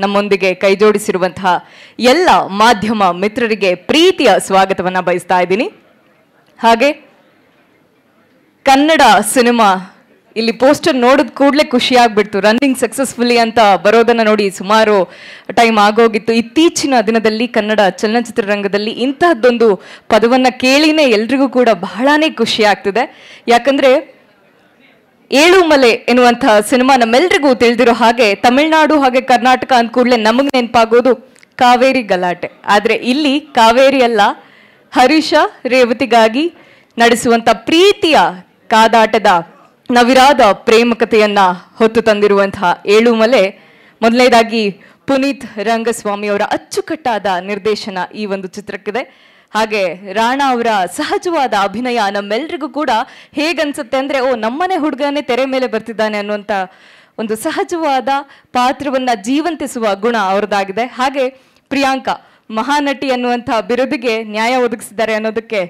ನಮ್ಮೊಂದಿಗೆ ಕೈಜೋಡಿಸಿರುವಂತಹ ಎಲ್ಲ ಮಾಧ್ಯಮ ಮಿತ್ರರಿಗೆ ಪ್ರೀತಿಯ ಸ್ವಾಗತವನ್ನು ಬಯಸ್ತಾ ಇದ್ದೀನಿ. ಹಾಗೆ ಕನ್ನಡ ಸಿನಿಮಾ ಇಲ್ಲಿ ಪೋಸ್ಟರ್ ನೋಡಿದ ಕೂಡಲೇ ಖುಷಿ ಆಗ್ಬಿಡ್ತು. ರನ್ನಿಂಗ್ ಸಕ್ಸಸ್ಫುಲಿ ಅಂತ ಬರೋದನ್ನ ನೋಡಿ ಸುಮಾರು ಟೈಮ್ ಆಗೋಗಿತ್ತು. ಇತ್ತೀಚಿನ ದಿನದಲ್ಲಿ ಕನ್ನಡ ಚಲನಚಿತ್ರರಂಗದಲ್ಲಿ ಇಂತಹದ್ದೊಂದು ಪದವನ್ನ ಕೇಳಿನೇ ಎಲ್ರಿಗೂ ಕೂಡ ಬಹಳಾನೇ ಖುಷಿ ಆಗ್ತಿದೆ. ಯಾಕಂದ್ರೆ ಏಳುಮಲೆ ಎನ್ನುವಂತಹ ಸಿನಿಮಾ ನಮ್ಮೆಲ್ರಿಗೂ ತಿಳಿದಿರೋ ಹಾಗೆ ತಮಿಳುನಾಡು ಹಾಗೆ ಕರ್ನಾಟಕ ಅಂದ ಕೂಡಲೇ ನಮಗೆ ನೆನಪಾಗೋದು ಕಾವೇರಿ ಗಲಾಟೆ. ಆದ್ರೆ ಇಲ್ಲಿ ಕಾವೇರಿ ಅಲ್ಲ, ಹರೀಶ ರೇವತಿಗಾಗಿ ನಡೆಸುವಂತ ಪ್ರೀತಿಯ ಕಾದಾಟದ ನವಿರಾದ ಪ್ರೇಮ ಕಥೆಯನ್ನ ಹೊತ್ತು ತಂದಿರುವಂತಹ ಏಳುಮಲೆ. ಮೊದಲನೇದಾಗಿ ಪುನೀತ್ ರಂಗಸ್ವಾಮಿ ಅವರ ಅಚ್ಚುಕಟ್ಟಾದ ನಿರ್ದೇಶನ ಈ ಒಂದು ಚಿತ್ರಕ್ಕಿದೆ. ಹಾಗೆ ರಾಣಾ ಅವರ ಸಹಜವಾದ ಅಭಿನಯ ನಮ್ಮೆಲ್ರಿಗೂ ಕೂಡ ಹೇಗನ್ಸುತ್ತೆ ಅಂದ್ರೆ, ನಮ್ಮನೆ ಹುಡುಗನೇ ತೆರೆ ಮೇಲೆ ಬರ್ತಿದ್ದಾನೆ ಅನ್ನುವಂಥ ಒಂದು ಸಹಜವಾದ ಪಾತ್ರವನ್ನ ಜೀವಂತಿಸುವ ಗುಣ ಅವ್ರದ್ದಾಗಿದೆ. ಹಾಗೆ ಪ್ರಿಯಾಂಕಾ ಮಹಾನಟಿ ಅನ್ನುವಂಥ ಬಿರುದಿಗೆ ನ್ಯಾಯ ಒದಗಿಸಿದ್ದಾರೆ ಅನ್ನೋದಕ್ಕೆ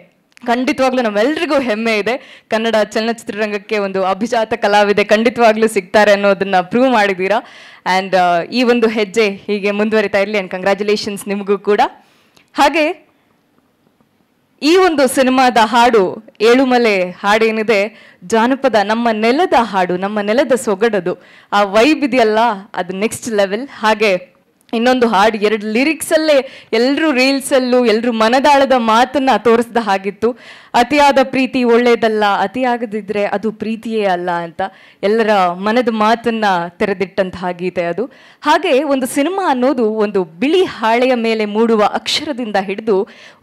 ಖಂಡಿತವಾಗ್ಲೂ ನಮ್ಮೆಲ್ರಿಗೂ ಹೆಮ್ಮೆ ಇದೆ. ಕನ್ನಡ ಚಲನಚಿತ್ರರಂಗಕ್ಕೆ ಒಂದು ಅಭಿಜಾತ ಕಲಾವಿದೆ ಖಂಡಿತವಾಗ್ಲೂ ಸಿಗ್ತಾರೆ ಅನ್ನೋದನ್ನ ಪ್ರೂವ್ ಮಾಡಿದ್ದೀರಾ. ಆ್ಯಂಡ್ ಈ ಒಂದು ಹೆಜ್ಜೆ ಹೀಗೆ ಮುಂದುವರಿತಾ ಇರಲಿ ಆ್ಯಂಡ್ ಕಂಗ್ರ್ಯಾಚುಲೇಷನ್ಸ್ ನಿಮಗೂ ಕೂಡ. ಹಾಗೆ ಈ ಒಂದು ಸಿನಿಮಾದ ಹಾಡು ಏಳುಮಲೆ ಹಾಡೇನಿದೆ ಜಾನಪದ, ನಮ್ಮ ನೆಲದ ಹಾಡು, ನಮ್ಮ ನೆಲದ ಸೊಗಡದು. ಆ ವೈಬ್ ಇದೆಯಲ್ಲ ಅದು ನೆಕ್ಸ್ಟ್ ಲೆವೆಲ್. ಹಾಗೆ ಇನ್ನೊಂದು ಹಾಡು 2 ಲಿರಿಕ್ಸಲ್ಲೇ ಎಲ್ಲರೂ ರೀಲ್ಸಲ್ಲೂ ಎಲ್ಲರೂ ಮನದಾಳದ ಮಾತನ್ನ ತೋರಿಸಿದ ಹಾಗಿತ್ತು. ಅತಿಯಾದ ಪ್ರೀತಿ ಒಳ್ಳೇದಲ್ಲ, ಅತಿಯಾಗದಿದ್ರೆ ಅದು ಪ್ರೀತಿಯೇ ಅಲ್ಲ ಅಂತ ಎಲ್ಲರ ಮನದ ಮಾತನ್ನ ತೆರೆದಿಟ್ಟಂತಹ ಗೀತೆ ಅದು. ಹಾಗೆ ಒಂದು ಸಿನಿಮಾ ಅನ್ನೋದು ಒಂದು ಬಿಳಿ ಹಾಳೆಯ ಮೇಲೆ ಮೂಡುವ ಅಕ್ಷರದಿಂದ ಹಿಡಿದು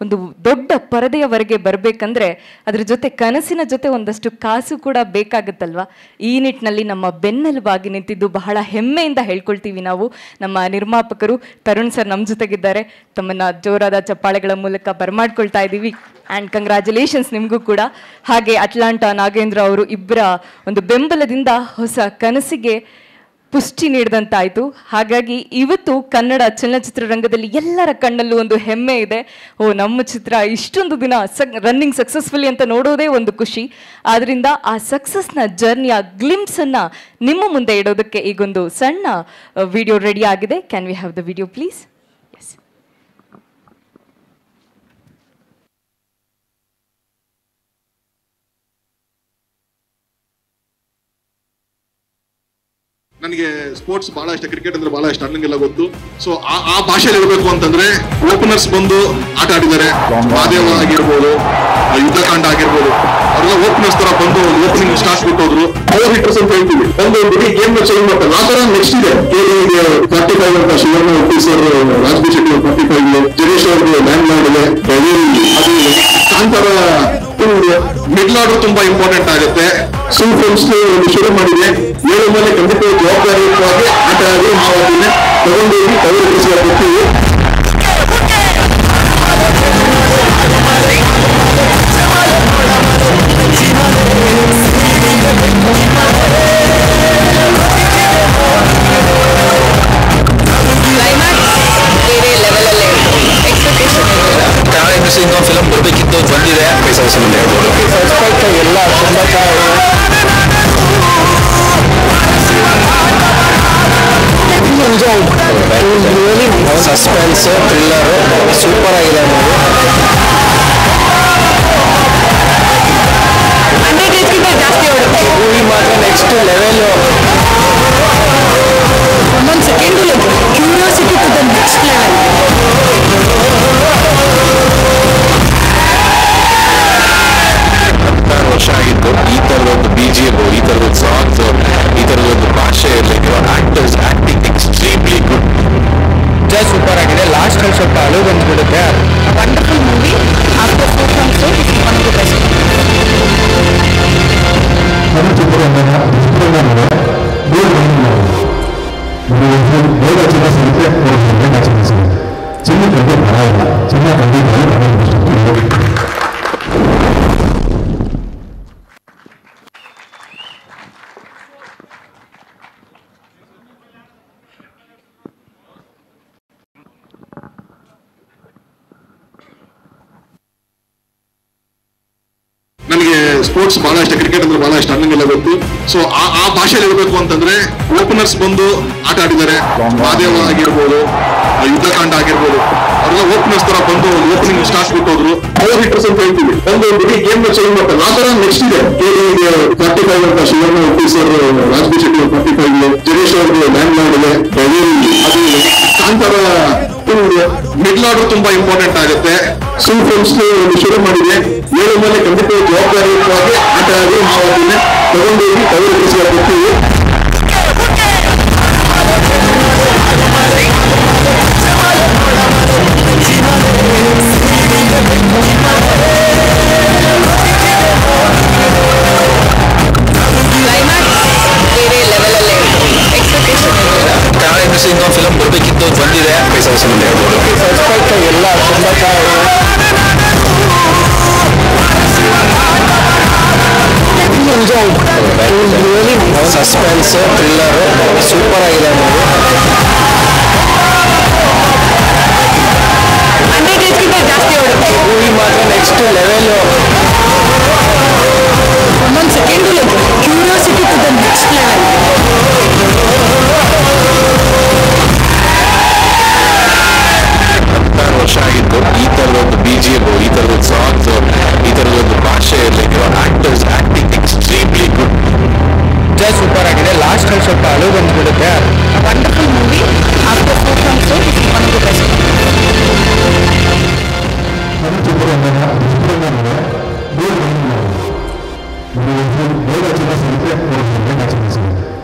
ಒಂದು ದೊಡ್ಡ ಪರದೆಯವರೆಗೆ ಬರಬೇಕಂದ್ರೆ ಅದ್ರ ಜೊತೆ ಕನಸಿನ ಜೊತೆ ಒಂದಷ್ಟು ಕಾಸು ಕೂಡ ಬೇಕಾಗುತ್ತಲ್ವಾ. ಈ ನಿಟ್ಟಿನಲ್ಲಿ ನಮ್ಮ ಬೆನ್ನೆಲುಬಾಗಿ ನಿಂತಿದ್ದು ಬಹಳ ಹೆಮ್ಮೆಯಿಂದ ಹೇಳ್ಕೊಳ್ತೀವಿ ನಾವು. ನಮ್ಮ ನಿರ್ಮಾಪಕರು ತರುಣ್ ಸರ್ ನಮ್ಮ ಜೊತೆಗಿದ್ದಾರೆ. ತಮ್ಮನ್ನ ಜೋರಾದ ಚಪ್ಪಾಳೆಗಳ ಮೂಲಕ ಬರಮಾಡ್ಕೊಳ್ತಾ ಇದ್ದೀವಿ. ಆ್ಯಂಡ್ ಕಂಗ್ರ್ಯಾಚುಲೇಷನ್ಸ್ ನಿಮಗೂ ಕೂಡ. ಹಾಗೆ ಅಟ್ಲಾಂಟಾ ನಾಗೇಂದ್ರ ಅವರು ಇಬ್ಬರ ಒಂದು ಬೆಂಬಲದಿಂದ ಹೊಸ ಕನಸಿಗೆ ಪುಷ್ಟಿ ನೀಡಿದಂತಾಯಿತು. ಹಾಗಾಗಿ ಇವತ್ತು ಕನ್ನಡ ಚಲನಚಿತ್ರರಂಗದಲ್ಲಿ ಎಲ್ಲರ ಕಣ್ಣಲ್ಲೂ ಒಂದು ಹೆಮ್ಮೆ ಇದೆ. ನಮ್ಮ ಚಿತ್ರ ಇಷ್ಟೊಂದು ದಿನ ರನ್ನಿಂಗ್ ಸಕ್ಸಸ್ಫುಲಿ ಅಂತ ನೋಡೋದೇ ಒಂದು ಖುಷಿ. ಆದ್ರಿಂದ ಆ ಸಕ್ಸಸ್ನ ಜರ್ನಿಯ ಗ್ಲಿಮ್ಸನ್ನು ನಿಮ್ಮ ಮುಂದೆ ಇಡೋದಕ್ಕೆ ಈಗೊಂದು ಸಣ್ಣ ವಿಡಿಯೋ ರೆಡಿ ಆಗಿದೆ. Can we have the video please? Yes. ನನಗೆ ಸ್ಪೋರ್ಟ್ಸ್ ಬಹಳ ಇಷ್ಟ, ಕ್ರಿಕೆಟ್ ಅಂದ್ರೆ ಬಹಳ ಇಷ್ಟ, ನನಗೆಲ್ಲ ಗೊತ್ತು. ಸೊ ಆ ಭಾಷೆಯಲ್ಲಿ ಇರಬೇಕು ಅಂತಂದ್ರೆ ಓಪನರ್ಸ್ ಬಂದು ಆಟ ಆಡಿದ್ದಾರೆ. ಮಾದೇವ ಆಗಿರ್ಬೋದು, ಯುದ್ಧಕಾಂಡ ಆಗಿರ್ಬೋದು, ಅವರೆಲ್ಲ ಓಪನರ್ಸ್ ತರ ಬಂದು ಓಪನಿಂಗ್ ಸ್ಟಾರ್ಟ್ ಬಿಟ್ಟೋದ್ರು. ಪವರ್ ಹಿಟ್ಟರ್ಸ್ ಅಂತ ಹೇಳ್ತೀವಿ. ಒಂದು ಇಡೀ ಗೇಮ್ ಚೇಂಜ್ ಮಾಡ್ತಾರೆ. ಆ ತರ ನೆಕ್ಸ್ಟ್ ಇದೆ. 45 ಅಂತ ಶಿವಣ್ಣ ಆಫೀಸರ್, ರಾಜ್ಬಿ ಶೆಟ್ಟಿ 45, ಜಗೇಶ್ ಅವ್ರಿಗೆ ಲ್ಯಾಂಡ್ ಮಾಡಿದೆ. ಅದು ಕಾಂತಾರ ಮಿಡ್ಲ್ ಆರ್ಡರ್ ತುಂಬಾ ಇಂಪಾರ್ಟೆಂಟ್ ಆಗುತ್ತೆ. ಫಿಲ್ಮ್ಸ್ ಒಂದು ಶುರು ಮಾಡಿದೆ. ಏಳುಮಲೆ ಖಂಡಿತ ಜವಾಬ್ದಾರಿಯುತವಾಗಿ ಆಟ ಆಡಿ ನಾವು ಅದನ್ನ ತಗೊಂಡೋಗಿ ತಗೊಳ್ಳಿಸುವ ಬರ್ತೀವಿ. ಫಿಲಂ ಬರಬೇಕಿತ್ತು, ಬಂದಿದೆ. ಎಲ್ಲ ಸಸ್ಪೆನ್ಸ್ ಥ್ರಿಲ್ಲರ್ ಸೂಪರ್ ಆಗಿದೆ. ಮೂವಿ ಮಾತ್ರ ನೆಕ್ಸ್ಟ್ ಲೆವೆಲ್. ಒಂದೊಂದು second curiosity to the next level. ವರ್ಷ ಆಗಿತ್ತು ಈ ತರದೊಂದು BGM, ಈ ತರದೊಂದು ಸಾಂಗ್ಸ್, ಈ ತರದೊಂದು ಭಾಷೆಯಲ್ಲಿ actors acting extremely good. Super ಆಗಿದೆ. ಲಾಸ್ಟ್ ಅಲ್ಲಿ ಸ್ವಲ್ಪ ಅಳು ಬಂದ್ಬಿಡುತ್ತೆ. Wonderful movie. After 4 months this is one of the best. ನನಗೆ ಸ್ಪೋರ್ಟ್ಸ್ ಬಹಳ ಇಷ್ಟ, ಕ್ರಿಕೆಟ್ ಅಂದ್ರೆ ಬಹಳ ಇಷ್ಟ, ಅಣ್ಣಂಗೆಲ್ಲ ಗೊತ್ತು. ಸೊ ಆ ಭಾಷೆಯಲ್ಲಿ ಇರಬೇಕು ಅಂತಂದ್ರೆ ಓಪನರ್ಸ್ ಬಂದು ಆಟ ಆಡಿದ್ದಾರೆ. ಮಾದೇವ ಆಗಿರ್ಬೋದು, ಯುದ್ಧಕಾಂಡ ಆಗಿರ್ಬೋದು, ಅವರೆಲ್ಲ ಓಪನರ್ಸ್ ತರ ಬಂದು ಓಪನಿಂಗ್ ಸ್ಟಾರ್ಟ್ ಬಿಟ್ಟೋದ್ರು. ಪವರ್ ಹಿಟ್ಟರ್ಸ್ ಅಂತ ಹೇಳ್ತೀವಿ, ಒಂದು ಇಡೀ ಗೇಮ್ ಚೇಂಜ್ ಮಾಡ್ತಾರೆ. ಆ ತರ ನೆಕ್ಸ್ಟ್ ಇದೆ 45 ಅಂತ ಶಿವಣ್ಣ ಉಪ್ಪಿ ಸರ್, ರಾಜ್ಬಿ ಶೆಟ್ಟಿ 45, ಜಗೇಶ್ ಅವ್ರಿಗೆ ಲ್ಯಾಂಡ್ ಮಾಡಿದೆ, ಅದು ಕಾಂತಾರ ಮಿಡ್ಲ್ ಆರ್ಡರ್ ತುಂಬಾ ಇಂಪಾರ್ಟೆಂಟ್ ಆಗುತ್ತೆ. ಫಿಲ್ಮ್ಸ್ ಶುರು ಮಾಡಿದೆ, 7 ಮೇಲೆ ಖಂಡಿತ ಜವಾಬ್ದಾರಿಯುತವಾಗಿ ಆಟ ಆಡಿ ನಾವು ಅದನ್ನ ತಗೊಂಡೋಗಿ ತಗೊಳ್ಳಿಸಬೇಕು. ಇನ್ನೊಂದು ಫಿಲಮ್ ಬರಬೇಕಿತ್ತು, ಬಂದಿದೆ. ಎಲ್ಲ ತುಂಬ ಸಸ್ಪೆನ್ಸ್ ಥ್ರಿಲ್ಲರ್ ಸೂಪರ್ ಆಗಿದೆ. ಮೂವಿ ಮಾತ್ರ ನೆಕ್ಸ್ಟ್ ಲೆವೆಲ್. ಒಂದೊಂದು second curiosity to the next level. ವರ್ಷ ಆಗಿತ್ತು ಈ ಥರದೊಂದು BGM, ಈ ಥರದೊಂದು ಸಾಂಗ್ಸ್, ಈ ಥರದೊಂದು ಭಾಷೆ ಇರಲಿಕ್ಕೆ actors acting extremely good. Just super ಆಗಿದೆ. ಲಾಸ್ಟ್ ಅಲ್ಲಿ ಸ್ವಲ್ಪ ಅಳು ಬಂದ್ಬಿಡುತ್ತೆ. Wonderful movie. After 4 months one of the best.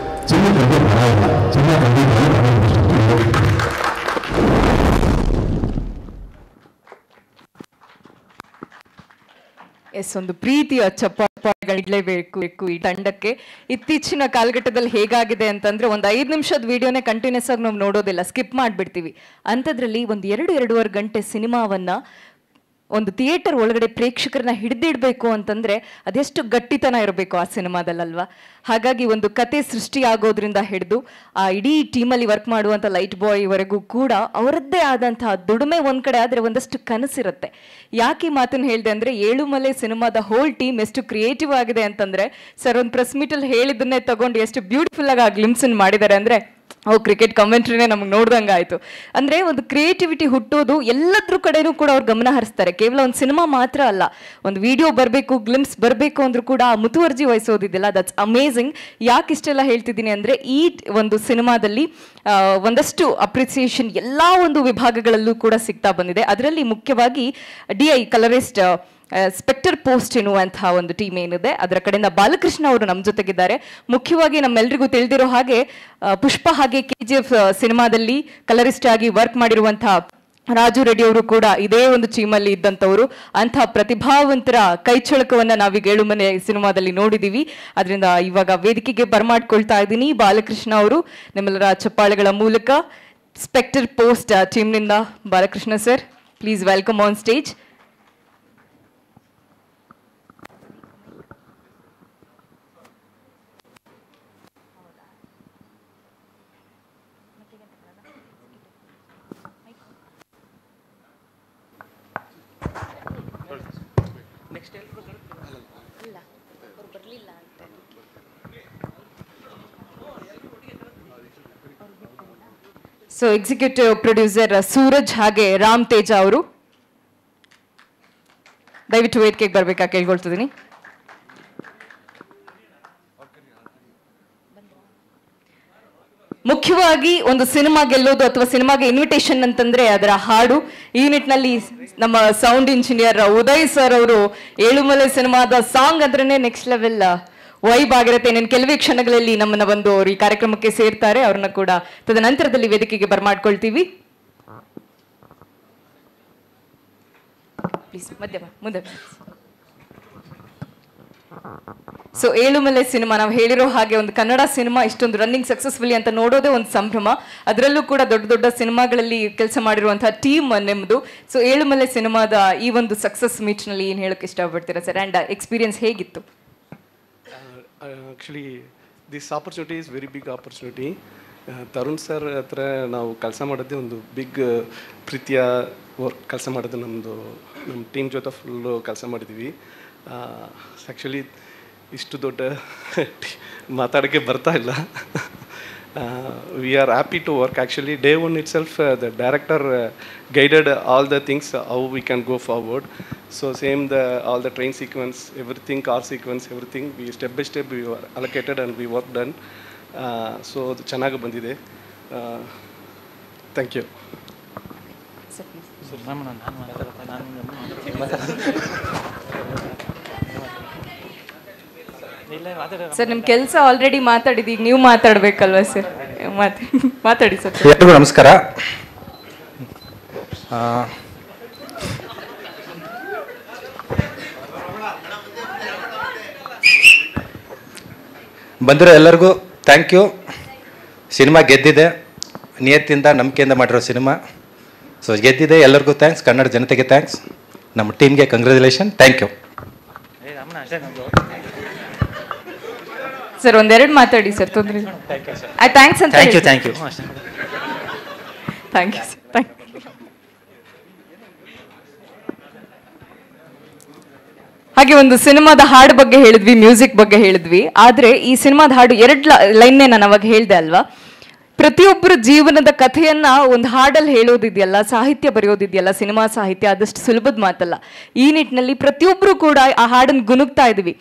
Yes, ಒಂದು ಪ್ರೀತಿಯ ಚಪ್ಪಾಳೆಗಳಿಡಲೇಬೇಕು ಈ ತಂಡಕ್ಕೆ. ಇತ್ತೀಚಿನ ಕಾಲಘಟ್ಟದಲ್ಲಿ ಹೇಗಾಗಿದೆ ಅಂತಂದ್ರೆ ಒಂದು 5 ನಿಮಿಷದ ವಿಡಿಯೋನೇ ಕಂಟಿನ್ಯೂಸ್ ಆಗಿ ನಾವು ನೋಡೋದಿಲ್ಲ, ಸ್ಕಿಪ್ ಮಾಡಿಬಿಡ್ತೀವಿ. ಅಂಥದ್ರಲ್ಲಿ ಒಂದು 2-2.5 ಗಂಟೆ ಸಿನಿಮಾವನ್ನ ಒಂದು ಥಿಯೇಟರ್ ಒಳಗಡೆ ಪ್ರೇಕ್ಷಕರನ್ನ ಹಿಡಿದಿಡಬೇಕು ಅಂತಂದ್ರೆ ಅದೆಷ್ಟು ಗಟ್ಟಿತನ ಇರಬೇಕು ಆ ಸಿನಿಮಾದಲ್ಲಲ್ವಾ. ಹಾಗಾಗಿ ಒಂದು ಕತೆ ಸೃಷ್ಟಿಯಾಗೋದ್ರಿಂದ ಹಿಡಿದು ಆ ಇಡೀ ಟೀಮಲ್ಲಿ ವರ್ಕ್ ಮಾಡುವಂಥ ಲೈಟ್ ಬಾಯ್ವರೆಗೂ ಕೂಡ ಅವರದ್ದೇ ಆದಂತಹ ದುಡಿಮೆ ಒಂದ್ ಕಡೆ ಆದರೆ ಒಂದಷ್ಟು ಕನಸಿರುತ್ತೆ. ಯಾಕೆ ಈ ಮಾತನ್ನು ಹೇಳಿದೆ ಅಂದರೆ, ಏಳುಮಲೆ ಸಿನಿಮಾದ ಹೋಲ್ ಟೀಮ್ ಎಷ್ಟು ಕ್ರಿಯೇಟಿವ್ ಆಗಿದೆ ಅಂತಂದರೆ, ಸರ್ ಒಂದು ಪ್ರೆಸ್ ಮೀಟಲ್ಲಿ ಹೇಳಿದ್ದನ್ನೇ ತಗೊಂಡು ಎಷ್ಟು ಬ್ಯೂಟಿಫುಲ್ ಆಗಿ ಆ ಗ್ಲಿಮ್ಸನ್ನು ಮಾಡಿದ್ದಾರೆ ಅಂದರೆ, ಕ್ರಿಕೆಟ್ ಕಮೆಂಟ್ರಿನೇ ನಮಗೆ ನೋಡ್ದಂಗೆ ಆಯಿತು. ಅಂದರೆ ಒಂದು ಕ್ರಿಯೇಟಿವಿಟಿ ಹುಟ್ಟೋದು ಎಲ್ಲದ್ರ ಕಡೆನೂ ಕೂಡ ಅವ್ರು ಗಮನ ಹರಿಸ್ತಾರೆ. ಕೇವಲ ಒಂದು ಸಿನಿಮಾ ಮಾತ್ರ ಅಲ್ಲ, ಒಂದು ವಿಡಿಯೋ ಬರಬೇಕು, ಗ್ಲಿಮ್ಸ್ ಬರಬೇಕು ಅಂದ್ರೂ ಕೂಡ ಆ ಮುತುವರ್ಜಿ ವಹಿಸೋದಿದೆಯಲ್ಲ, ದಟ್ಸ್ ಅಮೇಝಿಂಗ್. ಯಾಕೆ ಇಷ್ಟೆಲ್ಲ ಹೇಳ್ತಿದ್ದೀನಿ ಅಂದರೆ, ಈ ಒಂದು ಸಿನಿಮಾದಲ್ಲಿ ಒಂದಷ್ಟು ಅಪ್ರಿಸಿಯೇಷನ್ ಎಲ್ಲ ಒಂದು ವಿಭಾಗಗಳಲ್ಲೂ ಕೂಡ ಸಿಗ್ತಾ ಬಂದಿದೆ. ಅದರಲ್ಲಿ ಮುಖ್ಯವಾಗಿ DI ಕಲರಿಸ್ಟ್ ಸ್ಪೆಕ್ಟರ್ ಪೋಸ್ಟ್ ಎನ್ನುವಂತಹ ಒಂದು ಟೀಮ್ ಏನಿದೆ ಅದರ ಕಡೆಯಿಂದ ಬಾಲಕೃಷ್ಣ ಅವರು ನಮ್ಮ ಜೊತೆಗಿದ್ದಾರೆ. ಮುಖ್ಯವಾಗಿ ನಮ್ಮೆಲ್ಲರಿಗೂ ತಿಳಿದಿರೋ ಹಾಗೆ ಪುಷ್ಪ ಹಾಗೆ KGF ಸಿನಿಮಾದಲ್ಲಿ ಕಲರಿಸ್ಟ್ ಆಗಿ ವರ್ಕ್ ಮಾಡಿರುವಂತಹ ರಾಜು ರೆಡ್ಡಿ ಅವರು ಕೂಡ ಇದೇ ಒಂದು ಟೀಮಲ್ಲಿ ಇದ್ದಂಥವರು. ಅಂತಹ ಪ್ರತಿಭಾವಂತರ ಕೈಚಳಕವನ್ನು ನಾವೀಗ ಏಳುಮನೆ ಸಿನಿಮಾದಲ್ಲಿ ನೋಡಿದ್ದೀವಿ. ಅದರಿಂದ ಇವಾಗ ವೇದಿಕೆಗೆ ಬರಮಾಡ್ಕೊಳ್ತಾ ಇದ್ದೀನಿ ಬಾಲಕೃಷ್ಣ ಅವರು, ನಿಮ್ಮೆಲ್ಲರ ಚಪ್ಪಾಳೆಗಳ ಮೂಲಕ ಸ್ಪೆಕ್ಟರ್ ಪೋಸ್ಟ್ ಟೀಮ್ನಿಂದ Balakrishna sir, please welcome on stage. So executive producer Suraj ಹಾಗೆ ರಾಮ್ ತೇಜ ಅವರು ದಯವಿಟ್ಟು ವೇದಿಕೆಗೆ ಬರ್ಬೇಕಾ ಕೇಳ್ಕೊಳ್ತಿದ್ದೀನಿ. ಮುಖ್ಯವಾಗಿ ಒಂದು ಸಿನಿಮಾ ಗೆಲ್ಲೋದು ಅಥವಾ ಸಿನಿಮಾಗೆ ಇನ್ವಿಟೇಷನ್ ಅಂತಂದ್ರೆ ಅದರ ಹಾಡು. ಈ ನಿಟ್ಟಿನಲ್ಲಿ ನಮ್ಮ ಸೌಂಡ್ ಇಂಜಿನಿಯರ್ ಉದಯ್ ಸರ್ ಅವರು ಏಳುಮಲೆ ಸಿನಿಮಾದ ಸಾಂಗ್ ಅಂದ್ರೇನೆ ನೆಕ್ಸ್ಟ್ ಲೆವೆಲ್ ವೈಬ್ ಆಗಿರುತ್ತೆ. ಇನ್ನೇನು ಕೆಲವೇ ಕ್ಷಣಗಳಲ್ಲಿ ನಮ್ಮನ್ನ ಬಂದು ಅವರು ಈ ಕಾರ್ಯಕ್ರಮಕ್ಕೆ ಸೇರ್ತಾರೆ. ಅವ್ರನ್ನ ಕೂಡ ತದನಂತರದಲ್ಲಿ ವೇದಿಕೆಗೆ ಬರ್ಮಾಡ್ಕೊಳ್ತೀವಿ. ಪ್ಲೀಸ್ ಮಧ್ಯಮ ಮುಂದೆ. ಸೊ ಏಳುಮಲೆ ಸಿನಿಮಾ ನಾವು ಹೇಳಿರೋ ಹಾಗೆ ಒಂದು ಕನ್ನಡ ಸಿನಿಮಾ ಇಷ್ಟೊಂದು ರನ್ನಿಂಗ್ ಸಕ್ಸಸ್ಫುಲಿ ಅಂತ ನೋಡೋದೇ ಒಂದು ಸಂಭ್ರಮ. ಅದರಲ್ಲೂ ಕೂಡ ದೊಡ್ಡ ದೊಡ್ಡ ಸಿನಿಮಾಗಳಲ್ಲಿ ಕೆಲಸ ಮಾಡಿರುವಂತಹ ಟೀಮ್ ನಿಮ್ಮದು. ಸೊ ಏಳುಮಲೆ ಸಿನಿಮಾದ ಈ ಒಂದು ಸಕ್ಸಸ್ ಮೀಟ್ನಲ್ಲಿ ಏನು ಹೇಳೋಕೆ ಇಷ್ಟಪಡ್ತೀರಾ ಸರ್, ಆ್ಯಂಡ್ ಎಕ್ಸ್ಪೀರಿಯನ್ಸ್ ಹೇಗಿತ್ತು? Actually this opportunity is very big opportunity. Tarun sir ಹತ್ರ ನಾವು ಕೆಲಸ ಮಾಡೋದೇ ಒಂದು ಬಿಗ್ ಪ್ರೀತಿಯ ವರ್ಕ್ ಕೆಲಸ ಮಾಡೋದು. ನಮ್ಮ ಟೀಮ್ ಜೊತೆ ಫುಲ್ಲು ಕೆಲಸ ಮಾಡಿದ್ದೀವಿ. ಆ್ಯಕ್ಚುಲಿ ಇಷ್ಟು ದೊಡ್ಡ ಮಾತಾಡೋಕ್ಕೆ ಬರ್ತಾ ಇಲ್ಲ. We are happy to work. Actually day one itself the director guided all the things how we can go forward. So same all the train sequence, everything, car sequence, everything we step by step we allocated and we work done. So ಅದು ಚೆನ್ನಾಗಿ ಬಂದಿದೆ. Thank you. Sir ನಿಮ್ಮ ಕೆಲಸ already ಮಾತಾಡಿದ್ದು, ಈಗ ನೀವು ಮಾತಾಡ್ಬೇಕಲ್ವಾ sir? ಮಾತಾಡಿ sir. ಎಲ್ರಿಗೂ ನಮಸ್ಕಾರ. ಬಂದಿರೋ ಎಲ್ಲರಿಗೂ ಥ್ಯಾಂಕ್ ಯು. ಸಿನಿಮಾ ಗೆದ್ದಿದೆ, ನಿಯತ್ತಿಂದ ನಂಬಿಕೆಯಿಂದ ಮಾಡಿರೋ ಸಿನಿಮಾ. ಸೊ ಗೆದ್ದಿದೆ, ಎಲ್ಲರಿಗೂ ಥ್ಯಾಂಕ್ಸ್. ಕನ್ನಡ ಜನತೆಗೆ ಥ್ಯಾಂಕ್ಸ್. ನಮ್ಮ ಟೀಮ್ಗೆ ಕಂಗ್ರ್ಯಾಚುಲೇಷನ್. Thank you sir. ಒಂದೆರಡು ಮಾತಾಡಿ ಸರ್, ತೊಂದರೆ ಇಲ್ಲ. ಥ್ಯಾಂಕ್ಸ್ ಅಂತ. Thank you thank you thank you sir. Thank you. ಹಾಗೆ ಒಂದು ಸಿನಿಮಾದ ಹಾಡು ಬಗ್ಗೆ ಹೇಳಿದ್ವಿ, ಮ್ಯೂಸಿಕ್ ಬಗ್ಗೆ ಹೇಳಿದ್ವಿ. ಆದರೆ ಈ ಸಿನಿಮಾದ ಹಾಡು 2 ಲೈನ್ನೇ ನಾನು ಅವಾಗ ಹೇಳಿದೆ ಅಲ್ವಾ. ಪ್ರತಿಯೊಬ್ಬರ ಜೀವನದ ಕಥೆಯನ್ನ ಒಂದು ಹಾಡಲ್ಲಿ ಹೇಳೋದಿದೆಯಲ್ಲ, ಸಾಹಿತ್ಯ ಬರೆಯೋದಿದೆಯಲ್ಲ, ಸಿನಿಮಾ ಸಾಹಿತ್ಯ ಅದಷ್ಟು ಸುಲಭದ ಮಾತಲ್ಲ. ಈ ನಿಟ್ಟಿನಲ್ಲಿ ಪ್ರತಿಯೊಬ್ಬರು ಕೂಡ ಆ ಹಾಡನ್ನು ಗುನುಗ್ತಾ ಇದ್ವಿ.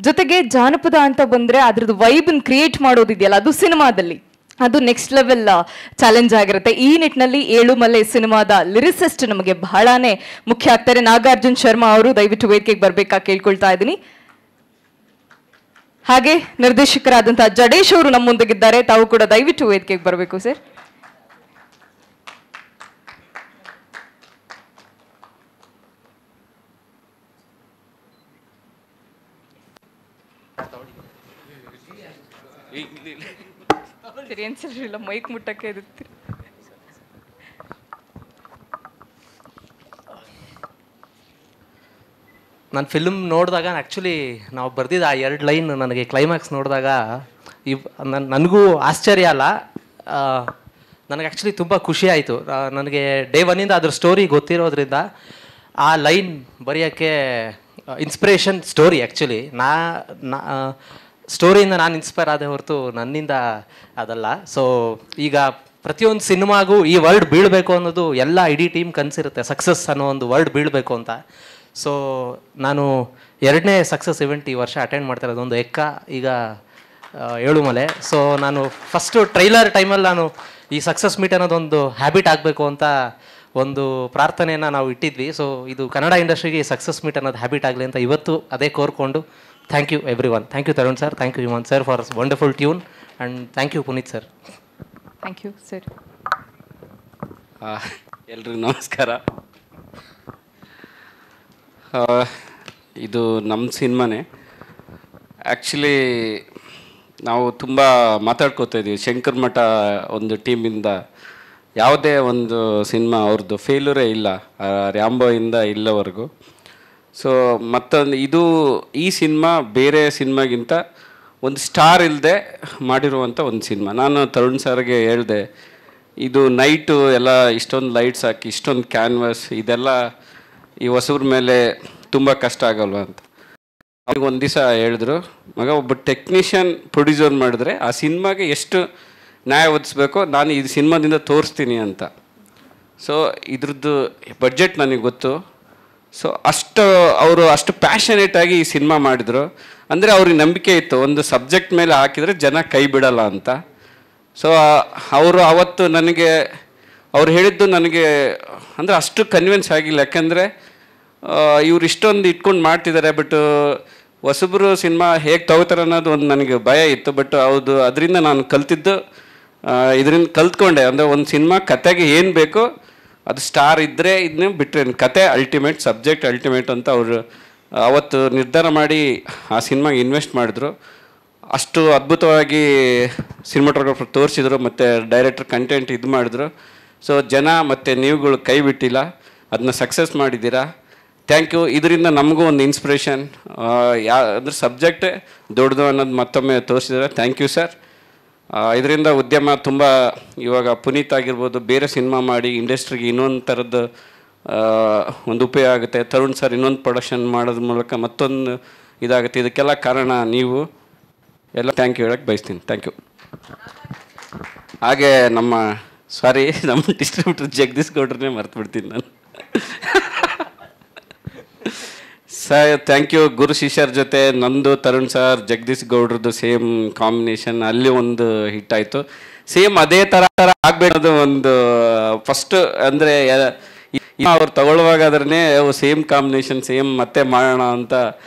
ಜೊತೆಗೆ ಜಾನಪದ ಅಂತ ಬಂದರೆ ಅದ್ರದ್ದು ವೈಬನ್ನು ಕ್ರಿಯೇಟ್ ಮಾಡೋದಿದೆಯಲ್ಲ, ಅದು ಸಿನಿಮಾದಲ್ಲಿ ಅದು ನೆಕ್ಸ್ಟ್ ಲೆವೆಲ್ ಚಾಲೆಂಜ್ ಆಗಿರುತ್ತೆ. ಈ ನಿಟ್ಟಿನಲ್ಲಿ ಏಳುಮಲೆ ಸಿನಿಮಾದ ಲಿರಿಸಿಸ್ಟ್ ನಮಗೆ ಬಹಳನೇ ಮುಖ್ಯ ಆಗ್ತಾರೆ. ನಾಗಾರ್ಜುನ್ ಶರ್ಮಾ ಅವರು ದಯವಿಟ್ಟು ವೇದಿಕೆಗೆ ಬರಬೇಕಾ ಕೇಳ್ಕೊಳ್ತಾ ಇದ್ದೀನಿ. ಹಾಗೆ ನಿರ್ದೇಶಕರಾದಂತಹ ಜಡೇಶ್ ಅವರು ನಮ್ಮ ಮುಂದೆಗಿದ್ದಾರೆ, ತಾವು ಕೂಡ ದಯವಿಟ್ಟು ವೇದಿಕೆಗೆ ಬರಬೇಕು ಸರ್. ಇಲ್ಲ ಮೈಕ್ ಮುಟ್ಟಕ್ಕೆ ಇರುತ್ತೆ. ನಾನು ಫಿಲ್ಮ್ ನೋಡಿದಾಗ ಆ್ಯಕ್ಚುಲಿ ನಾವು ಬರೆದಿದ್ದು ಆ 2 ಲೈನ್ ನನಗೆ ಕ್ಲೈಮ್ಯಾಕ್ಸ್ ನೋಡಿದಾಗ ನನಗೂ ಆಶ್ಚರ್ಯ ಅಲ್ಲ, ನನಗೆ ಆ್ಯಕ್ಚುಲಿ ತುಂಬ ಖುಷಿ ಆಯಿತು. ನನಗೆ ಡೇ ಒನ್ನಿಂದ ಅದ್ರ ಸ್ಟೋರಿ ಗೊತ್ತಿರೋದ್ರಿಂದ ಆ ಲೈನ್ ಬರೆಯೋಕ್ಕೆ ಇನ್ಸ್ಪಿರೇಷನ್ ಸ್ಟೋರಿ. ಆ್ಯಕ್ಚುಲಿ ಸ್ಟೋರಿಯಿಂದ ನಾನು ಇನ್ಸ್ಪೈರ್ ಆದೆ ಹೊರತು ನನ್ನಿಂದ ಅದಲ್ಲ. ಸೊ ಈಗ ಪ್ರತಿಯೊಂದು ಸಿನಿಮಾಗೂ ಈ ವರ್ಡ್ ಬೀಳಬೇಕು ಅನ್ನೋದು ಎಲ್ಲ ಇಡೀ ಟೀಮ್ ಕನಸಿರುತ್ತೆ, ಸಕ್ಸಸ್ ಅನ್ನೋ ಒಂದು ವರ್ಡ್ ಬೀಳಬೇಕು ಅಂತ. ಸೊ ನಾನು 2ನೇ ಸಕ್ಸಸ್ ಇವೆಂಟ್ ಈ ವರ್ಷ ಅಟೆಂಡ್ ಮಾಡ್ತಾ ಇರೋದು, ಒಂದು ಎಕ್ಕ, ಈಗ ಏಳುಮಲೆ. ಸೊ ನಾನು ಫಸ್ಟು ಟ್ರೈಲರ್ ಟೈಮಲ್ಲಿ ನಾನು ಈ ಸಕ್ಸಸ್ ಮೀಟ್ ಅನ್ನೋದೊಂದು ಹ್ಯಾಬಿಟ್ ಆಗಬೇಕು ಅಂತ ಒಂದು ಪ್ರಾರ್ಥನೆಯನ್ನು ನಾವು ಇಟ್ಟಿದ್ವಿ. ಸೊ ಇದು ಕನ್ನಡ ಇಂಡಸ್ಟ್ರಿಗೆ ಸಕ್ಸಸ್ ಮೀಟ್ ಅನ್ನೋದು ಹ್ಯಾಬಿಟ್ ಆಗಲಿ ಅಂತ ಇವತ್ತು ಅದೇ ಕೋರ್ಕೊಂಡು thank you everyone. Thank you Tarun sir, thank you Himanth sir for wonderful tune, and thank you Puneeth sir. Thank you sir. ಎಲ್ರಿಗೂ ನಮಸ್ಕಾರ. ಇದು ನಮ್ಮ ಸಿನಿಮಾನೇ. ಆ್ಯಕ್ಚುಲಿ ನಾವು ತುಂಬ ಮಾತಾಡ್ಕೋತಾ ಇದ್ದೀವಿ. ಶಂಕರ್ ಮಠ ಒಂದು ಟೀಮಿಂದ ಯಾವುದೇ ಒಂದು ಸಿನಿಮಾ ಅವ್ರದ್ದು ಫೇಲ್ಯೂರೇ ಇಲ್ಲ, ರ್ಯಾಂಬೋಯಿಂದ ಇಲ್ಲವರೆಗೂ. ಸೊ ಮತ್ತೊಂದು ಈ ಸಿನಿಮಾ ಬೇರೆ ಸಿನಿಮಾಗಿಂತ ಒಂದು ಸ್ಟಾರ್ ಇಲ್ಲದೆ ಮಾಡಿರುವಂಥ ಒಂದು ಸಿನಿಮಾ. ನಾನು ತರುಣ್ ಸರ್ಗೆ ಹೇಳಿದೆ, ಇದು ನೈಟು ಎಲ್ಲ ಇಷ್ಟೊಂದು ಲೈಟ್ಸ್ ಹಾಕಿ ಇಷ್ಟೊಂದು ಕ್ಯಾನ್ವಾಸ್ ಇದೆಲ್ಲ ಈ ಹೊಸಬ್ರ ಮೇಲೆ ತುಂಬ ಕಷ್ಟ ಆಗಲ್ವ ಅಂತ. ಅವ್ರಿಗೆ ಒಂದು ದಿವಸ ಹೇಳಿದ್ರು, ಮಗ ಒಬ್ಬ ಟೆಕ್ನಿಷಿಯನ್ ಪ್ರೊಡ್ಯೂಸರ್ ಮಾಡಿದ್ರೆ ಆ ಸಿನಿಮಾಗೆ ಎಷ್ಟು ನ್ಯಾಯ ಒದಿಸ್ಬೇಕೋ ನಾನು ಈ ಸಿನಿಮಾದಿಂದ ತೋರಿಸ್ತೀನಿ ಅಂತ. ಸೊ ಇದ್ರದ್ದು ಬಡ್ಜೆಟ್ ನನಗೆ ಗೊತ್ತು. ಸೊ ಅವರು ಅಷ್ಟು ಪ್ಯಾಷನೇಟಾಗಿ ಈ ಸಿನಿಮಾ ಮಾಡಿದರು. ಅಂದರೆ ಅವ್ರಿಗೆ ನಂಬಿಕೆ ಇತ್ತು, ಒಂದು ಸಬ್ಜೆಕ್ಟ್ ಮೇಲೆ ಹಾಕಿದರೆ ಜನ ಕೈ ಬಿಡಲ್ಲ ಅಂತ. ಸೊ ಅವರು ಅವತ್ತು ಅವ್ರು ಹೇಳಿದ್ದು ನನಗೆ ಅಂದರೆ ಅಷ್ಟು ಕನ್ವಿನ್ಸ್ ಆಗಿಲ್ಲ. ಯಾಕೆಂದರೆ ಇವ್ರು ಇಷ್ಟೊಂದು ಇಟ್ಕೊಂಡು ಮಾಡ್ತಿದ್ದಾರೆ, ಬಟ್ ಹೊಸಬ್ರು ಸಿನಿಮಾ ಹೇಗೆ ತಗೋತಾರೆ ಅನ್ನೋದು ಒಂದು ನನಗೆ ಭಯ ಇತ್ತು. ಬಟ್ ಅದರಿಂದ ನಾನು ಕಲ್ತಿದ್ದು ಇದರಿಂದ ಕಲ್ತ್ಕೊಂಡೆ. ಅಂದರೆ ಒಂದು ಸಿನಿಮಾ ಕತೆಗೆ ಏನು ಬೇಕೋ ಅದು ಸ್ಟಾರ್ ಇದ್ದರೆ ಇದನ್ನೇ ಬಿಟ್ಟರೆ ಕತೆ ಅಲ್ಟಿಮೇಟ್, ಸಬ್ಜೆಕ್ಟ್ ಅಲ್ಟಿಮೇಟ್ ಅಂತ ಅವರು ಅವತ್ತು ನಿರ್ಧಾರ ಮಾಡಿ ಆ ಸಿನಿಮಾಗೆ ಇನ್ವೆಸ್ಟ್ ಮಾಡಿದ್ರು. ಅಷ್ಟು ಅದ್ಭುತವಾಗಿ ಸಿನಿಮಾಟೋಗ್ರಾಫರ್ ತೋರಿಸಿದ್ರು ಮತ್ತು ಡೈರೆಕ್ಟರ್ ಕಂಟೆಂಟ್ ಇದು ಮಾಡಿದ್ರು. ಸೊ ಜನ ಮತ್ತು ನೀವುಗಳು ಕೈ ಬಿಟ್ಟಿಲ್ಲ, ಅದನ್ನ ಸಕ್ಸಸ್ ಮಾಡಿದ್ದೀರಾ. Thank you. ಇದರಿಂದ ನಮಗೂ ಒಂದು ಇನ್ಸ್ಪಿರೇಷನ್, ಅದ್ರ ಸಬ್ಜೆಕ್ಟೇ ದೊಡ್ಡದು ಅನ್ನೋದು ಮತ್ತೊಮ್ಮೆ ತೋರಿಸಿದ್ದಾರೆ. Thank you sir. ಇದರಿಂದ ಉದ್ಯಮ ತುಂಬ ಇವಾಗ ಪುನೀತ್ ಆಗಿರ್ಬೋದು ಬೇರೆ ಸಿನಿಮಾ ಮಾಡಿ ಇಂಡಸ್ಟ್ರಿಗೆ ಇನ್ನೊಂದು ಥರದ್ದು ಒಂದು ಉಪಯೋಗ ಆಗುತ್ತೆ. ತರುಣ್ ಸರ್ ಇನ್ನೊಂದು ಪ್ರೊಡಕ್ಷನ್ ಮಾಡೋದ್ರ ಮೂಲಕ ಮತ್ತೊಂದು ಇದಾಗುತ್ತೆ. ಇದಕ್ಕೆಲ್ಲ ಕಾರಣ ನೀವು ಎಲ್ಲ ಥ್ಯಾಂಕ್ ಯು ಹೇಳಕ್ಕೆ ಬಯಸ್ತೀನಿ. Thank you. ಹಾಗೆ ನಮ್ಮ ಡಿಸ್ಟ್ರಿಬ್ಯೂಟರ್ ಜಗದೀಶ್ ಗೌಡ್ರನ್ನೇ ಮರ್ತು ಬಿಡ್ತೀನಿ ನಾನು. Sir thank you. ಗುರು ಶಿಷ್ಯರ ಜೊತೆ ನಂದು ತರುಣ್ ಸರ್ ಜಗದೀಶ್ ಗೌಡ್ರದ್ದು ಸೇಮ್ ಕಾಂಬಿನೇಷನ್, ಅಲ್ಲಿ ಒಂದು ಹಿಟ್ ಆಯಿತು. ಸೇಮ್ ಅದೇ ಥರ ಆಗಬೇಕು ಒಂದು ಫಸ್ಟ್ ಅಂದರೆ ಅವ್ರು ತಗೊಳ್ಳುವಾಗ ಅದ್ರನ್ನೇ ಸೇಮ್ ಕಾಂಬಿನೇಷನ್ ಸೇಮ್ ಮತ್ತೆ ಮಾಡೋಣ ಅಂತ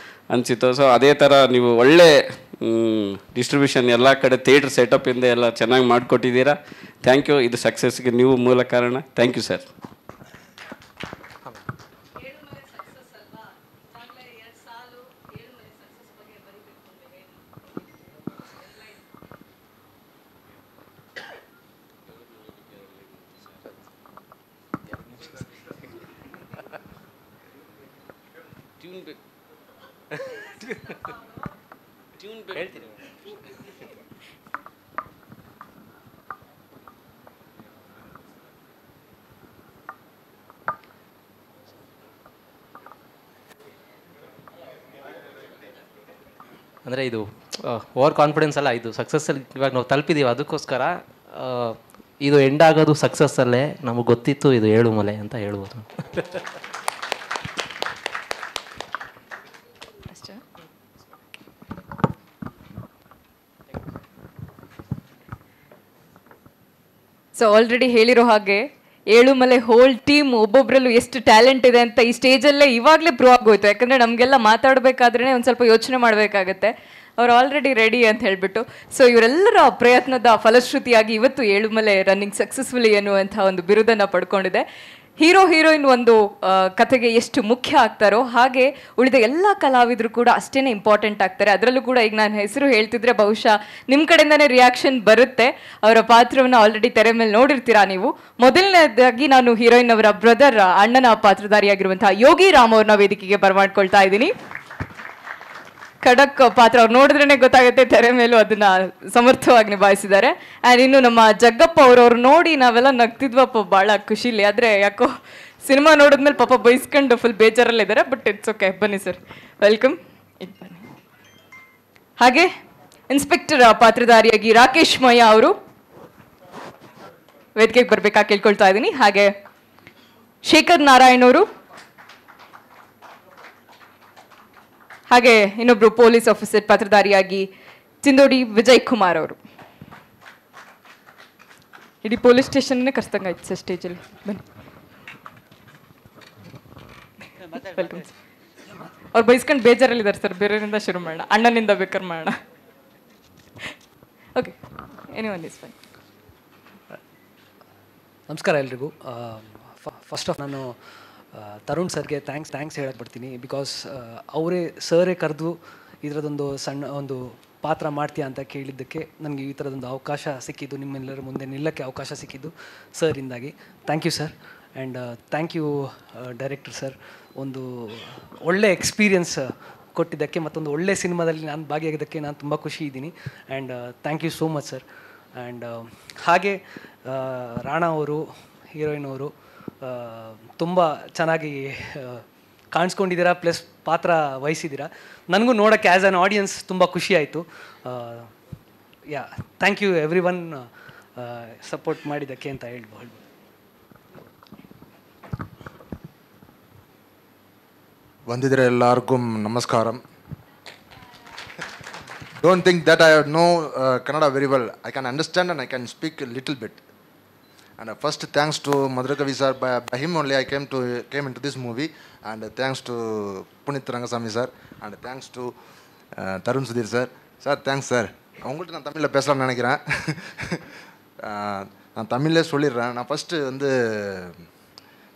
ಅನಿಸಿತ್ತು. ಸೊ ಅದೇ ಥರ ನೀವು ಒಳ್ಳೆ ಡಿಸ್ಟ್ರಿಬ್ಯೂಷನ್ ಎಲ್ಲ ಕಡೆ ಥಿಯೇಟ್ರ್ ಸೆಟಪಿಂದ ಎಲ್ಲ ಚೆನ್ನಾಗಿ ಮಾಡಿಕೊಟ್ಟಿದ್ದೀರಾ. Thank you. ಇದು ಸಕ್ಸಸ್ಗೆ ನೀವು ಮೂಲ ಕಾರಣ. Thank you sir. ಹೇಳ್ತೀನಿ. ಅಂದರೆ ಇದು ಓವರ್ ಕಾನ್ಫಿಡೆನ್ಸ್ ಅಲ್ಲ, ಇದು ಸಕ್ಸಸ್ಸಲ್ಲಿ ಇವಾಗ ನಾವು ತಲುಪಿದ್ದೀವಿ. ಅದಕ್ಕೋಸ್ಕರ ಇದು ಎಂಡ್ ಆಗೋದು ಸಕ್ಸಸ್ಸಲ್ಲೇ. ನಮಗೆ ಗೊತ್ತಿತ್ತು ಇದು ಏಳುಮಲೆ ಅಂತ ಹೇಳ್ಬೋದು. ಸೊ ಆಲ್ರೆಡಿ ಹೇಳಿರೋ ಹಾಗೆ ಏಳುಮಲೆ ಹೋಲ್ ಟೀಮ್ ಒಬ್ಬೊಬ್ಬರಲ್ಲೂ ಎಷ್ಟು ಟ್ಯಾಲೆಂಟ್ ಇದೆ ಅಂತ ಈ ಸ್ಟೇಜಲ್ಲೇ ಇವಾಗಲೇ ಪ್ರೂವ್ ಆಗೋಯ್ತು. ಯಾಕಂದರೆ ನಮಗೆಲ್ಲ ಮಾತಾಡಬೇಕಾದ್ರೆ ಒಂದು ಸ್ವಲ್ಪ ಯೋಚನೆ ಮಾಡಬೇಕಾಗತ್ತೆ. ಅವ್ರು ಆಲ್ರೆಡಿ ರೆಡಿ ಅಂತ ಹೇಳಿಬಿಟ್ಟು. ಸೊ ಇವರೆಲ್ಲರ ಪ್ರಯತ್ನದ ಫಲಶ್ರುತಿಯಾಗಿ ಇವತ್ತು ಏಳುಮಲೆ ರನ್ನಿಂಗ್ ಸಕ್ಸಸ್ಫುಲಿ ಎನ್ನುವಂಥ ಒಂದು ಬಿರುದನ್ನು ಪಡ್ಕೊಂಡಿದೆ. ಹೀರೋ ಹೀರೋಯಿನ್ ಒಂದು ಕಥೆಗೆ ಎಷ್ಟು ಮುಖ್ಯ ಆಗ್ತಾರೋ ಹಾಗೆ ಉಳಿದ ಎಲ್ಲ ಕಲಾವಿದರು ಕೂಡ ಅಷ್ಟೇ ಇಂಪಾರ್ಟೆಂಟ್ ಆಗ್ತಾರೆ. ಅದರಲ್ಲೂ ಕೂಡ ಈಗ ನಾನು ಹೆಸರು ಹೇಳ್ತಿದ್ರೆ ಬಹುಶಃ ನಿಮ್ಮ ಕಡೆಯಿಂದನೇ ರಿಯಾಕ್ಷನ್ ಬರುತ್ತೆ. ಅವರ ಪಾತ್ರವನ್ನು ಆಲ್ರೆಡಿ ತೆರೆ ಮೇಲೆ ನೋಡಿರ್ತೀರಾ ನೀವು. ಮೊದಲನೇದಾಗಿ ನಾನು ಹೀರೋಯಿನ್ ಅವರ ಬ್ರದರ್ ಅಣ್ಣನ ಪಾತ್ರಧಾರಿಯಾಗಿರುವಂತಹ ಯೋಗಿ ರಾಮ್ ಅವ್ರನ್ನ ವೇದಿಕೆಗೆ ಬರಮಾಡ್ಕೊಳ್ತಾ ಇದ್ದೀನಿ. ಖಡಕ್ ಪಾತ್ರ ಅವ್ರು ನೋಡಿದ್ರೇ ಗೊತ್ತಾಗುತ್ತೆ, ತೆರೆ ಮೇಲೂ ಅದನ್ನ ಸಮರ್ಥವಾಗಿ ನಿಭಾಯಿಸಿದ್ದಾರೆ. ಆ್ಯಂಡ್ ಇನ್ನು ನಮ್ಮ ಜಗ್ಗಪ್ಪ ಅವ್ರವ್ರು ನೋಡಿ ನಾವೆಲ್ಲ ನಗ್ತಿದ್ವಪ್ಪ ಭಾಳ ಖುಷಿಲಿ. ಆದರೆ ಯಾಕೋ ಸಿನಿಮಾ ನೋಡಿದ್ಮೇಲೆ ಪಾಪ ಬೈಸ್ಕೊಂಡು ಫುಲ್ ಬೇಜಾರಲ್ಲಿದ್ದಾರೆ. But it's okay. ಬನ್ನಿ ಸರ್, ವೆಲ್ಕಮ್. ಬನ್ನಿ. ಹಾಗೆ ಇನ್ಸ್ಪೆಕ್ಟರ್ ಪಾತ್ರಧಾರಿಯಾಗಿ ರಾಕೇಶ್ ಮಯ್ಯ ಅವರು ವೇದಿಕೆಗೆ ಬರ್ಬೇಕಾ ಕೇಳ್ಕೊಳ್ತಾ ಇದ್ದೀನಿ. ಹಾಗೆ ಶೇಖರ್ ನಾರಾಯಣ್ ಅವರು, ಹಾಗೆ ಇನ್ನೊಬ್ರು ಪೊಲೀಸ್ ಆಫೀಸರ್ ಪಾತ್ರಧಾರಿಯಾಗಿ ಚಿಂದೋಡಿ ವಿಜಯ್ ಕುಮಾರ್ ಅವರು. ಇಡೀ ಪೊಲೀಸ್ ಸ್ಟೇಷನ್ನೇ ಕರ್ಸ್ತಂಗಾಯ್ತು ಸರ್ ಸ್ಟೇಜಲ್ಲಿ. ಬನ್ನಿ, ವೆಲ್ಕಮ್. ಅವ್ರು ಬೈಸ್ಕೊಂಡು ಬೇಜಾರಲ್ಲಿದ್ದಾರೆ ಸರ್. ಬೇರೆಯವರಿಂದ ಶುರು ಮಾಡೋಣ, ಅಣ್ಣನಿಂದ ಬೇಕಾದ್ರೆ ಮಾಡೋಣ. Okay, anyone is fine. ನಮಸ್ಕಾರ ಎಲ್ರಿಗೂ. ಫಸ್ಟ್ ಆಫ್ ನಾನು ತರುಣ್ ಸರ್ಗೆ ಥ್ಯಾಂಕ್ಸ್ ಹೇಳಕ್ಕೆ ಬರ್ತೀನಿ. ಬಿಕಾಸ್ ಅವರೇ ಸರೇ ಕರೆದು ಇದರದೊಂದು ಸಣ್ಣ ಒಂದು ಪಾತ್ರ ಮಾಡ್ತೀಯಾ ಅಂತ ಕೇಳಿದ್ದಕ್ಕೆ ನನಗೆ ಈ ಥರದೊಂದು ಅವಕಾಶ ಸಿಕ್ಕಿದ್ದು, ನಿಮ್ಮೆಲ್ಲರ ಮುಂದೆ ನಿಲ್ಲಕ್ಕೆ ಅವಕಾಶ ಸಿಕ್ಕಿದ್ದು ಸರಿಂದಾಗಿ. Thank you sir. And thank you director sir, ಒಂದು ಒಳ್ಳೆ ಎಕ್ಸ್ಪೀರಿಯನ್ಸ್ ಕೊಟ್ಟಿದ್ದಕ್ಕೆ ಮತ್ತೊಂದು ಒಳ್ಳೆ ಸಿನಿಮಾದಲ್ಲಿ ನಾನು ಭಾಗಿಯಾಗಿದ್ದಕ್ಕೆ ನಾನು ತುಂಬ ಖುಷಿ ಇದ್ದೀನಿ. And thank you so much sir. And ಹಾಗೆ ರಾಣಾ ಅವರು, ಹೀರೋಯಿನ್ ಅವರು ತುಂಬ ಚೆನ್ನಾಗಿ ಕಾಣಿಸ್ಕೊಂಡಿದ್ದೀರಾ, ಪ್ಲಸ್ ಪಾತ್ರ ವಹಿಸಿದ್ದೀರಾ. ನನಗೂ ನೋಡೋಕ್ಕೆ ಆ್ಯಸ್ ಆನ್ ಆಡಿಯನ್ಸ್ ತುಂಬ ಖುಷಿ ಆಯಿತು. Yeah, thank you everyone support ಮಾಡಿದ್ದಕ್ಕೆ ಅಂತ ಹೇಳ್ಬೋದು. ಬಂದಿದ್ರೆ ಎಲ್ಲರಿಗೂ ನಮಸ್ಕಾರ. Don't think that I know Kannada very well. I can understand and I can speak little bit. And first thanks to Madhurakavi sir, by him only I came into this movie, and thanks to Punit Rangasamy sir, and thanks to Tarun Sudhir sir. Sir, thanks sir. அவங்கள்ட்ட நான் தமிழில் பேசலாம்னு நினைக்கிறேன். நான் தமிழ்லே சொல்லிடுறேன். நான் first வந்து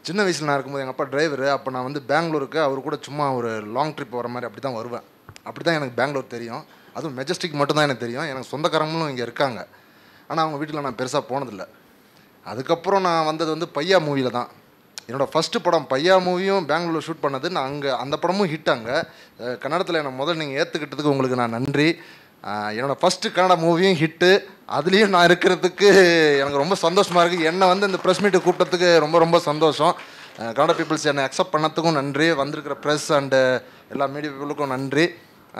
சின்ன வயசில் நான் இருக்கும்போது எங்கள் அப்பா டிரைவரு. அப்போ நான் வந்து பெங்களூருக்கு அவர் கூட சும்மா ஒரு லாங் ட்ரிப் வர மாதிரி அப்படி தான் வருவேன். அப்படி தான் எனக்கு பெங்களூர் தெரியும். அதுவும் மெஜஸ்டிக் மட்டும்தான் எனக்கு தெரியும். எனக்கு சொந்தக்காரங்களும் இங்கே இருக்காங்க. ஆனால் அவங்க வீட்டில் நான் பெருசாக போனதில்லை. அதுக்கப்புறம் நான் வந்தது வந்து பையா மூவியில் தான். என்னோடய ஃபஸ்ட்டு படம் பையா மூவியும் பெங்களூரில் ஷூட் பண்ணது. நான் அங்கே அந்த படமும் ஹிட். அங்கே கன்னடத்தில் என்னை முதல்ல நீங்கள் ஏற்றுக்கிட்டதுக்கு உங்களுக்கு நான் நன்றி. என்னோடய ஃபஸ்ட்டு கன்னட மூவியும் ஹிட்டு. அதுலேயும் நான் இருக்கிறதுக்கு எனக்கு ரொம்ப சந்தோஷமாக இருக்குது. என்னை வந்து இந்த ப்ரெஸ் மீட்டு கூப்பிட்டதுக்கு ரொம்ப ரொம்ப சந்தோஷம். கன்னட பீப்புள்ஸ் என்னை அக்செப்ட் பண்ணதுக்கும் நன்றி, வந்திருக்கிற ப்ரெஸ் அண்டு எல்லா மீடியா பீப்புளுக்கும் நன்றி.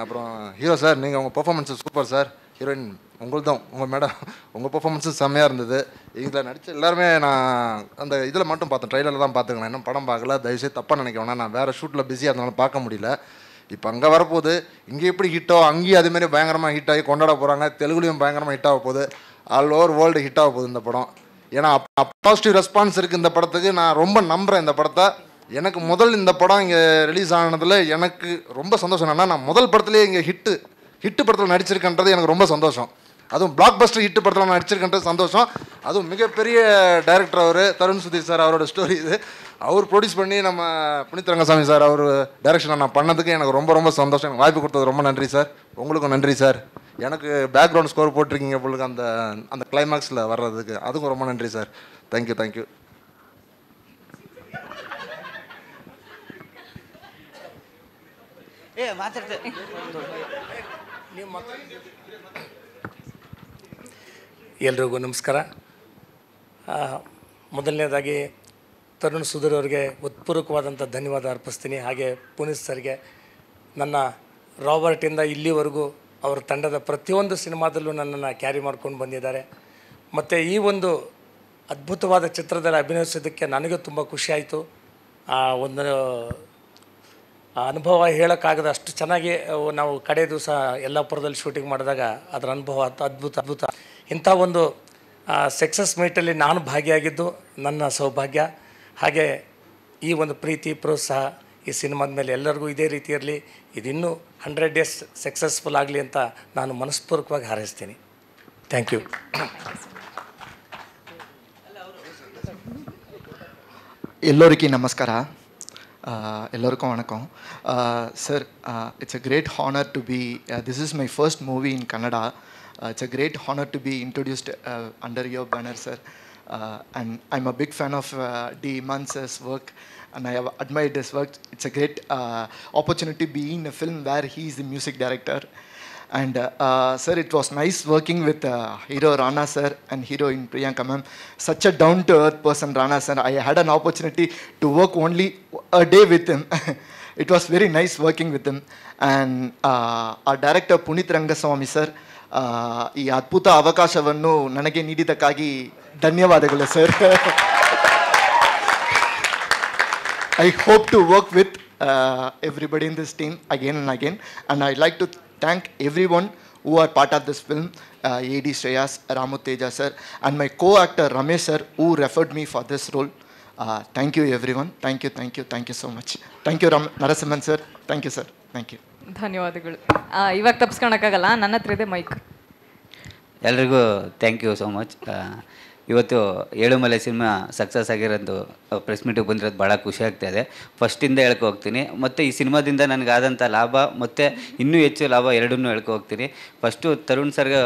அப்புறம் ஹீரோ சார், நீங்கள் உங்கள் பெர்ஃபார்மன்ஸு சூப்பர் சார். ஹீரோயின் உங்கள்தான், உங்கள் மேடம் உங்கள் பெர்ஃபார்மன்ஸும் செம்மையாக இருந்தது. இதில் நடித்த எல்லாருமே நான் அந்த இதில் மட்டும் பார்த்தேன், ட்ரெயிலரில் தான் பார்த்துக்கலாம், இன்னும் படம் பார்க்கல. தயவுசெய்து தப்பாக நினைக்க வேணாம், நான் வேறு ஷூட்டில் பிஸியாக இருந்தாலும் பார்க்க முடியல. இப்போ அங்கே வரப்போகுது, இங்கே எப்படி ஹிட்டோ அங்கேயும் அதுமாரி பயங்கரமாக ஹிட் ஆகி கொண்டாட போகிறாங்க. தெலுங்குலையும் பயங்கரமாக ஹிட் ஆக போகுது, ஆல் ஓவர் வேர்ல்டு ஹிட் ஆக போகுது இந்த படம். ஏன்னா பாசிட்டிவ் ரெஸ்பான்ஸ் இருக்குது இந்த படத்துக்கு. நான் ரொம்ப நம்புகிறேன் இந்த படத்தை. எனக்கு முதல் இந்த படம் இங்கே ரிலீஸ் ஆனதில் எனக்கு ரொம்ப சந்தோஷம் என்னன்னா, நான் முதல் படத்துலேயே இங்கே ஹிட்டு படத்தில் நடிச்சிருக்கேன்றது எனக்கு ரொம்ப சந்தோஷம். அதுவும் பிளாக் பஸ்டர் ஹிட்டு படத்தில் நான் நடிச்சிருக்கேன்றது சந்தோஷம். அதுவும் மிகப்பெரிய டைரக்டர் அவர், தருண் சுதீர் சார். அவரோட ஸ்டோரி இது. அவர் ப்ரொடியூஸ் பண்ணி நம்ம புனித் ரங்கசாமி சார் அவர் டைரக்ஷனை நான் பண்ணதுக்கு எனக்கு ரொம்ப ரொம்ப சந்தோஷம். எனக்கு வாய்ப்பு கொடுத்தது ரொம்ப நன்றி சார். உங்களுக்கும் நன்றி சார். எனக்கு பேக்ரவுண்ட் ஸ்கோர் போட்டிருக்கீங்க உங்களுக்கு அந்த அந்த கிளைமேக்ஸில் வர்றதுக்கு, அதுக்கும் ரொம்ப நன்றி சார். Thank you thank you. ಎಲ್ರಿಗೂ ನಮಸ್ಕಾರ. ಮೊದಲನೇದಾಗಿ ತರುಣ್ ಸುಧೀರ್ ಅವರಿಗೆ ಉತ್ಪೂರ್ವಕವಾದಂಥ ಧನ್ಯವಾದ ಅರ್ಪಿಸ್ತೀನಿ. ಹಾಗೆ ಪುನೀತ್ ಸರ್ಗೆ, ನನ್ನ ರಾಬರ್ಟಿಂದ ಇಲ್ಲಿವರೆಗೂ ಅವರ ತಂಡದ ಪ್ರತಿಯೊಂದು ಸಿನಿಮಾದಲ್ಲೂ ನನ್ನನ್ನು ಕ್ಯಾರಿ ಮಾಡ್ಕೊಂಡು ಬಂದಿದ್ದಾರೆ. ಮತ್ತು ಈ ಒಂದು ಅದ್ಭುತವಾದ ಚಿತ್ರದಲ್ಲಿ ಅಭಿನಯಿಸೋದಕ್ಕೆ ನನಗೂ ತುಂಬ ಖುಷಿಯಾಯಿತು. ಒಂದು ಅನುಭವ ಹೇಳೋಕ್ಕಾಗದ ಅಷ್ಟು ಚೆನ್ನಾಗಿ ನಾವು ಕಡೆ ದಿವಸ ಯಲ್ಲಾಪುರದಲ್ಲಿ ಶೂಟಿಂಗ್ ಮಾಡಿದಾಗ ಅದರ ಅನುಭವ ಅದ್ಭುತ. ಇಂಥ ಒಂದು ಸಕ್ಸಸ್ ಮೀಟಲ್ಲಿ ನಾನು ಭಾಗಿಯಾಗಿದ್ದು ನನ್ನ ಸೌಭಾಗ್ಯ. ಹಾಗೆ ಈ ಒಂದು ಪ್ರೀತಿ ಪ್ರೋತ್ಸಾಹ ಈ ಸಿನಿಮಾದ ಮೇಲೆ ಎಲ್ಲರಿಗೂ ಇದೇ ರೀತಿ ಇರಲಿ, ಇದಿನ್ನೂ 100 ಡೇಸ್ ಸಕ್ಸಸ್ಫುಲ್ ಆಗಲಿ ಅಂತ ನಾನು ಮನಸ್ಪೂರ್ವಕವಾಗಿ ಹಾರೈಸ್ತೀನಿ. Thank you. எல்லோருக்கும் நமஸ்கார. எல்லோருக்கும் வணக்கம். Sir, it's a great honor to be, this is my first movie in Kannada. It's a great honor to be introduced under your banner, sir. And I'm a big fan of D. Iman sir's work, and I have admired his work. It's a great opportunity to be in a film where he is the music director. And sir, it was nice working with hero Rana sir and heroine Priyanka ma'am. Such a down-to-earth person, Rana sir. I had an opportunity to work only a day with him. It was very nice working with him. And our director Punit Rangaswamy sir, ಈ ಅದ್ಭುತ ಅವಕಾಶವನ್ನು ನನಗೆ ನೀಡಿದ್ದಕ್ಕಾಗಿ ಧನ್ಯವಾದಗಳು sir. I hope to work with everybody in this team again and again, and I'd like to thank everyone who are part of this film, AD Shreyas, Ramu Teja sir, and my co-actor Ramesh sir, who referred me for this role. Thank you everyone. Thank you so much. Thank you Narasimhan sir. Thank you sir. Thank you. ಧನ್ಯವಾದಗಳು. ಇವಾಗ ತಪ್ಸ್ಕೊಳಕ್ಕಾಗಲ್ಲ, ನನ್ನ ಹತ್ರ ಇದೆ mic. ಎಲ್ರಿಗೂ thank you so much. ಇವತ್ತು Elumale cinema success ಆಗಿರೋದು press ಮೀಟಿಗೆ ಬಂದಿರೋದು ಭಾಳ ಖುಷಿ ಆಗ್ತಾಯಿದೆ. ಫಸ್ಟಿಂದ ಹೇಳ್ಕೊ ಹೋಗ್ತೀನಿ, ಮತ್ತು ಈ ಸಿನಿಮಾದಿಂದ ನನಗಾದಂಥ ಲಾಭ ಮತ್ತು ಇನ್ನೂ ಹೆಚ್ಚು ಲಾಭ ಎರಡನ್ನೂ ಹೇಳ್ಕೊ ಹೋಗ್ತೀನಿ. ಫಸ್ಟು ತರುಣ್ ಸರ್ಗೆ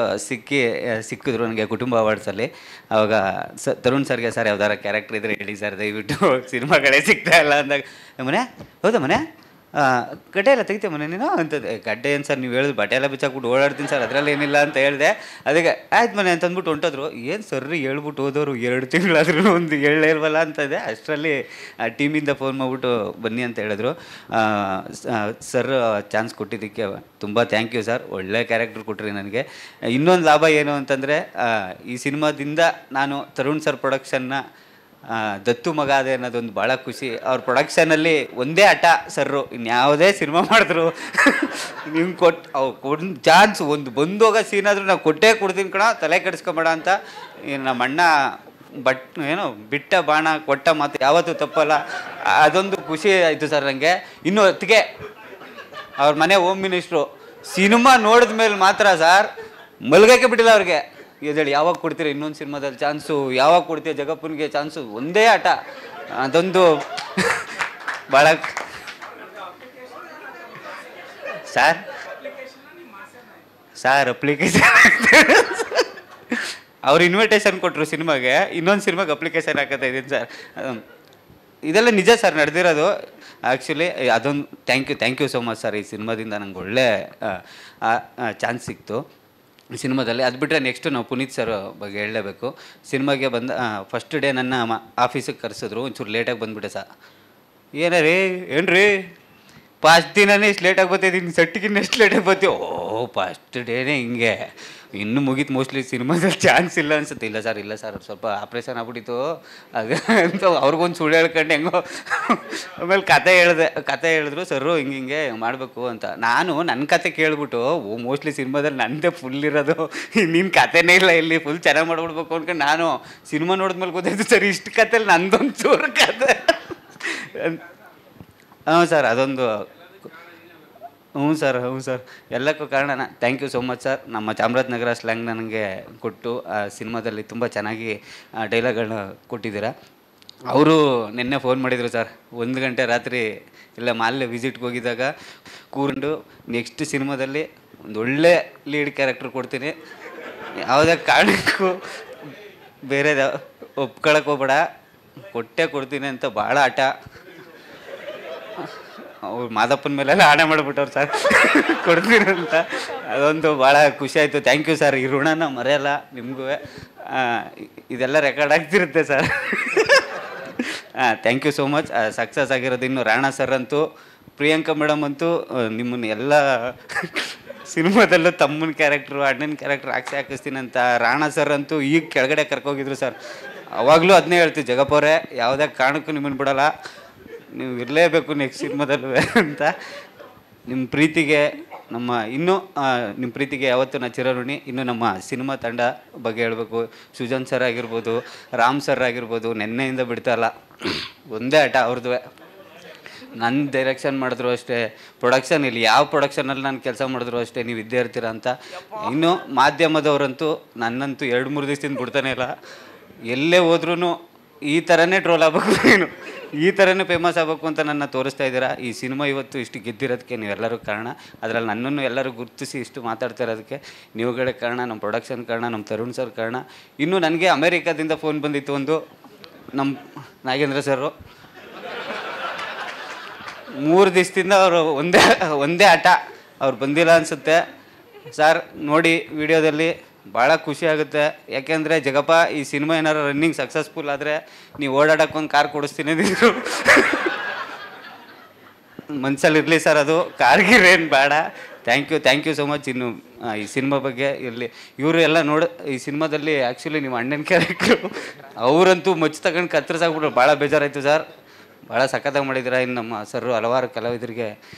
ಸಿಕ್ಕಿದ್ರು ನನಗೆ ಕುಟುಂಬ ಅವಾರ್ಡ್ಸಲ್ಲಿ. ಆವಾಗ ತರುಣ್ ಸರ್ಗೆ, ಸರ್ ಯಾವ್ದಾರ ಕ್ಯಾರೆಕ್ಟರ್ ಇದ್ದರೆ ಹೇಳಿ ಸರ್, ದಯವಿಟ್ಟು ಸಿನಿಮಾಗಳೇ ಸಿಗ್ತಾ ಇಲ್ಲ ಅಂದಾಗ, ಮನೆ ಹೌದಾ ಮನೆ ಗಡ್ಡೆ ಎಲ್ಲ ತೆಗಿತೀಯ ಮನೆ ನೀನು ಅಂತಂದೆ. ಗಡ್ಡೆ ಏನು ಸರ್ ನೀವು ಹೇಳಿದ್ರು, ಬಟ್ಟೆ ಎಲ್ಲ ಬಿಚ್ಚಾಕ್ಬಿಟ್ಟು ಓಡಾಡ್ತೀನಿ ಸರ್, ಅದರಲ್ಲಿ ಏನಿಲ್ಲ ಅಂತ ಹೇಳಿದೆ. ಅದಕ್ಕೆ ಆಯ್ತು ಮನೆ ಅಂತ ಅಂದ್ಬಿಟ್ಟು ಹೊಂಟೋದ್ರು. ಏನು ಸರ್ರಿ ಹೇಳ್ಬಿಟ್ಟು ಹೋದವರು 2 ತಿಂಗಳಾದ್ರೂ ಒಂದು ಹೇಳಲೇ ಇಲ್ವಲ್ಲ ಅಂತಂದೆ. ಅಷ್ಟರಲ್ಲಿ ಟೀಮಿಂದ ಫೋನ್ ಮಾಡಿಬಿಟ್ಟು ಬನ್ನಿ ಅಂತ ಹೇಳಿದ್ರು. ಸರ್ ಚಾನ್ಸ್ ಕೊಟ್ಟಿದ್ದಕ್ಕೆ ತುಂಬ ಥ್ಯಾಂಕ್ ಯು ಸರ್. ಒಳ್ಳೆ ಕ್ಯಾರೆಕ್ಟರ್ ಕೊಟ್ರಿ ನನಗೆ. ಇನ್ನೊಂದು ಲಾಭ ಏನು ಅಂತಂದರೆ, ಈ ಸಿನಿಮಾದಿಂದ ನಾನು ತರುಣ್ ಸರ್ ಪ್ರೊಡಕ್ಷನ್ನ ದತ್ತು ಮಗ ಅದೇ ಅನ್ನೋದೊಂದು ಭಾಳ ಖುಷಿ. ಅವ್ರ ಪ್ರೊಡಕ್ಷನಲ್ಲಿ ಒಂದೇ ಆಟ ಸರ್ರು, ಇನ್ಯಾವುದೇ ಸಿನಿಮಾ ಮಾಡಿದ್ರು ನಿಮ್ಗೆ ಕೊಟ್ಟು ಚಾನ್ಸ್ ಒಂದು ಬಂದೋಗೋ ಸೀನಾದರೂ ನಾವು ಕೊಟ್ಟೇ ಕೊಡ್ತೀನಿ ಕಣ, ತಲೆ ಕೆಡಿಸ್ಕೊಬೇಡ ಅಂತ. ನಮ್ಮ ಅಣ್ಣ ಏನೋ ಬಿಟ್ಟ ಬಾಣ ಕೊಟ್ಟ ಮಾತು ಯಾವತ್ತೂ ತಪ್ಪಲ್ಲ. ಅದೊಂದು ಖುಷಿ ಆಯಿತು ಸರ್ ನನಗೆ. ಇನ್ನು ಹೊತ್ತಿಗೆ ಅವ್ರ ಮನೆ ಹೋಮ್ ಮಿನಿಸ್ಟ್ರು ಸಿನಿಮಾ ನೋಡಿದ ಮೇಲೆ ಮಾತ್ರ ಸರ್ ಮಲ್ಗಕ್ಕೆ ಬಿಟ್ಟಿಲ್ಲ ಅವ್ರಿಗೆ. ಇದೇಳಿ ಯಾವಾಗ ಕೊಡ್ತೀರ ಇನ್ನೊಂದು ಸಿನಿಮಾದಲ್ಲಿ ಚಾನ್ಸು, ಯಾವಾಗ ಕೊಡ್ತೀಯ ಜಗಪ್ಪನಿಗೆ ಚಾನ್ಸು, ಒಂದೇ ಆಟ. ಅದೊಂದು ಭಾಳ ಸರ್ ಅಪ್ಲಿಕೇಶನ್ ಅವ್ರು ಇನ್ವಿಟೇಷನ್ ಕೊಟ್ಟರು ಸಿನಿಮಾಗೆ, ಇನ್ನೊಂದು ಸಿನಿಮಾಗೆ ಅಪ್ಲಿಕೇಶನ್ ಹಾಕತ್ತಾ ಇದ್ದೀನಿ ಸರ್. ಇದೆಲ್ಲ ನಿಜ ಸರ್ ನಡೆದಿರೋದು. ಆ್ಯಕ್ಚುಲಿ ಅದೊಂದು thank you so much sir. ಈ ಸಿನಿಮಾದಿಂದ ನಂಗೆ ಒಳ್ಳೆ ಚಾನ್ಸ್ ಸಿಕ್ತು. ಸಿನಿಮಾದಲ್ಲಿ. ಅದು ಬಿಟ್ಟರೆ ನೆಕ್ಸ್ಟು ನಾವು ಪುನೀತ್ ಸರ್ ಬಗ್ಗೆ ಹೇಳಲೇಬೇಕು. ಸಿನಿಮಾಗೆ ಬಂದ ಫಸ್ಟ್ ಡೇ ನನ್ನ ಆಫೀಸಿಗೆ ಕರೆಸಿದ್ರು, ಒಂಚೂರು ಲೇಟಾಗಿ ಬಂದುಬಿಟ್ಟೆ ಸರ್. ಏನ್ರಿ ಫಸ್ಟ್ ದಿನನೇ ಇಷ್ಟು ಲೇಟಾಗಿ ಬರ್ತಿದ್ದೀನಿ, ಸೆಟ್ಟಿಗಿನ್ನ ಎಷ್ಟು ಲೇಟಾಗಿ ಬರ್ತೀವಿ? ಫಸ್ಟ್ ಡೇನೇ ಹಿಂಗೆ, ಇನ್ನೂ ಮುಗೀತು ಮೋಸ್ಟ್ಲಿ ಸಿನಿಮಾದಲ್ಲಿ ಚಾನ್ಸ್ ಇಲ್ಲ ಅನ್ಸುತ್ತೆ. ಇಲ್ಲ ಸರ್ ಸ್ವಲ್ಪ ಆಪ್ರೇಷನ್ ಆಗ್ಬಿಟ್ಟಿತ್ತು ಅದು ಅಂತ ಅವ್ರಿಗೊಂದು ಸುಳ್ಳು ಹೇಳ್ಕೊಂಡು ಹೆಂಗೋ ಆಮೇಲೆ ಕತೆ ಹೇಳಿದ್ರು ಸರು ಹಿಂಗೆ ಮಾಡಬೇಕು ಅಂತ. ನಾನು ನನ್ನ ಕತೆ ಕೇಳ್ಬಿಟ್ಟು ಮೋಸ್ಟ್ಲಿ ಸಿನಿಮಾದಲ್ಲಿ ನನ್ನದೇ ಫುಲ್ ಇರೋದು, ನಿನ್ನ ಕತೆನೇ ಇಲ್ಲ ಇಲ್ಲಿ, ಫುಲ್ ಚೆನ್ನಾಗಿ ಮಾಡ್ಬಿಡ್ಬೇಕು ಅಂದ್ಕೊಂಡು ನಾನು ಸಿನಿಮಾ ನೋಡಿದ್ಮೇಲೆ ಗೊತ್ತಾಯ್ತು ಸರ್ ಇಷ್ಟು ಕತೆಯಲ್ಲಿ ನಂದೊಂದು ಚೂರು ಕತೆ. ಹ್ಞೂ ಸರ್ ಅದೊಂದು ಹ್ಞೂ ಸರ್ ಎಲ್ಲಕ್ಕೂ ಕಾರಣ thank you so much sir. ನಮ್ಮ ಚಾಮರಾಜನಗರ ಸ್ಲ್ಯಾಂಗ್ ನನಗೆ ಕೊಟ್ಟು ಆ ಸಿನಿಮಾದಲ್ಲಿ ತುಂಬ ಚೆನ್ನಾಗಿ ಡೈಲಾಗ್ಗಳನ್ನ ಕೊಟ್ಟಿದ್ದೀರಾ. ಅವರು ನಿನ್ನೆ ಫೋನ್ ಮಾಡಿದರು ಸರ್, 1 ಗಂಟೆ ರಾತ್ರಿ ಇಲ್ಲ ಮಾಲ್ಯ ವಿಸಿಟ್ಗೆ ಹೋಗಿದ್ದಾಗ ಕೂರ್ಕೊಂಡು ನೆಕ್ಸ್ಟ್ ಸಿನಿಮಾದಲ್ಲಿ ಒಂದು ಒಳ್ಳೆ ಲೀಡ್ ಕ್ಯಾರೆಕ್ಟರ್ ಕೊಡ್ತೀನಿ, ಯಾವುದೇ ಕಾರಣಕ್ಕೂ ಬೇರೆ ಒಪ್ಕೊಳಕ್ಕೆ ಹೋಗ್ಬೇಡ, ಕೊಡ್ತೀನಿ ಅಂತ ಭಾಳ ಆಟ. ಅವ್ರು ಮಾದಪ್ಪನ ಮೇಲೆಲ್ಲ ಆಣೆ ಮಾಡಿಬಿಟ್ಟವ್ರು ಸರ್ ಕೊಡ್ತೀನಿ ಅಂತ. ಅದೊಂದು ಭಾಳ ಖುಷಿ ಆಯಿತು. ಥ್ಯಾಂಕ್ ಯು ಸರ್, ಈ ಋಣನ ಮರೆಯಲ್ಲ ನಿಮಗೂ. ಇದೆಲ್ಲ ರೆಕಾರ್ಡ್ ಆಗ್ತಿರುತ್ತೆ sir. Thank you so much. Success ಆಗಿರೋದು ಇನ್ನು ರಾಣಾ ಸರ್ ಅಂತೂ, ಪ್ರಿಯಾಂಕಾ ಮೇಡಮ್ ಅಂತೂ ನಿಮ್ಮನ್ನು ಎಲ್ಲ ಸಿನಿಮಾದಲ್ಲೂ ತಮ್ಮನ ಕ್ಯಾರೆಕ್ಟ್ರು ಅಣ್ಣನ ಕ್ಯಾರೆಕ್ಟ್ರ್ ಹಾಕಿಸ್ತೀನಿ ಅಂತ. ರಾಣಾ ಸರ್ ಅಂತೂ ಈಗ ಕೆಳಗಡೆ ಕರ್ಕೋಗಿದ್ರು ಸರ್, ಅವಾಗಲೂ ಅದನ್ನೇ ಹೇಳ್ತೀವಿ, ಜಗಪ್ಪವ್ರೆ ಯಾವುದೇ ಕಾರಣಕ್ಕೂ ನಿಮ್ಮನ್ನು ಬಿಡೋಲ್ಲ, ನೀವು ಇರಲೇಬೇಕು ನೆಕ್ಸ್ಟ್ ಸಿನಿಮಾದಲ್ಲೂ ಅಂತ. ನಿಮ್ಮ ಪ್ರೀತಿಗೆ ನಿಮ್ಮ ಪ್ರೀತಿಗೆ ಯಾವತ್ತೂ ನಾ ಚಿರಋಣಿ. ಇನ್ನು ನಮ್ಮ ಸಿನಿಮಾ ತಂಡ ಬಗ್ಗೆ ಹೇಳಬೇಕು, ಸುಜಾನ್ ಸರ್ ಆಗಿರ್ಬೋದು, ರಾಮ್ ಸರ್ ಆಗಿರ್ಬೋದು, ನೆನ್ನೆಯಿಂದ ಬಿಡ್ತಾಯಿಲ್ಲ, ಒಂದೇ ಆಟ ಅವ್ರದ್ದು. ನನ್ನ ಡೈರೆಕ್ಷನ್ ಮಾಡಿದ್ರು ಅಷ್ಟೇ, ಪ್ರೊಡಕ್ಷನ್ ಇಲ್ಲಿ ಯಾವ ಪ್ರೊಡಕ್ಷನಲ್ಲಿ ನಾನು ಕೆಲಸ ಮಾಡಿದ್ರು ಅಷ್ಟೇ, ನೀವು ಇದ್ದೇ ಇರ್ತೀರ ಅಂತ. ಇನ್ನು ಮಾಧ್ಯಮದವರಂತೂ ನನ್ನಂತೂ 2-3 ದಿವಸದಿಂದ ಬಿಡ್ತಾನೆ ಇಲ್ಲ. ಎಲ್ಲೇ ಹೋದ್ರೂ ಈ ಥರನೇ ಟ್ರೋಲ್ ಆಗಬೇಕು, ನೀನು ಈ ಥರನೇ ಫೇಮಸ್ ಆಗಬೇಕು ಅಂತ ನನ್ನ ತೋರಿಸ್ತಾ ಇದ್ದೀರಾ. ಈ ಸಿನಿಮಾ ಇವತ್ತು ಇಷ್ಟು ಗೆದ್ದಿರೋದಕ್ಕೆ ನೀವೆಲ್ಲರೂ ಕಾರಣ. ಅದರಲ್ಲಿ ನನ್ನನ್ನು ಎಲ್ಲರೂ ಗುರುತಿಸಿ ಇಷ್ಟು ಮಾತಾಡ್ತಾ ಇರೋದಕ್ಕೆ ನೀವುಗಳೇ ಕಾರಣ, ನಮ್ಮ ಪ್ರೊಡಕ್ಷನ್ ಕಾರಣ, ನಮ್ಮ ತರುಣ್ ಸರ್ ಕಾರಣ. ಇನ್ನೂ ನನಗೆ ಅಮೇರಿಕಾದಿಂದ ಫೋನ್ ಬಂದಿತ್ತು ಒಂದು, ನಮ್ಮ ನಾಗೇಂದ್ರ ಸರು 3 ದಿವಸದಿಂದ ಅವರು ಒಂದೇ ಆಟ, ಅವ್ರು ಬಂದಿಲ್ಲ ಅನಿಸುತ್ತೆ ಸರ್. ನೋಡಿ ವಿಡಿಯೋದಲ್ಲಿ ಭಾಳ ಖುಷಿ ಆಗುತ್ತೆ. ಯಾಕೆಂದರೆ ಜಗಪ್ಪ ಈ ಸಿನಿಮಾ ಏನಾರು ರನ್ನಿಂಗ್ ಸಕ್ಸಸ್ಫುಲ್ ಆದರೆ ನೀವು ಓಡಾಡೋಕ್ಕೊಂದು ಕಾರ್ ಕೊಡಿಸ್ತೀನಿ ಅಂದಿದ್ರು. ಮನಸ್ಸಲ್ಲಿರಲಿ ಸರ್, ಅದು ಕಾರ್ಗಿರೇನು ಬೇಡ. Thank you so much. ಇನ್ನು ಈ ಸಿನಿಮಾ ಬಗ್ಗೆ ಇರಲಿ, ಇವರು ಎಲ್ಲ ಈ ಸಿನಿಮಾದಲ್ಲಿ ಆ್ಯಕ್ಚುಲಿ ನಿಮ್ಮ ಅಣ್ಣನ ಕ್ಯಾರೆಕ್ಟ್ರು ಅವರಂತೂ ಮಚ್ಚು ತಗೊಂಡು ಕತ್ತರಿಸಾಗ್ಬಿಟ್ರು, ಭಾಳ ಬೇಜಾರಾಯಿತು ಸರ್. ಭಾಳ ಸಖತ್ತಾಗಿ ಮಾಡಿದ್ದೀರಾ. ಇನ್ನು ನಮ್ಮ ಸರ್ ಹಲವಾರು ಕಲಾವಿದರಿಗೆ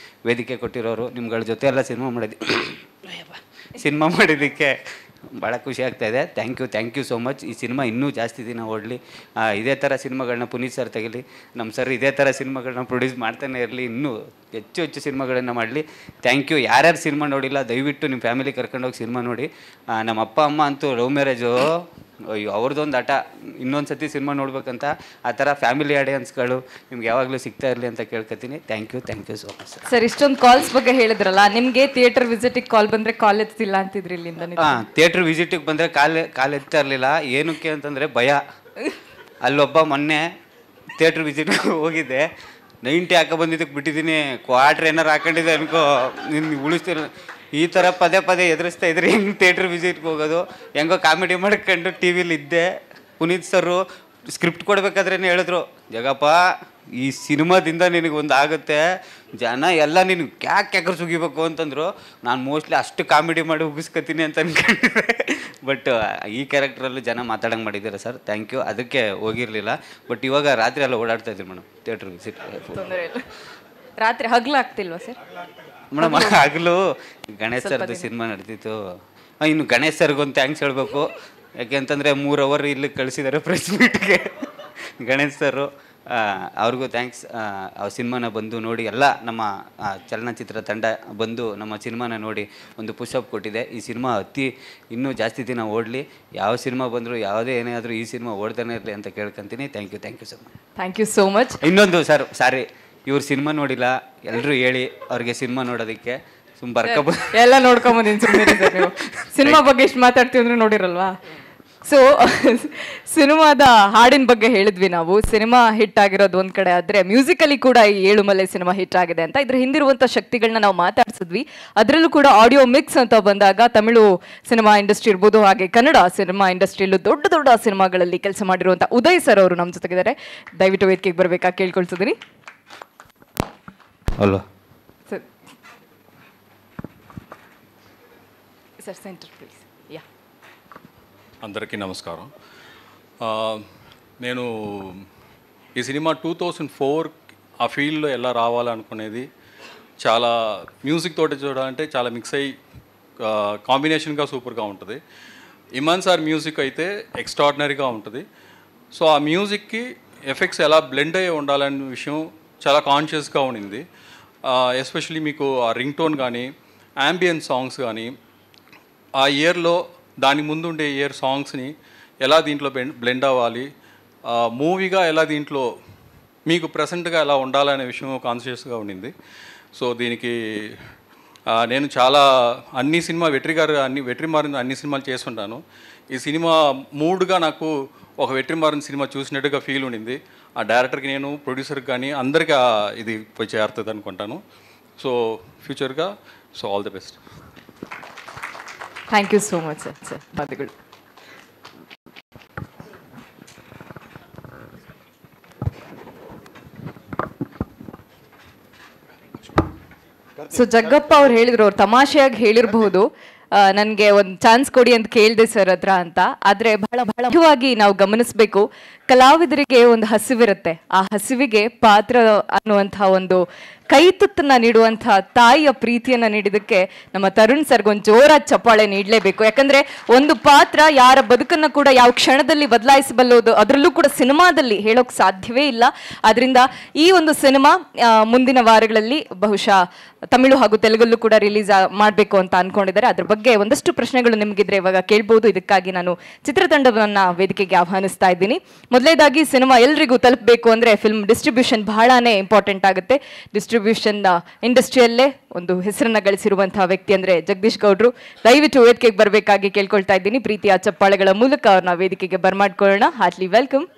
ವೇದಿಕೆ ಕೊಟ್ಟಿರೋರು, ನಿಮ್ಗಳ ಜೊತೆ ಎಲ್ಲ ಸಿನಿಮಾ ಮಾಡಿದ್ದಕ್ಕೆ ಭಾಳ ಖುಷಿ ಆಗ್ತಾಯಿದೆ. Thank you so much. ಈ ಸಿನಿಮಾ ಇನ್ನೂ ಜಾಸ್ತಿ ದಿನ ಓಡಲಿ, ಇದೇ ಥರ ಸಿನಿಮಾಗಳನ್ನ ಪುನೀತ್ ಸರ್ ತೆಗಲಿ, ನಮ್ಮ ಸರ್ ಇದೇ ಥರ ಸಿನಿಮಾಗಳನ್ನ ಪ್ರೊಡ್ಯೂಸ್ ಮಾಡ್ತಾನೆ ಇರಲಿ, ಇನ್ನೂ ಹೆಚ್ಚು ಸಿನಿಮಾಗಳನ್ನು ಮಾಡಲಿ. Thank you. ಯಾರ್ಯಾರು ಸಿನಿಮಾ ನೋಡಿಲ್ಲ ದಯವಿಟ್ಟು ನಿಮ್ಮ ಫ್ಯಾಮಿಲಿ ಕರ್ಕೊಂಡೋಗಿ ಸಿನಿಮಾ ನೋಡಿ. ನಮ್ಮ ಅಪ್ಪ ಅಮ್ಮ ಅಂತೂ ಲವ್ ಮ್ಯಾರೇಜು, ಅಯ್ಯೋ ಅವ್ರದ್ದೊಂದು ಆಟ, ಇನ್ನೊಂದು ಸತಿ ಸಿನಿಮಾ ನೋಡ್ಬೇಕಂತ. ಆ ಥರ ಫ್ಯಾಮಿಲಿ ಆಡಿಯನ್ಸ್ಗಳು ನಿಮ್ಗೆ ಯಾವಾಗಲೂ ಸಿಗ್ತಾ ಇರಲಿ ಅಂತ ಕೇಳ್ಕೊತೀನಿ. Thank you so much sir. ಇಷ್ಟೊಂದು ಕಾಲ್ಸ್ ಬಗ್ಗೆ ಹೇಳಿದ್ರಲ್ಲ, ನಿಮಗೆ ಥಿಯೇಟರ್ ವಿಸಿಟಿಗೆ ಕಾಲ್ ಬಂದರೆ ಕಾಲ್ ಎತ್ತಿಲ್ಲ ಅಂತಿದ್ರಿ ಇಲ್ಲಿಂದ? ಥಿಯೇಟರ್ ವಿಸಿಟಿಗೆ ಬಂದರೆ ಕಾಲ್ ಎತ್ತಾ ಇರಲಿಲ್ಲ. ಏನಕ್ಕೆ ಅಂತಂದರೆ ಭಯ. ಅಲ್ಲೊಬ್ಬ ಮೊನ್ನೆ ಥಿಯೇಟ್ರ್ ವಿಸಿಟ್ಗೆ ಹೋಗಿದ್ದೆ, 90 ಹಾಕೋ ಬಂದಿದ್ದಕ್ಕೆ ಬಿಟ್ಟಿದ್ದೀನಿ, ಕ್ವಾರ್ಟ್ರ್ ಏನಾರು ಹಾಕೊಂಡಿದ್ದೆ ಅನ್ಕೋ, ನಿನ್ಗೆ ಉಳಿಸ್ತಿರ. ಈ ಥರ ಪದೇ ಎದುರಿಸ್ತಾ ಇದ್ರೆ ಹೆಂಗೆ ಥಿಯೇಟ್ರ್ ವಿಸಿಟ್ಗೆ ಹೋಗೋದು? ಹೆಂಗೋ ಕಾಮಿಡಿ ಮಾಡ್ಕೊಂಡು ಟಿ ವಿಲಿ ಇದ್ದೆ. ಪುನೀತ್ ಸರು ಸ್ಕ್ರಿಪ್ಟ್ ಕೊಡ್ಬೇಕಾದ್ರೇ ಹೇಳಿದ್ರು, ಜಗಪ್ಪ ಈ ಸಿನಿಮಾದಿಂದ ನಿನಗೊಂದು ಆಗುತ್ತೆ, ಜನ ಎಲ್ಲ ನಿನಗೆ ಕ್ಯಾಕರ್ ಸುಗಿಬೇಕು ಅಂತಂದರು. ನಾನು ಮೋಸ್ಟ್ಲಿ ಅಷ್ಟು ಕಾಮಿಡಿ ಮಾಡಿ ಉಗಿಸ್ಕೊತೀನಿ ಅಂತ ಅನ್ಕೊಂಡಿದ್ದೆ. ಬಟ್ ಈ ಕ್ಯಾರೆಕ್ಟ್ರಲ್ಲೂ ಜನ ಮಾತಾಡಂಗೆ ಮಾಡಿದ್ದೀರಾ ಸರ್, ಥ್ಯಾಂಕ್ ಯು. ಅದಕ್ಕೆ ಹೋಗಿರಲಿಲ್ಲ. ಬಟ್ ಇವಾಗ ರಾತ್ರಿ ಎಲ್ಲ ಓಡಾಡ್ತಾ ಇದ್ದೀವಿ ಮೇಡಮ್ ಥಿಯೇಟ್ರ್ ವಿಸಿಟ್. ರಾತ್ರಿ ಹಗಲು ಆಗ್ತಿಲ್ವಾ ಸರ್? ಮೇಡಮ್ ಹಗಲು ಗಣೇಶ್ ಸರ್ದು ಸಿನಿಮಾ ನಡೀತಿತ್ತು. ಇನ್ನು ಗಣೇಶ್ ಸರ್ಗೊಂದು ಥ್ಯಾಂಕ್ಸ್ ಹೇಳಬೇಕು. ಯಾಕೆಂತಂದರೆ 3 ಅವರ್ ಇಲ್ಲಿ ಕಳಿಸಿದ್ದಾರೆ ಪ್ರೆಸ್ ಮೀಟ್ಗೆ ಗಣೇಶ್ ಸರು. ಅವ್ರಿಗೂ ಥ್ಯಾಂಕ್ಸ್. ಆ ಸಿನಿಮಾನ ಬಂದು ನೋಡಿ, ಎಲ್ಲ ನಮ್ಮ ಚಲನಚಿತ್ರ ತಂಡ ಬಂದು ನಮ್ಮ ಸಿನಿಮಾನ ನೋಡಿ ಒಂದು ಪುಷಪ್ ಕೊಟ್ಟಿದೆ. ಈ ಸಿನಿಮಾ ಇನ್ನೂ ಜಾಸ್ತಿ ದಿನ ಓಡಲಿ. ಯಾವ ಸಿನಿಮಾ ಬಂದರೂ ಯಾವುದೇ ಏನೇ ಆದರೂ ಈ ಸಿನಿಮಾ ಓಡ್ತಾನೆ ಇರಲಿ ಅಂತ ಕೇಳ್ಕೊತೀನಿ. Thank you so much. Thank you so much. ಇನ್ನೊಂದು ಸರ್, ಸಾರಿ, ಇವ್ರು ಸಿನಿಮಾ ನೋಡಿಲ್ಲ, ಎಲ್ಲರೂ ಹೇಳಿ ಅವ್ರಿಗೆ ಸಿನಿಮಾ ನೋಡೋದಕ್ಕೆ. ಎಲ್ಲ ನೋಡ್ಕೊಂಬಂದಿನಿ ಸುಮ್ಮನೆ. ಸಿನಿಮಾ ಬಗ್ಗೆ ಎಷ್ಟು ಮಾತಾಡ್ತೀವಿ ಅಂದ್ರೆ ನೋಡಿರಲ್ವಾ? ಸೊ ಸಿನಿಮಾದ ಹಾಡಿನ ಬಗ್ಗೆ ಹೇಳಿದ್ವಿ ನಾವು. ಸಿನಿಮಾ ಹಿಟ್ ಆಗಿರೋದು ಒಂದ್ ಕಡೆ ಆದ್ರೆ ಮ್ಯೂಸಿಕಲಿ ಕೂಡ ಈ ಏಳುಮಲೆ ಸಿನಿಮಾ ಹಿಟ್ ಆಗಿದೆ ಅಂತ. ಇದ್ರ ಹಿಂದಿರುವಂತ ಶಕ್ತಿಗಳನ್ನ ನಾವು ಮಾತಾಡ್ಸಿದ್ವಿ. ಅದರಲ್ಲೂ ಕೂಡ ಆಡಿಯೋ ಮಿಕ್ಸ್ ಅಂತ ಬಂದಾಗ ತಮಿಳು ಸಿನಿಮಾ ಇಂಡಸ್ಟ್ರಿ ಇರ್ಬೋದು, ಹಾಗೆ ಕನ್ನಡ ಸಿನಿಮಾ ಇಂಡಸ್ಟ್ರಿಯಲ್ಲೂ ದೊಡ್ಡ ದೊಡ್ಡ ಸಿನಿಮಾಗಳಲ್ಲಿ ಕೆಲಸ ಮಾಡಿರುವಂತ ಉದಯ್ ಸರ್ ಅವರು ನಮ್ಮ ಜೊತೆಗಿದ್ದಾರೆ. ದಯವಿಟ್ಟು ವೇದಿಕೆಗೆ ಬರ್ಬೇಕಾ ಕೇಳ್ಕೊಳ್ತಿದ್ದೀನಿ ಅಲ್ವಾ sir. Sir centre please. Yeah, అందరికీ నమస్కారం. నేను ఈ సినిమా 2004 ఆ ఫీల్డ్లో ఎలా రావాలనుకునేది. చాలా మ్యూజిక్ తోటి చూడాలంటే చాలా మిక్స్ అయ్యి కాంబినేషన్గా సూపర్గా ఉంటుంది. ఇమాన్ సార్ మ్యూజిక్ అయితే ఎక్స్ట్రాడినరీగా ఉంటుంది. సో ఆ మ్యూజిక్కి ఎఫెక్ట్స్ ఎలా బ్లెండ్ అయ్యి ఉండాలనే విషయం చాలా కాన్షియస్గా ఉండింది. ఎస్పెషలీ మీకు ఆ రింగ్ టోన్ కానీ యాంబియన్ సాంగ్స్ కానీ ఆ ఇయర్లో దాని ముందు ఉండే ఇయర్ సాంగ్స్ని ఎలా దీంట్లో బ్లెండ్ అవ్వాలి, మూవీగా ఎలా దీంట్లో మీకు ప్రజెంట్గా ఎలా ఉండాలనే విషయం కాన్షియస్గా ఉండింది. సో దీనికి నేను చాలా అన్ని సినిమా వెట్రిమారన్ అన్ని సినిమాలు చేస్తుంటాను. ఈ సినిమా మూడ్గా నాకు ఒక వెట్రిమారన్ సినిమా చూసినట్టుగా ఫీల్ ఉండింది. ఆ డైరెక్టర్కి నేను, ప్రొడ్యూసర్కి కానీ అందరికీ ఇది పోయి చేరుతుంది అనుకుంటాను. సో ఫ్యూచర్గా so all the best. Thank you so much sir. Sir ಧನ್ಯವಾದಗಳು. ಸೊ ಜಗ್ಗಪ್ಪ ಅವ್ರು ಹೇಳಿದ್ರು, ಅವ್ರು ತಮಾಷೆಯಾಗಿ ಹೇಳಿರಬಹುದು, ನನಗೆ ಒಂದು ಚಾನ್ಸ್ ಕೊಡಿ ಅಂತ ಕೇಳಿದೆ ಸರ್ ಹತ್ರ ಅಂತ. ಆದರೆ ಬಹಳ ಬಹಳ ಮುಖ್ಯವಾಗಿ ನಾವು ಗಮನಿಸಬೇಕು, ಕಲಾವಿದರಿಗೆ ಒಂದು ಹಸಿವಿರುತ್ತೆ. ಆ ಹಸಿವಿಗೆ ಪಾತ್ರ ಅನ್ನುವಂತಹ ಒಂದು ಕೈತುತ್ತನ್ನ ನೀಡುವಂತಹ ತಾಯಿಯ ಪ್ರೀತಿಯನ್ನ ನೀಡಿದಕ್ಕೆ ನಮ್ಮ ತರುಣ್ ಸರ್ಗೆ ಒಂದು ಜೋರಾದ ಚಪ್ಪಾಳೆ ನೀಡಲೇಬೇಕು. ಯಾಕಂದ್ರೆ ಒಂದು ಪಾತ್ರ ಯಾರ ಬದುಕನ್ನ ಕೂಡ ಯಾವ ಕ್ಷಣದಲ್ಲಿ ಬದಲಾಯಿಸಬಲ್ಲೋದು, ಅದರಲ್ಲೂ ಕೂಡ ಸಿನಿಮಾದಲ್ಲಿ ಹೇಳೋಕೆ ಸಾಧ್ಯವೇ ಇಲ್ಲ. ಆದ್ರಿಂದ ಈ ಒಂದು ಸಿನಿಮಾ ಮುಂದಿನ ವಾರಗಳಲ್ಲಿ ಬಹುಶಃ ತಮಿಳು ಹಾಗೂ ತೆಲುಗಲ್ಲೂ ಕೂಡ ರಿಲೀಸ್ ಮಾಡಬೇಕು ಅಂತ ಅನ್ಕೊಂಡಿದ್ದಾರೆ. ಅದ್ರ ಬಗ್ಗೆ ಒಂದಷ್ಟು ಪ್ರಶ್ನೆಗಳು ನಿಮಗಿದ್ರೆ ಇವಾಗ ಕೇಳ್ಬೋದು. ಇದಕ್ಕಾಗಿ ನಾನು ಚಿತ್ರತಂಡವನ್ನ ವೇದಿಕೆಗೆ ಆಹ್ವಾನಿಸ್ತಾ ಇದ್ದೀನಿ. ಮೊದಲನೇದಾಗಿ ಸಿನಿಮಾ ಎಲ್ರಿಗೂ ತಲುಪಬೇಕು ಅಂದ್ರೆ ಫಿಲ್ಮ್ ಡಿಸ್ಟ್ರಿಬ್ಯೂಷನ್ ಬಹಳನೇ ಇಂಪಾರ್ಟೆಂಟ್ ಆಗುತ್ತೆ. ಡಿಸ್ಟ್ರಿಬ್ಯೂಷನ್ ಇಂಡಸ್ಟ್ರಿಯಲ್ಲೇ ಒಂದು ಹೆಸರನ್ನ ಗಳಿಸಿರುವಂತಹ ವ್ಯಕ್ತಿ ಅಂದ್ರೆ ಜಗದೀಶ್ ಗೌಡ್ರು. ದಯವಿಟ್ಟು ವೇದಿಕೆಗೆ ಬರಬೇಕಾಗಿ ಕೇಳ್ಕೊಳ್ತಾ ಇದ್ದೀನಿ. ಪ್ರೀತಿಯ ಚಪ್ಪಾಳೆಗಳ ಮೂಲಕ ಅವ್ರನ್ನ ವೇದಿಕೆಗೆ ಬರ್ಮಾಡ್ಕೊಳ್ಳೋಣ. Heartly welcome.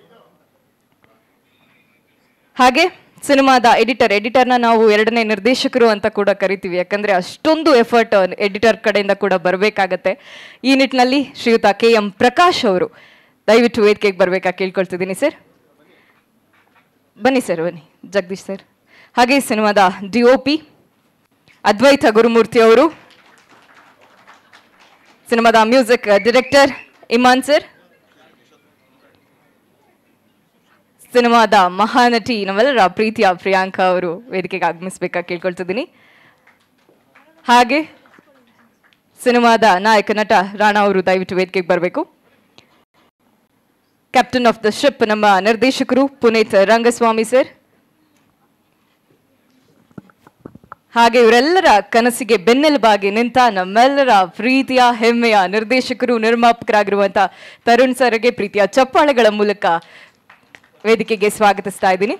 ಹಾಗೆ ಸಿನಿಮಾದ ಎಡಿಟರ್ನ ನಾವು ಎರಡನೇ ನಿರ್ದೇಶಕರು ಅಂತ ಕೂಡ ಕರಿತೀವಿ. ಯಾಕಂದ್ರೆ ಅಷ್ಟೊಂದು ಎಫರ್ಟ್ ಎಡಿಟರ್ ಕಡೆಯಿಂದ ಕೂಡ ಬರಬೇಕಾಗತ್ತೆ. ಈ ನಿಟ್ಟಿನಲ್ಲಿ ಶ್ರೀಯುತ KM ಪ್ರಕಾಶ್ ಅವರು ದಯವಿಟ್ಟು ವೇದಿಕೆಗೆ ಬರಬೇಕಾ ಕೇಳ್ಕೊಳ್ತಿದ್ದೀನಿ ಸರ್. ಬನ್ನಿ ಸರ್, ಬನ್ನಿ ಜಗದೀಶ್ ಸರ್. ಹಾಗೆ ಸಿನಿಮಾದ DOP ಅದ್ವೈತ ಗುರುಮೂರ್ತಿ ಅವರು, ಸಿನಿಮಾದ ಮ್ಯೂಸಿಕ್ ಡೈರೆಕ್ಟರ್ ಇಮಾನ್ ಸರ್, ಸಿನಿಮಾದ ಮಹಾನಟಿ ನಮ್ಮೆಲ್ಲರ ಪ್ರೀತಿಯ ಪ್ರಿಯಾಂಕಾ ಅವರು ವೇದಿಕೆಗೆ ಆಗಮಿಸಬೇಕಾ ಕೇಳ್ಕೊಳ್ತಿದ್ದೀನಿ. ಹಾಗೆ ಸಿನಿಮಾದ ನಾಯಕ ನಟ ರಾಣಾ ಅವರು ದಯವಿಟ್ಟು ವೇದಿಕೆಗೆ ಬರಬೇಕು. ಕ್ಯಾಪ್ಟನ್ ಆಫ್ ದ ಶಿಪ್ ನಮ್ಮ ನಿರ್ದೇಶಕರು ಪುನೀತ್ ರಂಗಸ್ವಾಮಿ ಸರ್. ಹಾಗೆ ಇವರೆಲ್ಲರ ಕನಸಿಗೆ ಬೆನ್ನೆಲುಬಾಗಿ ನಿಂತ ನಮ್ಮೆಲ್ಲರ ಪ್ರೀತಿಯ ಹೆಮ್ಮೆಯ ನಿರ್ದೇಶಕರು ನಿರ್ಮಾಪಕರಾಗಿರುವಂತಹ ತರುಣ್ ಸರ್ಗೆ ಪ್ರೀತಿಯ ಚಪ್ಪಾಳೆಗಳ ಮೂಲಕ ವೇದಿಕೆಗೆ ಸ್ವಾಗತಿಸ್ತಾ ಇದ್ದೀನಿ.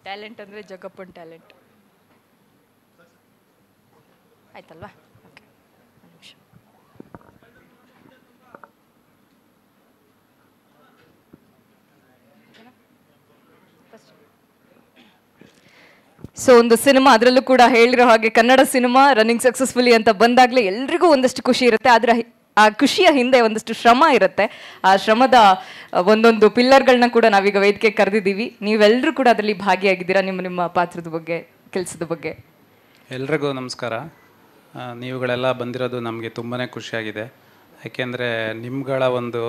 ಟ್ಯಾಲೆಂಟ್ ಅಂದರೆ ಜಗಪ್ಪನ್ ಟ್ಯಾಲೆಂಟ್ ಆಯ್ತಲ್ವಾ? ಓಕೆ, ಒಂದು ನಿಮಿಷ. ಸೊ ಒಂದು ಸಿನಿಮಾ, ಅದರಲ್ಲೂ ಕೂಡ ಹೇಳಿರೋ ಹಾಗೆ ಕನ್ನಡ ಸಿನಿಮಾ ರನ್ನಿಂಗ್ ಸಕ್ಸಸ್ಫುಲಿ ಅಂತ ಬಂದಾಗಲೇ ಎಲ್ರಿಗೂ ಒಂದಷ್ಟು ಖುಷಿ ಇರುತ್ತೆ. ಆದರೆ ಆ ಖುಷಿಯ ಹಿಂದೆ ಒಂದಷ್ಟು ಶ್ರಮ ಇರುತ್ತೆ. ಆ ಶ್ರಮದ ಒಂದೊಂದು ಪಿಲ್ಲರ್ಗಳನ್ನ ಕೂಡ ನಾವೀಗ ವೇದಿಕೆ ಕರೆದಿದ್ದೀವಿ. ನೀವೆಲ್ಲರೂ ಕೂಡ ಅದರಲ್ಲಿ ಭಾಗಿಯಾಗಿದ್ದೀರಾ. ನಿಮ್ಮ ಪಾತ್ರದ ಬಗ್ಗೆ, ಕೆಲಸದ ಬಗ್ಗೆ. ಎಲ್ರಿಗೂ ನಮಸ್ಕಾರ. ನೀವುಗಳೆಲ್ಲ ಬಂದಿರೋದು ನಮಗೆ ತುಂಬಾ ಖುಷಿಯಾಗಿದೆ. ಯಾಕೆಂದರೆ ನಿಮ್ಗಳ ಒಂದು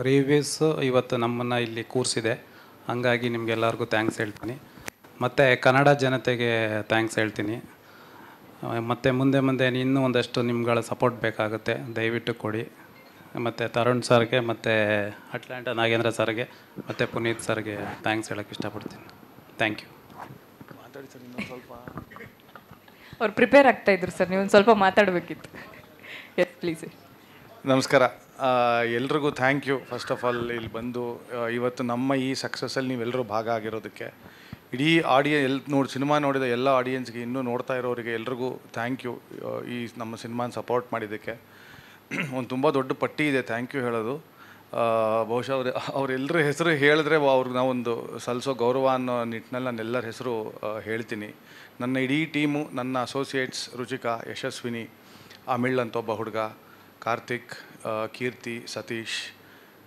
ರಿವ್ಯೂಸು ಇವತ್ತು ನಮ್ಮನ್ನು ಇಲ್ಲಿ ಕೂರಿಸಿದೆ. ಹಾಗಾಗಿ ನಿಮಗೆಲ್ಲರಿಗೂ ಥ್ಯಾಂಕ್ಸ್ ಹೇಳ್ತೀನಿ. ಮತ್ತು ಕನ್ನಡ ಜನತೆಗೆ ಥ್ಯಾಂಕ್ಸ್ ಹೇಳ್ತೀನಿ. ಮತ್ತು ಮುಂದೆ ಇನ್ನೂ ಒಂದಷ್ಟು ನಿಮ್ಗಳ ಸಪೋರ್ಟ್ ಬೇಕಾಗುತ್ತೆ, ದಯವಿಟ್ಟು ಕೊಡಿ. ಮತ್ತು ತರುಣ್ ಸರ್ಗೆ, ಮತ್ತು ಅಟ್ಲಾಂಟ ನಾಗೇಂದ್ರ ಸರ್ಗೆ, ಮತ್ತು ಪುನೀತ್ ಸರ್ಗೆ ಥ್ಯಾಂಕ್ಸ್ ಹೇಳೋಕ್ಕೆ ಇಷ್ಟಪಡ್ತೀನಿ. Thank you. ಅವ್ರು ಪ್ರಿಪೇರ್ ಆಗ್ತಾ ಇದ್ರು ಸರ್, ನೀವು ಒಂದು ಸ್ವಲ್ಪ ಮಾತಾಡಬೇಕಿತ್ತು. S please. ನಮಸ್ಕಾರ. ಎಲ್ರಿಗೂ thank you first of all ಇಲ್ಲಿ ಬಂದು ಇವತ್ತು ನಮ್ಮ ಈ ಸಕ್ಸಸ್ಸಲ್ಲಿ ನೀವೆಲ್ಲರೂ ಭಾಗ ಆಗಿರೋದಕ್ಕೆ. ಇಡೀ ಸಿನಿಮಾ ನೋಡಿದ ಎಲ್ಲ ಆಡಿಯನ್ಸ್ಗೆ, ಇನ್ನೂ ನೋಡ್ತಾ ಇರೋರಿಗೆ ಎಲ್ರಿಗೂ ಥ್ಯಾಂಕ್ ಯು ಈ ನಮ್ಮ ಸಿನಿಮಾನ ಸಪೋರ್ಟ್ ಮಾಡಿದ್ದಕ್ಕೆ. ಒಂದು ತುಂಬ ದೊಡ್ಡ ಪಟ್ಟಿ ಇದೆ ಥ್ಯಾಂಕ್ ಯು ಹೇಳೋದು. ಬಹುಶಃ ಅವರೆಲ್ಲರ ಹೆಸರು ಹೇಳಿದ್ರೆ ಅವ್ರಿಗೆ ನಾವೊಂದು ಸಲ್ಲಿಸೋ ಗೌರವ ಅನ್ನೋ ನಿಟ್ಟಿನಲ್ಲಿ ನಾನೆಲ್ಲರ ಹೆಸರು ಹೇಳ್ತೀನಿ. ನನ್ನ ಇಡೀ ಟೀಮು, ನನ್ನ ಅಸೋಸಿಯೇಟ್ಸ್ ರುಚಿಕಾ, ಯಶಸ್ವಿನಿ, ಅಮಿಳ್ ಅಂತ ಒಬ್ಬ ಹುಡುಗ, ಕಾರ್ತಿಕ್, ಕೀರ್ತಿ, ಸತೀಶ್,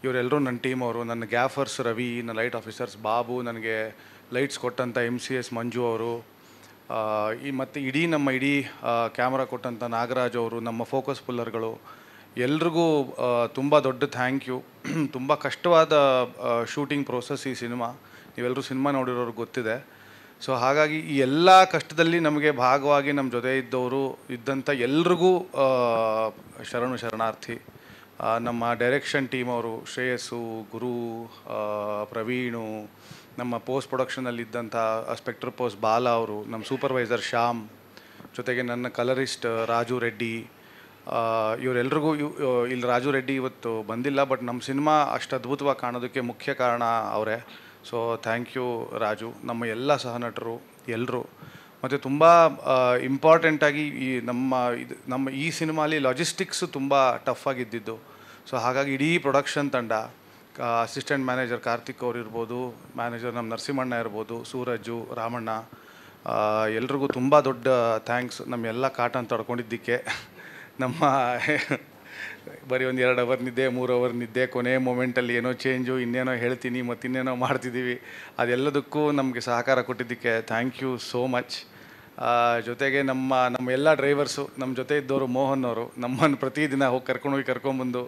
ಇವರೆಲ್ಲರೂ ನನ್ನ ಟೀಮ್ ಅವರು. ನನ್ನ ಗ್ಯಾಫರ್ಸ್ ರವಿ, ನನ್ನ ಲೈಟ್ ಆಫೀಸರ್ಸ್ ಬಾಬು, ನನಗೆ ಲೈಟ್ಸ್ ಕೊಟ್ಟಂಥ MCS ಮಂಜು ಅವರು, ಮತ್ತು ನಮ್ಮ ಇಡೀ ಕ್ಯಾಮ್ರಾ ಕೊಟ್ಟಂಥ ನಾಗರಾಜ್ ಅವರು, ನಮ್ಮ ಫೋಕಸ್ ಪುಲ್ಲರ್ಗಳು, ಎಲ್ರಿಗೂ ತುಂಬ ದೊಡ್ಡ ಥ್ಯಾಂಕ್ ಯು. ತುಂಬ ಕಷ್ಟವಾದ ಶೂಟಿಂಗ್ ಪ್ರೋಸೆಸ್ ಈ ಸಿನಿಮಾ. ನೀವೆಲ್ಲರೂ ಸಿನಿಮಾ ನೋಡಿರೋರು ಗೊತ್ತಿದೆ. ಸೊ ಹಾಗಾಗಿ ಈ ಎಲ್ಲ ಕಷ್ಟದಲ್ಲಿ ನಮಗೆ ಭಾಗವಾಗಿ ನಮ್ಮ ಜೊತೆ ಇದ್ದಂಥ ಎಲ್ರಿಗೂ ಶರಣಾರ್ಥಿ. ನಮ್ಮ ಡೈರೆಕ್ಷನ್ ಟೀಮ್ ಅವರು ಶ್ರೇಯಸ್ಸು, ಗುರು, ಪ್ರವೀಣು, ನಮ್ಮ ಪೋಸ್ಟ್ ಪ್ರೊಡಕ್ಷನಲ್ಲಿದ್ದಂಥ ಸ್ಪೆಕ್ಟ್ರ್ ಪೋಸ್ಟ್ ಬಾಲ ಅವರು, ನಮ್ಮ ಸೂಪರ್ವೈಸರ್ ಶ್ಯಾಮ್, ಜೊತೆಗೆ ನನ್ನ ಕಲರಿಸ್ಟ್ ರಾಜು ರೆಡ್ಡಿ, ಇವರೆಲ್ರಿಗೂ ಇಲ್ಲಿ ರಾಜು ರೆಡ್ಡಿ ಇವತ್ತು ಬಂದಿಲ್ಲ, ಬಟ್ ನಮ್ಮ ಸಿನಿಮಾ ಅಷ್ಟು ಅದ್ಭುತವಾಗಿ ಕಾಣೋದಕ್ಕೆ ಮುಖ್ಯ ಕಾರಣ ಅವರೇ. So thank you Raju. ನಮ್ಮ ಎಲ್ಲ ಸಹನಟರು ಎಲ್ಲರೂ. ಮತ್ತು ತುಂಬ ಇಂಪಾರ್ಟೆಂಟಾಗಿ ನಮ್ಮ ಈ ಸಿನಿಮಾಲಿ ಲಾಜಿಸ್ಟಿಕ್ಸು ತುಂಬ ಟಫ್ ಆಗಿದ್ದಿದ್ದು. ಸೊ ಹಾಗಾಗಿ ಇಡೀ ಪ್ರೊಡಕ್ಷನ್ ತಂಡ, ಅಸಿಸ್ಟೆಂಟ್ ಮ್ಯಾನೇಜರ್ ಕಾರ್ತಿಕ್ ಅವರು ಇರ್ಬೋದು, ಮ್ಯಾನೇಜರ್ ನಮ್ಮ ನರಸಿಂಹಣ್ಣ ಇರ್ಬೋದು, ಸೂರಜು, ರಾಮಣ್ಣ, ಎಲ್ರಿಗೂ ತುಂಬ ದೊಡ್ಡ ಥ್ಯಾಂಕ್ಸ್. ನಮ್ಮೆಲ್ಲ ಕಾಟನ್ ತಡ್ಕೊಂಡಿದ್ದಕ್ಕೆ. ನಮ್ಮ ಬರೀ ಒಂದು 2 ಅವರ್ ನಿದ್ದೆ, 3 ಅವರ್ ನಿದ್ದೆ, ಕೊನೆ ಮೂಮೆಂಟಲ್ಲಿ ಏನೋ ಚೇಂಜು, ಇನ್ನೇನೋ ಹೇಳ್ತೀನಿ ಮತ್ತು ಇನ್ನೇನೋ ಮಾಡ್ತಿದ್ದೀವಿ, ಅದೆಲ್ಲದಕ್ಕೂ ನಮಗೆ ಸಹಕಾರ ಕೊಟ್ಟಿದ್ದಕ್ಕೆ ಥ್ಯಾಂಕ್ ಯು ಸೋ ಮಚ್. ಜೊತೆಗೆ ನಮ್ಮ ಎಲ್ಲ ಡ್ರೈವರ್ಸು, ನಮ್ಮ ಜೊತೆ ಇದ್ದವರು ಮೋಹನ್ ಅವರು, ನಮ್ಮನ್ನು ಪ್ರತಿದಿನ ಕರ್ಕೊಂಬಂದು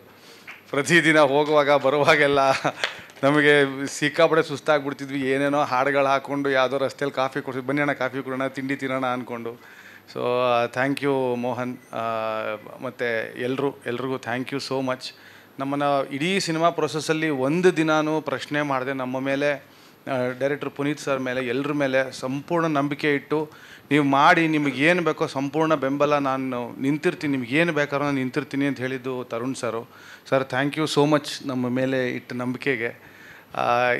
ಪ್ರತಿದಿನ ಹೋಗುವಾಗ ಬರುವಾಗೆಲ್ಲ ನಮಗೆ ಸಿಕ್ಕಾಪಡೆ ಸುಸ್ತಾಗ್ಬಿಡ್ತಿದ್ವಿ. ಏನೇನೋ ಹಾಡುಗಳು ಹಾಕ್ಕೊಂಡು ಯಾವುದೋ ರಸ್ತೆಯಲ್ಲಿ ಕಾಫಿ ಕೊಡ್ತಿದ್ವಿ, ಬನ್ನಿ ಅಣ್ಣ ಕಾಫಿ ಕೊಡೋಣ, ತಿಂಡಿ ತಿನ್ನೋಣ ಅಂದ್ಕೊಂಡು. So thank you Mohan. ಮತ್ತು ಎಲ್ರಿಗೂ ಥ್ಯಾಂಕ್ ಯು ಸೋ ಮಚ್. ನಮ್ಮನ್ನು ಇಡೀ ಸಿನಿಮಾ ಪ್ರೊಸೆಸ್ಸಲ್ಲಿ ಒಂದು ದಿನಾನೂ ಪ್ರಶ್ನೆ ಮಾಡದೆ ನಮ್ಮ ಮೇಲೆ, ಡೈರೆಕ್ಟ್ರ್ ಪುನೀತ್ ಸರ್ ಮೇಲೆ, ಎಲ್ಲರ ಮೇಲೆ ಸಂಪೂರ್ಣ ನಂಬಿಕೆ ಇಟ್ಟು, ನೀವು ಮಾಡಿ, ನಿಮಗೇನು ಬೇಕೋ ಸಂಪೂರ್ಣ ಬೆಂಬಲ, ನಾನು ನಿಂತಿರ್ತೀನಿ, ನಿಮಗೇನು ಬೇಕಾದ್ರೂ ನಾನು ನಿಂತಿರ್ತೀನಿ ಅಂತ ಹೇಳಿದ್ದು Tarun sir. Sir thank you so much ನಮ್ಮ ಮೇಲೆ ಇಟ್ಟ ನಂಬಿಕೆಗೆ.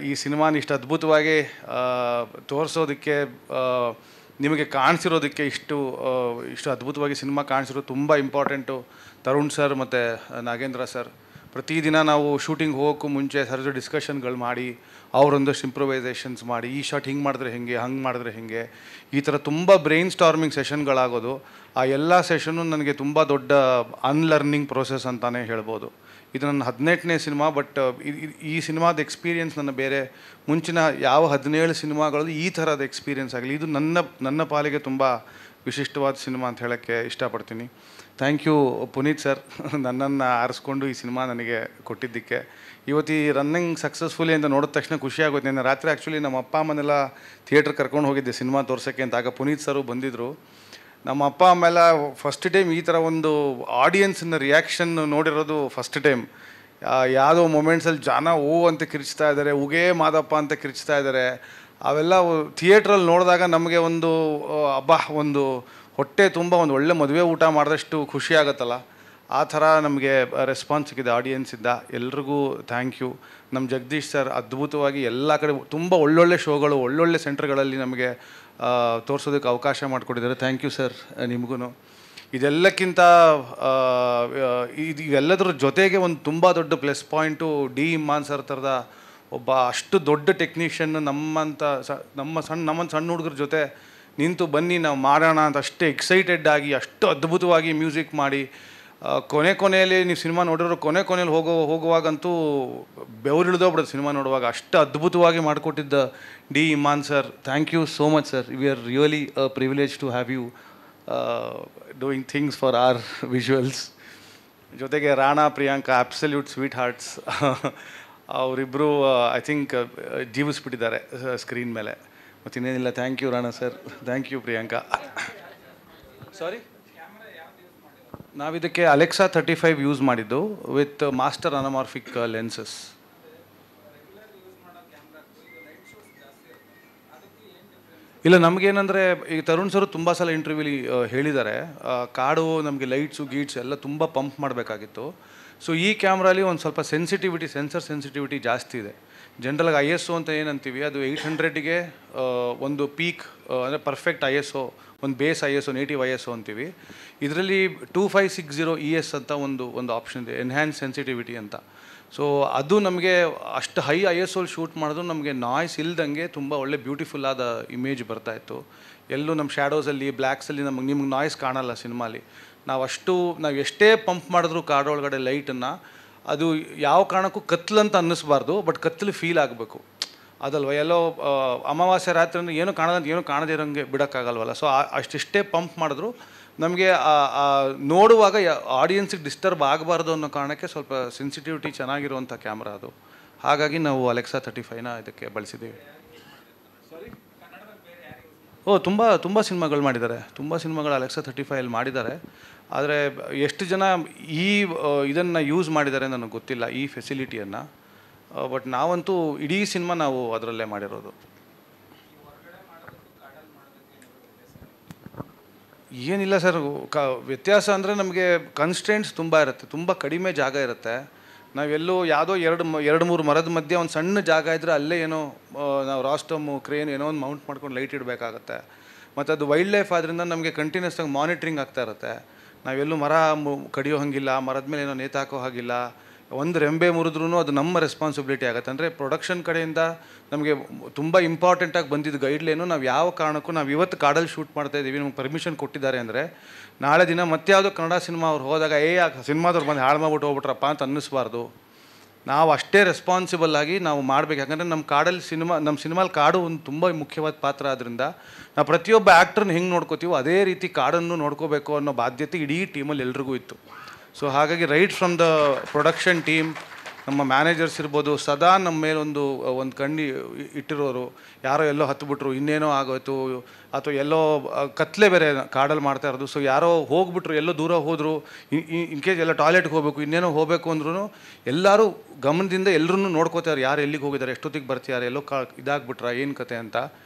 ಈ ಸಿನಿಮಾನ ಇಷ್ಟು ಅದ್ಭುತವಾಗಿ ತೋರಿಸೋದಕ್ಕೆ, ನಿಮಗೆ ಕಾಣಿಸಿರೋದಕ್ಕೆ, ಇಷ್ಟು ಅದ್ಭುತವಾಗಿ ಸಿನಿಮಾ ಕಾಣಿಸಿರೋದು ತುಂಬ ಇಂಪಾರ್ಟೆಂಟು ತರುಣ್ ಸರ್ ಮತ್ತು ನಾಗೇಂದ್ರ ಸರ್. ಪ್ರತಿದಿನ ನಾವು ಶೂಟಿಂಗ್ ಹೋಗೋಕ್ಕೂ ಮುಂಚೆ ಸರ್ ಡಿಸ್ಕಷನ್ಗಳು ಮಾಡಿ, ಅವರೊಂದಷ್ಟು ಇಂಪ್ರೊವೈಸೇಷನ್ಸ್ ಮಾಡಿ, ಈ ಶಾಟ್ ಹಿಂಗೆ ಮಾಡಿದ್ರೆ ಹೆಂಗೆ, ಹಂಗೆ ಮಾಡಿದ್ರೆ ಹೆಂಗೆ, ಈ ಥರ ತುಂಬ ಬ್ರೈನ್ ಸ್ಟಾರ್ಮಿಂಗ್ ಸೆಷನ್ಗಳಾಗೋದು. ಆ ಎಲ್ಲ ಸೆಷನ್ನು ನನಗೆ ತುಂಬ ದೊಡ್ಡ ಅನ್ಲರ್ನಿಂಗ್ ಪ್ರೋಸೆಸ್ ಅಂತಲೇ ಹೇಳ್ಬೋದು. ಇದು ನನ್ನ 18ನೇ ಸಿನಿಮಾ, ಬಟ್ ಈ ಸಿನಿಮಾದ ಎಕ್ಸ್ಪೀರಿಯೆನ್ಸ್ ನನ್ನ ಬೇರೆ ಮುಂಚಿನ ಯಾವ 17 ಸಿನಿಮಾಗಳಲ್ಲಿ ಈ ಥರದ ಎಕ್ಸ್ಪೀರಿಯೆನ್ಸ್ ಆಗಲಿ, ಇದು ನನ್ನ ಪಾಲಿಗೆ ತುಂಬ ವಿಶಿಷ್ಟವಾದ ಸಿನಿಮಾ ಅಂತ ಹೇಳೋಕ್ಕೆ ಇಷ್ಟಪಡ್ತೀನಿ. ಥ್ಯಾಂಕ್ ಯು ಪುನೀತ್ ಸರ್, ನನ್ನನ್ನು ಆರಿಸ್ಕೊಂಡು ಈ ಸಿನಿಮಾ ನನಗೆ ಕೊಟ್ಟಿದ್ದಕ್ಕೆ. ಇವತ್ತು ಈ ರನ್ನಿಂಗ್ ಸಕ್ಸಸ್ಫುಲಿ ಅಂತ ನೋಡಿದ ತಕ್ಷಣ ಖುಷಿ ಆಗುತ್ತೆ. ನಿನ್ನೆ ರಾತ್ರಿ ಆ್ಯಕ್ಚುಲಿ ನಮ್ಮ ಅಪ್ಪ ಅಮ್ಮನೆಲ್ಲ ಥಿಯೇಟ್ರ್ ಕರ್ಕೊಂಡು ಹೋಗಿದ್ದೆ ಸಿನಿಮಾ ತೋರ್ಸೋಕ್ಕೆ ಅಂತ. ಆಗ ಪುನೀತ್ ಸರು ಬಂದಿದ್ದರು. ನಮ್ಮ ಅಪ್ಪ ಅಮ್ಮೆಲ್ಲ ಫಸ್ಟ್ ಟೈಮ್ ಈ ಥರ ಒಂದು ಆಡಿಯನ್ಸಿನ ರಿಯಾಕ್ಷನ್ ನೋಡಿರೋದು ಫಸ್ಟ್ ಟೈಮ್. ಯಾವುದೋ ಮೊಮೆಂಟ್ಸಲ್ಲಿ ಜನ ಓ ಅಂತ ಕಿರ್ಚ್ತಾ ಇದ್ದಾರೆ, ಉಗೇ ಮಾದಪ್ಪ ಅಂತ ಕಿರ್ಚ್ತಾ ಇದ್ದಾರೆ. ಅವೆಲ್ಲ ಥಿಯೇಟ್ರಲ್ಲಿ ನೋಡಿದಾಗ ನಮಗೆ ಒಂದು ಹೊಟ್ಟೆ ತುಂಬ ಒಂದು ಒಳ್ಳೆ ಮದುವೆ ಊಟ ಮಾಡಿದಷ್ಟು ಖುಷಿ ಆಗುತ್ತಲ್ಲ, ಆ ಥರ ನಮಗೆ ರೆಸ್ಪಾನ್ಸ್ ಸಿಕ್ಕಿದೆ ಆಡಿಯನ್ಸಿಂದ. ಎಲ್ರಿಗೂ ಥ್ಯಾಂಕ್ ಯು. ನಮ್ಮ ಜಗದೀಶ್ ಸರ್ ಅದ್ಭುತವಾಗಿ ಎಲ್ಲ ಕಡೆ ತುಂಬ ಒಳ್ಳೊಳ್ಳೆ ಶೋಗಳು, ಒಳ್ಳೊಳ್ಳೆ ಸೆಂಟ್ರ್ಗಳಲ್ಲಿ ನಮಗೆ ತೋರಿಸೋದಕ್ಕೆ ಅವಕಾಶ ಮಾಡಿಕೊಟ್ಟಿದ್ದಾರೆ. ಥ್ಯಾಂಕ್ ಯು ಸರ್ ನಿಮಗೂ. ಇದೆಲ್ಲಕ್ಕಿಂತ ಇವೆಲ್ಲದರ ಜೊತೆಗೆ ಒಂದು ತುಂಬ ದೊಡ್ಡ plus point D Imman sir ಥರದ ಒಬ್ಬ ಅಷ್ಟು ದೊಡ್ಡ ಟೆಕ್ನಿಷಿಯನ್ ನಮ್ಮನ್ನು ಸಣ್ಣ ಹುಡುಗರ ಜೊತೆ ನಿಂತು ಬನ್ನಿ ನಾವು ಮಾಡೋಣ ಅಂತ ಅಷ್ಟೇ ಎಕ್ಸೈಟೆಡ್ ಆಗಿ, ಅಷ್ಟು ಅದ್ಭುತವಾಗಿ ಮ್ಯೂಸಿಕ್ ಮಾಡಿ, ಕೊನೆಯಲ್ಲಿ ನೀವು ಸಿನಿಮಾ ನೋಡಿರೋ ಕೊನೆಯಲ್ಲಿ ಹೋಗುವಾಗಂತೂ ಬೆವರಿಳಿದೋಗ್ಬಿಡೋದು ಸಿನಿಮಾ ನೋಡುವಾಗ. ಅಷ್ಟು ಅದ್ಭುತವಾಗಿ ಮಾಡಿಕೊಟ್ಟಿದ್ದ D Imman sir, thank you so much sir. We are really privilege to have you doing things for our visuals. ಜೊತೆಗೆ Rana, Priyanka, absolute sweethearts, ಅವರಿಬ್ಬರು ಐ ಥಿಂಕ್ ಜೀವಿಸ್ಬಿಟ್ಟಿದ್ದಾರೆ ಸ್ಕ್ರೀನ್ ಮೇಲೆ. ಮತ್ತು ಇನ್ನೇನಿಲ್ಲ. Thank you Rana sir, thank you Priyanka. Sorry, ನಾವಿದಕ್ಕೆ ಅಲೆಕ್ಸಾ 35 ಯೂಸ್ ಮಾಡಿದ್ದು with master anamorphic lenses. ಇಲ್ಲ, ನಮಗೇನಂದರೆ ಈಗ ತರುಣ್ ಸರ್ ತುಂಬ ಸಲ ಇಂಟರ್ವ್ಯೂಲಿ ಹೇಳಿದ್ದಾರೆ, ಕಾಡು ನಮಗೆ ಲೈಟ್ಸು ಗೀಟ್ಸ್ ಎಲ್ಲ ತುಂಬ ಪಂಪ್ ಮಾಡಬೇಕಾಗಿತ್ತು. ಸೊ ಈ ಕ್ಯಾಮ್ರಲ್ಲಿ ಒಂದು ಸ್ವಲ್ಪ ಸೆನ್ಸರ್ ಸೆನ್ಸಿಟಿವಿಟಿ ಜಾಸ್ತಿ ಇದೆ. ಜನರಲ್ಗೆ ISO ಅಂತ ಏನಂತೀವಿ ಅದು 800ಗೆ ಒಂದು ಪೀಕ್ ಅಂದರೆ ಪರ್ಫೆಕ್ಟ್ ISO, ಒಂದು ಬೇಸ್ ISO, ನೇಟಿವ್ ISO ಅಂತೀವಿ. ಇದರಲ್ಲಿ 2560 ES ಅಂತ ಒಂದು ಆಪ್ಷನ್ ಇದೆ, ಎನ್ಹ್ಯಾನ್ಸ್ ಸೆನ್ಸಿಟಿವಿಟಿ ಅಂತ. ಸೊ ಅದು ನಮಗೆ ಅಷ್ಟು ಹೈ ISO ಶೂಟ್ ಮಾಡಿದ್ರು ನಮಗೆ ನಾಯ್ಸ್ ಇಲ್ದಂಗೆ ತುಂಬ ಒಳ್ಳೆ ಬ್ಯೂಟಿಫುಲ್ ಆದ ಇಮೇಜ್ ಬರ್ತಾಯಿತ್ತು. ಎಲ್ಲೂ ನಮ್ಮ ಶ್ಯಾಡೋಸಲ್ಲಿ ಬ್ಲ್ಯಾಕ್ಸಲ್ಲಿ ನಿಮ್ಗೆ ನಾಯ್ಸ್ ಕಾಣಲ್ಲ ಸಿನಿಮಾಲಿ. ನಾವು ಎಷ್ಟೇ ಪಂಪ್ ಮಾಡಿದ್ರು ಕಾಡೊಳಗಡೆ ಲೈಟನ್ನು ಅದು ಯಾವ ಕಾರಣಕ್ಕೂ ಕತ್ಲಂತ ಅನ್ನಿಸ್ಬಾರ್ದು, ಬಟ್ ಕತ್ತಲು ಫೀಲ್ ಆಗಬೇಕು ಅದಲ್ವ. ಎಲ್ಲೋ ಅಮಾವಾಸ್ಯೆ ರಾತ್ರಿ ಅಂದರೆ ಏನೂ ಕಾಣದೇ ಇರೋಂಗೆ ಬಿಡೋಕ್ಕಾಗಲ್ವಲ್ಲ. ಸೊ ಅಷ್ಟೆಷ್ಟೇ ಪಂಪ್ ಮಾಡಿದ್ರು ನಮಗೆ ನೋಡುವಾಗ ಆಡಿಯನ್ಸಿಗೆ ಡಿಸ್ಟರ್ಬ್ ಆಗಬಾರ್ದು ಅನ್ನೋ ಕಾರಣಕ್ಕೆ ಸ್ವಲ್ಪ ಸೆನ್ಸಿಟಿವಿಟಿ ಚೆನ್ನಾಗಿರುವಂಥ ಕ್ಯಾಮ್ರಾ ಅದು. ಹಾಗಾಗಿ ನಾವು ಅಲೆಕ್ಸಾ 35ನ ಇದಕ್ಕೆ ಬಳಸಿದ್ದೀವಿ. ತುಂಬ ಸಿನಿಮಾಗಳು ಮಾಡಿದ್ದಾರೆ, ತುಂಬ ಸಿನಿಮಾಗಳು ಅಲೆಕ್ಸಾ 35 ಮಾಡಿದ್ದಾರೆ. ಆದರೆ ಎಷ್ಟು ಜನ ಇದನ್ನು ಯೂಸ್ ಮಾಡಿದ್ದಾರೆ ನನಗೆ ಗೊತ್ತಿಲ್ಲ, ಈ ಫೆಸಿಲಿಟಿಯನ್ನು. ಬಟ್ ನಾವಂತೂ ಇಡೀ ಸಿನಿಮಾ ನಾವು ಅದರಲ್ಲೇ ಮಾಡಿರೋದು. ಏನಿಲ್ಲ ಸರ್, ವ್ಯತ್ಯಾಸ ಅಂದರೆ ನಮಗೆ ಕನ್ಸ್ಟ್ರೆಂಟ್ಸ್ ತುಂಬ ಇರುತ್ತೆ, ತುಂಬ ಕಡಿಮೆ ಜಾಗ ಇರುತ್ತೆ. ನಾವೆಲ್ಲೋ ಯಾವುದೋ 2-3 ಮರದ ಮಧ್ಯೆ ಒಂದು ಸಣ್ಣ ಜಾಗ ಇದ್ದರೆ ಅಲ್ಲೇ ಏನೋ ನಾವು ರಾಸ್ಟಮು ಕ್ರೇನ್ ಏನೋ ಒಂದು ಮೌಂಟ್ ಮಾಡ್ಕೊಂಡು ಲೈಟ್ ಇಡಬೇಕಾಗತ್ತೆ. ಮತ್ತು ಅದು ವೈಲ್ಡ್ ಲೈಫ್ ಆದ್ದರಿಂದ ನಮಗೆ ಕಂಟಿನ್ಯೂಸ್ ಆಗಿ ಮಾನಿಟ್ರಿಂಗ್ ಆಗ್ತಾ ಇರುತ್ತೆ. ನಾವೆಲ್ಲೂ ಮರ ಕಡಿಯೋ ಹಾಗಿಲ್ಲ, ಮರದ ಮೇಲೆ ಏನೋ ನೇತಾಕೋ ಹಾಗಿಲ್ಲ. ಒಂದು ರೆಂಬೆ ಮುರಿದ್ರೂ ಅದು ನಮ್ಮ ರೆಸ್ಪಾನ್ಸಿಬಿಲಿಟಿ ಆಗುತ್ತೆ. ಅಂದರೆ ಪ್ರೊಡಕ್ಷನ್ ಕಡೆಯಿಂದ ನಮಗೆ ತುಂಬ ಇಂಪಾರ್ಟೆಂಟಾಗಿ ಬಂದಿದ್ದು ಗೈಡ್ಲೈನು, ನಾವು ಯಾವ ಕಾರಣಕ್ಕೂ ನಾವು ಇವತ್ತು ಕಾಡಲ್ಲಿ ಶೂಟ್ ಮಾಡ್ತಾಯಿದ್ದೀವಿ, ನಮ್ಗೆ ಪರ್ಮಿಷನ್ ಕೊಟ್ಟಿದ್ದಾರೆ ಅಂದರೆ ನಾಳೆ ದಿನ ಮತ್ಯಾವುದೋ ಕನ್ನಡ ಸಿನಿಮಾ ಅವ್ರು ಹೋದಾಗ ಸಿನಿಮಾದವ್ರು ಬಂದು ಹಾಳು ಮಾಡ್ಬಿಟ್ಟು ಹೋಗ್ಬಿಟ್ರಪ್ಪ ಅಂತ ಅನ್ನಿಸ್ಬಾರ್ದು. ನಾವು ಅಷ್ಟೇ ರೆಸ್ಪಾನ್ಸಿಬಲ್ ಆಗಿ ನಾವು ಮಾಡಬೇಕು. ಯಾಕಂದರೆ ನಮ್ಮ ಸಿನಿಮಾಲಿ ಕಾಡು ಒಂದು ತುಂಬ ಮುಖ್ಯವಾದ ಪಾತ್ರ. ಆದ್ದರಿಂದ ನಾವು ಪ್ರತಿಯೊಬ್ಬ ಆ್ಯಕ್ಟ್ರನ್ನ ಹೆಂಗೆ ನೋಡ್ಕೋತೀವೋ ಅದೇ ರೀತಿ ಕಾಡನ್ನು ನೋಡ್ಕೋಬೇಕು ಅನ್ನೋ ಬಾಧ್ಯತೆ ಇಡೀ ಟೀಮಲ್ಲಿ ಎಲ್ರಿಗೂ ಇತ್ತು. ಸೊ ಹಾಗಾಗಿ right from the production team, ನಮ್ಮ ಮ್ಯಾನೇಜರ್ಸ್ ಇರ್ಬೋದು, ಸದಾ ನಮ್ಮ ಮೇಲೆ ಒಂದು ಕಣ್ಣು ಇಟ್ಟಿರೋರು. ಯಾರೋ ಎಲ್ಲೋ ಹತ್ಬಿಟ್ರು, ಇನ್ನೇನೋ ಆಗೋಯ್ತು, ಅಥವಾ ಎಲ್ಲೋ ಕತ್ಲೆ ಬೇರೆ ಕಾಡಲ್ಲಿ ಮಾಡ್ತಾ ಇರೋದು. ಸೊ ಯಾರೋ ಹೋಗ್ಬಿಟ್ರು, ಎಲ್ಲೋ ದೂರ ಹೋದರು, ಇನ್ಕೇಸ್ ಎಲ್ಲ ಟಾಯ್ಲೆಟ್ಗೆ ಹೋಗಬೇಕು, ಇನ್ನೇನೋ ಹೋಗಬೇಕು ಅಂದ್ರೂ ಎಲ್ಲರೂ ಗಮನದಿಂದ ಎಲ್ಲರೂ ನೋಡ್ಕೋತಾರೆ, ಯಾರು ಎಲ್ಲಿಗೆ ಹೋಗಿದ್ದಾರೆ, ಎಷ್ಟೊತ್ತಿಗೆ ಬರ್ತಿದ್ದಾರೆ, ಎಲ್ಲೋ ಇದಾಗ್ಬಿಟ್ರಾ, ಏನು ಕತೆ ಅಂತ.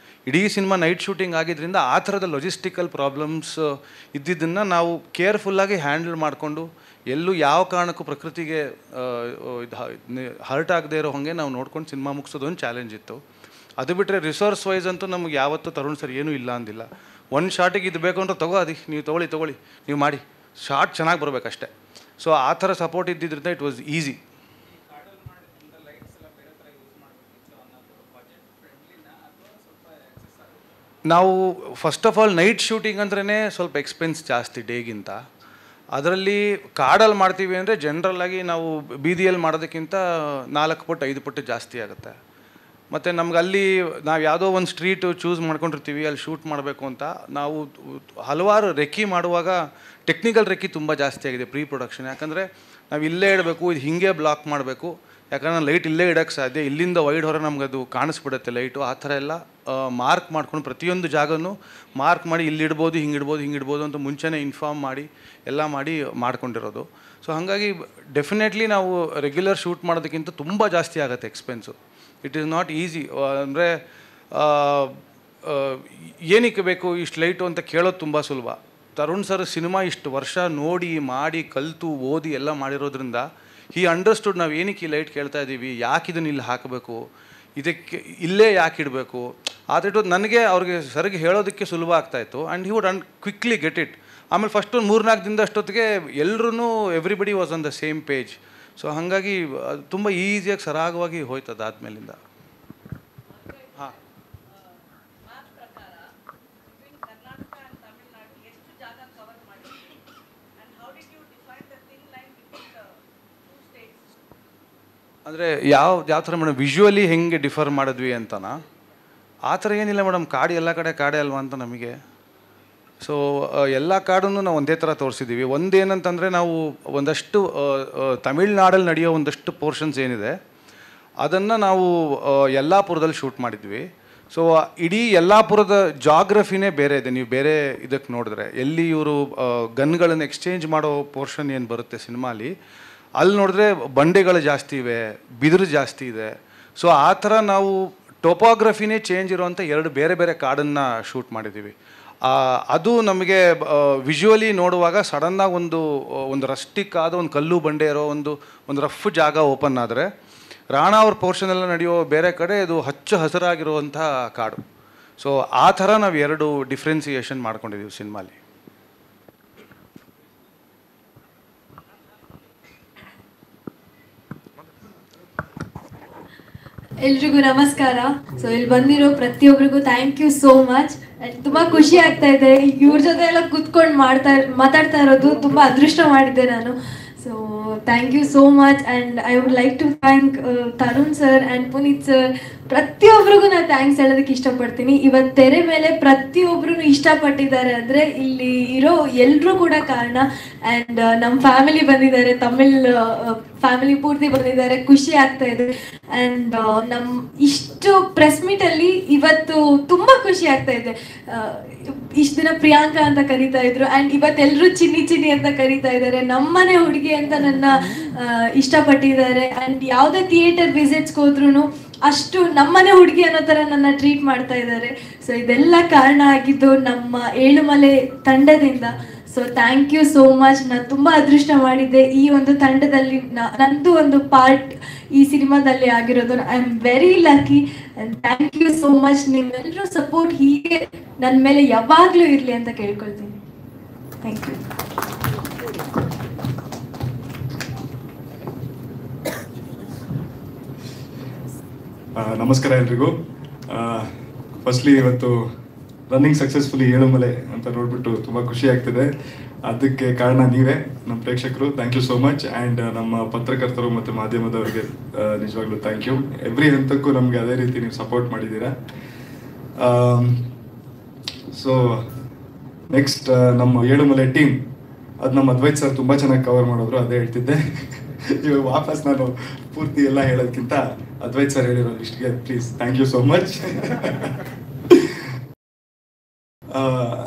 ಇಡೀ ಸಿನಿಮಾ ನೈಟ್ ಶೂಟಿಂಗ್ ಆಗಿದ್ದರಿಂದ ಆ ಥರದ ಲೊಜಿಸ್ಟಿಕಲ್ ಪ್ರಾಬ್ಲಮ್ಸ್ ಇದ್ದಿದ್ದನ್ನು ನಾವು ಕೇರ್ಫುಲ್ಲಾಗಿ ಹ್ಯಾಂಡಲ್ ಮಾಡಿಕೊಂಡು ಎಲ್ಲೂ ಯಾವ ಕಾರಣಕ್ಕೂ ಪ್ರಕೃತಿಗೆ ಹರ್ಟ್ ಆಗದೆ ಇರೋ ಹಾಗೆ ನಾವು ನೋಡ್ಕೊಂಡು ಸಿನಿಮಾ ಮುಗಿಸೋದೊಂದು ಚಾಲೆಂಜ್ ಇತ್ತು. ಅದು ಬಿಟ್ಟರೆ ರಿಸೋರ್ಸ್ ವೈಸ್ ಅಂತೂ ನಮ್ಗೆ ಯಾವತ್ತೂ ತರುಣ್ ಸರ್ ಏನೂ ಇಲ್ಲ ಅಂದಿಲ್ಲ. ಒಂದು ಶಾರ್ಟಿಗೆ ಇದು ಬೇಕು ಅಂದ್ರೆ ನೀವು ತೊಗೊಳ್ಳಿ ನೀವು ಮಾಡಿ, ಶಾರ್ಟ್ ಚೆನ್ನಾಗಿ ಬರಬೇಕಷ್ಟೆ. ಸೊ ಆ ಥರ ಸಪೋರ್ಟ್ ಇದ್ದಿದ್ದರಿಂದ ಇಟ್ ವಾಸ್ ಈಸಿ. ನಾವು first of all night shooting ಅಂದ್ರೇ ಸ್ವಲ್ಪ ಎಕ್ಸ್ಪೆನ್ಸ್ ಜಾಸ್ತಿ ಡೇಗಿಂತ. ಅದರಲ್ಲಿ ಕಾಡಲ್ಲಿ ಮಾಡ್ತೀವಿ ಅಂದರೆ ಜನ್ರಲ್ಲಾಗಿ ನಾವು ಬೀದಿಯಲ್ಲಿ ಮಾಡೋದಕ್ಕಿಂತ 4 ಪಟ್ಟು 5 ಪಟ್ಟು ಜಾಸ್ತಿ ಆಗುತ್ತೆ. ಮತ್ತು ನಮ್ಗೆ ಅಲ್ಲಿ ನಾವು ಯಾವುದೋ ಒಂದು ಸ್ಟ್ರೀಟು ಚೂಸ್ ಮಾಡ್ಕೊಂಡಿರ್ತೀವಿ, ಅಲ್ಲಿ ಶೂಟ್ ಮಾಡಬೇಕು ಅಂತ. ನಾವು ಹಲವಾರು ರೆಕ್ಕಿ ಮಾಡುವಾಗ ಟೆಕ್ನಿಕಲ್ ರೆಕ್ಕಿ ತುಂಬ ಜಾಸ್ತಿ ಆಗಿದೆ ಪ್ರೀ ಪ್ರೊಡಕ್ಷನ್. ಯಾಕಂದರೆ ನಾವು ಇಲ್ಲೇ ಇಡಬೇಕು, ಇದು ಹೀಗೆ ಬ್ಲಾಕ್ ಮಾಡಬೇಕು, ಯಾಕಂದರೆ ಲೈಟ್ ಇಲ್ಲೇ ಇಡೋಕ್ಕೆ ಸಾಧ್ಯ, ಇಲ್ಲಿಂದ ವೈಡ್ ಹೊರ ನಮ್ಗೆ ಅದು ಕಾಣಿಸ್ಬಿಡುತ್ತೆ ಲೈಟು. ಆ ಥರ ಎಲ್ಲ ಮಾರ್ಕ್ ಮಾಡ್ಕೊಂಡು ಪ್ರತಿಯೊಂದು ಜಾಗನೂ ಮಾರ್ಕ್ ಮಾಡಿ ಇಲ್ಲಿಡ್ಬೋದು, ಹಿಂಗಿಡ್ಬೋದು ಅಂತ ಮುಂಚೆನೇ ಇನ್ಫಾರ್ಮ್ ಮಾಡಿ ಎಲ್ಲ ಮಾಡ್ಕೊಂಡಿರೋದು. ಸೊ ಹಾಗಾಗಿ ಡೆಫಿನೆಟ್ಲಿ ನಾವು ರೆಗ್ಯುಲರ್ ಶೂಟ್ ಮಾಡೋದಕ್ಕಿಂತ ತುಂಬ ಜಾಸ್ತಿ ಆಗುತ್ತೆ expense. It is not easy. ಅಂದರೆ ಏನಕ್ಕೆ ಬೇಕು ಇಷ್ಟು ಲೈಟು ಅಂತ ಕೇಳೋದು ತುಂಬ ಸುಲಭ. ತರುಣ್ ಸರ್ ಸಿನಿಮಾ ಇಷ್ಟು ವರ್ಷ ನೋಡಿ ಮಾಡಿ ಕಲಿತು ಓದಿ ಎಲ್ಲ ಮಾಡಿರೋದ್ರಿಂದ ಹಿ ಅಂಡರ್ಸ್ಟುಡ್ ನಾವು ಏನಕ್ಕೆ ಈ ಲೈಟ್ ಕೇಳ್ತಾ ಇದ್ದೀವಿ, ಯಾಕೆ ಇದನ್ನು ಇಲ್ಲಿ ಹಾಕಬೇಕು, ಇದಕ್ಕೆ ಇಲ್ಲೇ ಯಾಕೆ ಇಡಬೇಕು. ಆದರೆ ನನಗೆ ಅವ್ರಿಗೆ ಸರ್ಗೆ ಹೇಳೋದಕ್ಕೆ ಸುಲಭ ಆಗ್ತಾಯಿತ್ತು. And he would quickly get it. ಆಮೇಲೆ ಫಸ್ಟ್ ಒಂದು 3-4 ದಿನದ ಅಷ್ಟೊತ್ತಿಗೆ ಎಲ್ಲರೂ everybody was on the same page. So ಹಾಗಾಗಿ ತುಂಬ ಈಸಿಯಾಗಿ ಸರಾಗವಾಗಿ ಹೋಯ್ತು ಅದಾದಮೇಲಿಂದ. ಹಾಂ, ಅಂದರೆ ಯಾವ ಥರ ಮೇಡಮ್ ವಿಜುವಲಿ ಹೆಂಗೆ ಡಿಫರ್ ಮಾಡಿದ್ವಿ ಅಂತನಾ? ಆ ಥರ ಏನಿಲ್ಲ ಮೇಡಮ್, ಕಾಡು ಎಲ್ಲ ಕಡೆ ಕಾಡೇ ಅಲ್ವಾ ಅಂತ ನಮಗೆ. ಸೊ ಎಲ್ಲ ಕಾಡನ್ನು ನಾವು ಒಂದೇ ಥರ ತೋರಿಸಿದ್ದೀವಿ. ಒಂದೇನಂತಂದರೆ ನಾವು ಒಂದಷ್ಟು ತಮಿಳ್ನಾಡಲ್ಲಿ ನಡೆಯೋ ಒಂದಷ್ಟು ಪೋರ್ಷನ್ಸ್ ಏನಿದೆ ಅದನ್ನು ನಾವು ಯಲ್ಲಾಪುರದಲ್ಲಿ ಶೂಟ್ ಮಾಡಿದ್ವಿ. ಸೊ ಇಡೀ ಯಲ್ಲಾಪುರದ ಜಾಗ್ರಫಿನೇ ಬೇರೆ ಇದೆ. ನೀವು ಬೇರೆ ಇದಕ್ಕೆ ನೋಡಿದ್ರೆ ಎಲ್ಲಿ ಇವರು ಗನ್ಗಳನ್ನು ಎಕ್ಸ್ಚೇಂಜ್ ಮಾಡೋ ಪೋರ್ಷನ್ ಏನು ಬರುತ್ತೆ ಸಿನಿಮಾಲಿ, ಅಲ್ಲಿ ನೋಡಿದ್ರೆ ಬಂಡೆಗಳು ಜಾಸ್ತಿ ಇವೆ, ಬಿದಿರು ಜಾಸ್ತಿ ಇದೆ. ಸೊ ಆ ಥರ ನಾವು ಟೋಪೋಗ್ರಫಿನೇ ಚೇಂಜ್ ಇರೋವಂಥ 2 ಬೇರೆ ಬೇರೆ ಕಾಡನ್ನು ಶೂಟ್ ಮಾಡಿದ್ದೀವಿ. ಅದು ನಮಗೆ ವಿಜುವಲಿ ನೋಡುವಾಗ ಸಡನ್ನಾಗಿ ಒಂದು ರಸ್ಟಿಕ್ ಆದ ಒಂದು ಕಲ್ಲು ಬಂಡೆ ಇರೋ ಒಂದು ರಫ್ ಜಾಗ ಓಪನ್ ಆದರೆ ರಾಣಾ ಅವ್ರ ಪೋರ್ಷನ್ ಎಲ್ಲ ನಡೆಯೋ ಬೇರೆ ಕಡೆ ಇದು ಹಚ್ಚ ಹಸಿರಾಗಿರುವಂಥ ಕಾಡು. ಸೊ ಆ ಥರ ನಾವು 2 ಡಿಫ್ರೆನ್ಸಿಯೇಷನ್ ಮಾಡ್ಕೊಂಡಿದ್ದೀವಿ ಸಿನಿಮಾಲಿ. ಎಲ್ರಿಗೂ ನಮಸ್ಕಾರ. ಸೊ ಇಲ್ಲಿ ಬಂದಿರೋ ಪ್ರತಿಯೊಬ್ಬರಿಗೂ ಥ್ಯಾಂಕ್ ಯು ಸೋ ಮಚ್. ತುಂಬಾ ಖುಷಿ ಆಗ್ತಾ ಇದೆ ಇವ್ರ ಜೊತೆ ಎಲ್ಲ ಕೂತ್ಕೊಂಡು ಮಾತಾಡ್ತಾ ಇರೋದು. ತುಂಬಾ ಅದೃಷ್ಟ ಮಾಡಿದ್ದೆ ನಾನು. So thank you so much and I would like to thank Tarun sir and Puneeth sir. ಪ್ರತಿಯೊಬ್ಬರಿಗೂ ನಾನು ಥ್ಯಾಂಕ್ಸ್ ಹೇಳೋದಕ್ಕೆ ಇಷ್ಟಪಡ್ತೀನಿ. ಇವತ್ತು ತೆರೆ ಮೇಲೆ ಪ್ರತಿಯೊಬ್ಬರೂ ಇಷ್ಟಪಟ್ಟಿದ್ದಾರೆ ಅಂದರೆ ಇಲ್ಲಿ ಇರೋ ಎಲ್ಲರೂ ಕೂಡ ಕಾರಣ. ಆ್ಯಂಡ್ ನಮ್ಮ ಫ್ಯಾಮಿಲಿ ಬಂದಿದ್ದಾರೆ, ತಮಿಳ್ ಫ್ಯಾಮಿಲಿ ಪೂರ್ತಿ ಬಂದಿದ್ದಾರೆ. ಖುಷಿ ಆಗ್ತಾ ಇದೆ. ಆ್ಯಂಡ್ ನಮ್ಮ ಇಷ್ಟು ಪ್ರೆಸ್ ಮೀಟಲ್ಲಿ ಇವತ್ತು ತುಂಬ ಖುಷಿ ಆಗ್ತಾ ಇದೆ. ಇಷ್ಟು ದಿನ ಪ್ರಿಯಾಂಕಾ ಅಂತ ಕರೀತಾ ಇದ್ರು ಆ್ಯಂಡ್ ಇವತ್ತೆಲ್ಲರೂ ಚಿನ್ನಿ ಅಂತ ಕರೀತಾ ಇದ್ದಾರೆ. ನಮ್ಮನೆ ಹುಡುಗಿ ಅಂತ ನನ್ನ ಇಷ್ಟಪಟ್ಟಿದ್ದಾರೆ. ಆ್ಯಂಡ್ ಯಾವುದೇ ಥಿಯೇಟರ್ ವಿಸಿಟ್ಸ್ಗೆ ಹೋದ್ರೂ ಅಷ್ಟು ನಮ್ಮನೆ ಹುಡುಗಿ ಅನ್ನೋ ಥರ ನನ್ನ ಟ್ರೀಟ್ ಮಾಡ್ತಾ ಇದ್ದಾರೆ. ಸೊ ಇದೆಲ್ಲ ಕಾರಣ ಆಗಿದ್ದು ನಮ್ಮ ಏಳುಮಲೆ ತಂಡದಿಂದ. So thank you so much. ನಾನು ತುಂಬ ಅದೃಷ್ಟ ಮಾಡಿದ್ದೆ ಈ ಒಂದು ತಂಡದಲ್ಲಿ ನಂದು ಒಂದು ಪಾರ್ಟ್ ಈ ಸಿನಿಮಾದಲ್ಲಿ ಆಗಿರೋದು. I am very lucky and thank you so much. ನಿಮ್ಮೆಲ್ಲರೂ ಸಪೋರ್ಟ್ ಹೀಗೆ ನನ್ನ ಮೇಲೆ ಯಾವಾಗಲೂ ಇರಲಿ ಅಂತ ಕೇಳ್ಕೊಳ್ತೀನಿ. Thank you. ನಮಸ್ಕಾರ ಎಲ್ರಿಗೂ. ಫಸ್ಟ್ಲಿ ಇವತ್ತು ರನ್ನಿಂಗ್ ಸಕ್ಸಸ್ಫುಲಿ ಏಳುಮಲೆ ಅಂತ ನೋಡ್ಬಿಟ್ಟು ತುಂಬ ಖುಷಿ ಆಗ್ತಿದೆ. ಅದಕ್ಕೆ ಕಾರಣ ನೀವೇ, ನಮ್ಮ ಪ್ರೇಕ್ಷಕರು. Thank you so much. And ನಮ್ಮ ಪತ್ರಕರ್ತರು ಮತ್ತು ಮಾಧ್ಯಮದವರಿಗೆ ನಿಜವಾಗ್ಲೂ ಥ್ಯಾಂಕ್ ಯು. ಎವ್ರಿ ಹಂತಕ್ಕೂ ನಮಗೆ ಅದೇ ರೀತಿ ನೀವು ಸಪೋರ್ಟ್ ಮಾಡಿದ್ದೀರಾ. ಸೊ ನೆಕ್ಸ್ಟ್ ನಮ್ಮ ಏಳುಮಲೆ ಟೀಮ್, ಅದು ನಮ್ಮ ಅದ್ವೈತ್ ಸರ್ ತುಂಬ ಚೆನ್ನಾಗಿ ಕವರ್ ಮಾಡಿದ್ರು, ಅದೇ ಹೇಳ್ತಿದ್ದೆ. ಇವಾಗ ವಾಪಸ್ ನಾನು ಪೂರ್ತಿ ಎಲ್ಲ ಹೇಳೋದಕ್ಕಿಂತ ಅದ್ವೈತ್ ಸರ್ ಹೇಳಿರೋ ಇಷ್ಟಿಗೆ please thank you so much.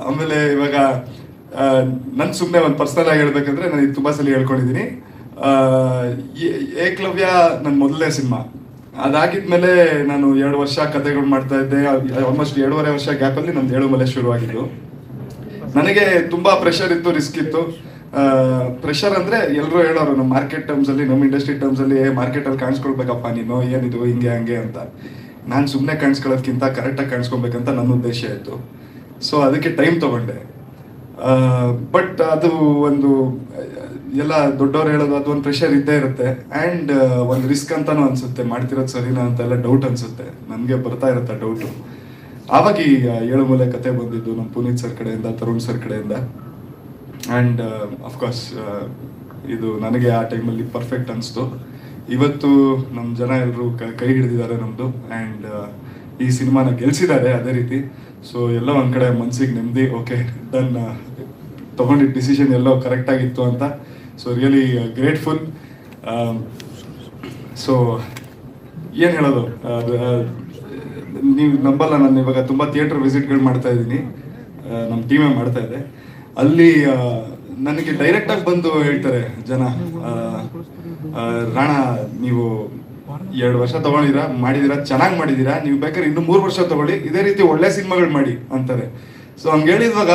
ಆಮೇಲೆ ಇವಾಗ ನಾನು ಸುಮ್ಮನೆ ಒಂದು ಪರ್ಸನಲ್ ಆಗಿ ಹೇಳ್ಬೇಕಂದ್ರೆ, ನಾನು ಇದು ತುಂಬ ಸಲ ಹೇಳ್ಕೊಂಡಿದ್ದೀನಿ. ಏಕಲವ್ಯ ನನ್ನ ಮೊದಲನೇ ಸಿನಿಮಾ. ಅದಾಗಿದ್ಮೇಲೆ ನಾನು 2 ವರ್ಷ ಕಥೆಗಳು ಮಾಡ್ತಾ ಇದ್ದೆ. ಆಲ್ಮೋಸ್ಟ್ 2.5 ವರ್ಷ ಗ್ಯಾಪಲ್ಲಿ ನಂದು ಏಳುಮಲೆ ಶುರುವಾಗಿದ್ದು. ನನಗೆ ತುಂಬ ಪ್ರೆಷರ್ ಇತ್ತು, ರಿಸ್ಕ್ ಇತ್ತು. ಪ್ರೆಷರ್ ಅಂದರೆ ಎಲ್ಲರೂ ಹೇಳೋರು ನಮ್ಮ ಮಾರ್ಕೆಟ್ ಟರ್ಮ್ಸಲ್ಲಿ, ನಮ್ಮ ಇಂಡಸ್ಟ್ರಿ ಟರ್ಮ್ಸಲ್ಲಿ, ಮಾರ್ಕೆಟಲ್ಲಿ ಕಾಣಿಸ್ಕೊಳ್ಬೇಕಪ್ಪ ನೀನು, ಏನಿದು ಹಿಂಗೆ ಹಂಗೆ ಅಂತ. ನಾನು ಸುಮ್ಮನೆ ಕಾಣಿಸ್ಕೊಳ್ಳೋದಕ್ಕಿಂತ ಕರೆಕ್ಟಾಗಿ ಕಾಣಿಸ್ಕೊಬೇಕಂತ ನನ್ನ ಉದ್ದೇಶ ಇತ್ತು. ಸೊ ಅದಕ್ಕೆ ಟೈಮ್ ತೊಗೊಂಡೆ. ಬಟ್ ಅದು ಒಂದು ಎಲ್ಲ ದೊಡ್ಡವ್ರು ಹೇಳೋದು, ಅದು ಒಂದು ಪ್ರೆಷರ್ ಇದ್ದೇ ಇರುತ್ತೆ. ಆ್ಯಂಡ್ ಒಂದು ರಿಸ್ಕ್ ಅಂತಲೂ ಅನಿಸುತ್ತೆ, ಮಾಡ್ತಿರೋದು ಸರಿನಾ ಅಂತೆಲ್ಲ ಡೌಟ್ ಅನಿಸುತ್ತೆ. ನನಗೆ ಬರ್ತಾ ಇರುತ್ತೆ ಡೌಟು. ಆವಾಗ ಈ ಏಳುಮಲೆ ಕತೆ ಬಂದಿದ್ದು ನಮ್ಮ ಪುನೀತ್ ಸರ್ ಕಡೆಯಿಂದ, ತರುಣ್ ಸರ್ ಕಡೆಯಿಂದ. ಆ್ಯಂಡ್ ಅಫ್ಕೋರ್ಸ್ ಇದು ನನಗೆ ಆ ಟೈಮಲ್ಲಿ ಪರ್ಫೆಕ್ಟ್ ಅನಿಸ್ತು. ಇವತ್ತು ನಮ್ಮ ಜನ ಎಲ್ಲರೂ ಕೈ ಹಿಡಿದಿದ್ದಾರೆ ನಮ್ಮದು. ಆ್ಯಂಡ್ ಈ ಸಿನಿಮಾನ ಗೆಲ್ಸಿದ್ದಾರೆ ಅದೇ ರೀತಿ. ಸೊ ಎಲ್ಲ ಒಂದು ಕಡೆ ಮನಸ್ಸಿಗೆ ನೆಮ್ಮದಿ, ಓಕೆ ಡನ್, ತೊಗೊಂಡಿದ್ದ ಡಿಸಿಷನ್ ಎಲ್ಲೋ ಕರೆಕ್ಟಾಗಿತ್ತು ಅಂತ. So really grateful. ಸೊ ಏನು ಹೇಳೋದು, ನೀವು ನಂಬಲ್ಲ, ನಾನು ಇವಾಗ ತುಂಬ ಥಿಯೇಟರ್ ವಿಸಿಟ್ಗಳು ಮಾಡ್ತಾ ಇದ್ದೀನಿ, ನಮ್ಮ ಟೀಮೇ ಮಾಡ್ತಾ ಇದೆ. ಅಲ್ಲಿ ನನಗೆ ಡೈರೆಕ್ಟಾಗಿ ಬಂದು ಹೇಳ್ತಾರೆ ಜನ, ರಾಣಾ ನೀವು 2 ವರ್ಷ ಮಾಡಿದ್ದೀರಾ, ಚೆನ್ನಾಗಿ ಮಾಡಿದ್ದೀರಾ, ನೀವು ಬೇಕಾದ್ರೆ ಇನ್ನೂ 3 ವರ್ಷ ತಗೊಳ್ಳಿ, ಇದೇ ರೀತಿ ಒಳ್ಳೆ ಸಿನಿಮಾಗಳು ಮಾಡಿ ಅಂತಾರೆ. ಸೊ ಹಂಗೆ ಹೇಳಿದ್ವಾಗ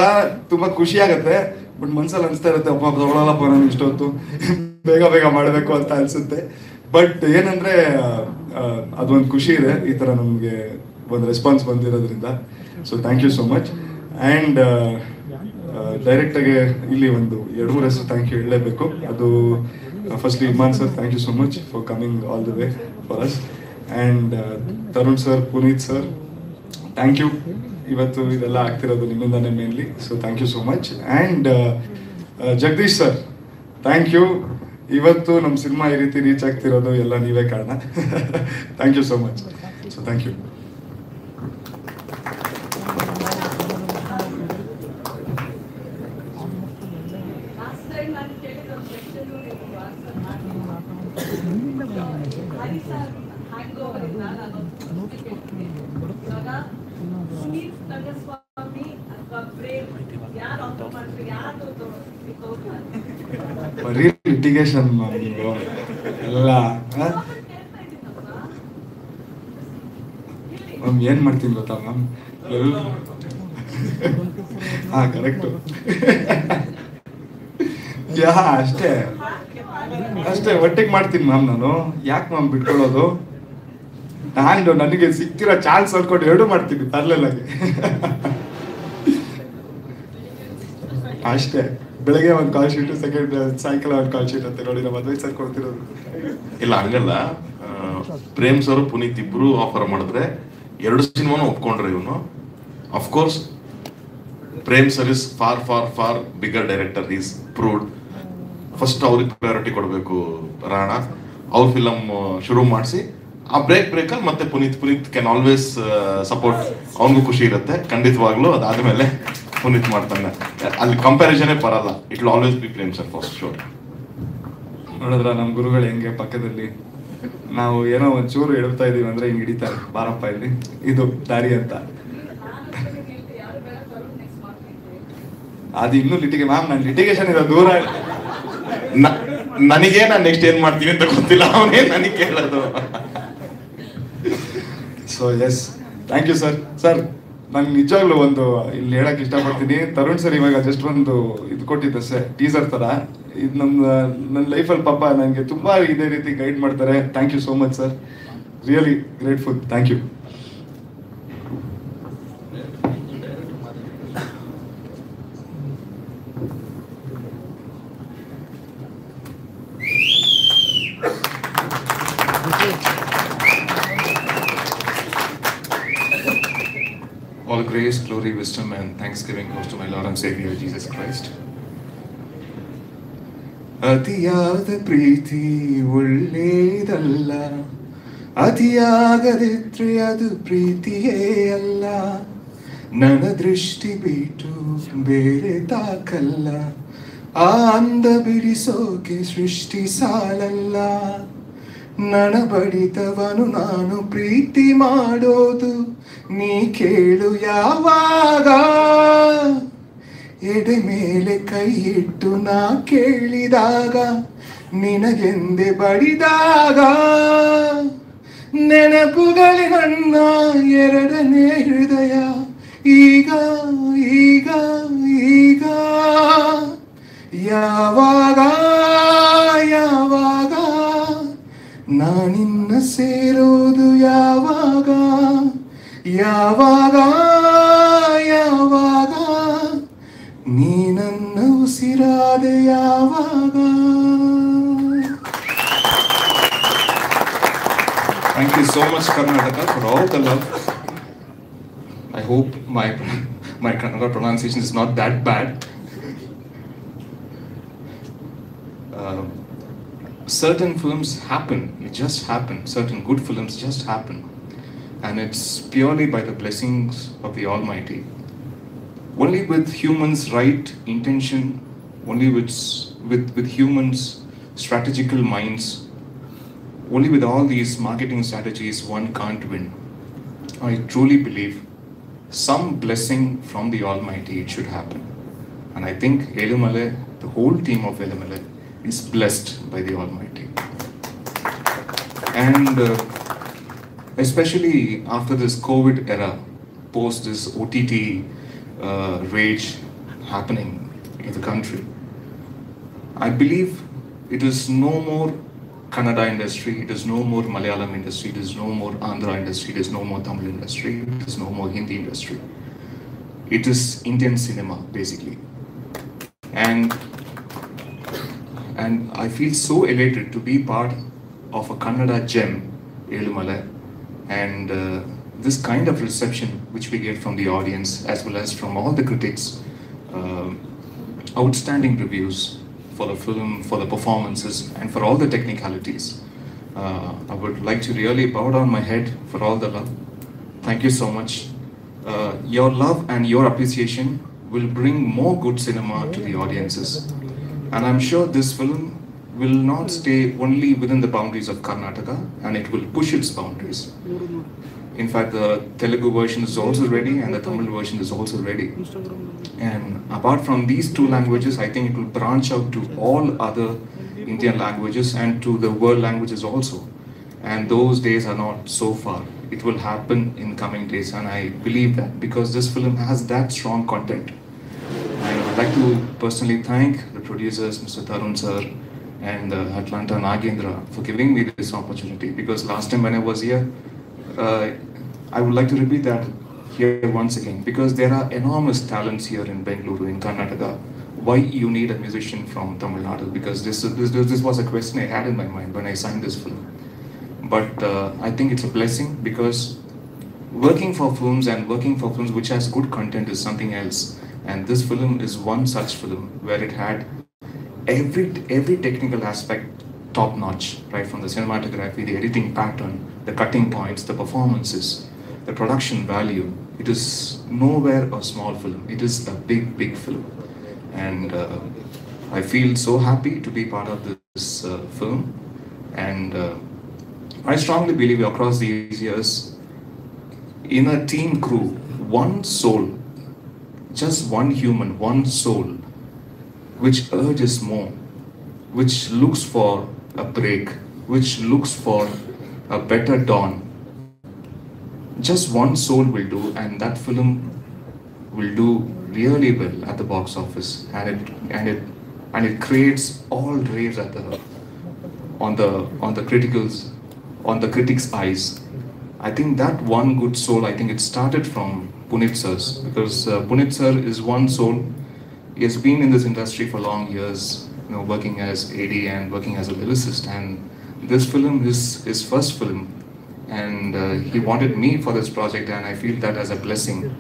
ತುಂಬ ಖುಷಿ ಆಗುತ್ತೆ. ಬಟ್ ಮನ್ಸಲ್ಲಿ ಅನಿಸ್ತಾ ಇರುತ್ತೆ, ಅಪ್ಪ ತಗೊಳ್ಳಲ್ಲಪ್ಪ ನಾನು ಇಷ್ಟೊತ್ತು, ಬೇಗ ಬೇಗ ಮಾಡಬೇಕು ಅಂತ ಅನಿಸುತ್ತೆ. ಬಟ್ ಏನಂದರೆ ಅದೊಂದು ಖುಷಿ ಇದೆ ಈ ಥರ ನಮಗೆ ಒಂದು ರೆಸ್ಪಾನ್ಸ್ ಬಂದಿರೋದ್ರಿಂದ. So thank you so much. And ಡೈರೆಕ್ಟಾಗಿ ಇಲ್ಲಿ ಒಂದು 2-3 ಹೆಸರು ಥ್ಯಾಂಕ್ ಯು ಹೇಳಲೇಬೇಕು. ಅದು firstly Imman sir, thank you so much for coming all the way for us. And Tarun sir, Puneeth sir, thank you. ಇವತ್ತು ಇದೆಲ್ಲ ಆಗ್ತಿರೋದು ನಿಮ್ಮಿಂದಾನೇ mainly. So thank you so much. And Jagadish sir, thank you. ಇವತ್ತು ನಮ್ಮ ಸಿನಿಮಾ ಈ ರೀತಿ ರೀಚ್ ಆಗ್ತಿರೋದು ಎಲ್ಲ ನೀವೇ ಕಾರಣ. Thank you so much. So thank you. ಬರೀ ಲಿಟಿಗೇಷನ್ ಎಲ್ಲ ಮ್ಯಾಮ್. ಏನು ಮಾಡ್ತೀನಿ ಗೊತ್ತಾ ಮ್ಯಾಮ್, ಹಾ ಕರೆಕ್ಟು. ಯಾ ಅಷ್ಟೇ ಅಷ್ಟೇ ಒಟ್ಟಿಗೆ ಮಾಡ್ತೀನಿ ಮ್ಯಾಮ್. ನಾನು ಯಾಕೆ ಮ್ಯಾಮ್ ಬಿಟ್ಕೊಳ್ಳೋದು? ನನಗೆ ಸಿಕ್ಕಿರೋ ಚಾನ್ಸ್ ಅನ್ಕೊಂಡು ಎರಡೂ ಮಾಡ್ತೀನಿ ಪ್ಯಾರಲಲ್ಲಾಗಿ. ಅಷ್ಟೇ, ಬೆಳಗ್ಗೆ ಒಂದು ಕಾಲ್ ಶೀಟು, ಸಾಯಂಕಾಲ ಒಂದು ಕಾಲ್ ಶೀಟ್ ಅಂತ ನೋಡಿ ನಮ್ಮ ಅದ್ವೈತ್ ಸರ್ ಕೊಡ್ತಿರೋದು. ಇಲ್ಲ ಹಂಗಲ್ಲ, ಪ್ರೇಮ್ ಸರ್ ಪುನೀತ್ ಇಬ್ರು ಆಫರ್ ಮಾಡಿದ್ರೆ 2 ಸಿನಿಮಾನು ಒಪ್ಕೊಂಡ್ರೆ ಇವನು. Of course Prem sir is for for for bigger director, is proved. First ಅವ್ರಿಗೆ ಪ್ರಯಾರಿಟಿ ಕೊಡಬೇಕು ರಾಣಾ. ಅವ್ರ ಫಿಲಮ್ ಶುರು ಮಾಡಿಸಿ ಆ ಬ್ರೇಕಲ್ಲಿ ಮತ್ತೆ ಪುನೀತ್ ಕ್ಯಾನ್ ಆಲ್ವೇಸ್ ಸಪೋರ್ಟ್. ಅವನಿಗೂ ಖುಷಿ ಇರುತ್ತೆ ಖಂಡಿತವಾಗ್ಲೂ. ಅದಾದ್ಮೇಲೆ ಪುನೀತ್ ಮಾಡ್ತಾನೆ, ಅಲ್ಲಿ ಕಂಪ್ಯಾರಿಸನೇ ಬರಲ್ಲ. It will always B Prem sir first sure. ನೋಡಿದ್ರ ನಮ್ಮ ಗುರುಗಳು ಹೆಂಗೆ ಪಕ್ಕದಲ್ಲಿ ನಾವು ಏನೋ ಒಂಚೂರು ಹೇಳ್ತಾ ಇದೀವಿ ಅಂದ್ರೆ ಹಿಂಗೆ ಹಿಡಿತಾರೆ, ಬಾರಪ್ಪ ಇಲ್ಲಿ ಇದು ದಾರಿ ಅಂತ. ಅದು ಇನ್ನೂ ಮ್ಯಾಮ್ ನಾನು ಲಿಟಿಗೇಷನ್ ಇದೆ ದೂರ. ನನಗೆ ನಾನು ನೆಕ್ಸ್ಟ್ ಏನ್ ಮಾಡ್ತೀನಿ ಅಂತ ಗೊತ್ತಿಲ್ಲ, ಅವನೇ ನನಗೆ ಕೇಳೋದು. So yes, thank you sir. Sir ನಾನು ನಿಜವಾಗ್ಲೂ ಒಂದು ಇಲ್ಲಿ ಹೇಳಕ್ ಇಷ್ಟಪಡ್ತೀನಿ. ತರುಣ್ ಸರ್ ಇವಾಗ ಜಸ್ಟ್ ಒಂದು ಇದು ಕೊಟ್ಟಿದ್ದೆ ಸರ್, ಟೀಸರ್ ತರ. ಇದು ನನ್ನ ಲೈಫಲ್ಲಿ ಪಾಪ ನನಗೆ ತುಂಬಾ ಇದೇ ರೀತಿ ಗೈಡ್ ಮಾಡ್ತಾರೆ. Thank you so much sir, really grateful. Thank you. All grace, glory, wisdom and thanksgiving goes to my Lord and Savior Jesus Christ. ಅತಿಯಾದ ಪ್ರೀತಿ ಒಳ್ಳೆಯದಲ್ಲ, ಅತಿಯಾಗದಿದ್ರೆ ಅದು ಪ್ರೀತಿಯೇ ಅಲ್ಲ. ನನ್ನ ದೃಷ್ಟಿ ಬಿಟ್ಟು ಬೇರೆ ತಾಕಲ್ಲ, ಆ ಅಂದ ಬಿಡಿಸೋಕೆ ಸೃಷ್ಟಿ ಸಾಲಲ್ಲ. ನನ್ನ ಬಡಿತವನು ನಾನು ಪ್ರೀತಿ ಮಾಡೋದು ನೀ ಕೇಳು ಯಾವಾಗ. ಎಡೆ ಮೇಲೆ ಕೈ ಇಟ್ಟು ನಾ ಕೇಳಿದಾಗ, ನಿನಗೆಂದೆ ಬಡಿದಾಗ. ನೆನಪುಗಳೇ ನನ್ನ ಎರಡನೇ ಹೃದಯ, ಈಗ ಈಗ ಈಗ. ಯಾವಾಗ ಯಾವಾಗ ನಾನಿನ್ನ ಸೇರೋದು, ಯಾವಾಗ ಯಾವಾಗ ಯಾವಾಗ ನೀ ನನ್ನ ಉಸಿರಾದೆ, ಯಾವಾಗ. Thank you so much Karnataka for all the love. I hope my Kannada pronunciation is not that bad. Certain films happen, it just happen. Certain good films just happen. And it's purely by the blessings of the Almighty. Only with humans' right intention, only with humans' strategical minds, only with all these marketing strategies, one can't win. I truly believe some blessing from the Almighty it should happen. And I think Elumale, the whole team of Elumale, is blessed by the Almighty. And especially after this COVID era, post this OTT rage happening in the country, I believe it is no more Kannada industry, it is no more Malayalam industry, it is no more Andhra industry, it is no more Tamil industry, it is no more Hindi industry. It is Indian cinema basically. And I feel so elated to be part of a Kannada gem, Elumale, and this kind of reception which we get from the audience as well as from all the critics, outstanding reviews for the film, for the performances and for all the technicalities. I would like to really bow down my head for all the love. Thank you so much. Your love and your appreciation will bring more good cinema to the audiences. And I'm sure this film will not stay only within the boundaries of Karnataka, and it will push its boundaries. In fact, the Telugu version is also ready and the Tamil version is also ready. And apart from these two languages, I think it will branch out to all other Indian languages and to the world languages also. And those days are not so far. it will happen in coming days, and I believe that because this film has that strong content. I would like to personally thank the producers, Mr. Tarun sir and Atlanta Nagendra, for giving me this opportunity, because last time when I was here, I would like to repeat that here once again, because there are enormous talents here in Bengaluru, in Karnataka. Why you need a musician from Tamil Nadu? Because this was a question I had in my mind when I signed this film. But I think it's a blessing, because working for films which has good content is something else. And this film is one such film where it had every technical aspect top notch, right from the cinematography, the editing pattern, the cutting points, the performances, the production value. It is nowhere a small film. It is a big film. And I feel so happy to be part of this film. And I strongly believe across these years, in a team crew, one soul, just one human, one soul, which urges more, which looks for a break, which looks for a better dawn. Just one soul will do, and that film will do really well at the box office, and it creates all raves at on the critics' eyes. I think that one good soul, I think it started from Punit sir's, because Punit sir is one soul. He has been in this industry for long years, working as AD and working as a lyricist, and this film is his first film, and he wanted me for this project, and I feel that as a blessing.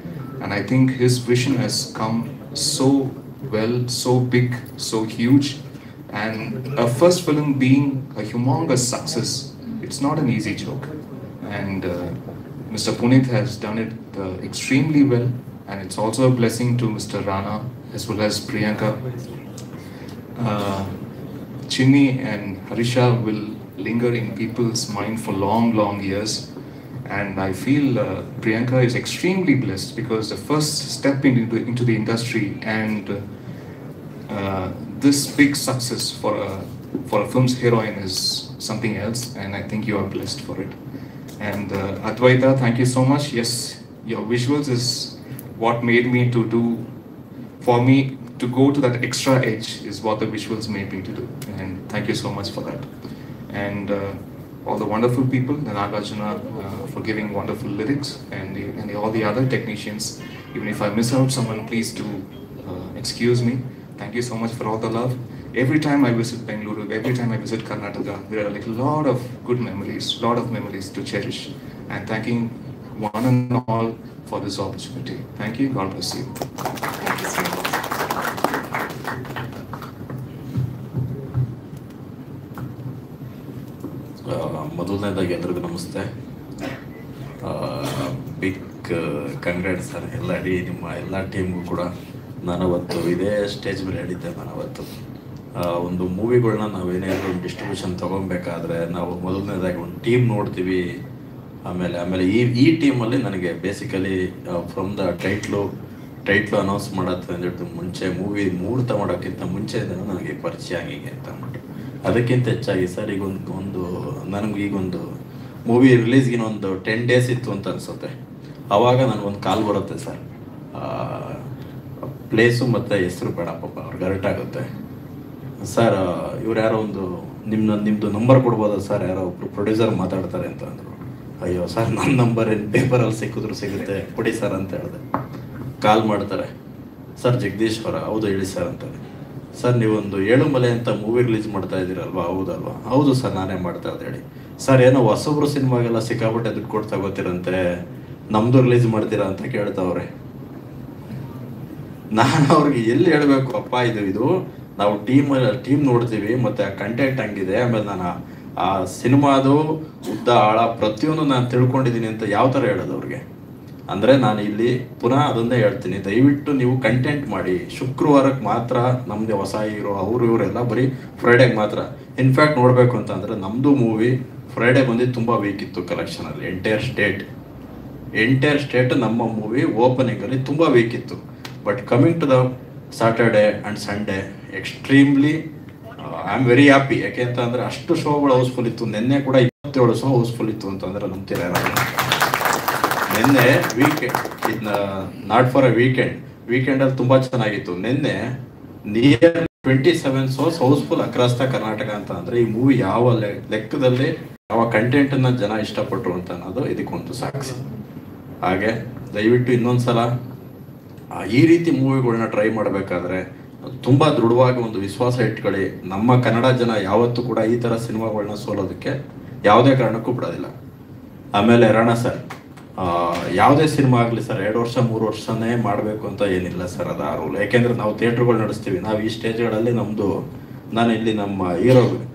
And I think his vision has come so well, so big, so huge, and a first film being a humongous success, it's not an easy joke. And Mr. Punit has done it extremely well, and it's also a blessing to Mr. Rana as well as Priyanka. Chinni and Harisha will linger in people's mind for long years, and I feel Priyanka is extremely blessed, because the first step into the industry and this big success for a film's heroine is something else, and I think you are blessed for it. And Advaita, thank you so much. Yes, your visuals is what made me to go to that extra edge, is what the visuals made me to do, and thank you so much for that. And all the wonderful people, the Nagarjuna, for giving wonderful lyrics, and all the other technicians. Even if I miss out someone, please do excuse me. Thank you so much for all the love. Every time I visit Bengaluru, every time I visit Karnataka, there are a lot of good memories, to cherish. And thanking one and all for this opportunity. Thank you. God bless you. Thank you so much. ಮೊದಲನೇದಾಗಿ ಎಲ್ರಿಗೂ ನಮಸ್ತೆ. Big congrats sir ಎಲ್ಲ ನಿಮ್ಮ ಎಲ್ಲ ಟೀಮ್ಗೂ ಕೂಡ. ನಾನವತ್ತು ಇದೇ stage ಮೇಲೆ ಹೇಳಿದ್ದೆ. ನಾನವತ್ತು ಒಂದು ಮೂವಿಗಳನ್ನ ನಾವೇನಾದರೂ ಡಿಸ್ಟ್ರಿಬ್ಯೂಷನ್ ತೊಗೊಬೇಕಾದ್ರೆ ನಾವು ಮೊದಲನೇದಾಗಿ ಒಂದು ಟೀಮ್ ನೋಡ್ತೀವಿ. ಆಮೇಲೆ ಈ ಟೀಮಲ್ಲಿ ನನಗೆ basically from the title announce ಮಾಡತ್ತೆ ಅಂದ್ಬಿಟ್ಟು ಮುಂಚೆ ಮೂವಿ ಮುಹೂರ್ತ ಮಾಡೋಕ್ಕಿಂತ ಮುಂಚೆಯಿಂದ ನನಗೆ ಪರಿಚಯ ಆಗಿದೆ ಅಂತ ಅಂದ್ಬಿಟ್ಟು. ಅದಕ್ಕಿಂತ ಹೆಚ್ಚಾಗಿ ಸರ್ ನನಗೀಗೊಂದು ಮೂವಿ ರಿಲೀಸ್ಗಿನ ಒಂದು 10 days ಇತ್ತು ಅಂತ ಅನಿಸುತ್ತೆ. ಆವಾಗ ನನಗೊಂದು ಕಾಲ್ ಬರುತ್ತೆ ಸರ್, ಪ್ಲೇಸು ಮತ್ತು ಹೆಸರು ಬೇಡ ಪಾಪ ಅವ್ರಿಗೆ ಅರ್ಟ್ ಆಗುತ್ತೆ ಸರ್, ಇವ್ರು ಯಾರೋ ಒಂದು ನಿಮ್ಮದು ನಂಬರ್ ಕೊಡ್ಬೋದಾ ಸರ್, ಯಾರೋ ಒಬ್ರು ಪ್ರೊಡ್ಯೂಸರ್ ಮಾತಾಡ್ತಾರೆ ಅಂತ ಅಂದರು. ಅಯ್ಯೋ ಸರ್, ನನ್ನ ನಂಬರ್ ಏನು ಪೇಪರಲ್ಲಿ ಸಿಗುತ್ತೆ ಕೊಡಿ ಸರ್ ಅಂತ ಹೇಳಿದೆ. ಕಾಲ್ ಮಾಡ್ತಾರೆ, ಸರ್ ಜಗದೀಶ್ ಅವರ, ಹೌದು ಹೇಳಿ ಸರ್ ಅಂತಾರೆ. ಸರ್ ನೀವೊಂದು ಏಳುಮಲೆ ಅಂತ ಮೂವಿ ರಿಲೀಸ್ ಮಾಡ್ತಾ ಇದ್ದೀರಲ್ವಾ, ಹೌದಲ್ವಾ? ಹೌದು ಸರ್ ನಾನೇ ಮಾಡ್ತಾ ಇದ್ದೆ ಹೇಳಿ. ಸರ್ ಏನೋ ಹೊಸಬ್ರು ಸಿನಿಮಾಗೆಲ್ಲ ಸಿಕ್ಕಾಪಟ್ಟೆ ದುಡ್ಡು ಕೊಡ್ತಾ ಗೊತ್ತಿರಂತೆ, ನಮ್ಮದು ರಿಲೀಸ್ ಮಾಡ್ತೀರಾ ಅಂತ ಕೇಳ್ತಾವ್ರೆ. ನಾನು ಅವ್ರಿಗೆ ಎಲ್ಲಿ ಹೇಳಬೇಕು, ಅಪ್ಪ ಇದು ನಾವು ಟೀಮ್ ನೋಡ್ತೀವಿ, ಮತ್ತು ಆ ಕಂಟೆಂಟ್ ಹಂಗಿದೆ, ಆಮೇಲೆ ನಾನು ಆ ಸಿನಿಮಾದು ಉದ್ದ ಆಳ ಪ್ರತಿಯೊಂದು ನಾನು ತಿಳ್ಕೊಂಡಿದ್ದೀನಿ ಅಂತ ಯಾವ ಥರ ಹೇಳೋದು ಅವ್ರಿಗೆ? ಅಂದರೆ ನಾನು ಇಲ್ಲಿ ಪುನಃ ಅದನ್ನೇ ಹೇಳ್ತೀನಿ, ದಯವಿಟ್ಟು ನೀವು ಕಂಟೆಂಟ್ ಮಾಡಿ. ಶುಕ್ರವಾರಕ್ಕೆ ಮಾತ್ರ ನಮ್ಮದೇ ಹೊಸ ಹೀರೋ ಇವರೆಲ್ಲ ಬರೀ ಫ್ರೈಡೆಗೆ ಮಾತ್ರ. ಇನ್ಫ್ಯಾಕ್ಟ್ ನೋಡಬೇಕು ಅಂತಂದರೆ ನಮ್ಮದು ಮೂವಿ ಫ್ರೈಡೆ ಬಂದಿದ್ದು ತುಂಬ ವೀಕ್ ಇತ್ತು ಕಲೆಕ್ಷನಲ್ಲಿ. ಎಂಟೈರ್ ಸ್ಟೇಟ್ ನಮ್ಮ ಮೂವಿ ಓಪನಿಂಗಲ್ಲಿ ತುಂಬ ವೀಕ್ ಇತ್ತು. But coming to the Saturday and Sunday extremely I am very happy. ಯಾಕೆ ಅಂತ ಅಂದರೆ ಅಷ್ಟು ಶೋಗಳು ಹೌಸ್ಫುಲ್ ಇತ್ತು. ನಿನ್ನೆ ಕೂಡ 27 ಶೋ ಹೌಸ್ಫುಲ್ ಇತ್ತು ಅಂತಂದರೆ ನಂಬ್ತೀರಾ? ನಿನ್ನೆ ನಾಟ್ ಫಾರ್ ಅ ವೀಕೆಂಡಲ್ಲಿ ತುಂಬ ಚೆನ್ನಾಗಿತ್ತು. ನಿನ್ನೆ near 27 shows housefull across the Karnataka ಅಂತ ಅಂದರೆ ಈ ಮೂವಿ ಯಾವ ಲೆಕ್ಕದಲ್ಲಿ ಯಾವ ಕಂಟೆಂಟನ್ನು ಜನ ಇಷ್ಟಪಟ್ಟರು ಅಂತ ಅನ್ನೋದು ಇದಕ್ಕೊಂದು ಸಾಕ್ಷಿ. ಹಾಗೆ ದಯವಿಟ್ಟು ಇನ್ನೊಂದ್ಸಲ ಈ ರೀತಿ ಮೂವಿಗಳನ್ನ ಟ್ರೈ ಮಾಡಬೇಕಾದ್ರೆ ತುಂಬ ದೃಢವಾಗಿ ಒಂದು ವಿಶ್ವಾಸ ಇಟ್ಕೊಳ್ಳಿ. ನಮ್ಮ ಕನ್ನಡ ಜನ ಯಾವತ್ತೂ ಕೂಡ ಈ ಥರ ಸಿನಿಮಾಗಳನ್ನ ಸೋಲೋದಕ್ಕೆ ಯಾವುದೇ ಕಾರಣಕ್ಕೂ ಬಿಡೋದಿಲ್ಲ. ಆಮೇಲೆ ರಾಣಾ ಸರ್, ಯಾವುದೇ ಸಿನಿಮಾ ಆಗಲಿ ಸರ್ 2 ವರ್ಷ 3 ವರ್ಷನೇ ಮಾಡಬೇಕು ಅಂತ ಏನಿಲ್ಲ ಸರ್, ಅದು ಆ ರೂಲ್. ಯಾಕೆಂದರೆ ನಾವು ಥಿಯೇಟ್ರುಗಳು ನಡೆಸ್ತೀವಿ. ನಾವು ಈ ಸ್ಟೇಜ್ಗಳಲ್ಲಿ ನಾನು ಇಲ್ಲಿ ನಮ್ಮ ಹೀರೋ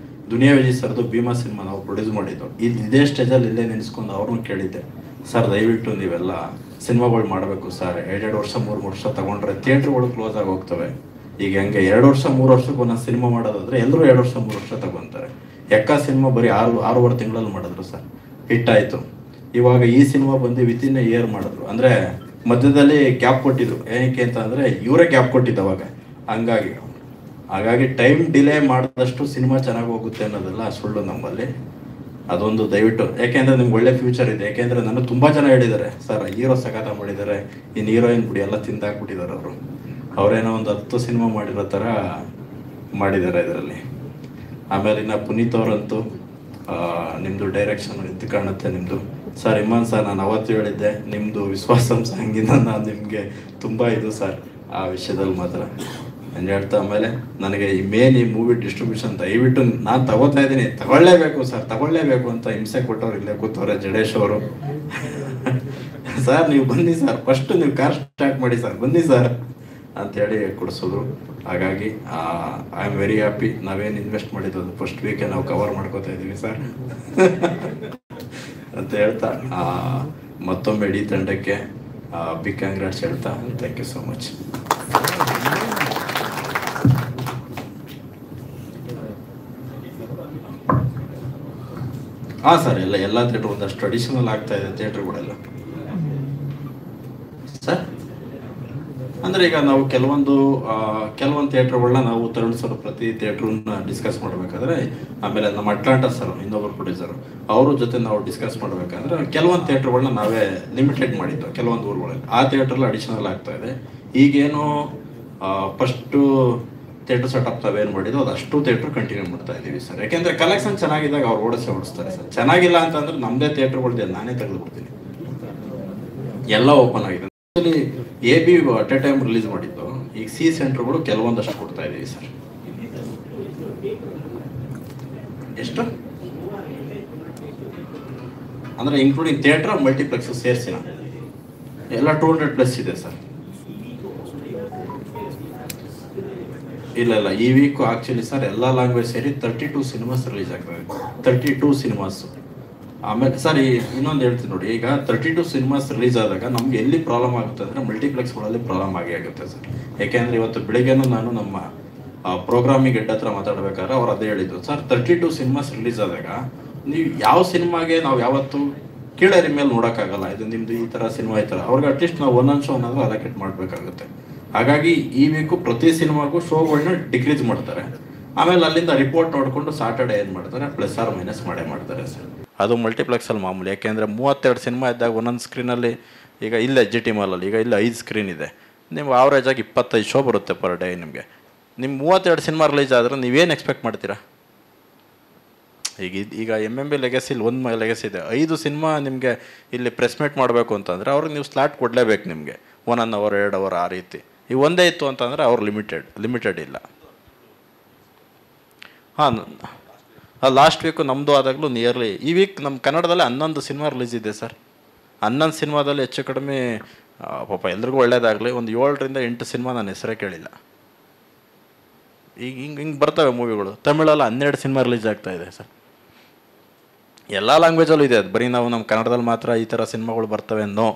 ದುನಿಯಾ ವಿಜಯ್ ಸರ್ದು ಭೀಮಾ ಸಿನಿಮಾ ನಾವು ಪ್ರೊಡ್ಯೂಸ್ ಮಾಡಿದ್ದು. ಇದೇ ಸ್ಟೇಜಲ್ಲಿ ಇಲ್ಲೇ ನೆನೆಸ್ಕೊಂಡು ಅವ್ರನ್ನೂ ಕೇಳಿದ್ದೆ, ಸರ್ ದಯವಿಟ್ಟು ನೀವೆಲ್ಲ ಸಿನಿಮಾಗಳು ಮಾಡಬೇಕು ಸರ್, 2 ವರ್ಷ 3 ವರ್ಷ ತಗೊಂಡ್ರೆ ಥಿಯೇಟ್ರುಗಳು ಕ್ಲೋಸ್ ಆಗಿ ಹೋಗ್ತವೆ. ಈಗ ಹಂಗೆ 2 ವರ್ಷ 3 ವರ್ಷಕ್ಕೆ ಒಂದೊಂದು ಸಿನಿಮಾ ಮಾಡೋದಾದ್ರೆ ಎಲ್ಲರೂ 2 ವರ್ಷ 3 ವರ್ಷ ತಗೊತಾರೆ. ಎಕ್ಕ ಸಿನಿಮಾ ಬರೀ 6 ತಿಂಗಳಲ್ಲಿ ಮಾಡಿದ್ರು ಸರ್, ಹಿಟ್ಟಾಯಿತು. ಇವಾಗ ಈ ಸಿನಿಮಾ ಬಂದು ವಿತಿನ್ ಎ ಇಯರ್ ಮಾಡಿದ್ರು. ಅಂದರೆ ಮಧ್ಯದಲ್ಲಿ ಗ್ಯಾಪ್ ಕೊಟ್ಟಿದ್ರು. ಏನಕ್ಕೆ ಅಂತ ಅಂದರೆ ಇವರೇ ಗ್ಯಾಪ್ ಕೊಟ್ಟಿದ್ದು ಅವಾಗ. ಹಾಗಾಗಿ ಟೈಮ್ ಡಿಲೇ ಮಾಡಿದಷ್ಟು ಸಿನಿಮಾ ಚೆನ್ನಾಗಿ ಹೋಗುತ್ತೆ ಅನ್ನೋದೆಲ್ಲ ಸುಳ್ಳು ನಮ್ಮಲ್ಲಿ. ಅದೊಂದು ದಯವಿಟ್ಟು, ಯಾಕೆಂದರೆ ನಿಮ್ಗೆ ಒಳ್ಳೆ ಫ್ಯೂಚರ್ ಇದೆ. ಯಾಕೆಂದರೆ ನನಗೆ ತುಂಬ ಜನ ಹೇಳಿದ್ದಾರೆ, ಸರ್ ಹೀರೋ ಸಖತ ಮಾಡಿದ್ದಾರೆ, ಇನ್ನು ಹೀರೋಯಿನ್ ಬಿಡಿ ಎಲ್ಲ ತಿಂದಾಕ್ಬಿಟ್ಟಿದ್ದಾರೆ ಅವರೇನೋ ಒಂದು 10 ಸಿನಿಮಾ ಮಾಡಿರೋ ಥರ ಮಾಡಿದ್ದಾರೆ ಇದರಲ್ಲಿ. ಆಮೇಲೆ ಇನ್ನು ಪುನೀತ್ ಅವರಂತೂ ನಿಮ್ಮದು ಡೈರೆಕ್ಷನ್ ಇದು ಕಾಣುತ್ತೆ ನಿಮ್ಮದು. ಸರ್ ಇಮ್ಮಾನ್ ಸರ್, ನಾನು ಅವತ್ತು ಹೇಳಿದ್ದೆ ನಿಮ್ಮದು ವಿಶ್ವಾಸಂಶ ಹಂಗಿಂದ ನಾನು ನಿಮಗೆ ತುಂಬ ಇದು ಸರ್ ಆ ವಿಷಯದಲ್ಲಿ ಮಾತ್ರ ಏನು ಹೇಳ್ತಾ. ಆಮೇಲೆ ನನಗೆ ಈ ಮೂವಿ ಡಿಸ್ಟ್ರಿಬ್ಯೂಷನ್ ದಯವಿಟ್ಟು ನಾನು ತಗೋತಾ ಇದ್ದೀನಿ, ತಗೊಳ್ಳೇಬೇಕು ಅಂತ ಹಿಂಸೆ ಕೊಟ್ಟವ್ರು ಇಲ್ಲೇ ಕೂತವ್ರೆ ಜಡೇಶ್ ಅವರು. ಸರ್ ನೀವು ಬನ್ನಿ ಸರ್, ಫಸ್ಟ್ ನೀವು ಕಾರ್ ಸ್ಟಾರ್ಟ್ ಮಾಡಿ ಸರ್, ಬನ್ನಿ ಸರ್ ಅಂಥೇಳಿ ಕೊಡಿಸೋದು. ಹಾಗಾಗಿ ಐ ಆಮ್ ವೆರಿ ಹ್ಯಾಪಿ. ನಾವೇನು ಇನ್ವೆಸ್ಟ್ ಮಾಡಿದ್ದು ಅದು ಫಸ್ಟ್ ವೀಕೆ ನಾವು ಕವರ್ ಮಾಡ್ಕೋತಾ ಇದ್ದೀವಿ ಸರ್ ಅಂತ ಹೇಳ್ತಾ ಮತ್ತೊಮ್ಮೆ ಇಡೀ ತಂಡಕ್ಕೆ ಬಿಗ್ ಕಾಂಗ್ರಾಟ್ಸ್ ಹೇಳ್ತಾ ಥ್ಯಾಂಕ್ ಯು ಸೋ ಮಚ್. ಹಾಂ ಸರ್, ಎಲ್ಲ ಥಿಯೇಟ್ರ್ ಒಂದಷ್ಟು ಟ್ರೆಡಿಷನಲ್ ಆಗ್ತಾ ಇದೆ ಥಿಯೇಟ್ರ್ಗಳೆಲ್ಲ ಸರ್. ಅಂದರೆ ಈಗ ನಾವು ಕೆಲವೊಂದು ಥಿಯೇಟ್ರ್ಗಳನ್ನ ನಾವು ತರುಣ್ ಸರ್ ಪ್ರತಿ ಥಿಯೇಟ್ರನ್ನ ಡಿಸ್ಕಸ್ ಮಾಡಬೇಕಾದ್ರೆ, ಆಮೇಲೆ ನಮ್ಮ ಅಟ್ಲಾಂಟಾ ಸರ್ ಇನ್ನೊಬ್ಬರು ಪ್ರೊಡ್ಯೂಸರು ಅವ್ರ ಜೊತೆ ನಾವು ಡಿಸ್ಕಸ್ ಮಾಡಬೇಕಾದ್ರೆ ಕೆಲವೊಂದು ಥಿಯೇಟ್ರ್ಗಳನ್ನ ನಾವೇ ಲಿಮಿಟೆಡ್ ಮಾಡಿದ್ದು ಕೆಲವೊಂದು ಊರುಗಳಲ್ಲಿ. ಆ ಥಿಯೇಟ್ರಲ್ಲಿ ಅಡಿಷನಲ್ ಆಗ್ತಾ ಇದೆ. ಈಗೇನು ಫಸ್ಟು ಥಿಯೇಟ್ರ್ ಸೆಟಪ್ ತಾವೇನು ಮಾಡಿದ್ದು ಅದಷ್ಟು ಥಿಯೇಟ್ರ್ ಕಂಟಿನ್ಯೂ ಮಾಡ್ತಾ ಇದ್ದೀವಿ ಸರ್. ಯಾಕೆಂದರೆ ಕಲೆಕ್ಷನ್ ಚೆನ್ನಾಗಿದ್ದಾಗ ಅವ್ರು ಓಡಿಸ್ತಾರೆ ಸರ್. ಚೆನ್ನಾಗಿಲ್ಲ ಅಂತಂದ್ರೆ ನಮ್ಮದೇ ಥಿಯೇಟ್ರ್ಗಳ್ದೆ ನಾನೇ ತೆಗೆದುಬಿಡ್ತೀನಿ. ಎಲ್ಲ ಓಪನ್ ಆಗಿದೆ. AB at A time release ಮಾಡಿದ್ದು. ಈಗ C ಸೆಂಟರ್ಗಳು ಕೆಲವೊಂದಷ್ಟು ಕೊಡ್ತಾ ಇದ್ದೀವಿ ಸರ್. ಎಷ್ಟು ಅಂದರೆ ಇನ್ಕ್ಲೂಡಿಂಗ್ ಥಿಯೇಟ್ರ್ ಮಲ್ಟಿಪ್ಲೆಕ್ಸ್ ಸೇರಿಸಿನ ಎಲ್ಲ 200+ ಇದೆ ಸರ್. ಇಲ್ಲ ಈ ವೀಕು ಆ್ಯಕ್ಚುಲಿ ಸರ್ ಎಲ್ಲ ಲ್ಯಾಂಗ್ವೇಜ್ ಸೇರಿ 32 ಸಿನಿಮಾಸ್ ರಿಲೀಸ್ ಆಗ್ತದೆ. 32 ಸಿನಿಮಾಸು. ಆಮೇಲೆ ಸರ್ ಇನ್ನೊಂದು ಹೇಳ್ತೀನಿ ನೋಡಿ, ಈಗ 32 ಸಿನಿಮಾಸ್ ರಿಲೀಸ್ ಆದಾಗ ನಮ್ಗೆ ಎಲ್ಲಿ ಪ್ರಾಬ್ಲಮ್ ಆಗುತ್ತೆ ಅಂದರೆ ಮಲ್ಟಿಪ್ಲೆಕ್ಸ್ಗಳಲ್ಲಿ ಪ್ರಾಬ್ಲಮ್ ಆಗುತ್ತೆ ಸರ್. ಯಾಕೆಂದರೆ ಇವತ್ತು ಬೆಳಿಗ್ಗೆನೂ ನಾನು ನಮ್ಮ ಪ್ರೋಗ್ರಾಮಿಂಗ್ ಹೆಡ್ ಹತ್ರ ಮಾತಾಡಬೇಕಾದ್ರೆ ಅವ್ರು ಅದೇ ಹೇಳಿದ್ದು, ಸರ್ 32 ಸಿನಿಮಾಸ್ ರಿಲೀಸ್ ಆದಾಗ ನೀವು ಯಾವ ಸಿನಿಮಾಗೆ ನಾವು ಯಾವತ್ತು ಕೀಳರಿ ಮೇಲೆ ನೋಡೋಕ್ಕಾಗಲ್ಲ. ಇದು ನಿಮ್ಮದು ಈ ಥರ ಸಿನಿಮಾ ಈ ಥರ ಅವ್ರಿಗೆ ಅಟ್ಲೀಸ್ಟ್ ನಾವು ಒಂದೊಂದು ಶೋ ಅನ್ನೋದು ಅಲೋಕೇಟ್ ಮಾಡಬೇಕಾಗುತ್ತೆ. ಹಾಗಾಗಿ ಈ ವೀಕು ಪ್ರತಿ ಸಿನಿಮಾಗೂ ಶೋಗಳನ್ನ ಡಿಕ್ರೀಸ್ ಮಾಡ್ತಾರೆ. ಆಮೇಲೆ ಅಲ್ಲಿಂದ ರಿಪೋರ್ಟ್ ನೋಡಿಕೊಂಡು ಸಾಟರ್ಡೆ ಏನು ಮಾಡ್ತಾರೆ +or- ಮಾಡೇ ಮಾಡ್ತಾರೆ ಸರ್. ಅದು ಮಲ್ಟಿಪ್ಲೆಕ್ಸಲ್ಲಿ ಮಾಮೂಲಿ. ಯಾಕೆಂದರೆ 32 ಸಿನಿಮಾ ಇದ್ದಾಗ ಒಂದೊಂದು ಸ್ಕ್ರೀನಲ್ಲಿ ಈಗ ಇಲ್ಲೇ GT ಮಾಲಲ್ಲಿ ಈಗ ಇಲ್ಲಿ 5 ಸ್ಕ್ರೀನ್ ಇದೆ. ನೀವು ಆವ್ರೇಜಾಗಿ 25 ಶೋ ಬರುತ್ತೆ ಪರ್ ಡೇ ನಿಮಗೆ. ನಿಮ್ಮ 32 ಸಿನಿಮಾ ರಿಲೀಸ್ ಆದರೆ ನೀವೇನು ಎಕ್ಸ್ಪೆಕ್ಟ್ ಮಾಡ್ತೀರಾ? ಈಗ MMB ಲೆಗಸಿಲಿ ಒಂದು ಲೆಗಸಿ ಇದೆ. 5 ಸಿನಿಮಾ ನಿಮಗೆ ಇಲ್ಲಿ ಪ್ರೆಸ್ ಮೀಟ್ ಮಾಡಬೇಕು ಅಂತಂದರೆ ಅವ್ರಿಗೆ ನೀವು ಸ್ಲಾಟ್ ಕೊಡಲೇಬೇಕು ನಿಮಗೆ. 1 hour 2 hour ಆ ರೀತಿ. ಈ ಒಂದೇ ಇತ್ತು ಅಂತಂದರೆ ಅವ್ರು ಲಿಮಿಟೆಡ್ ಇಲ್ಲ. ಹಾಂ, ಲಾಸ್ಟ್ ವೀಕು ನಮ್ಮದು ಆದಾಗಲೂ ನಿಯರ್ಲಿ ಈ ವೀಕ್ ನಮ್ಮ ಕನ್ನಡದಲ್ಲಿ 11 ಸಿನಿಮಾ ರಿಲೀಸ್ ಇದೆ ಸರ್. 11 ಸಿನಿಮಾದಲ್ಲಿ ಹೆಚ್ಚು ಕಡಿಮೆ ಪಾಪ ಎಲ್ರಿಗೂ ಒಳ್ಳೇದಾಗಲಿ ಒಂದು 7ರಿಂದ 8 ಸಿನಿಮಾ ನಾನು ಹೆಸರೇ ಕೇಳಿಲ್ಲ. ಈಗ ಹಿಂಗೆ ಬರ್ತವೆ ಮೂವಿಗಳು. ತಮಿಳಲ್ಲಿ 12 ಸಿನಿಮಾ ರಿಲೀಸ್ ಆಗ್ತಾಯಿದೆ ಸರ್. ಎಲ್ಲ ಲ್ಯಾಂಗ್ವೇಜಲ್ಲೂ ಇದೆ. ಅದು ಬರೀ ನಾವು ನಮ್ಮ ಕನ್ನಡದಲ್ಲಿ ಮಾತ್ರ ಈ ಥರ ಸಿನಿಮಾಗಳು ಬರ್ತವೆ ಅನ್ನೋ.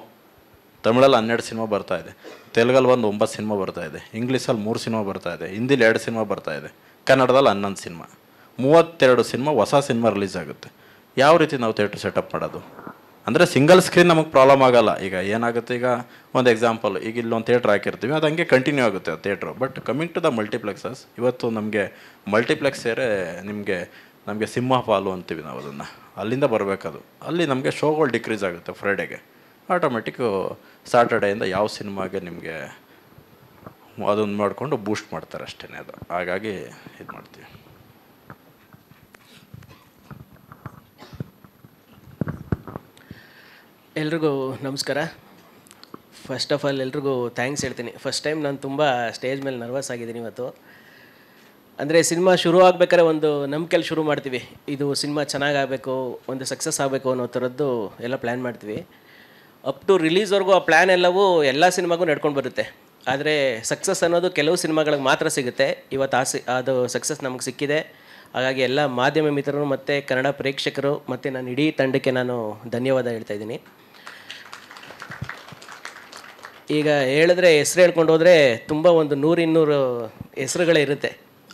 ತಮಿಳಲ್ಲಿ 12 ಸಿನಿಮಾ ಬರ್ತಾಯಿದೆ, ತೆಲುಗಲ್ಲಿ ಒಂದು 9 ಸಿನಿಮಾ ಬರ್ತಾಯಿದೆ, ಇಂಗ್ಲೀಷಲ್ಲಿ 3 ಸಿನಿಮಾ ಬರ್ತಾಯಿದೆ, ಹಿಂದಿಲಿ 2 ಸಿನಿಮಾ ಬರ್ತಾಯಿದೆ, ಕನ್ನಡದಲ್ಲಿ 11 ಸಿನಿಮಾ, 32 ಸಿನಿಮಾ ಹೊಸ ಸಿನಿಮಾ ರಿಲೀಸ್ ಆಗುತ್ತೆ. ಯಾವ ರೀತಿ ನಾವು ಥಿಯೇಟ್ರ್ ಸೆಟಪ್ ಮಾಡೋದು? ಅಂದರೆ ಸಿಂಗಲ್ ಸ್ಕ್ರೀನ್ ನಮಗೆ ಪ್ರಾಬ್ಲಮ್ ಆಗೋಲ್ಲ. ಈಗ ಏನಾಗುತ್ತೆ, ಈಗ ಒಂದು ಎಕ್ಸಾಂಪಲ್, ಈಗ ಇಲ್ಲೊಂದು ಥಿಯೇಟ್ರ್ ಹಾಕಿರ್ತೀವಿ, ಅದು ಹಂಗೆ ಕಂಟಿನ್ಯೂ ಆಗುತ್ತೆ ಆ theatre. But coming to the multiplexes, ಇವತ್ತು ನಮಗೆ ಮಲ್ಟಿಪ್ಲೆಕ್ಸ್ ಸೇರೆ ನಮಗೆ ಸಿಂಹ ಪಾಲು ಅಂತೀವಿ ನಾವು ಅದನ್ನು. ಅಲ್ಲಿಂದ ಬರಬೇಕದು. ಅಲ್ಲಿ ನಮಗೆ ಶೋಗಳು ಡಿಕ್ರೀಸ್ ಆಗುತ್ತೆ ಫ್ರೈಡೆಗೆ. ಆಟೋಮೆಟಿಕ್ಕು ಸ್ಯಾಟರ್ಡೆಯಿಂದ ಯಾವ ಸಿನಿಮಾಗೆ ನಿಮಗೆ ಅದೊಂದು ಮಾಡಿಕೊಂಡು ಬೂಸ್ಟ್ ಮಾಡ್ತಾರೆ ಅಷ್ಟೇ ಅದು. ಹಾಗಾಗಿ ಇದು ಮಾಡ್ತೀವಿ. ಎಲ್ರಿಗೂ ನಮಸ್ಕಾರ. ಫಸ್ಟ್ ಆಫ್ ಆಲ್ ಎಲ್ರಿಗೂ ಥ್ಯಾಂಕ್ಸ್ ಹೇಳ್ತೀನಿ. ಫಸ್ಟ್ ಟೈಮ್ ನಾನು ತುಂಬ ಸ್ಟೇಜ್ ಮೇಲೆ ನರ್ವಸ್ ಆಗಿದ್ದೀನಿ ಇವತ್ತು. ಅಂದರೆ ಸಿನಿಮಾ ಶುರು ಆಗ್ಬೇಕಾದ್ರೆ ಒಂದು ನಂಬಿಕೆಯಲ್ಲಿ ಶುರು ಮಾಡ್ತೀವಿ, ಇದು ಸಿನಿಮಾ ಚೆನ್ನಾಗಾಗಬೇಕು, ಒಂದು ಸಕ್ಸಸ್ ಆಗಬೇಕು ಅನ್ನೋ ಥರದ್ದು ಎಲ್ಲ ಪ್ಲ್ಯಾನ್ ಮಾಡ್ತೀವಿ. ಅಪ್ ಟು ರಿಲೀಸ್ವರೆಗೂ ಆ ಪ್ಲ್ಯಾನ್ ಎಲ್ಲವೂ ಎಲ್ಲ ಸಿನಿಮಾಗೂ ನಡ್ಕೊಂಡು ಬರುತ್ತೆ. ಆದರೆ ಸಕ್ಸಸ್ ಅನ್ನೋದು ಕೆಲವು ಸಿನಿಮಾಗಳಿಗೆ ಮಾತ್ರ ಸಿಗುತ್ತೆ. ಇವತ್ತು ಅದು ಸಕ್ಸಸ್ ನಮಗೆ ಸಿಕ್ಕಿದೆ. ಹಾಗಾಗಿ ಎಲ್ಲ ಮಾಧ್ಯಮ ಮಿತ್ರರು ಮತ್ತು ಕನ್ನಡ ಪ್ರೇಕ್ಷಕರು ಮತ್ತು ನಾನು ಇಡೀ ತಂಡಕ್ಕೆ ನಾನು ಧನ್ಯವಾದ ಹೇಳ್ತಾ ಇದ್ದೀನಿ. ಈಗ ಹೇಳಿದ್ರೆ ಹೆಸ್ರು ಹೇಳ್ಕೊಂಡು ಹೋದರೆ ತುಂಬ ಒಂದು 100-200 ಹೆಸ್ರುಗಳೇ ಇರುತ್ತೆ.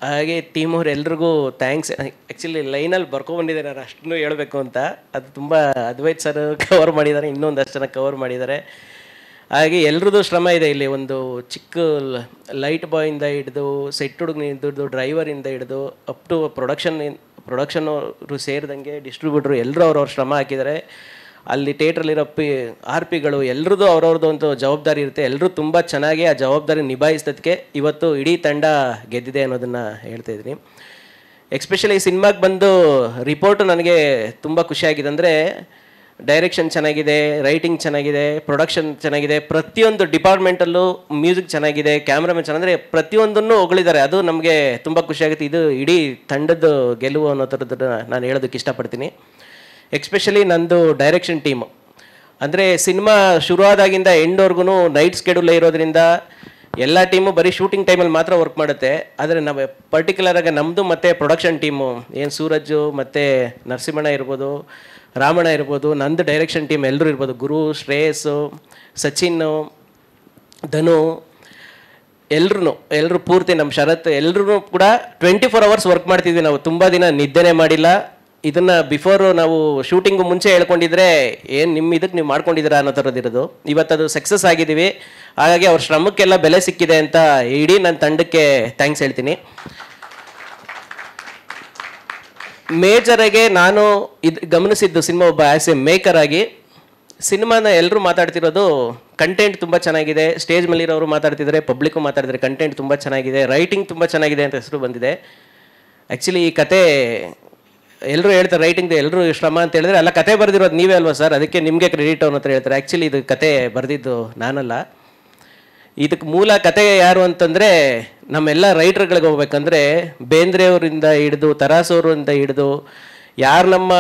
ಹಾಗೆ ಟೀಮ್ ಅವ್ರು ಎಲ್ರಿಗೂ ಥ್ಯಾಂಕ್ಸ್. ಆ್ಯಕ್ಚುಲಿ ಲೈನಲ್ಲಿ ಬರ್ಕೊಬಂದಿದೆ ನಾನು ಅಷ್ಟನ್ನು ಹೇಳಬೇಕು ಅಂತ. ಅದು ತುಂಬ ಅದ್ವೈತ್ ಸರ್ ಕವರ್ ಮಾಡಿದ್ದಾರೆ, ಇನ್ನೊಂದಷ್ಟು ಜನ ಕವರ್ ಮಾಡಿದ್ದಾರೆ. ಹಾಗೆ ಎಲ್ರದ್ದು ಶ್ರಮ ಇದೆ ಇಲ್ಲಿ. ಒಂದು ಚಿಕ್ಕ ಲೈಟ್ ಬಾಯಿಂದ ಹಿಡಿದು ಸೆಟ್ ಹುಡುಗನಿಂದ ಡ್ರೈವರಿಂದ ಹಿಡಿದು ಅಪ್ ಟು ಪ್ರೊಡಕ್ಷನ್ನವರು ಸೇರಿದಂಗೆ ಡಿಸ್ಟ್ರಿಬ್ಯೂಟ್ರು ಎಲ್ಲರೂ ಅವ್ರವ್ರ ಶ್ರಮ ಹಾಕಿದ್ದಾರೆ. ಅಲ್ಲಿ ಥಿಯೇಟ್ರಲ್ಲಿರೋ RPಗಳು ಎಲ್ಲರದ್ದು ಅವ್ರವ್ರದ್ದು ಒಂದು ಜವಾಬ್ದಾರಿ ಇರುತ್ತೆ. ಎಲ್ಲರೂ ತುಂಬ ಚೆನ್ನಾಗಿ ಆ ಜವಾಬ್ದಾರಿ ನಿಭಾಯಿಸೋದಕ್ಕೆ ಇವತ್ತು ಇಡೀ ತಂಡ ಗೆದ್ದಿದೆ ಅನ್ನೋದನ್ನು ಹೇಳ್ತಾ ಇದ್ದೀನಿ. ಎಕ್ಸ್ಪೆಷಲಿ ಈ ಸಿನಿಮಾಗೆ ಬಂದು ರಿಪೋರ್ಟು ನನಗೆ ತುಂಬ ಖುಷಿಯಾಗಿದೆ. ಅಂದರೆ ಡೈರೆಕ್ಷನ್ ಚೆನ್ನಾಗಿದೆ, ರೈಟಿಂಗ್ ಚೆನ್ನಾಗಿದೆ, ಪ್ರೊಡಕ್ಷನ್ ಚೆನ್ನಾಗಿದೆ, ಪ್ರತಿಯೊಂದು ಡಿಪಾರ್ಟ್ಮೆಂಟಲ್ಲೂ ಮ್ಯೂಸಿಕ್ ಚೆನ್ನಾಗಿದೆ, ಕ್ಯಾಮ್ರಾಮನ್ ಚೆನ್ನಾಗಿ, ಪ್ರತಿಯೊಂದನ್ನು ಹೊಗಳಿದ್ದಾರೆ. ಅದು ನಮಗೆ ತುಂಬ ಖುಷಿಯಾಗುತ್ತೆ. ಇದು ಇಡೀ ತಂಡದ ಗೆಲುವು ಅನ್ನೋ ಥರದ್ದು ನಾನು ಹೇಳೋದಕ್ಕೆ ಇಷ್ಟಪಡ್ತೀನಿ. ಎಕ್ಸ್ಪೆಷಲಿ ನಂದು ಡೈರೆಕ್ಷನ್ ಟೀಮು. ಅಂದರೆ ಸಿನಿಮಾ ಶುರುವಾದಾಗಿಂದ ಎಂಡ್ವರೆಗೂ ನೈಟ್ ಸ್ಕೆಡ್ಯೂಲೇ ಇರೋದ್ರಿಂದ ಎಲ್ಲ ಟೀಮು ಬರೀ ಶೂಟಿಂಗ್ ಟೈಮಲ್ಲಿ ಮಾತ್ರ ವರ್ಕ್ ಮಾಡುತ್ತೆ. ಆದರೆ ನಾವು ಪರ್ಟಿಕ್ಯುಲರಾಗಿ ನಮ್ಮದು ಮತ್ತು ಪ್ರೊಡಕ್ಷನ್ ಟೀಮು ಏನು ಸೂರಜು ಮತ್ತು ನರಸಿಂಹಣ್ಣ ಇರ್ಬೋದು, ರಾಮಣ್ಣ ಇರ್ಬೋದು, ನಂದು ಡೈರೆಕ್ಷನ್ ಟೀಮ್ ಎಲ್ಲರೂ ಇರ್ಬೋದು, ಗುರು, ಶ್ರೇಯಸ್ಸು, ಸಚಿನ್, ಧನು, ಎಲ್ಲರೂ ಪೂರ್ತಿ ನಮ್ಮ ಶರತ್ ಎಲ್ಲರೂ ಕೂಡ 24 hours ವರ್ಕ್ ಮಾಡ್ತಿದ್ವಿ. ನಾವು ತುಂಬ ದಿನ ನಿದ್ದೆನೇ ಮಾಡಿಲ್ಲ. ಇದನ್ನು ಬಿಫೋರು ನಾವು ಶೂಟಿಂಗು ಮುಂಚೆ ಹೇಳ್ಕೊಂಡಿದ್ರೆ ಏನು ನಿಮ್ಮ ಇದಕ್ಕೆ ನೀವು ಮಾಡ್ಕೊಂಡಿದ್ದೀರಾ ಅನ್ನೋ ಥರದ್ದಿರೋದು. ಇವತ್ತದು ಸಕ್ಸಸ್ ಆಗಿದ್ದೀವಿ. ಹಾಗಾಗಿ ಅವ್ರ ಶ್ರಮಕ್ಕೆಲ್ಲ ಬೆಲೆ ಸಿಕ್ಕಿದೆ ಅಂತ ಇಡೀ ನನ್ನ ತಂಡಕ್ಕೆ ಥ್ಯಾಂಕ್ಸ್ ಹೇಳ್ತೀನಿ. ಮೇಜರಾಗೆ ನಾನು ಗಮನಿಸಿದ್ದು ಸಿನಿಮಾ ಒಬ್ಬ ಆ್ಯಸ್ ಎ ಮೇಕರ್ ಆಗಿ ಸಿನಿಮಾನ ಎಲ್ಲರೂ ಮಾತಾಡ್ತಿರೋದು ಕಂಟೆಂಟ್ ತುಂಬ ಚೆನ್ನಾಗಿದೆ, ಸ್ಟೇಜ್ ಮೇಲಿರೋರು ಮಾತಾಡ್ತಿದ್ದಾರೆ, ಪಬ್ಲಿಕ್ಕು ಮಾತಾಡ್ತಿದ್ದಾರೆ, ಕಂಟೆಂಟ್ ತುಂಬ ಚೆನ್ನಾಗಿದೆ, ರೈಟಿಂಗ್ ತುಂಬ ಚೆನ್ನಾಗಿದೆ ಅಂತ ಹೆಸರು ಬಂದಿದೆ. ಆ್ಯಕ್ಚುಲಿ ಈ ಕತೆ ಎಲ್ಲರೂ ಹೇಳ್ತಾರೆ ರೈಟಿಂಗ್ದು ಎಲ್ಲರೂ ಶ್ರಮ ಅಂತ ಹೇಳಿದ್ರೆ, ಅಲ್ಲ ಕತೆ ಬರೆದಿರೋದು ನೀವೇ ಅಲ್ವಾ ಸರ್, ಅದಕ್ಕೆ ನಿಮಗೆ ಕ್ರೆಡಿಟ್ ಅನ್ನೋ ಹತ್ರ ಹೇಳ್ತಾರೆ. ಆ್ಯಕ್ಚುಲಿ ಇದು ಕತೆ ಬರೆದಿದ್ದು ನಾನಲ್ಲ. ಇದಕ್ಕೆ ಮೂಲ ಕತೆ ಯಾರು ಅಂತಂದರೆ ನಮ್ಮೆಲ್ಲ ರೈಟರ್ಗಳಿಗೆ ಹೋಗ್ಬೇಕಂದ್ರೆ ಬೇಂದ್ರೆಯವರಿಂದ ಹಿಡಿದು ತರಾಸೋರಿಂದ ಹಿಡಿದು ಯಾರು ನಮ್ಮ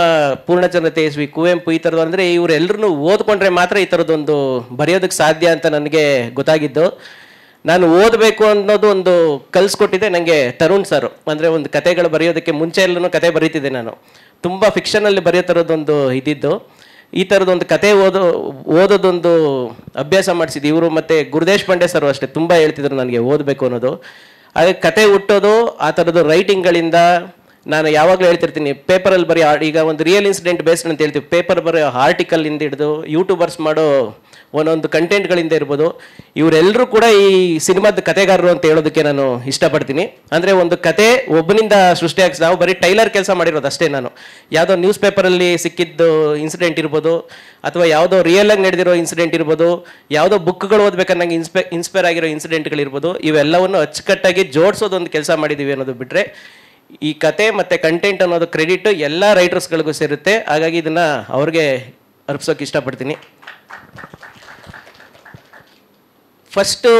ಪೂರ್ಣಚಂದ್ರ ತೇಜಸ್ವಿ, ಕುವೆಂಪು, ಈ ಥರದ್ದು ಅಂದರೆ ಇವರೆಲ್ಲರೂ ಓದ್ಕೊಂಡ್ರೆ ಮಾತ್ರ ಈ ಥರದ್ದೊಂದು ಬರೆಯೋದಕ್ಕೆ ಸಾಧ್ಯ ಅಂತ ನನಗೆ ಗೊತ್ತಾಗಿದ್ದು. ನಾನು ಓದಬೇಕು ಅನ್ನೋದು ಒಂದು ಕಲಿಸ್ಕೊಟ್ಟಿದ್ದೆ ನನಗೆ ತರುಣ್ ಸರ್. ಅಂದರೆ ಒಂದು ಕತೆಗಳು ಬರೆಯೋದಕ್ಕೆ ಮುಂಚೆ ಎಲ್ಲನೂ ಕತೆ ಬರೀತಿದ್ದೆ ನಾನು, ತುಂಬ ಫಿಕ್ಷನಲ್ಲಿ ಬರೆಯೋ ಥರದ್ದೊಂದು ಇದ್ದಿದ್ದು. ಈ ಥರದೊಂದು ಕತೆ ಓದೋದೊಂದು ಅಭ್ಯಾಸ ಮಾಡಿಸಿದ್ದು ಇವರು. ಮತ್ತು ಗುರುದೇಶ್ ಪಾಂಡೆ ಸರ್ ಅಷ್ಟೇ ತುಂಬ ಹೇಳ್ತಿದ್ರು ನನಗೆ ಓದಬೇಕು ಅನ್ನೋದು. ಹಾಗೆ ಕತೆ ಹುಟ್ಟೋದು ಆ ಥರದ್ದು ರೈಟಿಂಗ್ಗಳಿಂದ. ನಾನು ಯಾವಾಗಲೂ ಹೇಳ್ತಿರ್ತೀನಿ, ಪೇಪರಲ್ಲಿ ಬರೀ ಈಗ ಒಂದು ರಿಯಲ್ ಇನ್ಸಿಡೆಂಟ್ ಬೇಸ್ಡ್ ಅಂತ ಹೇಳ್ತೀವಿ, ಪೇಪರ್ ಬರೋ ಆರ್ಟಿಕಲಿಂದ ಹಿಡಿದು ಯೂಟ್ಯೂಬರ್ಸ್ ಮಾಡೋ ಒಂದೊಂದು ಕಂಟೆಂಟ್ಗಳಿಂದ ಇರ್ಬೋದು, ಇವರೆಲ್ಲರೂ ಕೂಡ ಈ ಸಿನಿಮಾದ ಕತೆಗಾರರು ಅಂತ ಹೇಳೋದಕ್ಕೆ ನಾನು ಇಷ್ಟಪಡ್ತೀನಿ. ಅಂದರೆ ಒಂದು ಕತೆ ಒಬ್ಬನಿಂದ ಸೃಷ್ಟಿಯಾಗಿ ನಾವು ಬರೀ ಟೈಲರ್ ಕೆಲಸ ಮಾಡಿರೋದು ಅಷ್ಟೇ. ನಾನು ಯಾವುದೋ ನ್ಯೂಸ್ ಪೇಪರಲ್ಲಿ ಸಿಕ್ಕಿದ್ದು ಇನ್ಸಿಡೆಂಟ್ ಇರ್ಬೋದು, ಅಥವಾ ಯಾವುದೋ ರಿಯಲಾಗಿ ನಡೆದಿರೋ ಇನ್ಸಿಡೆಂಟ್ ಇರ್ಬೋದು, ಯಾವುದೋ ಬುಕ್ಗಳು ಓದ್ಬೇಕಾದ್ರೆ ನಂಗೆ ಇನ್ಸ್ಪೈರ್ ಆಗಿರೋ ಇನ್ಸಿಡೆಂಟ್ಗಳಿರ್ಬೋದು, ಇವೆಲ್ಲವನ್ನು ಅಚ್ಚುಕಟ್ಟಾಗಿ ಜೋಡಿಸೋದೊಂದು ಕೆಲಸ ಮಾಡಿದ್ದೀವಿ ಅನ್ನೋದು ಬಿಟ್ಟರೆ ಈ ಕತೆ ಮತ್ತು ಕಂಟೆಂಟ್ ಅನ್ನೋದು ಕ್ರೆಡಿಟ್ ಎಲ್ಲ ರೈಟರ್ಸ್ಗಳಿಗೂ ಸೇರುತ್ತೆ. ಹಾಗಾಗಿ ಇದನ್ನು ಅವ್ರಿಗೆ ಅರ್ಪಿಸೋಕೆ ಇಷ್ಟಪಡ್ತೀನಿ. ಫಸ್ಟು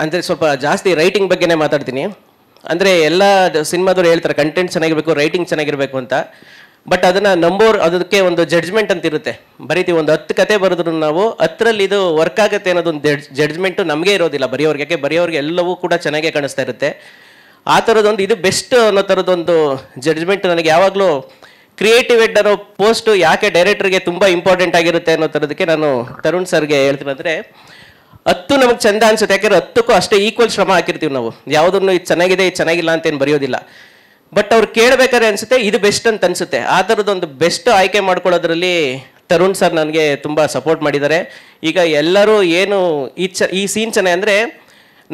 ಅಂದರೆ ಸ್ವಲ್ಪ ಜಾಸ್ತಿ ರೈಟಿಂಗ್ ಬಗ್ಗೆನೇ ಮಾತಾಡ್ತೀನಿ. ಅಂದರೆ ಎಲ್ಲ ಸಿನಿಮಾದವ್ರು ಹೇಳ್ತಾರೆ ಕಂಟೆಂಟ್ ಚೆನ್ನಾಗಿರಬೇಕು, ರೈಟಿಂಗ್ ಚೆನ್ನಾಗಿರಬೇಕು ಅಂತ. ಬಟ್ ಅದನ್ನು ಅದಕ್ಕೆ ಒಂದು ಜಡ್ಜ್ಮೆಂಟ್ ಅಂತ ಇರುತ್ತೆ. ಬರೀತೀವಿ ಒಂದು 10 ಕತೆ ಬರೆದ್ರು ನಾವು 10ರಲ್ಲಿ ಇದು ವರ್ಕ್ ಆಗುತ್ತೆ ಅನ್ನೋದೊಂದು ಜಡ್ಜ್ಮೆಂಟು ನಮಗೆ ಇರೋದಿಲ್ಲ ಬರೆಯೋರಿಗೆ. ಯಾಕೆ ಬರೆಯೋರಿಗೆ ಎಲ್ಲವೂ ಕೂಡ ಚೆನ್ನಾಗೇ ಕಾಣಿಸ್ತಾ ಇರುತ್ತೆ. ಆ ಥರದೊಂದು ಇದು ಬೆಸ್ಟ್ ಅನ್ನೋ ಥರದೊಂದು ಜಡ್ಜ್ಮೆಂಟ್ ನನಗೆ ಯಾವಾಗಲೂ ಕ್ರಿಯೇಟಿವ್ ಹೆಡ್ ಅನ್ನೋ ಪೋಸ್ಟು ಯಾಕೆ ಡೈರೆಕ್ಟರ್ಗೆ ತುಂಬ ಇಂಪಾರ್ಟೆಂಟ್ ಆಗಿರುತ್ತೆ ಅನ್ನೋ ಥರದಕ್ಕೆ ನಾನು ತರುಣ್ ಸರ್ಗೆ ಹೇಳ್ತೀನಿ. ಅಂದರೆ 10 ನಮಗೆ ಚಂದ ಅನ್ಸುತ್ತೆ, ಯಾಕೆಂದರೆ 10ಕ್ಕೂ ಅಷ್ಟೇ ಈಕ್ವಲ್ ಶ್ರಮ ಹಾಕಿರ್ತೀವಿ ನಾವು. ಯಾವುದನ್ನು ಇದು ಚೆನ್ನಾಗಿದೆ ಇದು ಚೆನ್ನಾಗಿಲ್ಲ ಅಂತೇನು ಬರೆಯೋದಿಲ್ಲ. ಬಟ್ ಅವ್ರು ಕೇಳಬೇಕಾದ್ರೆ ಅನಿಸುತ್ತೆ ಇದು ಬೆಸ್ಟ್ ಅಂತ ಅನಿಸುತ್ತೆ. ಆ ಥರದೊಂದು ಬೆಸ್ಟ್ ಆಯ್ಕೆ ಮಾಡ್ಕೊಳ್ಳೋದ್ರಲ್ಲಿ ತರುಣ್ ಸರ್ ನನಗೆ ತುಂಬ ಸಪೋರ್ಟ್ ಮಾಡಿದ್ದಾರೆ. ಈಗ ಎಲ್ಲರೂ ಏನು ಈ ಸೀನ್ ಚೆನ್ನಾಗಿ ಅಂದರೆ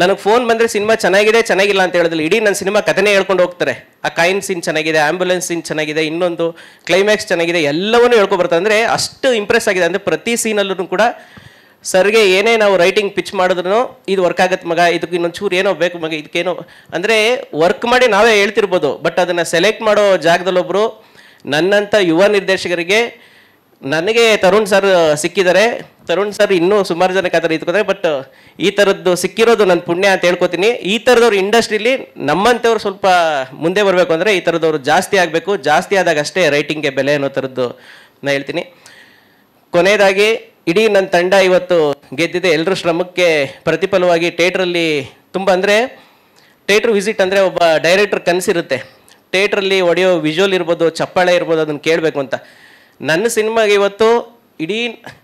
ನನಗೆ ಫೋನ್ ಬಂದರೆ ಸಿನಿಮಾ ಚೆನ್ನಾಗಿದೆ ಚೆನ್ನಾಗಿಲ್ಲ ಅಂತ ಹೇಳೋದಿಲ್ಲ, ಇಡೀ ನನ್ನ ಸಿನಿಮಾ ಕಥೆನೇ ಹೇಳ್ಕೊಂಡು ಹೋಗ್ತಾರೆ. ಆ ಕಾಯಿನ್ ಸೀನ್ ಚೆನ್ನಾಗಿದೆ, ಆ್ಯಂಬುಲೆನ್ಸ್ ಸೀನ್ ಚೆನ್ನಾಗಿದೆ, ಇನ್ನೊಂದು ಕ್ಲೈಮ್ಯಾಕ್ಸ್ ಚೆನ್ನಾಗಿದೆ, ಎಲ್ಲವನ್ನೂ ಹೇಳ್ಕೊಬರ್ತಾರೆ. ಅಂದರೆ ಅಷ್ಟು ಇಂಪ್ರೆಸ್ ಆಗಿದೆ. ಅಂದರೆ ಪ್ರತಿ ಸೀನಲ್ಲೂ ಕೂಡ ಸರ್ಗೆ ಏನೇ ನಾವು ರೈಟಿಂಗ್ ಪಿಚ್ ಮಾಡಿದ್ರು ಇದು ವರ್ಕ್ ಆಗತ್ತೆ ಮಗ, ಇದಕ್ಕೆ ಇನ್ನೊಂದು ಚೂರು ಏನೋ ಬೇಕು ಮಗ, ಇದಕ್ಕೇನೋ ಅಂದರೆ ವರ್ಕ್ ಮಾಡಿ ನಾವೇ ಹೇಳ್ತಿರ್ಬೋದು. ಬಟ್ ಅದನ್ನು ಸೆಲೆಕ್ಟ್ ಮಾಡೋ ಜಾಗದಲ್ಲೊಬ್ಬರು ನನ್ನಂಥ ಯುವ ನಿರ್ದೇಶಕರಿಗೆ ನನಗೆ ತರುಣ್ ಸರ್ ಸಿಕ್ಕಿದ್ದಾರೆ. ತರುಣ್ ಸರ್ ಇನ್ನೂ ಸುಮಾರು ಜನಕ್ಕೆ ಆ ಥರ ಇದ್ಕೋತಾರೆ. ಬಟ್ ಈ ಥರದ್ದು ಸಿಕ್ಕಿರೋದು ನನ್ನ ಪುಣ್ಯ ಅಂತ ಹೇಳ್ಕೊತೀನಿ. ಈ ಥರದವ್ರು ಇಂಡಸ್ಟ್ರೀಲಿ ನಮ್ಮಂಥವ್ರು ಸ್ವಲ್ಪ ಮುಂದೆ ಬರಬೇಕು ಅಂದರೆ ಈ ಥರದವ್ರು ಜಾಸ್ತಿ ಆಗಬೇಕು. ಜಾಸ್ತಿ ಆದಾಗ ಅಷ್ಟೇ ರೈಟಿಂಗ್ಗೆ ಬೆಲೆ ಅನ್ನೋ ಥರದ್ದು ನಾನು ಹೇಳ್ತೀನಿ. ಕೊನೆಯದಾಗಿ ಇಡೀ ನನ್ನ ತಂಡ ಇವತ್ತು ಗೆದ್ದಿದೆ. ಎಲ್ಲರ ಶ್ರಮಕ್ಕೆ ಪ್ರತಿಫಲವಾಗಿ ಥಿಯೇಟ್ರಲ್ಲಿ ತುಂಬ ಅಂದರೆ ಥಿಯೇಟ್ರ್ ವಿಸಿಟ್ ಅಂದರೆ ಒಬ್ಬ ಡೈರೆಕ್ಟರ್ ಕನಸಿರುತ್ತೆ. ಥಿಯೇಟ್ರಲ್ಲಿ ಹೊಡೆಯೋ ವಿಜುವಲ್ ಇರ್ಬೋದು, ಚಪ್ಪಾಳೆ ಇರ್ಬೋದು, ಅದನ್ನು ಕೇಳಬೇಕು ಅಂತ. ನನ್ನ ಸಿನಿಮಾಗೆ ಇವತ್ತು ಇಡೀ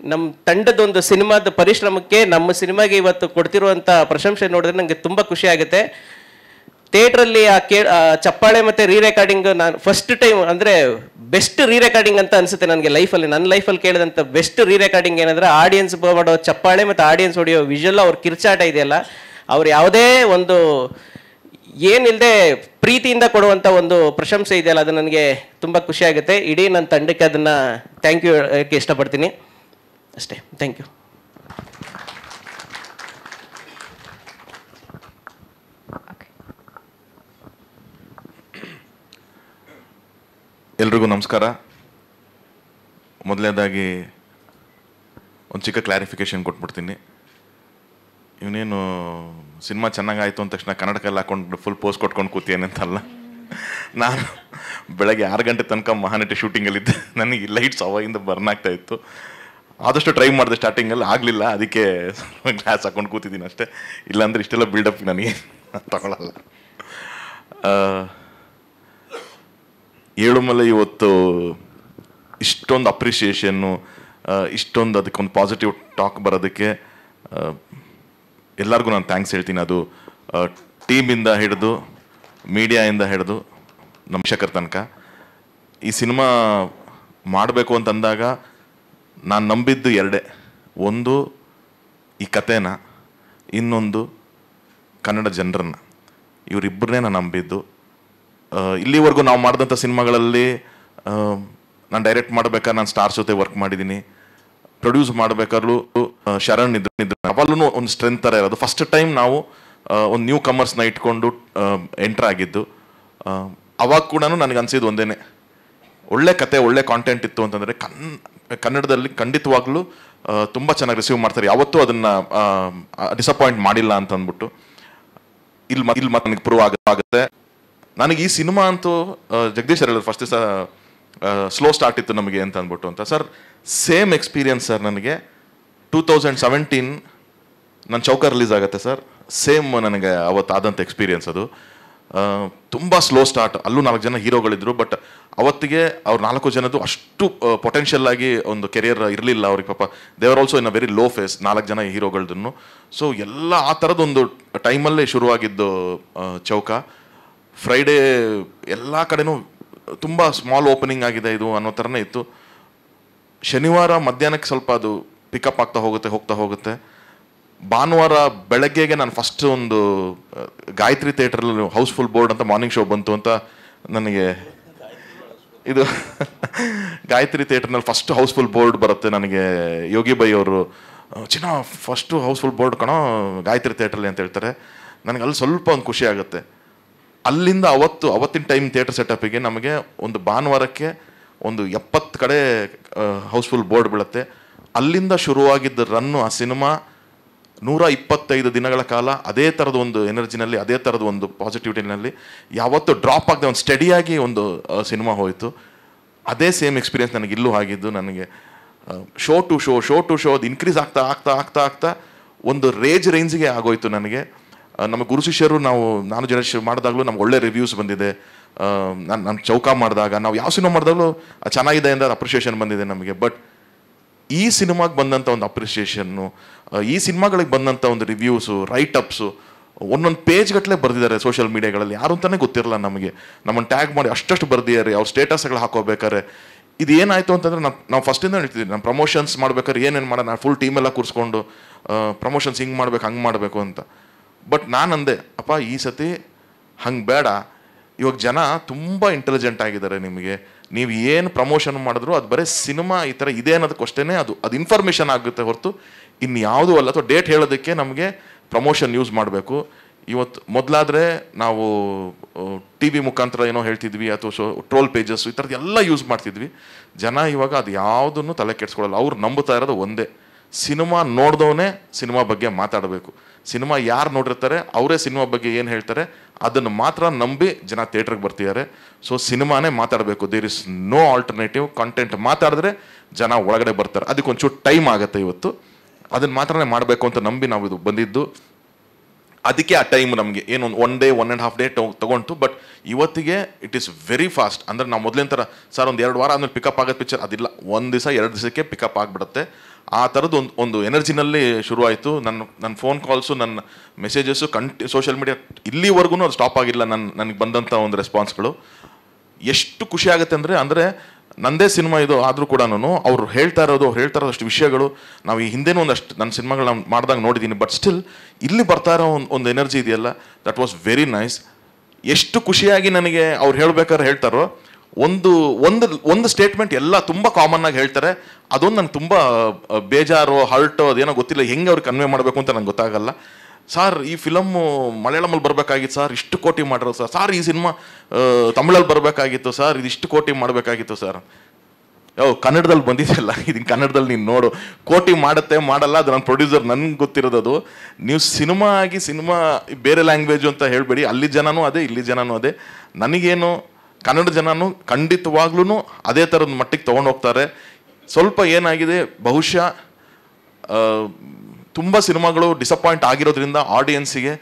ನಮ್ಮ ತಂಡದೊಂದು ಸಿನಿಮಾದ ಪರಿಶ್ರಮಕ್ಕೆ ನಮ್ಮ ಸಿನಿಮಾಗೆ ಇವತ್ತು ಕೊಡ್ತಿರುವಂಥ ಪ್ರಶಂಸೆ ನೋಡಿದ್ರೆ ನನಗೆ ತುಂಬ ಖುಷಿ ಆಗುತ್ತೆ. ಥಿಯೇಟ್ರಲ್ಲಿ ಆ ಚಪ್ಪಾಳೆ ಮತ್ತು ರೀ ರೆಕಾರ್ಡಿಂಗ್ ನಾನು ಫಸ್ಟ್ ಟೈಮ್ ಅಂದರೆ ಬೆಸ್ಟ್ ರೀ ರೆಕಾರ್ಡಿಂಗ್ ಅಂತ ಅನಿಸುತ್ತೆ ನನಗೆ ಲೈಫಲ್ಲಿ. ನನ್ನ ಲೈಫಲ್ಲಿ ಕೇಳಿದಂಥ ಬೆಸ್ಟ್ ರೀ ರೆಕಾರ್ಡಿಂಗ್ ಏನಂದರೆ ಆಡಿಯನ್ಸ್ ಮಾಡೋ ಚಪ್ಪಾಳೆ ಮತ್ತು ಆಡಿಯನ್ಸ್ ಹೊಡೆಯೋ ವಿಜುವಲ್, ಅವ್ರ ಕಿರ್ಚಾಟ ಇದೆಯಲ್ಲ, ಅವ್ರು ಯಾವುದೇ ಒಂದು ಏನಿಲ್ಲದೆ ಪ್ರೀತಿಯಿಂದ ಕೊಡುವಂಥ ಒಂದು ಪ್ರಶಂಸೆ ಇದೆಯಲ್ಲ, ಅದು ನನಗೆ ತುಂಬ ಖುಷಿಯಾಗುತ್ತೆ. ಇಡೀ ನನ್ನ ತಂಡಕ್ಕೆ ಅದನ್ನು ಥ್ಯಾಂಕ್ ಯು ಹೇಳೋಕ್ಕೆ ಇಷ್ಟಪಡ್ತೀನಿ. ಅಷ್ಟೇ, ಥ್ಯಾಂಕ್ ಯು. ಎಲ್ರಿಗೂ ನಮಸ್ಕಾರ. ಮೊದಲನೇದಾಗಿ ಒಂದು ಚಿಕ್ಕ ಕ್ಲಾರಿಫಿಕೇಷನ್ ಕೊಟ್ಬಿಡ್ತೀನಿ. ಇವನೇನು ಸಿನಿಮಾ ಚೆನ್ನಾಗಾಯಿತು ಅಂದ ತಕ್ಷಣ ಕನ್ನಡಕ್ಕೆಲ್ಲ ಹಾಕೊಂಡು ಫುಲ್ ಪೋಸ್ಟ್ ಕೊಟ್ಕೊಂಡು ಕೂತಿಯೇನಂತಲ್ಲ. ನಾನು ಬೆಳಗ್ಗೆ 6 ಗಂಟೆ ತನಕ ಮಹಾನಟಿ ಶೂಟಿಂಗಲ್ಲಿದ್ದೆ. ನನಗೆ ಲೈಟ್ಸ್ ಅವಾಗಿಂದ ಬರ್ನ್ ಆಗ್ತಾ ಇತ್ತು. ಆದಷ್ಟು ಟ್ರೈ ಮಾಡಿದೆ, ಸ್ಟಾರ್ಟಿಂಗಲ್ಲಿ ಆಗಲಿಲ್ಲ, ಅದಕ್ಕೆ ಗ್ಲಾಸ್ ಹಾಕೊಂಡು ಕೂತಿದ್ದೀನಿ ಅಷ್ಟೇ. ಇಲ್ಲಾಂದರೆ ಇಷ್ಟೆಲ್ಲ ಬಿಲ್ಡಪ್ ನನಗೆ ತಗೊಳ್ಳಲ್ಲ. ಏಳುಮಲೆ ಇವತ್ತು ಇಷ್ಟೊಂದು ಅಪ್ರಿಷಿಯೇಷನ್ನು, ಇಷ್ಟೊಂದು ಅದಕ್ಕೊಂದು ಪಾಸಿಟಿವ್ ಟಾಕ್ ಬರೋದಕ್ಕೆ ಎಲ್ಲರಿಗೂ ನಾನು ಥ್ಯಾಂಕ್ಸ್ ಹೇಳ್ತೀನಿ. ಅದು ಟೀಮಿಂದ ಹಿಡಿದು ಮೀಡಿಯಾಯಿಂದ ಹಿಡಿದು ನಮ್ಮ ಶಿಕ್ಷಕರ ತನಕ. ಈ ಸಿನಿಮಾ ಮಾಡಬೇಕು ಅಂತಂದಾಗ ನಾನು ನಂಬಿದ್ದು ಎರಡೇ. ಒಂದು ಈ ಕಥೆನ, ಇನ್ನೊಂದು ಕನ್ನಡ ಜನರನ್ನು. ಇವರಿಬ್ಬರನ್ನೇ ನಾನು ನಂಬಿದ್ದು. ಇಲ್ಲಿವರೆಗೂ ನಾವು ಮಾಡಿದಂಥ ಸಿನಿಮಾಗಳಲ್ಲಿ ನಾನು ಡೈರೆಕ್ಟ್ ಮಾಡ್ಬೇಕಾದ್ರೆ ನಾನು ಸ್ಟಾರ್ಸ್ ಜೊತೆ ವರ್ಕ್ ಮಾಡಿದ್ದೀನಿ. ಪ್ರೊಡ್ಯೂಸ್ ಮಾಡಬೇಕಾದ್ರೂ ಶರಣ್ ಇದ್ರು. ಅವಲ್ಲೂ ಒಂದು ಸ್ಟ್ರೆಂತ್ ಥರ ಇರೋದು. ಫಸ್ಟ್ ಟೈಮ್ ನಾವು ಒಂದು ನ್ಯೂ ಕಮರ್ಸ್ನ ಇಟ್ಕೊಂಡು ಎಂಟ್ರ್ ಆಗಿದ್ದು. ಅವಾಗ ಕೂಡ ನನಗೆ ಅನಿಸಿದ್ದು ಒಂದೇ, ಒಳ್ಳೆ ಕತೆ, ಒಳ್ಳೆ ಕಾಂಟೆಂಟ್ ಇತ್ತು ಅಂತಂದರೆ ಕನ್ನಡದಲ್ಲಿ ಖಂಡಿತವಾಗ್ಲೂ ತುಂಬ ಚೆನ್ನಾಗಿ ರಿಸೀವ್ ಮಾಡ್ತಾರೆ. ಯಾವತ್ತೂ ಅದನ್ನು ಡಿಸಪಾಯಿಂಟ್ ಮಾಡಿಲ್ಲ ಅಂತ ಅಂದ್ಬಿಟ್ಟು ಇಲ್ಲಿ ಮತ್ತೆ ನನಗೆ ಪ್ರೂವ್ ಆಗುತ್ತೆ. ನನಗೆ ಈ ಸಿನಿಮಾ ಅಂತೂ ಜಗದೀಶ್ ಸರ್ ಹೇಳಿದ್ರು ಫಸ್ಟ್ ದಿವಸ ಸ್ಲೋ ಸ್ಟಾರ್ಟ್ ಇತ್ತು ನಮಗೆ ಅಂತ ಅಂದ್ಬಿಟ್ಟು ಅಂತ. Sir same experience sir. ನನಗೆ 2017 ನನ್ನ ಚೌಕ ರಿಲೀಸ್ ಆಗುತ್ತೆ ಸರ್. ಸೇಮ್ ನನಗೆ ಅವತ್ತಾದಂಥ ಎಕ್ಸ್ಪೀರಿಯನ್ಸ್ ಅದು. ತುಂಬ ಸ್ಲೋ ಸ್ಟಾರ್ಟ್. ಅಲ್ಲೂ 4 ಜನ ಹೀರೋಗಳಿದ್ರು. ಬಟ್ ಅವತ್ತಿಗೆ ಅವ್ರು 4 ಜನದ್ದು ಅಷ್ಟು ಪೊಟೆನ್ಷಿಯಲ್ ಆಗಿ ಒಂದು ಕೆರಿಯರ್ ಇರಲಿಲ್ಲ ಅವ್ರಿಗೆ. ಪಾಪ ದೇವರ್ also in a very low phase, 4 ಜನ ಹೀರೋಗಳದನ್ನು. ಸೊ ಎಲ್ಲ ಆ ಥರದೊಂದು ಟೈಮಲ್ಲೇ ಶುರುವಾಗಿದ್ದು ಚೌಕ. ಫ್ರೈಡೇ ಎಲ್ಲ ಕಡೆನೂ ತುಂಬ ಸ್ಮಾಲ್ ಓಪನಿಂಗ್ ಆಗಿದೆ ಇದು ಅನ್ನೋ ಥರನೇ ಇತ್ತು. ಶನಿವಾರ ಮಧ್ಯಾಹ್ನಕ್ಕೆ ಸ್ವಲ್ಪ ಅದು ಪಿಕಪ್ ಆಗ್ತಾ ಹೋಗುತ್ತೆ. ಭಾನುವಾರ ಬೆಳಗ್ಗೆಗೆ ನಾನು ಫಸ್ಟ್ ಒಂದು ಗಾಯತ್ರಿ ಥಿಯೇಟ್ರಲ್ಲಿ ಹೌಸ್ಫುಲ್ ಬೋರ್ಡ್ ಅಂತ ಮಾರ್ನಿಂಗ್ ಶೋ ಬಂತು ಅಂತ ನನಗೆ. ಇದು ಗಾಯತ್ರಿ ಥಿಯೇಟ್ರ್ನಲ್ಲಿ ಫಸ್ಟ್ ಹೌಸ್ಫುಲ್ ಬೋರ್ಡ್ ಬರುತ್ತೆ ನನಗೆ. ಯೋಗಿ ಬೈ ಅವರು ಚಿನ್ನ ಫಸ್ಟು ಹೌಸ್ಫುಲ್ ಬೋರ್ಡ್ ಕಣೋ ಗಾಯತ್ರಿ ಥಿಯೇಟ್ರಲ್ಲಿ ಅಂತ ಹೇಳ್ತಾರೆ. ನನಗೆ ಅಲ್ಲಿ ಸ್ವಲ್ಪ ಒಂದು ಖುಷಿ ಆಗುತ್ತೆ. ಅಲ್ಲಿಂದ ಅವತ್ತಿನ ಟೈಮ್ ಥಿಯೇಟರ್ ಸೆಟಪ್ಪಿಗೆ ನಮಗೆ ಒಂದು ಭಾನುವಾರಕ್ಕೆ ಒಂದು 70 ಕಡೆ ಹೌಸ್ಫುಲ್ ಬೋರ್ಡ್ ಬೀಳುತ್ತೆ. ಅಲ್ಲಿಂದ ಶುರುವಾಗಿದ್ದ ರನ್ನು ಆ ಸಿನಿಮಾ 125 ದಿನಗಳ ಕಾಲ ಅದೇ ಥರದ ಒಂದು ಎನರ್ಜಿನಲ್ಲಿ, ಅದೇ ಥರದ ಒಂದು ಪಾಸಿಟಿವಿಟಿನಲ್ಲಿ ಯಾವತ್ತೂ ಡ್ರಾಪ್ ಆಗದೆ ಒಂದು ಸ್ಟಡಿಯಾಗಿ ಒಂದು ಸಿನಿಮಾ ಹೋಯಿತು. ಅದೇ ಸೇಮ್ ಎಕ್ಸ್ಪೀರಿಯನ್ಸ್ ನನಗೆ ಇಲ್ಲೂ ಆಗಿದ್ದು. ನನಗೆ ಶೋ ಟು ಶೋ ಅದು ಇನ್ಕ್ರೀಸ್ ಆಗ್ತಾ ಒಂದು ರೇಂಜಿಗೆ ಆಗೋಯ್ತು ನನಗೆ. ನಮ್ಮ ಗುರು ಶಿಷ್ಯರು ನಾನು ಜನರೇಷನ್ ಮಾಡಿದಾಗಲೂ ನಮ್ಗೆ ಒಳ್ಳೆ ರಿವ್ಯೂಸ್ ಬಂದಿದೆ. ನಾನು ಚೌಕ ಮಾಡಿದಾಗ ನಾವು ಯಾವ ಸಿನಿಮಾ ಮಾಡಿದಾಗಲೂ ಚೆನ್ನಾಗಿದೆ ಅಂತ ಅಪ್ರಿಷಿಯೇಷನ್ ಬಂದಿದೆ ನಮಗೆ. ಬಟ್ ಈ ಸಿನಿಮಾಗೆ ಬಂದಂಥ ಒಂದು ಅಪ್ರಿಷಿಯೇಷನ್ನು, ಈ ಸಿನಿಮಾಗಳಿಗೆ ಬಂದಂಥ ಒಂದು ರಿವ್ಯೂಸು, ರೈಟಪ್ಸು ಒಂದೊಂದು ಪೇಜ್ ಗಟ್ಟಲೆ ಬರೆದಿದ್ದಾರೆ ಸೋಷಿಯಲ್ ಮೀಡಿಯಾಗಳಲ್ಲಿ. ಯಾರು ಅಂತಲೇ ಗೊತ್ತಿರಲ್ಲ ನಮಗೆ. ನಮ್ಮನ್ನು ಟ್ಯಾಗ್ ಮಾಡಿ ಅಷ್ಟು ಬರ್ದಿದ್ದಾರೆ. ಅವ್ರು ಸ್ಟೇಟಸ್ಗಳು ಹಾಕೋಬೇಕಾರೆ ಇದು ಏನಾಯಿತು ಅಂತಂದರೆ ನಾವು ಫಸ್ಟಿಂದ ಹೇಳ್ತಿದ್ವಿ, ನಮ್ಮ ಪ್ರಮೋಷನ್ಸ್ ಮಾಡ್ಬೇಕಾದ್ರೆ ಏನೇನು ಮಾಡೋಣ, ಫುಲ್ ಟೀಮೆಲ್ಲ ಕೂರಿಸ್ಕೊಂಡು ಪ್ರಮೋಷನ್ಸ್ ಹಿಂಗೆ ಮಾಡ್ಬೇಕು ಹಂಗೆ ಮಾಡಬೇಕು ಅಂತ. ಬಟ್ ನಾನು ಅಂದೆ ಅಪ್ಪ ಈ ಸತಿ ಹಂಗೆ ಬೇಡ, ಇವಾಗ ಜನ ತುಂಬ ಇಂಟೆಲಿಜೆಂಟ್ ಆಗಿದ್ದಾರೆ, ನಿಮಗೆ ನೀವು ಏನು ಪ್ರಮೋಷನ್ ಮಾಡಿದ್ರು ಅದು ಬರೀ ಸಿನಿಮಾ ಈ ಥರ ಇದೆ ಅನ್ನೋದಕ್ಕಷ್ಟೇ ಅದು ಇನ್ಫಾರ್ಮೇಷನ್ ಆಗುತ್ತೆ ಹೊರತು ಇನ್ನು ಯಾವುದೂ ಅಲ್ಲ. ಅಥವಾ ಡೇಟ್ ಹೇಳೋದಕ್ಕೆ ನಮಗೆ ಪ್ರಮೋಷನ್ ಯೂಸ್ ಮಾಡಬೇಕು. ಇವತ್ತು ಮೊದಲಾದರೆ ನಾವು ಟಿ ವಿ ಮುಖಾಂತರ ಏನೋ ಹೇಳ್ತಿದ್ವಿ ಅಥವಾ ಟ್ರೋಲ್ ಪೇಜಸ್ ಈ ಥರದ್ದು ಎಲ್ಲ ಯೂಸ್ ಮಾಡ್ತಿದ್ವಿ. ಜನ ಇವಾಗ ಅದು ಯಾವುದನ್ನು ತಲೆ ಕೆಡಿಸ್ಕೊಳ್ಳಲ್ಲ. ಅವ್ರು ನಂಬುತ್ತಾ ಇರೋದು ಒಂದೇ, ಸಿನಿಮಾ ನೋಡಿದವನೇ ಸಿನಿಮಾ ಬಗ್ಗೆ ಮಾತಾಡಬೇಕು. ಸಿನಿಮಾ ಯಾರು ನೋಡಿರ್ತಾರೆ ಅವರೇ ಸಿನಿಮಾ ಬಗ್ಗೆ ಏನು ಹೇಳ್ತಾರೆ ಅದನ್ನು ಮಾತ್ರ ನಂಬಿ ಜನ ಥಿಯೇಟ್ರಿಗೆ ಬರ್ತಿದ್ದಾರೆ. ಸೊ ಸಿನಿಮಾನೇ ಮಾತಾಡಬೇಕು, there is no alternative. Content ಮಾತಾಡಿದ್ರೆ ಜನ ಒಳಗಡೆ ಬರ್ತಾರೆ. ಅದಕ್ಕೊಂಚೂರು ಟೈಮ್ ಆಗುತ್ತೆ. ಇವತ್ತು ಅದನ್ನು ಮಾತ್ರನೇ ಮಾಡಬೇಕು ಅಂತ ನಂಬಿ ನಾವು ಇದು ಬಂದಿದ್ದು. ಅದಕ್ಕೆ ಆ ಟೈಮ್ ನಮಗೆ ಏನೊಂದು 1 day 1.5 day ತೊಗೊಂಡು. ಬಟ್ ಇವತ್ತಿಗೆ ಇಟ್ ಈಸ್ ವೆರಿ ಫಾಸ್ಟ್. ಅಂದರೆ ನಾವು ಮೊದಲಿನ ಥರ ಸರ್ ಒಂದು 2 ವಾರ ಆದಮೇಲೆ ಪಿಕಪ್ ಆಗೋದು ಪಿಕ್ಚರ್ ಅದಿಲ್ಲ, 1 ದಿವಸ 2 ದಿವಸಕ್ಕೆ ಪಿಕಪ್ ಆಗಿಬಿಡುತ್ತೆ. ಆ ಥರದ್ದು ಒಂದು ಎನರ್ಜಿನಲ್ಲಿ ಶುರುವಾಯಿತು. ನನ್ನ ಫೋನ್ ಕಾಲ್ಸು, ನನ್ನ ಮೆಸೇಜಸ್ಸು, ಸೋಷಿಯಲ್ ಮೀಡಿಯಾ ಇಲ್ಲಿವರೆಗೂ ಅದು ಸ್ಟಾಪ್ ಆಗಿಲ್ಲ. ನನಗೆ ಬಂದಂಥ ಒಂದು ರೆಸ್ಪಾನ್ಸ್ಗಳು ಎಷ್ಟು ಖುಷಿ ಆಗುತ್ತೆ ಅಂದರೆ ನಂದೇ ಸಿನಿಮಾ ಇದು ಆದರೂ ಕೂಡ ಅವ್ರು ಹೇಳ್ತಾ ಇರೋದಷ್ಟು ವಿಷಯಗಳು ನಾವು ಈ ಹಿಂದೆನೂ ಒಂದಷ್ಟು ನನ್ನ ಸಿನಿಮಾಗಳು ಮಾಡಿದಾಗ ನೋಡಿದ್ದೀನಿ. ಬಟ್ ಸ್ಟಿಲ್ ಇಲ್ಲಿ ಬರ್ತಾ ಇರೋ ಒಂದು ಎನರ್ಜಿ ಇದೆಯಲ್ಲ, ದಟ್ ವಾಸ್ ವೆರಿ ನೈಸ್. ಎಷ್ಟು ಖುಷಿಯಾಗಿ ನನಗೆ ಅವ್ರು ಹೇಳ್ಬೇಕಾದ್ರೆ ಹೇಳ್ತಾರೋ, ಒಂದು ಸ್ಟೇಟ್ಮೆಂಟ್ ಎಲ್ಲ ತುಂಬ ಕಾಮನ್ ಆಗಿ ಹೇಳ್ತಾರೆ. ಅದೊಂದು ನಂಗೆ ತುಂಬ ಬೇಜಾರು, ಹರ್ಟು, ಅದೇನೋ ಗೊತ್ತಿಲ್ಲ, ಹೆಂಗೆ ಅವ್ರಿಗೆ ಕನ್ವೆ ಮಾಡಬೇಕು ಅಂತ ನಂಗೆ ಗೊತ್ತಾಗಲ್ಲ. ಸರ್ ಈ ಫಿಲಮ್ಮು ಮಲಯಾಳಮಲ್ಲಿ ಬರಬೇಕಾಗಿತ್ತು ಸರ್, ಇಷ್ಟು ಕೋಟಿ ಮಾಡಿರೋದು ಸರ್, ಈ ಸಿನಿಮಾ ತಮಿಳಲ್ಲಿ ಬರಬೇಕಾಗಿತ್ತು ಸರ್, ಇದು ಕೋಟಿ ಮಾಡಬೇಕಾಗಿತ್ತು ಸರ್. ಕನ್ನಡದಲ್ಲಿ ಬಂದಿದೆಯಲ್ಲ, ಇದನ್ನು ಕನ್ನಡದಲ್ಲಿ ನೀನು ನೋಡು, ಕೋಟಿ ಮಾಡುತ್ತೆ ಮಾಡಲ್ಲ ಅದು ನನ್ನ ಪ್ರೊಡ್ಯೂಸರ್, ನನಗೆ ಗೊತ್ತಿರೋದು. ನೀವು ಸಿನಿಮಾ ಬೇರೆ ಲ್ಯಾಂಗ್ವೇಜು ಅಂತ ಹೇಳಬೇಡಿ, ಅಲ್ಲಿ ಜನನೂ ಅದೇ ಇಲ್ಲಿ ಜನನೂ ಅದೇ. ನನಗೇನು ಕನ್ನಡ ಜನನೂ ಖಂಡಿತವಾಗ್ಲೂ ಅದೇ ಥರದ ಮಟ್ಟಿಗೆ ತೊಗೊಂಡು ಹೋಗ್ತಾರೆ. ಸ್ವಲ್ಪ ಏನಾಗಿದೆ, ಬಹುಶಃ ತುಂಬ ಸಿನಿಮಾಗಳು ಡಿಸಪಾಯಿಂಟ್ ಆಗಿರೋದ್ರಿಂದ ಆಡಿಯನ್ಸಿಗೆ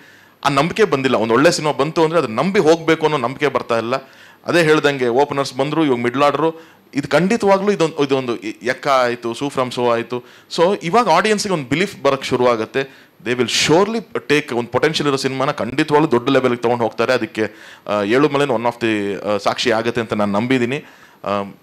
ಆ ನಂಬಿಕೆ ಬಂದಿಲ್ಲ. ಒಂದು ಒಳ್ಳೆ ಸಿನಿಮಾ ಬಂತು ಅಂದರೆ ಅದು ನಂಬಿ ಹೋಗಬೇಕು ಅನ್ನೋ ನಂಬಿಕೆ ಬರ್ತಾ ಇಲ್ಲ. ಅದೇ ಹೇಳ್ದಂಗೆ ಓಪನರ್ಸ್ ಬಂದರು, ಇವಾಗ ಮಿಡ್ಲ್ ಆರ್ಡ್ರು, ಇದು ಖಂಡಿತವಾಗ್ಲೂ ಇದೊಂದು ಎಕ್ಕ ಆಯಿತು, ಸೂ ಫ್ರಮ್ ಸೋ ಆಯಿತು. ಸೊ ಇವಾಗ ಆಡಿಯನ್ಸಿಗೆ ಒಂದು ಬಿಲೀಫ್ ಬರೋಕ್ಕೆ ಶುರುವಾಗುತ್ತೆ. ದೇ ವಿಲ್ ಶೋರ್ಲಿ ಟೇಕ್ ಒಂದು ಪೊಟೆನ್ಷಿಯಲ್ ಇರೋ ಸಿನಿಮಾನ ಖಂಡಿತವಾಗ್ಲೂ ದೊಡ್ಡ ಲೆವೆಲ್ಗೆ ತೊಗೊಂಡು ಹೋಗ್ತಾರೆ. ಅದಕ್ಕೆ ಏಳುಮಲೆನೂ ಒನ್ ಆಫ್ ದಿ ಸಾಕ್ಷಿ ಆಗುತ್ತೆ ಅಂತ ನಾನು ನಂಬಿದ್ದೀನಿ.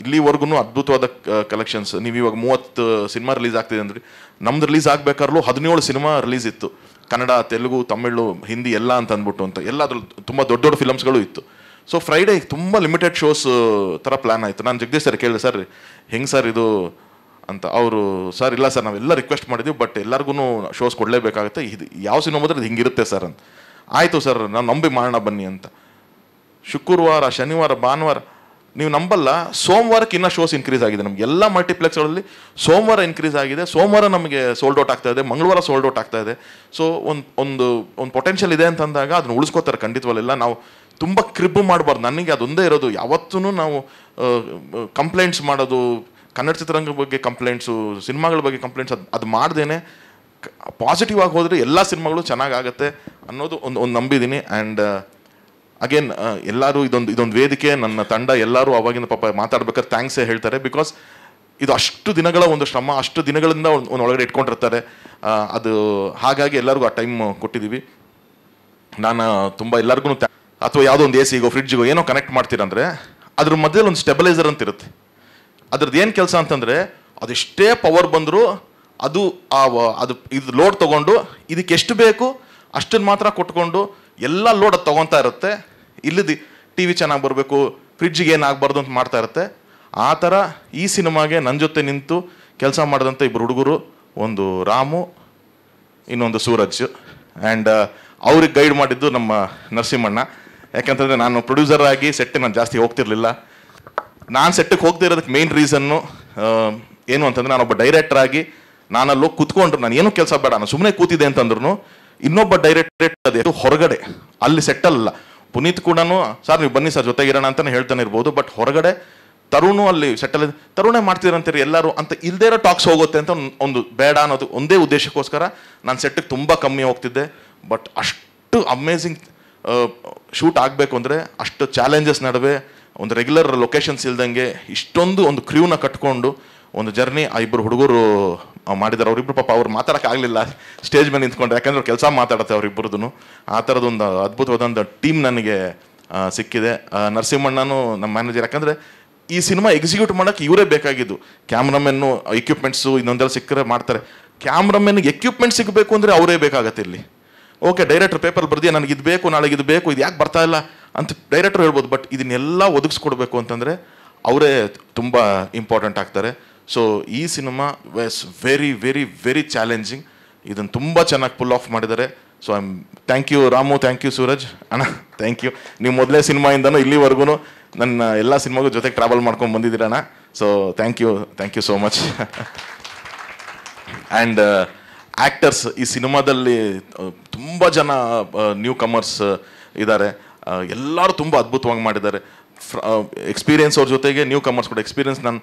ಇಲ್ಲಿವರೆಗೂ ಅದ್ಭುತವಾದ ಕಲೆಕ್ಷನ್ಸ್. ನೀವು ಇವಾಗ 30 ಸಿನಿಮಾ ರಿಲೀಸ್ ಆಗ್ತಿದೆ ಅಂದ್ರಿ, ನಮ್ದು ರಿಲೀಸ್ ಆಗಬೇಕಾದ್ರೂ 17 ಸಿನಿಮಾ ರಿಲೀಸ್ ಇತ್ತು, ಕನ್ನಡ, ತೆಲುಗು, ತಮಿಳು, ಹಿಂದಿ ಎಲ್ಲ ಅಂತ ಅಂದ್ಬಿಟ್ಟು ಅಂತ. ಎಲ್ಲ ಅದ್ರಲ್ಲಿ ತುಂಬ ದೊಡ್ಡ ಫಿಲಮ್ಸ್ಗಳು ಇತ್ತು. ಸೊ ಫ್ರೈಡೇ ತುಂಬ ಲಿಮಿಟೆಡ್ ಶೋಸ್ ಥರ ಪ್ಲ್ಯಾನ್ ಆಯಿತು. ನಾನು ಜಗದೀಶ್ ಸರ್ ಕೇಳಿದೆ, ಸರ್ ಹೆಂಗೆ ಸರ್ ಇದು ಅಂತ. ಅವರು ಸರ್ ಇಲ್ಲ ಸರ್ ನಾವೆಲ್ಲ ರಿಕ್ವೆಸ್ಟ್ ಮಾಡಿದ್ವಿ, ಬಟ್ ಎಲ್ಲರಿಗೂ ಶೋಸ್ ಕೊಡಲೇಬೇಕಾಗುತ್ತೆ, ಇದು ಯಾವ ಸಿನಿಮಾ ಬಂದರೆ ಇದು ಹಿಂಗಿರುತ್ತೆ ಸರ್ ಅಂತ. ಆಯಿತು ಸರ್ ನಾವು ನಂಬಿ ಮಾಡೋಣ ಬನ್ನಿ ಅಂತ. ಶುಕ್ರವಾರ, ಶನಿವಾರ, ಭಾನುವಾರ, ನೀವು ನಂಬಲ್ಲ, ಸೋಮವಾರಕ್ಕೆ ಇನ್ನೂ ಶೋಸ್ ಇನ್ಕ್ರೀಸ್ ಆಗಿದೆ. ನಮ್ಗೆ ಎಲ್ಲ ಮಲ್ಟಿಪ್ಲೆಕ್ಸ್ಗಳಲ್ಲಿ ಸೋಮವಾರ ಇನ್ಕ್ರೀಸ್ ಆಗಿದೆ. ಸೋಮವಾರ ನಮಗೆ ಸೋಲ್ಡ್ ಔಟ್ ಆಗ್ತಾ ಇದೆ, ಮಂಗಳವಾರ ಸೋಲ್ಡ್ ಔಟ್ ಆಗ್ತಾ ಇದೆ. ಸೊ ಒಂದು ಪೊಟೆನ್ಷಿಯಲ್ ಇದೆ ಅಂತ ಅಂದಾಗ ಅದನ್ನು ಉಳಿಸ್ಕೋತಾರೆ ಖಂಡಿತವಲ್ಲ. ನಾವು ತುಂಬ ಕ್ರಿಬ್ಬು ಮಾಡಬಾರ್ದು. ನನಗೆ ಅದೊಂದೇ ಇರೋದು, ಯಾವತ್ತೂ ನಾವು ಕಂಪ್ಲೇಂಟ್ಸ್ ಮಾಡೋದು, ಕನ್ನಡ ಚಿತ್ರರಂಗದ ಬಗ್ಗೆ ಕಂಪ್ಲೇಂಟ್ಸು, ಸಿನಿಮಾಗಳ ಬಗ್ಗೆ ಕಂಪ್ಲೇಂಟ್ಸ್ ಅದು ಮಾಡ್ದೇನೆ ಪಾಸಿಟಿವ್ ಆಗಿ ಹೋದರೆ ಎಲ್ಲ ಸಿನಿಮಾಗಳು ಚೆನ್ನಾಗಾಗತ್ತೆ ಅನ್ನೋದು ಒಂದು ನಂಬಿದ್ದೀನಿ. ಆ್ಯಂಡ್ ಅಗೇನ್ ಎಲ್ಲರೂ ಇದೊಂದು ವೇದಿಕೆ, ನನ್ನ ತಂಡ ಎಲ್ಲರೂ ಅವಾಗಿಂದ ಪಾಪ ಮಾತಾಡ್ಬೇಕಾದ್ರೆ ಥ್ಯಾಂಕ್ಸೇ ಹೇಳ್ತಾರೆ. ಬಿಕಾಸ್ ಇದು ಅಷ್ಟು ದಿನಗಳ ಒಂದು ಶ್ರಮ, ಅಷ್ಟು ದಿನಗಳಿಂದ ಒಂದು ಒಳಗಡೆ ಇಟ್ಕೊಂಡಿರ್ತಾರೆ. ಅದು ಹಾಗಾಗಿ ಎಲ್ಲರಿಗೂ ಆ ಟೈಮ್ ಕೊಟ್ಟಿದ್ದೀವಿ. ನಾನು ತುಂಬ ಎಲ್ಲರಿಗೂ ಅಥವಾ ಯಾವುದೋ ಒಂದು AC ಗೋ ಫ್ರಿಡ್ಜ್ಗೋ ಏನೋ ಕನೆಕ್ಟ್ ಮಾಡ್ತೀರಂದರೆ ಅದ್ರ ಮಧ್ಯದಲ್ಲಿ ಒಂದು ಸ್ಟೆಬಿಲೈಸರ್ ಅಂತ ಇರುತ್ತೆ. ಅದ್ರದ್ದು ಏನು ಕೆಲಸ ಅಂತಂದರೆ ಅದೆಷ್ಟೇ ಪವರ್ ಬಂದರೂ ಅದು ಇದು ಲೋಡ್ ತೊಗೊಂಡು ಇದಕ್ಕೆ ಎಷ್ಟು ಬೇಕು ಅಷ್ಟನ್ನು ಮಾತ್ರ ಕೊಟ್ಕೊಂಡು ಎಲ್ಲ ಲೋಡ್ ಅದು ತೊಗೊತಾ ಇರುತ್ತೆ. ಇಲ್ಲಿದ್ದು TV ಚೆನ್ನಾಗಿ ಬರಬೇಕು, ಫ್ರಿಡ್ಜಿಗೆ ಏನಾಗಬಾರ್ದು ಅಂತ ಮಾಡ್ತಾ ಇರುತ್ತೆ. ಆ ಥರ ಈ ಸಿನಿಮಾಗೆ ನನ್ನ ಜೊತೆ ನಿಂತು ಕೆಲಸ ಮಾಡಿದಂಥ ಇಬ್ಬರು ಹುಡುಗರು, ಒಂದು ರಾಮು, ಇನ್ನೊಂದು ಸೂರಜ್. ಆ್ಯಂಡ್ ಅವ್ರಿಗೆ ಗೈಡ್ ಮಾಡಿದ್ದು ನಮ್ಮ ನರಸಿಂಹಣ್ಣ. ಯಾಕಂತಂದರೆ ನಾನು ಪ್ರೊಡ್ಯೂಸರ್ ಆಗಿ ಸೆಟ್ಟಿಗೆ ನಾನು ಜಾಸ್ತಿ ಹೋಗ್ತಿರ್ಲಿಲ್ಲ. ನಾನು ಸೆಟ್ಟಿಗೆ ಹೋಗ್ತಾ ಇರೋದಕ್ಕೆ ಮೇನ್ ರೀಸನ್ನು ಏನು ಅಂತಂದರೆ, ನಾನೊಬ್ಬ ಡೈರೆಕ್ಟರ್ ಆಗಿ ನಾನಲ್ಲೋಗಿ ಕೂತ್ಕೊಂಡ್ರು, ನಾನು ಏನೂ ಕೆಲಸ ಬೇಡ, ನಾನು ಸುಮ್ಮನೆ ಕೂತಿದ್ದೆ ಅಂತಂದ್ರೂ ಇನ್ನೊಬ್ಬ ಡೈರೆಕ್ಟರ್ ಅದು ಹೊರಗಡೆ, ಅಲ್ಲಿ ಸೆಟ್ಟಲ್ಲ. ಪುನೀತ್ ಕೂಡ ಸರ್ ನೀವು ಬನ್ನಿ ಸರ್ ಜೊತೆಗಿರೋಣ ಅಂತಲೇ ಹೇಳ್ತಾನೆ ಇರ್ಬೋದು, ಬಟ್ ಹೊರಗಡೆ ತರುಣು ಅಲ್ಲಿ ಸೆಟ್ಟಲ್ಲಿ ತರುಣೇ ಮಾಡ್ತೀರಂತೀರಿ ಎಲ್ಲರೂ ಅಂತ ಇಲ್ಲದೇ ಇರೋ ಟಾಕ್ಸ್ ಹೋಗುತ್ತೆ ಅಂತ ಒಂದು ಬೇಡ ಅನ್ನೋದು ಒಂದೇ ಉದ್ದೇಶಕ್ಕೋಸ್ಕರ ನಾನು ಸೆಟ್ಟಿಗೆ ತುಂಬ ಕಮ್ಮಿ ಹೋಗ್ತಿದ್ದೆ. ಬಟ್ ಅಷ್ಟು ಅಮೇಝಿಂಗ್ ಶೂಟ್ ಆಗಬೇಕು ಅಂದರೆ ಅಷ್ಟು ಚಾಲೆಂಜಸ್ ನಡುವೆ ಒಂದು ರೆಗ್ಯುಲರ್ ಲೊಕೇಶನ್ಸ್ ಇಲ್ದಂಗೆ ಇಷ್ಟೊಂದು ಒಂದು ಕ್ರ್ಯೂನ ಕಟ್ಕೊಂಡು ಒಂದು ಜರ್ನಿ ಆ ಇಬ್ಬರು ಹುಡುಗರು ಮಾಡಿದ್ದಾರೆ. ಅವರಿಬ್ಬರು ಪಾಪ ಅವ್ರು ಮಾತಾಡೋಕ್ಕಾಗಲಿಲ್ಲ ಸ್ಟೇಜ್ ಮೇಲೆ ನಿಂತ್ಕೊಂಡ್ರೆ, ಯಾಕಂದ್ರೆ ಅವ್ರು ಕೆಲಸ ಮಾತಾಡುತ್ತೆ ಅವರಿಬ್ಬರದ್ದು. ಆ ಥರದೊಂದು ಅದ್ಭುತವಾದಂಥ ಟೀಮ್ ನನಗೆ ಸಿಕ್ಕಿದೆ. ನರಸಿಂಹಣ್ಣನು ನಮ್ಮ ಮ್ಯಾನೇಜರ್. ಯಾಕಂದರೆ ಈ ಸಿನಿಮಾ ಎಕ್ಸಿಕ್ಯೂಟ್ ಮಾಡೋಕ್ಕೆ ಇವರೇ ಬೇಕಾಗಿದ್ದು. ಕ್ಯಾಮ್ರಾಮೆನ್ನು, ಎಕ್ವಿಪ್ಮೆಂಟ್ಸು ಇನ್ನೊಂದೆಲ್ಲ ಸಿಕ್ಕರೆ ಮಾಡ್ತಾರೆ. ಕ್ಯಾಮ್ರಾಮೆನ್ಗೆ ಎಕ್ವಿಪ್ಮೆಂಟ್ ಸಿಗಬೇಕು ಅಂದರೆ ಅವರೇ ಬೇಕಾಗತ್ತೆ ಇಲ್ಲಿ. ಓಕೆ ಡೈರೆಕ್ಟರ್ ಪೇಪರ್ ಬರ್ದಿಯಾ, ನನಗೆ ಇದು ಬೇಕು, ನಾಳೆಗೆ ಇದು ಬೇಕು, ಇದು ಯಾಕೆ ಬರ್ತಾ ಇಲ್ಲ ಅಂತ ಡೈರೆಕ್ಟರ್ ಹೇಳ್ಬೋದು. ಬಟ್ ಇದನ್ನೆಲ್ಲ ಒದಗಿಸ್ಕೊಡ್ಬೇಕು ಅಂತಂದರೆ ಅವರೇ ತುಂಬ ಇಂಪಾರ್ಟೆಂಟ್ ಆಗ್ತಾರೆ. ಸೊ ಈ cinema was very very very challenging. ಇದನ್ನು ತುಂಬ ಚೆನ್ನಾಗಿ ಪುಲ್ ಆಫ್ ಮಾಡಿದ್ದಾರೆ. So thank you Ramu, thank you Suraj ಅಣ್ಣ, ಥ್ಯಾಂಕ್ ಯು. ನೀವು ಮೊದಲೇ ಸಿನಿಮಾಯಿಂದನೂ ಇಲ್ಲಿವರೆಗೂ ನನ್ನ ಎಲ್ಲ ಸಿನಿಮಾಗೂ ಜೊತೆಗೆ ಟ್ರಾವೆಲ್ ಮಾಡ್ಕೊಂಡು ಬಂದಿದ್ದೀರಣ್ಣ. So thank you so much. And actors, ಈ ಸಿನಿಮಾದಲ್ಲಿ ತುಂಬ ಜನ ನ್ಯೂ ಕಮರ್ಸ್ ಇದ್ದಾರೆ. ಎಲ್ಲರೂ ತುಂಬ ಅದ್ಭುತವಾಗಿ ಮಾಡಿದ್ದಾರೆ. ಎಕ್ಸ್ಪೀರಿಯನ್ಸ್ ಅವ್ರ ಜೊತೆಗೆ ನ್ಯೂ ಕಮರ್ಸ್ ಕೂಡ ಎಕ್ಸ್ಪೀರಿಯನ್ಸ್. ನಾನು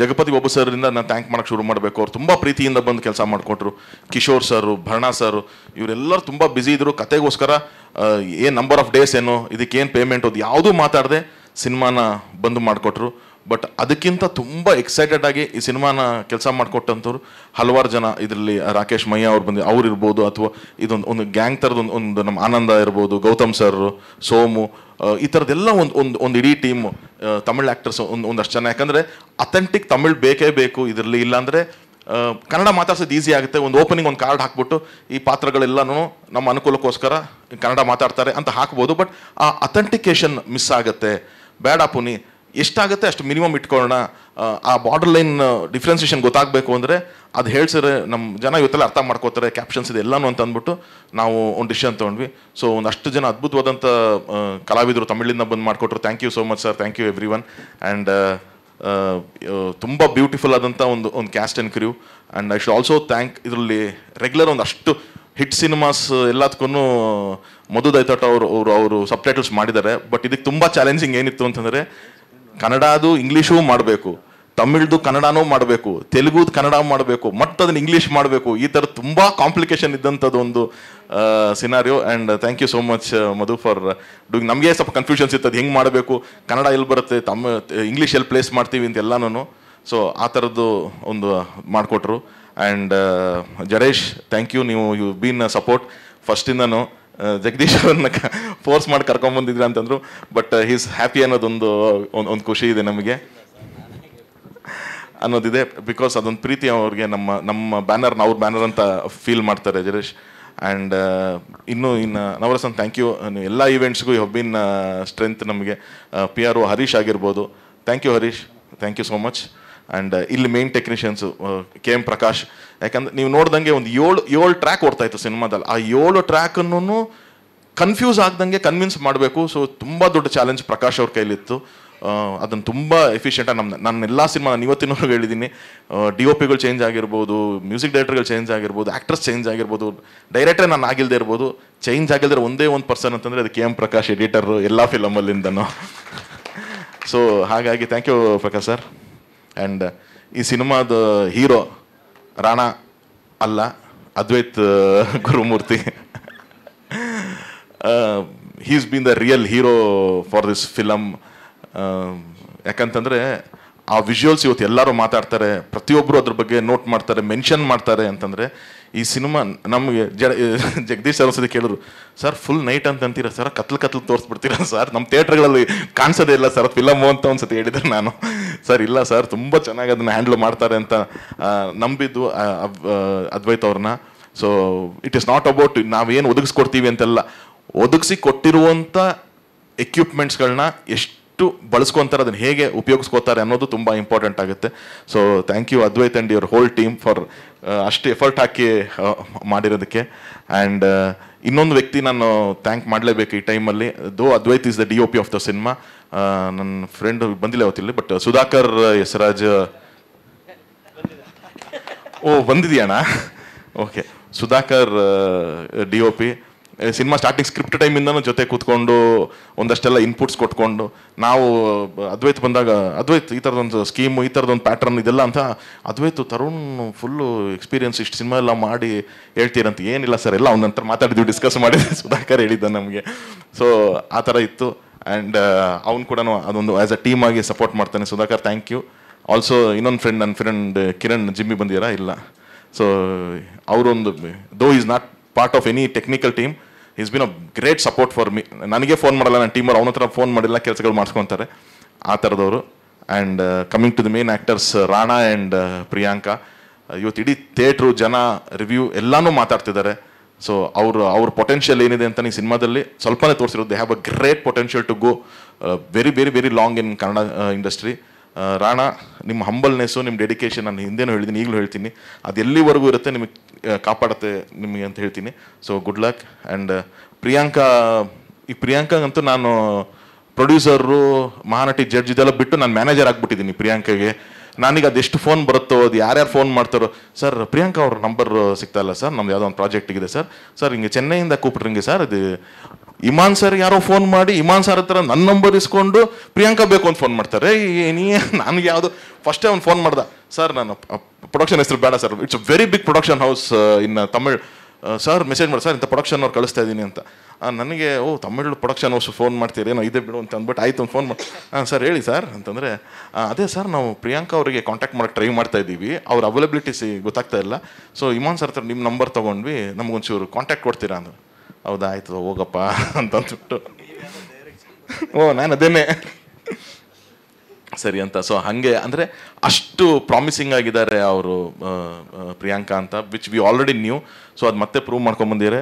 ಜಗಪತಿ ಬಾಬು ಸರಿಂದ ನಾನು ಥ್ಯಾಂಕ್ ಮಾಡೋಕ್ಕೆ ಶುರು ಮಾಡಬೇಕು. ಅವ್ರು ತುಂಬ ಪ್ರೀತಿಯಿಂದ ಬಂದು ಕೆಲಸ ಮಾಡಿಕೊಟ್ರು. ಕಿಶೋರ್ ಸರು, ಭರಣಾ ಸರು, ಇವರೆಲ್ಲರೂ ತುಂಬ ಬ್ಯುಸಿ ಇದ್ದರು. ಕತೆಗೋಸ್ಕರ ಏನು ನಂಬರ್ ಆಫ್ ಡೇಸ್ ಏನು, ಇದಕ್ಕೇನು ಪೇಮೆಂಟ್, ಅದು ಯಾವುದೂ ಮಾತಾಡದೆ ಸಿನಿಮಾನ ಬಂದು ಮಾಡಿಕೊಟ್ರು. ಬಟ್ ಅದಕ್ಕಿಂತ ತುಂಬ ಎಕ್ಸೈಟೆಡ್ ಆಗಿ ಈ ಸಿನಿಮಾನ ಕೆಲಸ ಮಾಡಿಕೊಟ್ಟಂಥವ್ರು ಹಲವಾರು ಜನ. ಇದರಲ್ಲಿ ರಾಕೇಶ್ ಮಯ್ಯ ಅವ್ರು ಬಂದು ಅವ್ರು ಇರ್ಬೋದು, ಅಥವಾ ಒಂದು ಗ್ಯಾಂಗ್ ಥರದ್ದು ಒಂದು ನಮ್ಮ ಆನಂದ ಇರ್ಬೋದು, ಗೌತಮ್ ಸರ್, ಸೋಮು, ಈ ಥರದ್ದೆಲ್ಲ ಒಂದು ಇಡೀ ಟೀಮು ತಮಿಳ್ ಆ್ಯಕ್ಟರ್ಸ್ ಒಂದಷ್ಟು ಜನ. ಯಾಕಂದರೆ ಅಥೆಂಟಿಕ್ ತಮಿಳ್ ಬೇಕೇ ಬೇಕು ಇದರಲ್ಲಿ. ಇಲ್ಲಾಂದರೆ ಕನ್ನಡ ಮಾತಾಡ್ಸೋದು ಈಸಿ ಆಗುತ್ತೆ. ಒಂದು ಓಪನಿಂಗ್ ಒಂದು ಕಾರ್ಡ್ ಹಾಕ್ಬಿಟ್ಟು ಈ ಪಾತ್ರಗಳೆಲ್ಲನೂ ನಮ್ಮ ಅನುಕೂಲಕ್ಕೋಸ್ಕರ ಕನ್ನಡ ಮಾತಾಡ್ತಾರೆ ಅಂತ ಹಾಕ್ಬೋದು. ಬಟ್ ಆ ಅಥೆಂಟಿಕೇಶನ್ ಮಿಸ್ ಆಗುತ್ತೆ. ಬೇಡ ಪುನಿ, ಎಷ್ಟಾಗುತ್ತೆ ಅಷ್ಟು ಮಿನಿಮಮ್ ಇಟ್ಕೊಳ್ಳೋಣ. ಆ ಬಾರ್ಡರ್ ಲೈನ್ ಡಿಫ್ರೆನ್ಸಿಯೇಷನ್ ಗೊತ್ತಾಗಬೇಕು ಅಂದರೆ ಅದು ಹೇಳ್ಸಿದ್ರೆ ನಮ್ಮ ಜನ ಇವತ್ತೆಲ್ಲ ಅರ್ಥ ಮಾಡ್ಕೋತಾರೆ, ಕ್ಯಾಪ್ಷನ್ಸ್ ಇದೆ ಎಲ್ಲನೂ ಅಂತ ಅಂದ್ಬಿಟ್ಟು ನಾವು ಒಂದು ಡಿಸಿಷನ್ ತೊಗೊಂಡ್ವಿ. ಸೊ ಒಂದಷ್ಟು ಜನ ಅದ್ಭುತವಾದಂಥ ಕಲಾವಿದರು ತಮಿಳಿಂದ ಬಂದು ಮಾಡಿಕೊಟ್ರು. Thank you so much sir, thank you everyone. And ತುಂಬ ಬ್ಯೂಟಿಫುಲ್ ಆದಂಥ ಒಂದು cast and crew. And I should also thank ಇದರಲ್ಲಿ ರೆಗ್ಯುಲರ್ ಒಂದಷ್ಟು ಹಿಟ್ ಸಿನಿಮಾಸ್ ಎಲ್ಲದಕ್ಕೂ ಮಧು ದೈತೋಟ ಅವರು ಸಬ್ ಟೈಟಲ್ಸ್ ಮಾಡಿದ್ದಾರೆ. ಬಟ್ ಇದಕ್ಕೆ ತುಂಬ ಚಾಲೆಂಜಿಂಗ್ ಏನಿತ್ತು ಅಂತಂದರೆ ಕನ್ನಡದು ಇಂಗ್ಲೀಷೂ ಮಾಡಬೇಕು, ತಮಿಳ್ದು ಕನ್ನಡನೂ ಮಾಡಬೇಕು, ತೆಲುಗುದು ಕನ್ನಡ ಮಾಡಬೇಕು, ಮತ್ತು ಅದನ್ನು ಇಂಗ್ಲೀಷ್ ಮಾಡಬೇಕು. ಈ ಥರ ತುಂಬ ಕಾಂಪ್ಲಿಕೇಶನ್ ಇದ್ದಂಥದ್ದು ಒಂದು scenario. And thank you so much Madhu for doing. ನಮಗೆ ಸ್ವಲ್ಪ ಕನ್ಫ್ಯೂಷನ್ಸ್ ಇತ್ತು, ಅದು ಹೆಂಗೆ ಮಾಡಬೇಕು, ಕನ್ನಡ ಎಲ್ಲಿ ಬರುತ್ತೆ, ಇಂಗ್ಲೀಷ್ ಎಲ್ಲಿ ಪ್ಲೇಸ್ ಮಾಡ್ತೀವಿ ಅಂತ ಎಲ್ಲನೂ. ಸೊ ಆ ಥರದ್ದು ಒಂದು ಮಾಡಿಕೊಟ್ರು. And Jadesh, thank you. You been support ಫಸ್ಟಿಂದನೂ. ಜಗದೀಶ್ ಅವ್ರನ್ನ ಫೋರ್ಸ್ ಮಾಡಿ ಕರ್ಕೊಂಬಂದಿದ್ರಿ ಅಂತಂದ್ರು. ಬಟ್ ಹೀಸ್ ಹ್ಯಾಪಿ ಅನ್ನೋದೊಂದು ಒಂದು ಖುಷಿ ಇದೆ ನಮಗೆ ಅನ್ನೋದಿದೆ. ಬಿಕಾಸ್ ಅದೊಂದು ಪ್ರೀತಿ ಅವ್ರಿಗೆ ನಮ್ಮ ಬ್ಯಾನರ್ನ ಅವ್ರ ಬ್ಯಾನರ್ ಅಂತ ಫೀಲ್ ಮಾಡ್ತಾರೆ ಜಡೇಶ್. ಆ್ಯಂಡ್ ಇನ್ನು ನವರಸನ್, ಥ್ಯಾಂಕ್ ಯು. ಎಲ್ಲ ಈವೆಂಟ್ಸ್ಗೂ ಯು ಹ್ಯಾವ್ ಬೀನ್ ಸ್ಟ್ರೆಂತ್ ನಮಗೆ. PR ಹರೀಶ್ ಆಗಿರ್ಬೋದು, thank you Harish, thank you so much. And ಇಲ್ಲಿ ಮೇನ್ ಟೆಕ್ನಿಷಿಯನ್ಸು KM ಪ್ರಕಾಶ್. ಯಾಕಂದ್ರೆ ನೀವು ನೋಡ್ದಂಗೆ ಒಂದು ಏಳು ಟ್ರ್ಯಾಕ್ ಓಡ್ತಾ ಇತ್ತು ಸಿನಿಮಾದಲ್ಲಿ. ಆ 7 ಟ್ರ್ಯಾಕನ್ನು ಕನ್ಫ್ಯೂಸ್ ಆಗ್ದಂಗೆ ಕನ್ವಿನ್ಸ್ ಮಾಡಬೇಕು. ಸೊ ತುಂಬ ದೊಡ್ಡ ಚಾಲೆಂಜ್ ಪ್ರಕಾಶ್ ಅವ್ರ ಕೈಲಿತ್ತು. ಅದನ್ನು ತುಂಬ ಎಫಿಷಿಯೆಂಟಾಗಿ ನನ್ನ ಎಲ್ಲ ಸಿನಿಮಾ ನಾನು ಇವತ್ತಿನವರೆಗೂ ಹೇಳಿದ್ದೀನಿ. DOPಗಳು ಚೇಂಜ್ ಆಗಿರ್ಬೋದು, ಮ್ಯೂಸಿಕ್ ಡೈರೆಕ್ಟರ್ಗಳು ಚೇಂಜ್ ಆಗಿರ್ಬೋದು, ಆ್ಯಕ್ಟರ್ಸ್ ಚೇಂಜ್ ಆಗಿರ್ಬೋದು, ಡೈರೆಕ್ಟ್ರೇ ನಾನು ಆಗಿಲ್ಲದೆ ಇರ್ಬೋದು. ಚೇಂಜ್ ಆಗಿಲ್ದರೆ ಒಂದೇ ಒಂದು ಪರ್ಸನ್ ಅಂತಂದರೆ ಅದು KM ಪ್ರಕಾಶ್, ಎಡಿಟರು ಎಲ್ಲ ಫಿಲಮಲ್ಲಿಂದನೂ. ಸೊ ಹಾಗಾಗಿ thank you Prakash sir. And ಈ ಸಿನಿಮಾದ ಹೀರೋ ರಾಣಾ ಅಲ್ಲ, Advaith Gurumurthy. He's been the real hero for this film. ಯಾಕಂತಂದರೆ ಆ ವಿಜುವಲ್ಸ್ ಇವತ್ತು ಎಲ್ಲರೂ ಮಾತಾಡ್ತಾರೆ, ಪ್ರತಿಯೊಬ್ಬರು ಅದ್ರ ಬಗ್ಗೆ ನೋಟ್ ಮಾಡ್ತಾರೆ, ಮೆನ್ಷನ್ ಮಾಡ್ತಾರೆ. ಅಂತಂದರೆ ಈ ಸಿನಿಮಾ ನಮಗೆ ಜಗದೀಶ್ ಸರ್ ಒಂದ್ಸತಿ ಕೇಳಿದ್ರು, ಸರ್ ಫುಲ್ ನೈಟ್ ಅಂತ ಅಂತೀರಾ ಸರ್, ಕತ್ಲು ತೋರಿಸ್ಬಿಡ್ತೀರಾ ಸರ್, ನಮ್ಮ ಥಿಯೇಟ್ರ್ಗಳಲ್ಲಿ ಕಾಣಿಸೋದೇ ಇಲ್ಲ ಸರ್ ಫಿಲಮು ಅಂತ ಒಂದ್ಸತಿ ಹೇಳಿದ್ರೆ ನಾನು, ಸರ್ ಇಲ್ಲ ಸರ್ ತುಂಬ ಚೆನ್ನಾಗಿ ಅದನ್ನು ಹ್ಯಾಂಡಲ್ ಮಾಡ್ತಾರೆ ಅಂತ ನಂಬಿದ್ದು ಅದ್ವೈತ್ ಅವ್ರನ್ನ. So it is not about ನಾವೇನು ಒದಗಿಸ್ಕೊಡ್ತೀವಿ ಅಂತೆಲ್ಲ, ಒದಗಿಸಿ ಕೊಟ್ಟಿರುವಂಥ ಎಕ್ವಿಪ್ಮೆಂಟ್ಸ್ಗಳನ್ನ ಎಷ್ಟು ಬಳಸ್ಕೊತಾರೆ, ಅದನ್ನು ಹೇಗೆ ಉಪಯೋಗಿಸ್ಕೋತಾರೆ ಅನ್ನೋದು ತುಂಬ ಇಂಪಾರ್ಟೆಂಟ್ ಆಗುತ್ತೆ. So thank you Advaith and your whole team for ಅಷ್ಟು ಎಫರ್ಟ್ ಹಾಕಿ ಮಾಡಿರೋದಕ್ಕೆ. ಆ್ಯಂಡ್ ಇನ್ನೊಂದು ವ್ಯಕ್ತಿ ನಾನು ಥ್ಯಾಂಕ್ ಮಾಡಲೇಬೇಕು ಈ ಟೈಮಲ್ಲಿ. Though Advaith is the DOP of the cinema. ನನ್ನ ಫ್ರೆಂಡ್ ಬಂದಿಲ್ಲ ಅವತ್ತಿಲ್ಲಿ, ಬಟ್ ಸುಧಾಕರ್ ಯಸರಾಜ್. ಓ ಬಂದಿದೆಯಣ್ಣ, okay. Sudhakar DOP. Cinema starting script ಟೈಮಿಂದನೂ ಜೊತೆ ಕೂತ್ಕೊಂಡು ಒಂದಷ್ಟೆಲ್ಲ ಇನ್ಪುಟ್ಸ್ ಕೊಟ್ಕೊಂಡು, ನಾವು ಅದ್ವೈತ್ ಬಂದಾಗ ಅದ್ವೈತ್ ಈ ಥರದೊಂದು ಸ್ಕೀಮು, ಈ ಥರದೊಂದು ಪ್ಯಾಟ್ರನ್ ಇದೆಲ್ಲ ಅಂತ, ಅದ್ವೈತ್ ತರುಣ್ ಫುಲ್ಲು ಎಕ್ಸ್ಪೀರಿಯನ್ಸ್, ಇಷ್ಟು ಸಿನಿಮಾ ಎಲ್ಲ ಮಾಡಿ ಹೇಳ್ತೀರಂತ. ಏನಿಲ್ಲ ಸರ್, ಎಲ್ಲ ಅವ್ನ ನಂತರ ಮಾತಾಡಿದ್ವಿ, ಡಿಸ್ಕಸ್ ಮಾಡಿದ್ವಿ, ಸುಧಾಕರ್ ಹೇಳಿದ್ದ ನಮಗೆ. ಸೊ ಆ ಥರ ಇತ್ತು. ಆ್ಯಂಡ್ ಅವ್ನು ಕೂಡ ಅದೊಂದು ಆ್ಯಸ್ ಅ ಟೀಮ್ ಆಗಿ ಸಪೋರ್ಟ್ ಮಾಡ್ತಾನೆ. Sudhakar thank you. ಆಲ್ಸೋ ಇನ್ನೊಂದು ಫ್ರೆಂಡ್, ನನ್ನ ಫ್ರೆಂಡ್ ಕಿರಣ್ ಜಿಮ್ಮಿ ಬಂದಿರಾ? ಇಲ್ಲ. ಸೊ ಅವರೊಂದು though is not part of any technical team, is been a great support for me. ನನಗೆ ಫೋನ್ ಮಾಡಲ್ಲ, ನನ್ನ ಟೀಮವ್ರು ಅವನ ಹತ್ರ ಫೋನ್ ಮಾಡಿಲ್ಲ, ಕೆಲಸಗಳು ಮಾಡಿಸ್ಕೊತಾರೆ ಆ ಥರದವರು. And coming to the main actors Rana and Priyanka. ಇವತ್ತು ಇಡೀ ಥಿಯೇಟ್ರು, ಜನ, ರಿವ್ಯೂ ಎಲ್ಲನೂ ಮಾತಾಡ್ತಿದ್ದಾರೆ. ಸೊ ಅವ್ರ ಪೊಟೆನ್ಷಿಯಲ್ ಏನಿದೆ ಅಂತ ಈ ಸಿನಿಮಾದಲ್ಲಿ ಸ್ವಲ್ಪನೇ ತೋರಿಸಿರೋದು. They have a great potential to go very very very long in Kannada industry. Rana, ನಿಮ್ಮ ಹಂಬಲ್ನೆಸ್ಸು, ನಿಮ್ಮ ಡೆಡಿಕೇಶನ್ ನಾನು ಹಿಂದೆನೂ ಹೇಳಿದ್ದೀನಿ, ಈಗಲೂ ಹೇಳ್ತೀನಿ, ಅದು ಎಲ್ಲಿವರೆಗೂ ಇರುತ್ತೆ ನಿಮಗೆ ಕಾಪಾಡುತ್ತೆ ನಿಮಗೆ ಅಂತ ಹೇಳ್ತೀನಿ. So good luck. ಆ್ಯಂಡ್ ಪ್ರಿಯಾಂಕಾಗಂತೂ ನಾನು ಪ್ರೊಡ್ಯೂಸರು, ಮಹಾನಟಿ, ಜಡ್ಜ್ ಇದೆಲ್ಲ ಬಿಟ್ಟು ನಾನು ಮ್ಯಾನೇಜರ್ ಆಗಿಬಿಟ್ಟಿದ್ದೀನಿ ಪ್ರಿಯಾಂಕಾಗೆ. ನಾನೀಗ ಅದೆಷ್ಟು ಫೋನ್ ಬರುತ್ತೋ, ಅದು ಯಾರ್ಯಾರು ಫೋನ್ ಮಾಡ್ತಾರೋ, ಸರ್ ಪ್ರಿಯಾಂಕಾ ಅವ್ರ ನಂಬರ್ ಸಿಗ್ತಾ ಇಲ್ಲ ಸರ್, ನಮ್ದು ಯಾವುದೋ ಒಂದು ಪ್ರಾಜೆಕ್ಟಿಗಿದೆ ಸರ್ ಹಿಂಗೆ ಚೆನ್ನೈಯಿಂದ ಕೂಪಿಟ್ರಿಂಗೆ ಸರ್, ಅದು ಇಮಾನ್ ಸರ್ ಯಾರೋ ಫೋನ್ ಮಾಡಿ ಇಮಾನ್ ಸರ್ ಹತ್ರ ನನ್ನ ನಂಬರ್ ಇಸ್ಕೊಂಡು ಪ್ರಿಯಾಂಕಾ ಬೇಕು ಅಂತ ಫೋನ್ ಮಾಡ್ತಾರೆ. ನನಗೆ ಯಾವುದು ಫಸ್ಟೇ ಅವ್ನು ಫೋನ್ ಮಾಡ್ದ, ಸರ್ ನಾನು ಪ್ರೊಡಕ್ಷನ್ ಹೆಸರು ಬೇಡ sir, it's a very big production house in Tamil, sir message ಮಾಡಿ ಸರ್ ಇಂಥ ಪ್ರೊಡಕ್ಷನ್ ಅವ್ರು ಕಳಿಸ್ತಾ ಇದ್ದೀನಿ ಅಂತ. ನನಗೆ ತಮಿಳ್ ಪ್ರೊಡಕ್ಷನ್ ಹೌಸ್ ಫೋನ್ ಮಾಡ್ತೀರೇನೋ ಇದೆ ಬಿಡು ಅಂತ ಅಂದ್ಬಿಟ್ಟು ಆಯ್ತು ಒಂದು ಫೋನ್ ಮಾಡಿ, ಸರ್ ಹೇಳಿ ಸರ್ ಅಂತಂದರೆ, ಅದೇ ಸರ್ ನಾವು ಪ್ರಿಯಾಂಕಾ ಅವರಿಗೆ ಕಾಂಟ್ಯಾಕ್ಟ್ ಮಾಡೋಕ್ಕೆ ಟ್ರೈ ಮಾಡ್ತಾ ಇದ್ದೀವಿ, ಅವ್ರ ಅವೈಲಬಿಲಿಟೀಸ್ ಗೊತ್ತಾಗ್ತಾ ಇಲ್ಲ, ಸೊ ಇಮಾನ್ ಸರ್ ಹತ್ರ ನಿಮ್ಮ ನಂಬರ್ ತೊಗೊಂಡ್ವಿ, ನಮಗೊಂಚೂರು ಕಾಂಟ್ಯಾಕ್ಟ್ ಕೊಡ್ತೀರಾ ಅಂದರು. ಹೌದಾ ಆಯಿತು ಹೋಗಪ್ಪ ಅಂತಂದ್ಬಿಟ್ಟು ನಾನು ಅದೇನೆ ಸರಿ ಅಂತ. ಸೊ ಹಾಗೆ ಅಂದರೆ ಅಷ್ಟು ಪ್ರಾಮಿಸಿಂಗ್ ಆಗಿದ್ದಾರೆ ಅವರು ಪ್ರಿಯಾಂಕಾ ಅಂತ, which we already new. So ಅದು ಮತ್ತೆ ಪ್ರೂವ್ ಮಾಡ್ಕೊಂಬಂದಿದ್ದಾರೆ.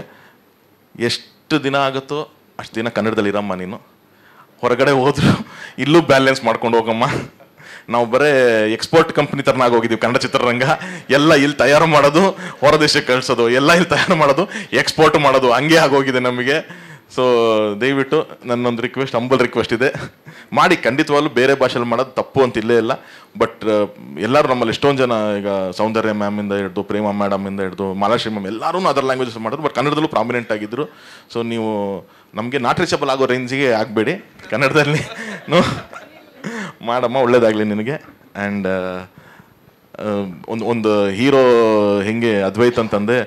ಎಷ್ಟು ದಿನ ಆಗುತ್ತೋ ಅಷ್ಟು ದಿನ ಕನ್ನಡದಲ್ಲಿ ಇರಮ್ಮ ನೀನು, ಹೊರಗಡೆ ಹೋದ್ರು ಇಲ್ಲೂ ಬ್ಯಾಲೆನ್ಸ್ ಮಾಡ್ಕೊಂಡು ಹೋಗಮ್ಮ. ನಾವು ಬರೇ ಎಕ್ಸ್ಪೋರ್ಟ್ ಕಂಪ್ನಿ ಥರನಾಗ ಹೋಗಿದ್ದೀವಿ ಕನ್ನಡ ಚಿತ್ರರಂಗ. ಎಲ್ಲ ಇಲ್ಲಿ ತಯಾರು ಮಾಡೋದು, ಹೊರ ದೇಶಕ್ಕೆ ಕಳಿಸೋದು, ಎಲ್ಲ ಇಲ್ಲಿ ತಯಾರು ಮಾಡೋದು, ಎಕ್ಸ್ಪೋರ್ಟ್ ಮಾಡೋದು, ಹಂಗೆ ಆಗೋಗಿದೆ ನಮಗೆ. ಸೊ ದಯವಿಟ್ಟು ನನ್ನೊಂದು ರಿಕ್ವೆಸ್ಟ್, ಹಂಬಲ್ ರಿಕ್ವೆಸ್ಟ್ ಇದೆ, ಮಾಡಿ. ಖಂಡಿತವಾಗ್ಲೂ ಬೇರೆ ಭಾಷೆಯಲ್ಲಿ ಮಾಡೋದು ತಪ್ಪು ಅಂತ ಇಲ್ಲೇ ಇಲ್ಲ. ಬಟ್ ಎಲ್ಲರೂ ನಮ್ಮಲ್ಲಿ ಎಷ್ಟೊಂದು ಜನ ಈಗ ಸೌಂದರ್ಯ ಮ್ಯಾಮಿಂದ ಹಿಡಿದು, ಪ್ರೇಮ ಮೇಡಮಿಂದ ಹಿಡಿದು, ಮಾಲಾಶ್ರೀ ಮ್ಯಾಮ್ ಎಲ್ಲರೂ ಅದರ್ ಲ್ಯಾಂಗ್ವೇಜಸ್ ಮಾಡೋದು, ಬಟ್ ಕನ್ನಡದಲ್ಲೂ ಪ್ರಾಮಿನೆಂಟ್ ಆಗಿದ್ದರು. ಸೊ ನೀವು ನಮಗೆ ನಾಟ್ ರೀಚಬಲ್ ಆಗೋ ರೇಂಜಿಗೆ ಆಗಬೇಡಿ, ಕನ್ನಡದಲ್ಲಿ ಮಾಡಮ್ಮ, ಒಳ್ಳೇದಾಗಲಿ ನಿನಗೆ. ಆ್ಯಂಡ್ ಒಂದು ಹೀರೋ ಹೆಂಗೆ ಅದ್ವೈತ್ ಅಂತಂದೆ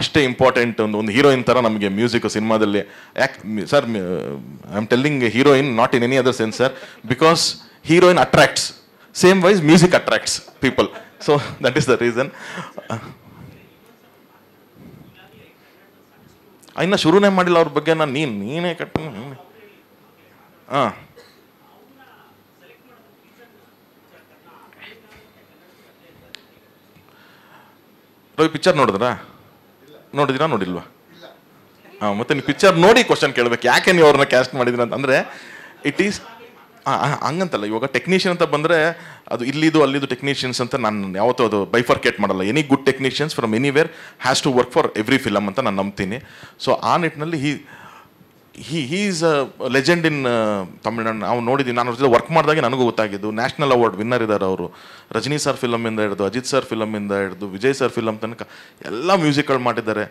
ಅಷ್ಟೇ ಇಂಪಾರ್ಟೆಂಟ್ ಒಂದು ಹೀರೋಯಿನ್ ಥರ ನಮಗೆ ಮ್ಯೂಸಿಕ್ ಸಿನಿಮಾದಲ್ಲಿ. ಯಾಕೆ sir, I am telling heroine not in any other sense sir, because heroine attracts, same wise music attracts people. So that is the reason. ಇನ್ನು ಶುರುನೇ ಮಾಡಿಲ್ಲ ಅವ್ರ ಬಗ್ಗೆ ನಾನು, ನೀನೇ ಕಟ್ಟ. ಹಾಂ ರವಿ, ಪಿಕ್ಚರ್ ನೋಡಿದ್ರಾ? ನೋಡಿದಿರಾ ನೋಡಿಲ್ವಾ? ಹಾಂ, ಮತ್ತೆ ನೀವು ಪಿಕ್ಚರ್ ನೋಡಿ ಕ್ವಶನ್ ಕೇಳಬೇಕು, ಯಾಕೆ ನೀವು ಅವ್ರನ್ನ ಕ್ಯಾಸ್ಟ್ ಮಾಡಿದ್ರಿ ಅಂತಂದರೆ ಇಟ್ ಈಸ್ ಹಂಗಂತಲ್ಲ. ಇವಾಗ ಟೆಕ್ನಿಷಿಯನ್ ಅಂತ ಬಂದರೆ ಅದು ಇಲ್ಲಿದು ಅಲ್ಲಿದು ಟೆಕ್ನಿಷಿಯನ್ಸ್ ಅಂತ ನಾನು ಯಾವತ್ತೂ ಅದು ಬೈಫರ್ಕೇಟ್ ಮಾಡಲ್ಲ. Any good technicians from anywhere has to work for every film ಅಂತ ನಾನು ನಂಬ್ತೀನಿ. ಸೊ ಆ ನಿಟ್ಟಿನಲ್ಲಿ he is a legend in Tamil Nadu. ನಾವು ನೋಡಿದ್ದೀವಿ, ನಾನು ಅವ್ರ ಜೊತೆ ವರ್ಕ್ ಮಾಡಿದಾಗೆ ನನಗೂ ಗೊತ್ತಾಗಿದ್ದು. ನ್ಯಾಷನಲ್ ಅವಾರ್ಡ್ ವಿನ್ನರ್ ಇದ್ದಾರೆ ಅವರು, ರಜನಿ ಸರ್ ಫಿಲಮಿಂದ ಹಿಡಿದು, ಅಜಿತ್ ಸರ್ ಫಿಲಮಿಂದ ಹಿಡಿದು, ವಿಜಯ್ ಸರ್ ಫಿಲಮ್ ತನಕ ಎಲ್ಲ ಮ್ಯೂಸಿಕ್ಗಳು ಮಾಡಿದ್ದಾರೆ.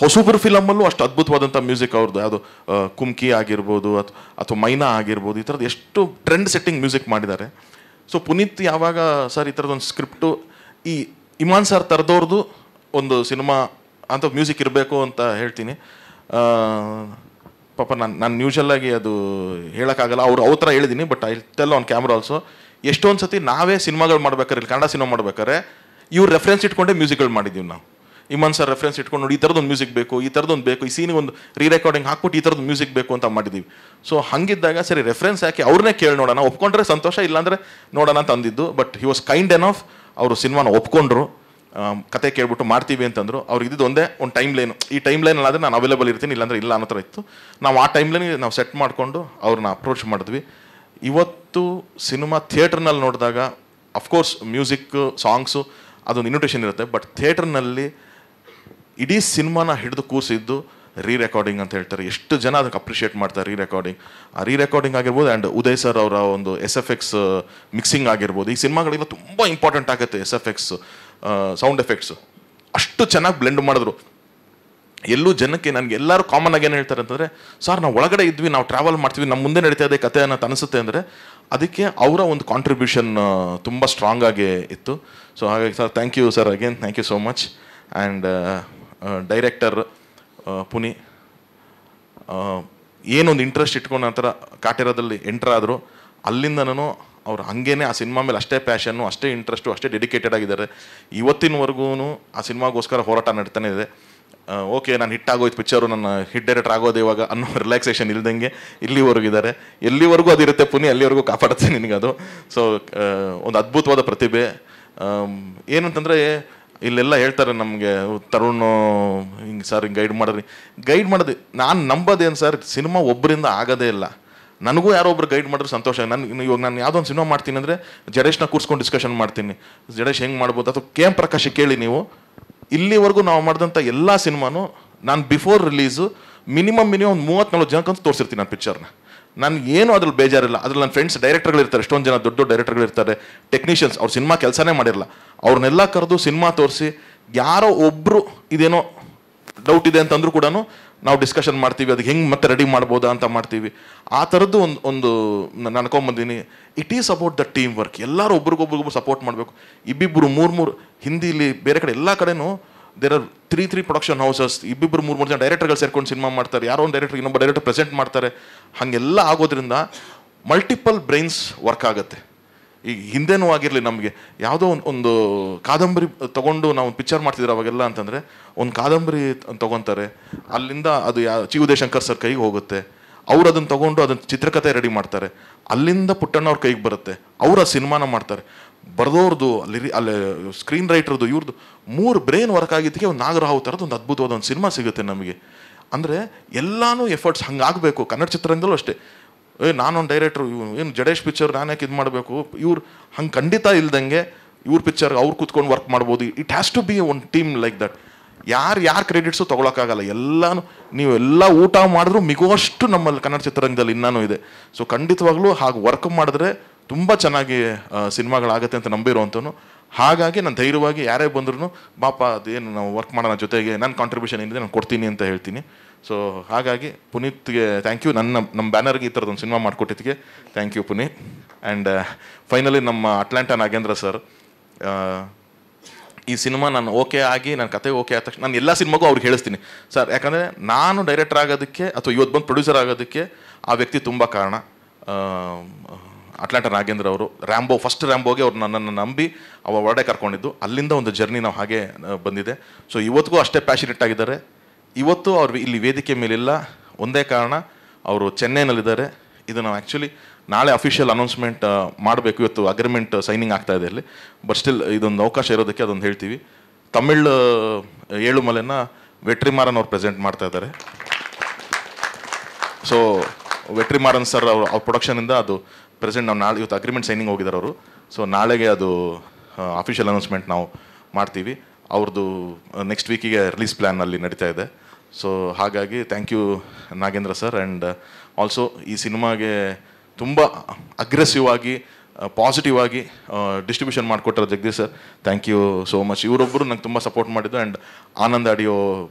ಹೊಸಬ್ರ ಫಿಲಮಲ್ಲೂ ಅಷ್ಟು ಅದ್ಭುತವಾದಂಥ ಮ್ಯೂಸಿಕ್ ಅವ್ರದ್ದು, ಯಾವುದು ಕುಮ್ಕಿ ಆಗಿರ್ಬೋದು ಅಥವಾ ಮೈನಾ ಆಗಿರ್ಬೋದು, ಈ ಥರದ್ದು ಎಷ್ಟು ಟ್ರೆಂಡ್ ಸೆಟ್ಟಿಂಗ್ ಮ್ಯೂಸಿಕ್ ಮಾಡಿದ್ದಾರೆ. ಸೊ ಪುನೀತ್ ಯಾವಾಗ ಸರ್ ಈ ಥರದೊಂದು ಸ್ಕ್ರಿಪ್ಟು, ಈ ಇಮಾನ್ ಸರ್ ಥರದವ್ರದ್ದು ಒಂದು ಸಿನಿಮಾ ಅಂತ ಮ್ಯೂಸಿಕ್ ಇರಬೇಕು ಅಂತ ಹೇಳ್ತೀನಿ. ಪಾಪ ನಾನು ಯೂಶಲಾಗಿ ಅದು ಹೇಳೋಕ್ಕಾಗಲ್ಲ, ಅವ್ರ ಥರ ಹೇಳಿದ್ದೀನಿ, but I tell on camera also. ಎಷ್ಟೊಂದು ಸತಿ ನಾವೇ ಸಿನಿಮಾಗಳು ಮಾಡ್ಬೇಕಾದ್ರೆ, ಇಲ್ಲಿ ಕನ್ನಡ ಸಿನಿಮಾ ಮಾಡ್ಬೇಕಾದ್ರೆ ಇವ್ರು ರೆಫರೆನ್ಸ್ ಇಟ್ಕೊಂಡೇ ಮ್ಯೂಸಿಕ್ಗಳು ಮಾಡಿದ್ದೀವಿ ನಾವು. ಇಮಾನ್ ಸರ್ ರೆಫರೆನ್ಸ್ ಇಟ್ಕೊಂಡು ನೋಡಿ ಈ ಥರದೊಂದು ಮ್ಯೂಸಿಕ್ ಬೇಕು, ಈ ಥರದೊಂದು ಬೇಕು, ಈ ಸೀನಿಗೆ ಒಂದು ರೀರೆಕಾರ್ಡಿಂಗ್ ಹಾಕ್ಬಿಟ್ಟು ಈ ಥರದ್ದು ಮ್ಯೂಸಿಕ್ ಬೇಕು ಅಂತ ಮಾಡಿದ್ದೀವಿ. ಸೊ ಹಂಗಿದ್ದಾಗ ಸರಿ ರೆಫರೆನ್ಸ್ ಹಾಕಿ ಅವ್ರನ್ನೇ ಕೇಳಿ ನೋಡೋಣ, ಒಪ್ಕೊಂಡ್ರೆ ಸಂತೋಷ, ಇಲ್ಲಾಂದರೆ ನೋಡೋಣ ಅಂತ ಅಂದಿದ್ದು. But he was kind enough, ಅವರು ಸಿನಿಮಾನ ಒಪ್ಕೊಂಡ್ರು, ಕತೆ ಕೇಳ್ಬಿಟ್ಟು ಮಾಡ್ತೀವಿ ಅಂತಂದರು. ಅವ್ರಿಗೆ ಇದ್ದಿದ್ದು ಒಂದೇ ಒಂದು ಟೈಮ್ ಲೈನು, ಈ ಟೈಮ್ ಲೈನಲ್ಲಿ ಆದರೆ ನಾನು ಅವೈಲೇಬಲ್ ಇರ್ತೀನಿ, ಇಲ್ಲಾಂದರೆ ಇಲ್ಲ ಅನ್ನೋ ಥರ ಇತ್ತು. ನಾವು ಆ ಟೈಮ್ ಲೈನಿಗೆ ನಾವು ಸೆಟ್ ಮಾಡಿಕೊಂಡು ಅವ್ರನ್ನ ಅಪ್ರೋಚ್ ಮಾಡಿದ್ವಿ. ಇವತ್ತು ಸಿನಿಮಾ ಥಿಯೇಟ್ರ್ನಲ್ಲಿ ನೋಡಿದಾಗ ಅಫ್ಕೋರ್ಸ್ ಮ್ಯೂಸಿಕ್ ಸಾಂಗ್ಸು ಅದೊಂದು ಇನ್ವಿಟೇಷನ್ ಇರುತ್ತೆ, ಬಟ್ ಥಿಯೇಟ್ರ್ನಲ್ಲಿ ಇಡೀ ಸಿನಿಮಾನ ಹಿಡಿದು ಕೂರಿಸಿದ್ದು ರೀ ರೆಕಾರ್ಡಿಂಗ್ ಅಂತ ಹೇಳ್ತಾರೆ. ಎಷ್ಟು ಜನ ಅದಕ್ಕೆ ಅಪ್ರಿಷಿಯೇಟ್ ಮಾಡ್ತಾರೆ ರೀ ರೆಕಾರ್ಡಿಂಗ್. ಆ ರೀ ರೆಕಾರ್ಡಿಂಗ್ ಆಗಿರ್ಬೋದು, ಆ್ಯಂಡ್ ಉದಯ್ ಸರ್ ಅವರ ಒಂದು SFX ಮಿಕ್ಸಿಂಗ್ ಆಗಿರ್ಬೋದು. ಈ ಸಿನಿಮಾಗಳಿಗೆಲ್ಲ ತುಂಬ ಇಂಪಾರ್ಟೆಂಟ್ ಆಗುತ್ತೆ SFX ಸೌಂಡ್ ಎಫೆಕ್ಟ್ಸು. ಅಷ್ಟು ಚೆನ್ನಾಗಿ ಬ್ಲೆಂಡ್ ಮಾಡಿದ್ರು. ಎಲ್ಲೂ ಜನಕ್ಕೆ, ನನಗೆ ಎಲ್ಲರೂ ಕಾಮನ್ ಆಗಿ ಏನು ಹೇಳ್ತಾರೆ ಅಂತಂದರೆ, ಸರ್ ನಾವು ಒಳಗಡೆ ಇದ್ವಿ, ನಾವು ಟ್ರಾವೆಲ್ ಮಾಡ್ತೀವಿ, ನಮ್ಮ ಮುಂದೆ ನಡೀತಾ ಇದೆ ಕತೆ ಅನ್ನೋ ಅನಿಸುತ್ತೆ ಅಂದರೆ ಅದಕ್ಕೆ ಅವರ ಒಂದು ಕಾಂಟ್ರಿಬ್ಯೂಷನ್ ತುಂಬ ಸ್ಟ್ರಾಂಗ್ ಆಗಿ ಇತ್ತು. ಸೊ ಹಾಗಾಗಿ sir thank you sir, again thank you so much. And director Puni ಏನೊಂದು ಇಂಟ್ರೆಸ್ಟ್ ಇಟ್ಕೊಂಡು ನಂತರ ಕಾಟೇರದಲ್ಲಿ ಎಂಟರ್ ಆದರು, ಅಲ್ಲಿಂದನೂ ಅವ್ರು ಹಾಗೇನೆ ಆ ಸಿನಿಮಾ ಮೇಲೆ ಅಷ್ಟೇ ಪ್ಯಾಷನ್ನು, ಅಷ್ಟೇ ಇಂಟ್ರೆಸ್ಟು, ಅಷ್ಟೇ ಡೆಡಿಕೇಟೆಡ್ ಆಗಿದ್ದಾರೆ. ಇವತ್ತಿನವರೆಗೂ ಆ ಸಿನಿಮಾಗೋಸ್ಕರ ಹೋರಾಟ ನಡೀತಾನೆ ಇದೆ. ಓಕೆ ನಾನು ಹಿಟ್ ಆಗೋಯ್ತು ಪಿಕ್ಚರು, ನನ್ನ ಹಿಟ್ ಡೈರೆಕ್ಟರ್ ಆಗೋದು ಇವಾಗ ಅನ್ನೋ ರಿಲ್ಯಾಕ್ಸೇಷನ್ ಇಲ್ದಂಗೆ ಇಲ್ಲಿವರೆಗೂ ಇದ್ದಾರೆ. ಎಲ್ಲಿವರೆಗೂ ಅದಿರುತ್ತೆ ಪುನಿ, ಅಲ್ಲಿವರೆಗೂ ಕಾಪಾಡುತ್ತೆ ನಿನಗೆ ಅದು. ಸೊ ಒಂದು ಅದ್ಭುತವಾದ ಪ್ರತಿಭೆ. ಏನಂತಂದರೆ ಇಲ್ಲೆಲ್ಲ ಹೇಳ್ತಾರೆ ನಮಗೆ ತರುಣ್ ಹಿಂಗೆ ಸರ್ ಹಿಂಗೆ ಗೈಡ್ ಮಾಡೋದು ನಾನು ನಂಬೋದೇನು ಸರ್, ಸಿನಿಮಾ ಒಬ್ಬರಿಂದ ಆಗೋದೇ ಇಲ್ಲ. ನನಗೂ ಯಾರೋ ಒಬ್ರು ಗೈಡ್ ಮಾಡಿದ್ರೆ ಸಂತೋಷ. ಇವಾಗ ನಾನು ಯಾವುದೋ ಒಂದು ಸಿನಿಮಾ ಮಾಡ್ತೀನಿ ಅಂದರೆ ಜಡೇಶ್ನ ಕೂರಿಸ್ಕೊಂಡು ಡಿಸ್ಕಷನ್ ಮಾಡ್ತೀನಿ, ಜಡೇಶ್ ಹೆಂಗೆ ಮಾಡ್ಬೋದು. ಅಥವಾ KM ಪ್ರಕಾಶ್ ಕೇಳಿ ನೀವು, ಇಲ್ಲಿವರೆಗೂ ನಾವು ಮಾಡಿದಂಥ ಎಲ್ಲ ಸಿನಿಮಾನು ನಾನು ಬಿಫೋರ್ ರಿಲೀಸು ಮಿನಿಮಮ್ 30-40 ಜನಕ್ಕಂತೂ ತೋರಿಸಿರ್ತೀನಿ ನಾನು ಪಿಕ್ಚರ್ನ. ನನಗೆ ಏನು ಅದ್ರಲ್ಲಿ ಬೇಜಾರಿಲ್ಲ. ಅದ್ರಲ್ಲಿ ನನ್ನ ಫ್ರೆಂಡ್ಸ್ ಡೈರೆಕ್ಟರ್ಗಳಿರ್ತಾರೆ, ಎಷ್ಟೊಂದು ಜನ ದೊಡ್ಡ ಡೈರೆಕ್ಟರ್ಗಳಿರ್ತಾರೆ, ಟೆಕ್ನಿಷಿಯನ್ಸ್, ಅವ್ರು ಸಿನಿಮಾ ಕೆಲಸನೇ ಮಾಡಿರಲ್ಲ, ಅವ್ರನ್ನೆಲ್ಲ ಕರೆದು ಸಿನಿಮಾ ತೋರಿಸಿ ಯಾರೋ ಒಬ್ಬರು ಇದೇನೋ ಡೌಟ್ ಇದೆ ಅಂತಂದ್ರೂ ಕೂಡ ನಾವು ಡಿಸ್ಕಷನ್ ಮಾಡ್ತೀವಿ, ಅದಕ್ಕೆ ಹೆಂಗೆ ಮತ್ತೆ ರೆಡಿ ಮಾಡ್ಬೋದಾ ಅಂತ ಮಾಡ್ತೀವಿ. ಆ ಥರದ್ದು ಒಂದು ನಾನು ಅನ್ಕೊಂಬಂದಿನಿ. It is about the team work. ಎಲ್ಲರೂ ಒಬ್ರಿಗೊಬ್ರಿಗೊಬ್ರು ಸಪೋರ್ಟ್ ಮಾಡಬೇಕು. ಇಬ್ಬಿಬ್ಬರು 3 ಹಿಂದಿಲಿ ಬೇರೆ ಕಡೆ ಎಲ್ಲ ಕಡೆನೂ ದೇರ್ ಆರ್ 3 ಪ್ರೊಡಕ್ಷನ್ ಹೌಸಸ್, ಇಬ್ಬಿಬ್ಬರು 3 ಜನ ಡೈರೆಕ್ಟರ್ಗಳು ಸೇರ್ಕೊಂಡು ಸಿನಿಮಾ ಮಾಡ್ತಾರೆ. ಯಾರೋ ಒಂದು ಡೈರೆಕ್ಟರ್ ಇನ್ನೊಬ್ಬ ಡೈರೆಕ್ಟರ್ ಪ್ರೆಸೆಂಟ್ ಮಾಡ್ತಾರೆ. ಹಾಗೆಲ್ಲ ಆಗೋದ್ರಿಂದ ಮಲ್ಟಿಪಲ್ ಬ್ರೈನ್ಸ್ ವರ್ಕ್ ಆಗುತ್ತೆ. ಈಗ ಹಿಂದೆನೂ ಆಗಿರಲಿ, ನಮಗೆ ಯಾವುದೋ ಒಂದು ಕಾದಂಬರಿ ತೊಗೊಂಡು ನಾವು ಪಿಕ್ಚರ್ ಮಾಡ್ತಿದ್ರು ಅವಾಗೆಲ್ಲ ಅಂತಂದರೆ, ಒಂದು ಕಾದಂಬರಿ ತೊಗೊತಾರೆ, ಅಲ್ಲಿಂದ ಅದು ಚಿ ಉದಯಶಂಕರ್ ಸರ್ ಕೈಗೆ ಹೋಗುತ್ತೆ, ಅವ್ರು ಅದನ್ನು ತೊಗೊಂಡು ಅದನ್ನು ಚಿತ್ರಕಥೆ ರೆಡಿ ಮಾಡ್ತಾರೆ, ಅಲ್ಲಿಂದ ಪುಟ್ಟಣ್ಣವ್ರ ಕೈಗೆ ಬರುತ್ತೆ, ಅವ್ರು ಆ ಸಿನಿಮಾನ ಮಾಡ್ತಾರೆ. ಬರೆದೋರ್ದು ಅಲ್ಲಿ ಸ್ಕ್ರೀನ್ ರೈಟರ್ದು ಇವ್ರದ್ದು 3 ಬ್ರೈನ್ ವರ್ಕ್ ಆಗಿದ್ದಕ್ಕೆ ಒಂದು ನಾಗರಾವ್ ಥರದ್ದು ಒಂದು ಅದ್ಭುತವಾದ ಒಂದು ಸಿನಿಮಾ ಸಿಗುತ್ತೆ ನಮಗೆ. ಅಂದರೆ ಎಲ್ಲನೂ ಎಫರ್ಟ್ಸ್ ಹಂಗಾಗಬೇಕು. ಕನ್ನಡ ಚಿತ್ರರಂಗದಲ್ಲೂ ಅಷ್ಟೇ. ನಾನೊಂದು ಡೈರೆಕ್ಟ್ರು, ಏನು ಜಡೇಶ್ ಪಿಕ್ಚರ್ ನಾನು ಯಾಕೆ ಇದು ಮಾಡಬೇಕು, ಇವ್ರು ಹಂಗೆ ಖಂಡಿತ ಇಲ್ದಂಗೆ ಇವ್ರ ಪಿಕ್ಚರ್ ಅವ್ರು ಕೂತ್ಕೊಂಡು ವರ್ಕ್ ಮಾಡ್ಬೋದು. It has to be one team like that. ಯಾರು ಕ್ರೆಡಿಟ್ಸು ತೊಗೊಳಕ್ಕಾಗಲ್ಲ. ಎಲ್ಲನೂ ನೀವು ಎಲ್ಲ ಊಟ ಮಾಡಿದ್ರೂ ಮಿಗುವಷ್ಟು ನಮ್ಮಲ್ಲಿ ಕನ್ನಡ ಚಿತ್ರರಂಗದಲ್ಲಿ ಇನ್ನೂ ಇದೆ. ಸೊ ಖಂಡಿತವಾಗ್ಲೂ ಹಾಗೆ ವರ್ಕ್ ಮಾಡಿದ್ರೆ ತುಂಬ ಚೆನ್ನಾಗಿ ಸಿನಿಮಾಗಳಾಗತ್ತೆ ಅಂತ ನಂಬಿರುವಂಥನು. ಹಾಗಾಗಿ ನಾನು ಧೈರ್ಯವಾಗಿ ಯಾರೇ ಬಂದ್ರೂ ಪಾಪ ಅದೇನು ನಾವು ವರ್ಕ್ ಮಾಡೋಣ, ಜೊತೆಗೆ ನನ್ನ ಕಾಂಟ್ರಿಬ್ಯೂಷನ್ ಏನಿದೆ ನಾನು ಕೊಡ್ತೀನಿ ಅಂತ ಹೇಳ್ತೀನಿ. ಸೊ ಹಾಗಾಗಿ ಪುನೀತ್ಗೆ ಥ್ಯಾಂಕ್ ಯು. ನಮ್ಮ ಬ್ಯಾನರ್ಗೆ ಈ ಥರದೊಂದು ಸಿನಿಮಾ ಮಾಡಿಕೊಟ್ಟಿದ್ದಕ್ಕೆ thank you Puneeth. And finally ನಮ್ಮ ಅಟ್ಲಾಂಟಾ ನಾಗೇಂದ್ರ ಸರ್, ಈ ಸಿನಿಮಾ ನಾನು ಓಕೆ ಆಗಿ ನನ್ನ ಕತೆ ಓಕೆ ಆದ ತಕ್ಷಣ ನಾನು ಎಲ್ಲ ಸಿನಿಮಾಗೂ ಅವ್ರಿಗೆ ಹೇಳಿಸ್ತೀನಿ ಸರ್, ಯಾಕಂದರೆ ನಾನು ಡೈರೆಕ್ಟರ್ ಆಗೋದಕ್ಕೆ ಅಥವಾ ಇವತ್ತು ಬಂದು ಪ್ರೊಡ್ಯೂಸರ್ ಆಗೋದಕ್ಕೆ ಆ ವ್ಯಕ್ತಿ ತುಂಬ ಕಾರಣ. ಅಟ್ಲಾಂಟಾ ನಾಗೇಂದ್ರ ಅವರು ಫಸ್ಟ್ ರ್ಯಾಂಬೋಗೆ ಅವ್ರು ನನ್ನನ್ನು ನಂಬಿ ಹೊರಡೆ ಕರ್ಕೊಂಡಿದ್ದು. ಅಲ್ಲಿಂದ ಒಂದು ಜರ್ನಿ ನಾವು ಹಾಗೆ ಬಂದಿದೆ. ಸೊ ಇವತ್ತಿಗೂ ಅಷ್ಟೇ ಪ್ಯಾಷನೇಟ್ ಆಗಿದ್ದಾರೆ. ಇವತ್ತು ಅವ್ರು ಇಲ್ಲಿ ವೇದಿಕೆ ಮೇಲಿಲ್ಲ, ಒಂದೇ ಕಾರಣ ಅವರು ಚೆನ್ನೈನಲ್ಲಿದ್ದಾರೆ. ಇದು ನಾವು ಆ್ಯಕ್ಚುಲಿ ನಾಳೆ ಅಫಿಷಿಯಲ್ ಅನೌನ್ಸ್ಮೆಂಟ್ ಮಾಡಬೇಕು. ಇವತ್ತು ಅಗ್ರಿಮೆಂಟ್ ಸೈನಿಂಗ್ ಆಗ್ತಾ ಇದೆ ಅಲ್ಲಿ. ಬಟ್ ಸ್ಟಿಲ್ ಇದೊಂದು ಅವಕಾಶ ಇರೋದಕ್ಕೆ ಅದೊಂದು ಹೇಳ್ತೀವಿ. ತಮಿಳ್ ಏಳುಮಲೆನ ವೆಟ್ರಿಮಾರನ್ ಅವ್ರು ಪ್ರೆಸೆಂಟ್ ಮಾಡ್ತಾ ಇದ್ದಾರೆ. ಸೊ ವೆಟ್ರಿಮಾರನ್ ಸರ್ ಅವ್ರ ಪ್ರೊಡಕ್ಷನಿಂದ ಅದು ಪ್ರೆಸೆಂಟ್ ನಾವು ನಾಳೆ ಇವತ್ತು ಅಗ್ರಿಮೆಂಟ್ ಸೈನಿಂಗ್ ಹೋಗಿದ್ದಾರೆ ಅವರು. ಸೊ ನಾಳೆಗೆ ಅದು ಅಫಿಷಿಯಲ್ ಅನೌನ್ಸ್ಮೆಂಟ್ ನಾವು ಮಾಡ್ತೀವಿ. ಅವ್ರದ್ದು ನೆಕ್ಸ್ಟ್ ವೀಕಿಗೆ ರಿಲೀಸ್ ಪ್ಲ್ಯಾನ್ ಅಲ್ಲಿ ನಡೀತಾ ಇದೆ. ಸೊ ಹಾಗಾಗಿ thank you Nagendra sir. And also ಈ ಸಿನಿಮಾಗೆ ತುಂಬ ಅಗ್ರೆಸಿವ್ ಆಗಿ ಪಾಸಿಟಿವ್ ಆಗಿ ಡಿಸ್ಟ್ರಿಬ್ಯೂಷನ್ ಮಾಡಿಕೊಟ್ಟಿರೋ Jagadish sir, thank you so much. ಇವರೊಬ್ಬರು ನಂಗೆ ತುಂಬ ಸಪೋರ್ಟ್ ಮಾಡಿದ್ದು. ಆ್ಯಂಡ್ ಆನಂದ್ ಆಡಿಯೋ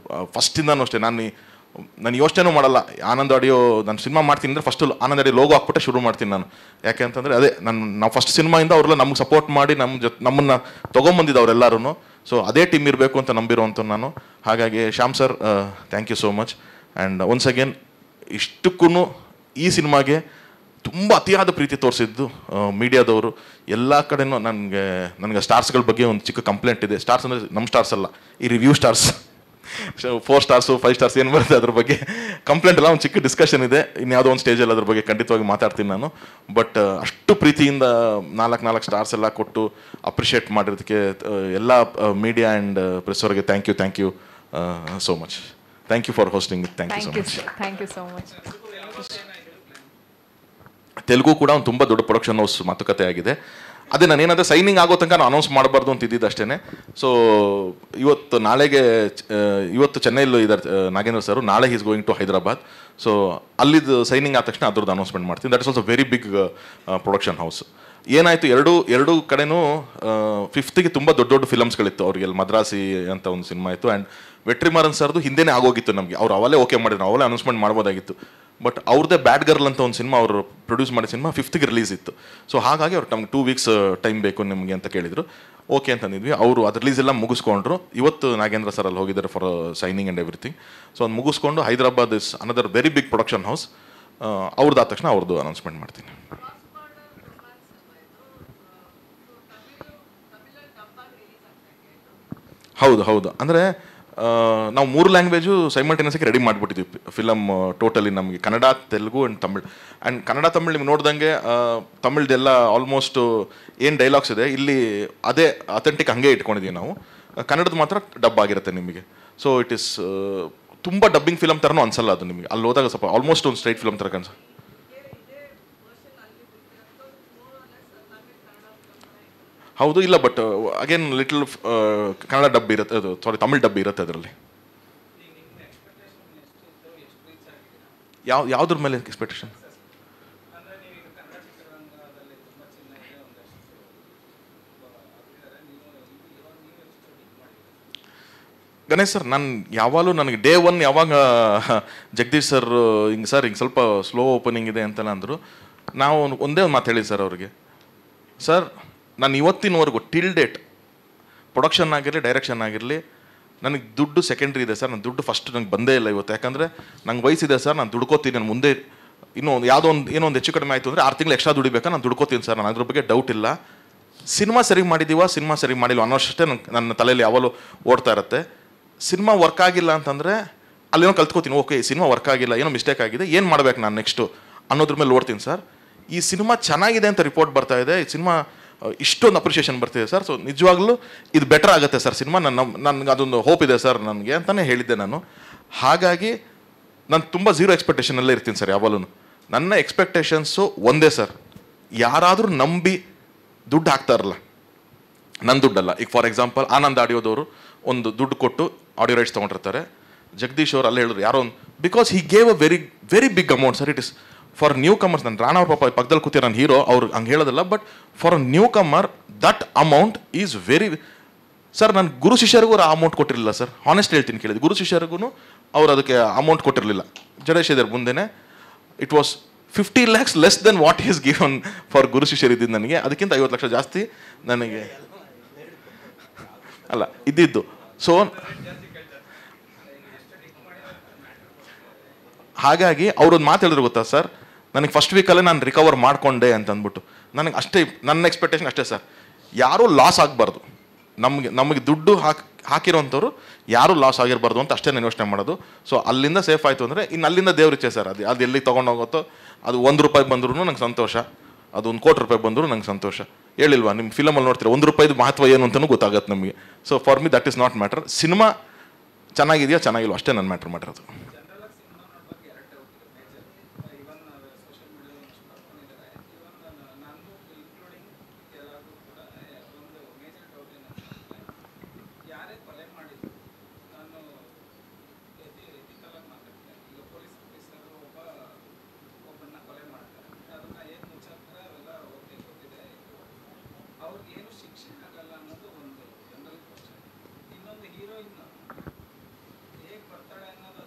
ಫಸ್ಟಿಂದನೂ ಅಷ್ಟೇ, ನಾನು ಯೋಚನೆ ಮಾಡಲ್ಲ. ಆನಂದ್ ಆಡಿಯೋ ನಾನು ಸಿನಿಮಾ ಮಾಡ್ತೀನಿ ಅಂದರೆ ಫಸ್ಟು ಆನಂದ್ ಆಡಿಯೋ ಲೋಗೋ ಹಾಕ್ಬಿಟ್ಟೆ ಶುರು ಮಾಡ್ತೀನಿ ನಾನು. ಯಾಕೆ ಅಂತಂದರೆ ಅದೇ ನಾವು ಫಸ್ಟ್ ಸಿನಿಮಾಯಿಂದ ಅವರೆಲ್ಲ ನಮ್ಗೆ ಸಪೋರ್ಟ್ ಮಾಡಿ ನಮ್ಮನ್ನು ತೊಗೊಂಬಂದಿದ್ದು ಅವರೆಲ್ಲರೂ. ಸೊ ಅದೇ ಟೀಮ್ ಇರಬೇಕು ಅಂತ ನಂಬಿರೋವಂಥ ನಾನು. ಹಾಗಾಗಿ Shyam sir thank you so much. And once again ಇಷ್ಟಕ್ಕೂ ಈ ಸಿನಿಮಾಗೆ ತುಂಬ ಅತಿಯಾದ ಪ್ರೀತಿ ತೋರಿಸಿದ್ದು ಮೀಡಿಯಾದವರು ಎಲ್ಲ ಕಡೆನೂ. ನನಗೆ ಸ್ಟಾರ್ಸ್ಗಳ ಬಗ್ಗೆ ಒಂದು ಚಿಕ್ಕ ಕಂಪ್ಲೇಂಟ್ ಇದೆ. ಸ್ಟಾರ್ಸ್ ಅಂದರೆ ನಮ್ಮ ಸ್ಟಾರ್ಸ್ ಅಲ್ಲ, ಈ ರಿವ್ಯೂ ಸ್ಟಾರ್ಸ್ 4 ಸ್ಟಾರ್ಸು 5 ಸ್ಟಾರ್ಸ್ ಏನು ಬರುತ್ತೆ ಅದ್ರ ಬಗ್ಗೆ ಕಂಪ್ಲೇಂಟ್ ಎಲ್ಲ ಒಂದು ಚಿಕ್ಕ ಡಿಸ್ಕಷನ್ ಇದೆ. ಇನ್ಯಾವುದೋ ಒಂದು ಸ್ಟೇಜಲ್ಲಿ ಅದ್ರ ಬಗ್ಗೆ ಖಂಡಿತವಾಗಿ ಮಾತಾಡ್ತೀನಿ ನಾನು. ಬಟ್ ಅಷ್ಟು ಪ್ರೀತಿಯಿಂದ 4 ಸ್ಟಾರ್ಸ್ ಎಲ್ಲ ಕೊಟ್ಟು ಅಪ್ರಿಷಿಯೇಟ್ ಮಾಡಿರೋದಕ್ಕೆ ಎಲ್ಲ ಮೀಡಿಯಾ ಆ್ಯಂಡ್ ಪ್ರೆಸ್ ಅವರಿಗೆ thank you so much. Thank you for hosting. Thank you so much. Telugu ಕೂಡ ಒಂದು ತುಂಬ ದೊಡ್ಡ ಪ್ರೊಡಕ್ಷನ್ ಹೌಸ್ ಮಾತುಕತೆ ಆಗಿದೆ. ಅದೇ ನಾನೇನಾದರೆ ಸೈನಿಂಗ್ ಆಗೋ ತನಕ ನಾನು ಅನೌನ್ಸ್ ಮಾಡಬಾರ್ದು ಅಂತ ಇದ್ದಿದ್ದು ಅಷ್ಟೇ. ಸೊ ಇವತ್ತು ಚೆನ್ನೈಲಿ ಇದ್ದಾರೆ ನಾಗೇಂದ್ರ ಸರ್, ನಾಳೆ is going to Hyderabad. So ಅಲ್ಲಿದ್ದು ಸೈನಿಂಗ್ ಆದ ತಕ್ಷಣ ಅದ್ರದ್ದು ಅನೌನ್ಸ್ಮೆಂಟ್ ಮಾಡ್ತೀನಿ. That is also very big production house. ಏನಾಯಿತು, ಎರಡು ಕಡೆನೂ 5th ತುಂಬ ದೊಡ್ಡ ಫಿಲಮ್ಸ್ಗಳಿತ್ತು ಅವ್ರಿಗೆ. ಅಲ್ಲಿ ಮದ್ರಾಸಿ ಅಂತ ಒಂದು ಸಿನಿಮಾ ಇತ್ತು. ಆ್ಯಂಡ್ ವೆಟ್ರಿಮಾರನ್ ಸರ್ದು ಹಿಂದೆನೇ ಆಗೋಗಿತ್ತು ನಮಗೆ. ಅವ್ರು ಅವಲೇ ಓಕೆ ಮಾಡಿದ್ರು, ಅವಲೇ ಅನೌನ್ಸ್ಮೆಂಟ್ ಮಾಡ್ಬೋದಾಗಿತ್ತು. ಬಟ್ ಅವ್ರದ್ದೇ ಬ್ಯಾಡ್ ಗರ್ಲ್ ಅಂತ ಒಂದು ಸಿನಿಮಾ ಅವರು ಪ್ರೊಡ್ಯೂಸ್ ಮಾಡಿದ ಸಿನಿಮಾ 5th ರಿಲೀಸ್ ಇತ್ತು. ಸೊ ಹಾಗಾಗಿ ಅವ್ರು ನಮ್ಗೆ 2 ವೀಕ್ಸ್ ಟೈಮ್ ಬೇಕು ನಿಮಗೆ ಅಂತ ಕೇಳಿದರು. ಓಕೆ ಅಂತಂದಿದ್ವಿ. ಅವರು ಅದು ರಿಲೀಸ್ ಎಲ್ಲ ಮುಗಿಸ್ಕೊಂಡ್ರು. ಇವತ್ತು ನಾಗೇಂದ್ರ ಸರ್ ಅಲ್ಲಿ ಹೋಗಿದ್ದಾರೆ for signing and everything. So ಅದು ಮುಗಿಸ್ಕೊಂಡು Hyderabad is another very big production house. ಅವ್ರದ್ದು ಆದ ತಕ್ಷಣ ಅವ್ರದ್ದು ಅನೌನ್ಸ್ಮೆಂಟ್ ಮಾಡ್ತೀನಿ. ಹೌದು ಅಂದರೆ ನಾವು 3 ಲ್ಯಾಂಗ್ವೇಜು ಸೈಮಲ್ಟೇನಿಯಸ್ಗೆ ರೆಡಿ ಮಾಡಿಬಿಟ್ಟಿದ್ವಿ ಫಿಲಮ್ ಟೋಟಲಿ. ನಮಗೆ ಕನ್ನಡ, ತೆಲುಗು ಆ್ಯಂಡ್ ತಮಿಳ್. ಆ್ಯಂಡ್ ಕನ್ನಡ ತಮಿಳ್ ನಿಮ್ಗೆ ನೋಡ್ದಂಗೆ ತಮಿಳ್ದೆಲ್ಲ ಆಲ್ಮೋಸ್ಟ್ ಏನು ಡೈಲಾಗ್ಸ್ ಇದೆ ಇಲ್ಲಿ ಅದೇ ಅಥೆಂಟಿಕ್ ಹಾಗೆ ಇಟ್ಕೊಂಡಿದ್ದೀವಿ ನಾವು. ಕನ್ನಡದ ಮಾತ್ರ ಡಬ್ ಆಗಿರುತ್ತೆ ನಿಮಗೆ. ಸೊ ಇಟ್ ಈಸ್ ತುಂಬ ಡಬ್ಬಿಂಗ್ ಫಿಲಮ್ ಥರನೂ ಅನ್ಸಲ್ಲ ಅದು ನಿಮಗೆ. ಅಲ್ಲಿ ಹೋದಾಗ ಸ್ವಲ್ಪ ಆಲ್ಮೋಸ್ಟ್ ಒಂದು ಸ್ಟ್ರೈಟ್ ಫಿಲಮ್ ಥರ ಕನ್ಸ. ಹೌದು, ಇಲ್ಲ, ಬಟ್ ಅಗೇನ್ ಲಿಟಲ್ ಕನ್ನಡ ಡಬ್ಬಿ ಇರುತ್ತೆ, ಅದು ತಮಿಳ್ ಡಬ್ಬಿ ಇರುತ್ತೆ ಅದರಲ್ಲಿ. ಯಾವುದ್ರ ಮೇಲೆ ಎಕ್ಸ್ಪೆಕ್ಟೇಷನ್? ಗಣೇಶ್ ಸರ್, ನಾನು ಯಾವಾಗಲೂ ನನಗೆ ಡೇ ಒನ್ ಯಾವಾಗ ಜಗದೀಶ್ ಸರ್ ಹಿಂಗೆ ಸ್ವಲ್ಪ ಸ್ಲೋ ಓಪನಿಂಗ್ ಇದೆ ಅಂತೆಲ್ಲ ಅಂದರು. ನಾವು ಒಂದೇ ಒಂದು ಮಾತು ಹೇಳಿ ಸರ್ ಅವ್ರಿಗೆ, ಸರ್ ನಾನು ಇವತ್ತಿನವರೆಗೂ ಟಿಲ್ ಡೇಟ್ ಪ್ರೊಡಕ್ಷನ್ ಆಗಿರಲಿ ಡೈರೆಕ್ಷನ್ ಆಗಿರಲಿ ನನಗೆ ದುಡ್ಡು ಸೆಕೆಂಡ್ರಿ ಇದೆ ಸರ್. ನನ್ನ ದುಡ್ಡು ಫಸ್ಟ್ ನಂಗೆ ಬಂದೇ ಇಲ್ಲ ಇವತ್ತು. ಯಾಕಂದರೆ ನಂಗೆ ವಯಸ್ಸಿದೆ ಸರ್, ನಾನು ದುಡ್ಕೋತೀನಿ. ನಾನು ಮುಂದೆ ಇನ್ನೂ ಯಾವುದೋ ಏನೋ ಒಂದು ಹೆಚ್ಚು ಕಡಿಮೆ ಆಯಿತು ಅಂದರೆ 6 ತಿಂಗಳು ಎಕ್ಸ್ಟ್ರಾ ದುಡಿಬೇಕಾ, ನಾನು ದುಡ್ಕೋತೀನಿ ಸರ್. ನಾನು ಅದ್ರ ಬಗ್ಗೆ ಡೌಟ್ ಇಲ್ಲ. ಸಿನಿಮಾ ಸರಿ ಮಾಡಿದ್ದೀವ, ಸಿನಿಮಾ ಸರಿ ಮಾಡಿಲ್ಲ ಅನ್ನೋಷ್ಟೇ ನನ್ನ ತಲೆಯಲ್ಲಿ ಯಾವಾಗಲೂ ಓಡ್ತಾ ಇರುತ್ತೆ. ಸಿನಿಮಾ ವರ್ಕ್ ಆಗಿಲ್ಲ ಅಂತಂದರೆ ಅಲ್ಲೇನೋ ಕಲ್ತ್ಕೋತೀನಿ, ಓಕೆ ಈ ಸಿನಿಮಾ ವರ್ಕ್ ಆಗಿಲ್ಲ, ಏನೋ ಮಿಸ್ಟೇಕ್ ಆಗಿದೆ, ಏನು ಮಾಡ್ಬೇಕು ನಾನು ನೆಕ್ಸ್ಟು ಅನ್ನೋದ್ರ ಮೇಲೆ ಓಡ್ತೀನಿ ಸರ್. ಈ ಸಿನಿಮಾ ಚೆನ್ನಾಗಿದೆ ಅಂತ ರಿಪೋರ್ಟ್ ಬರ್ತಾ ಇದೆ, ಈ ಸಿನಿಮಾ ಇಷ್ಟೊಂದು ಅಪ್ರಿಷಿಯೇಷನ್ ಬರ್ತಿದೆ ಸರ್. ಸೊ ನಿಜವಾಗ್ಲೂ ಇದು ಬೆಟರ್ ಆಗುತ್ತೆ ಸರ್ ಸಿನಿಮಾ, ನನಗೆ ಅದೊಂದು ಹೋಪ್ ಇದೆ ಸರ್ ನನಗೆ ಅಂತಲೇ ಹೇಳಿದ್ದೆ ನಾನು. ಹಾಗಾಗಿ ನಾನು ತುಂಬ ಝೀರೋ ಎಕ್ಸ್ಪೆಕ್ಟೇಷನಲ್ಲೇ ಇರ್ತೀನಿ ಸರ್ ಯಾವಾಗಲೂ. ನನ್ನ ಎಕ್ಸ್ಪೆಕ್ಟೇಷನ್ಸು ಒಂದೇ ಸರ್, ಯಾರಾದರೂ ನಂಬಿ ದುಡ್ಡು ಹಾಕ್ತಾರಲ್ಲ, ನನ್ನ ದುಡ್ಡಲ್ಲ. ಈಗ ಫಾರ್ ಎಕ್ಸಾಂಪಲ್ ಆನಂದ್ ಆಡಿಯೋದವರು ಒಂದು ದುಡ್ಡು ಕೊಟ್ಟು ಆಡಿಯೋ ರೈಟ್ಸ್ ತೊಗೊಂಡಿರ್ತಾರೆ. ಜಗದೀಶ್ ಅವರು ಅಲ್ಲೇ ಹೇಳಿದ್ರು ಯಾರೋ ಒಂದು, because he gave a very big amount sir. It is for newcomers. ನಾನು ರಾಣಾ ಅವ್ರ ಪಾಪ ಪಕ್ಕದಲ್ಲಿ ಕೂತಿರೋ ನನ್ನ ಹೀರೋ, ಅವ್ರು ಹಂಗೆ ಹೇಳೋದಿಲ್ಲ, but for a new Qamar that amount is very sir. ನಾನು ಗುರು ಶಿಷ್ಯರಿಗೂ ಆ ಅಮೌಂಟ್ ಕೊಟ್ಟಿರಲಿಲ್ಲ ಸರ್, ಹಾನೆಸ್ಟ್ ಹೇಳ್ತೀನಿ ಕೇಳಿದ್ದು. ಗುರು ಶಿಷ್ಯರಿಗೂ ಅವ್ರು ಅದಕ್ಕೆ ಅಮೌಂಟ್ ಕೊಟ್ಟಿರಲಿಲ್ಲ. ಜಡೇಶ್ ಇದ್ದಾರೆ ಮುಂದೆನೇ. It was 50 lakhs less than what is given for Guru Shishyaru ಇದ್ದಿದ್ದು ನನಗೆ. ಅದಕ್ಕಿಂತ 50 ಲಕ್ಷ ಜಾಸ್ತಿ ನನಗೆ ಅಲ್ಲ ಇದ್ದಿದ್ದು. ಸೊ ಹಾಗಾಗಿ ಅವ್ರೊಂದು ಮಾತು ಹೇಳಿದ್ರು ಗೊತ್ತಾ ಸರ್, ನನಗೆ ಫಸ್ಟ್ ವೀಕಲ್ಲೇ ನಾನು ರಿಕವರ್ ಮಾಡಿಕೊಂಡೆ ಅಂತ ಅಂದ್ಬಿಟ್ಟು. ನನಗೆ ಅಷ್ಟೇ, ನನ್ನ ಎಕ್ಸ್ಪೆಕ್ಟೇಷನ್ ಅಷ್ಟೇ ಸರ್, ಯಾರೂ ಲಾಸ್ ಆಗಬಾರ್ದು. ನಮಗೆ ದುಡ್ಡು ಹಾಕಿರೋಂಥವ್ರು ಯಾರೂ ಲಾಸ್ ಆಗಿರಬಾರ್ದು ಅಂತ ಅಷ್ಟೇ ನಾನು ಯೋಚನೆ ಮಾಡೋದು. ಸೊ ಅಲ್ಲಿಂದ ಸೇಫ್ ಆಯಿತು ಅಂದರೆ ಇನ್ನು ಅಲ್ಲಿಂದ ದೇವ್ರಿಚ್ಛೆ ಸರ್. ಅದು ಎಲ್ಲಿಗೆ ತೊಗೊಂಡೋಗುತ್ತೋ, ಅದು 1 ರೂಪಾಯಿ ಬಂದ್ರೂ ನಂಗೆ ಸಂತೋಷ, ಅದು 1 ಕೋಟಿ ರೂಪಾಯಿ ಬಂದರೂ ನಂಗೆ ಸಂತೋಷ. ಹೇಳಿಲ್ವಾ ನಿಮ್ಮ ಫಿಲಮಲ್ಲಿ ನೋಡ್ತೀರಾ 1 ರೂಪಾಯಿದು ಮಹತ್ವ ಏನು ಅಂತಲೂ ಗೊತ್ತಾಗುತ್ತೆ ನಮಗೆ. So for me that is not matter. Cinema ಚೆನ್ನಾಗಿದೆಯಾ ಚೆನ್ನಾಗಿಲ್ವ ಅಷ್ಟೇ ನನ್ನ ಮ್ಯಾಟ್ರ್ ಮಾಡಿರೋದು.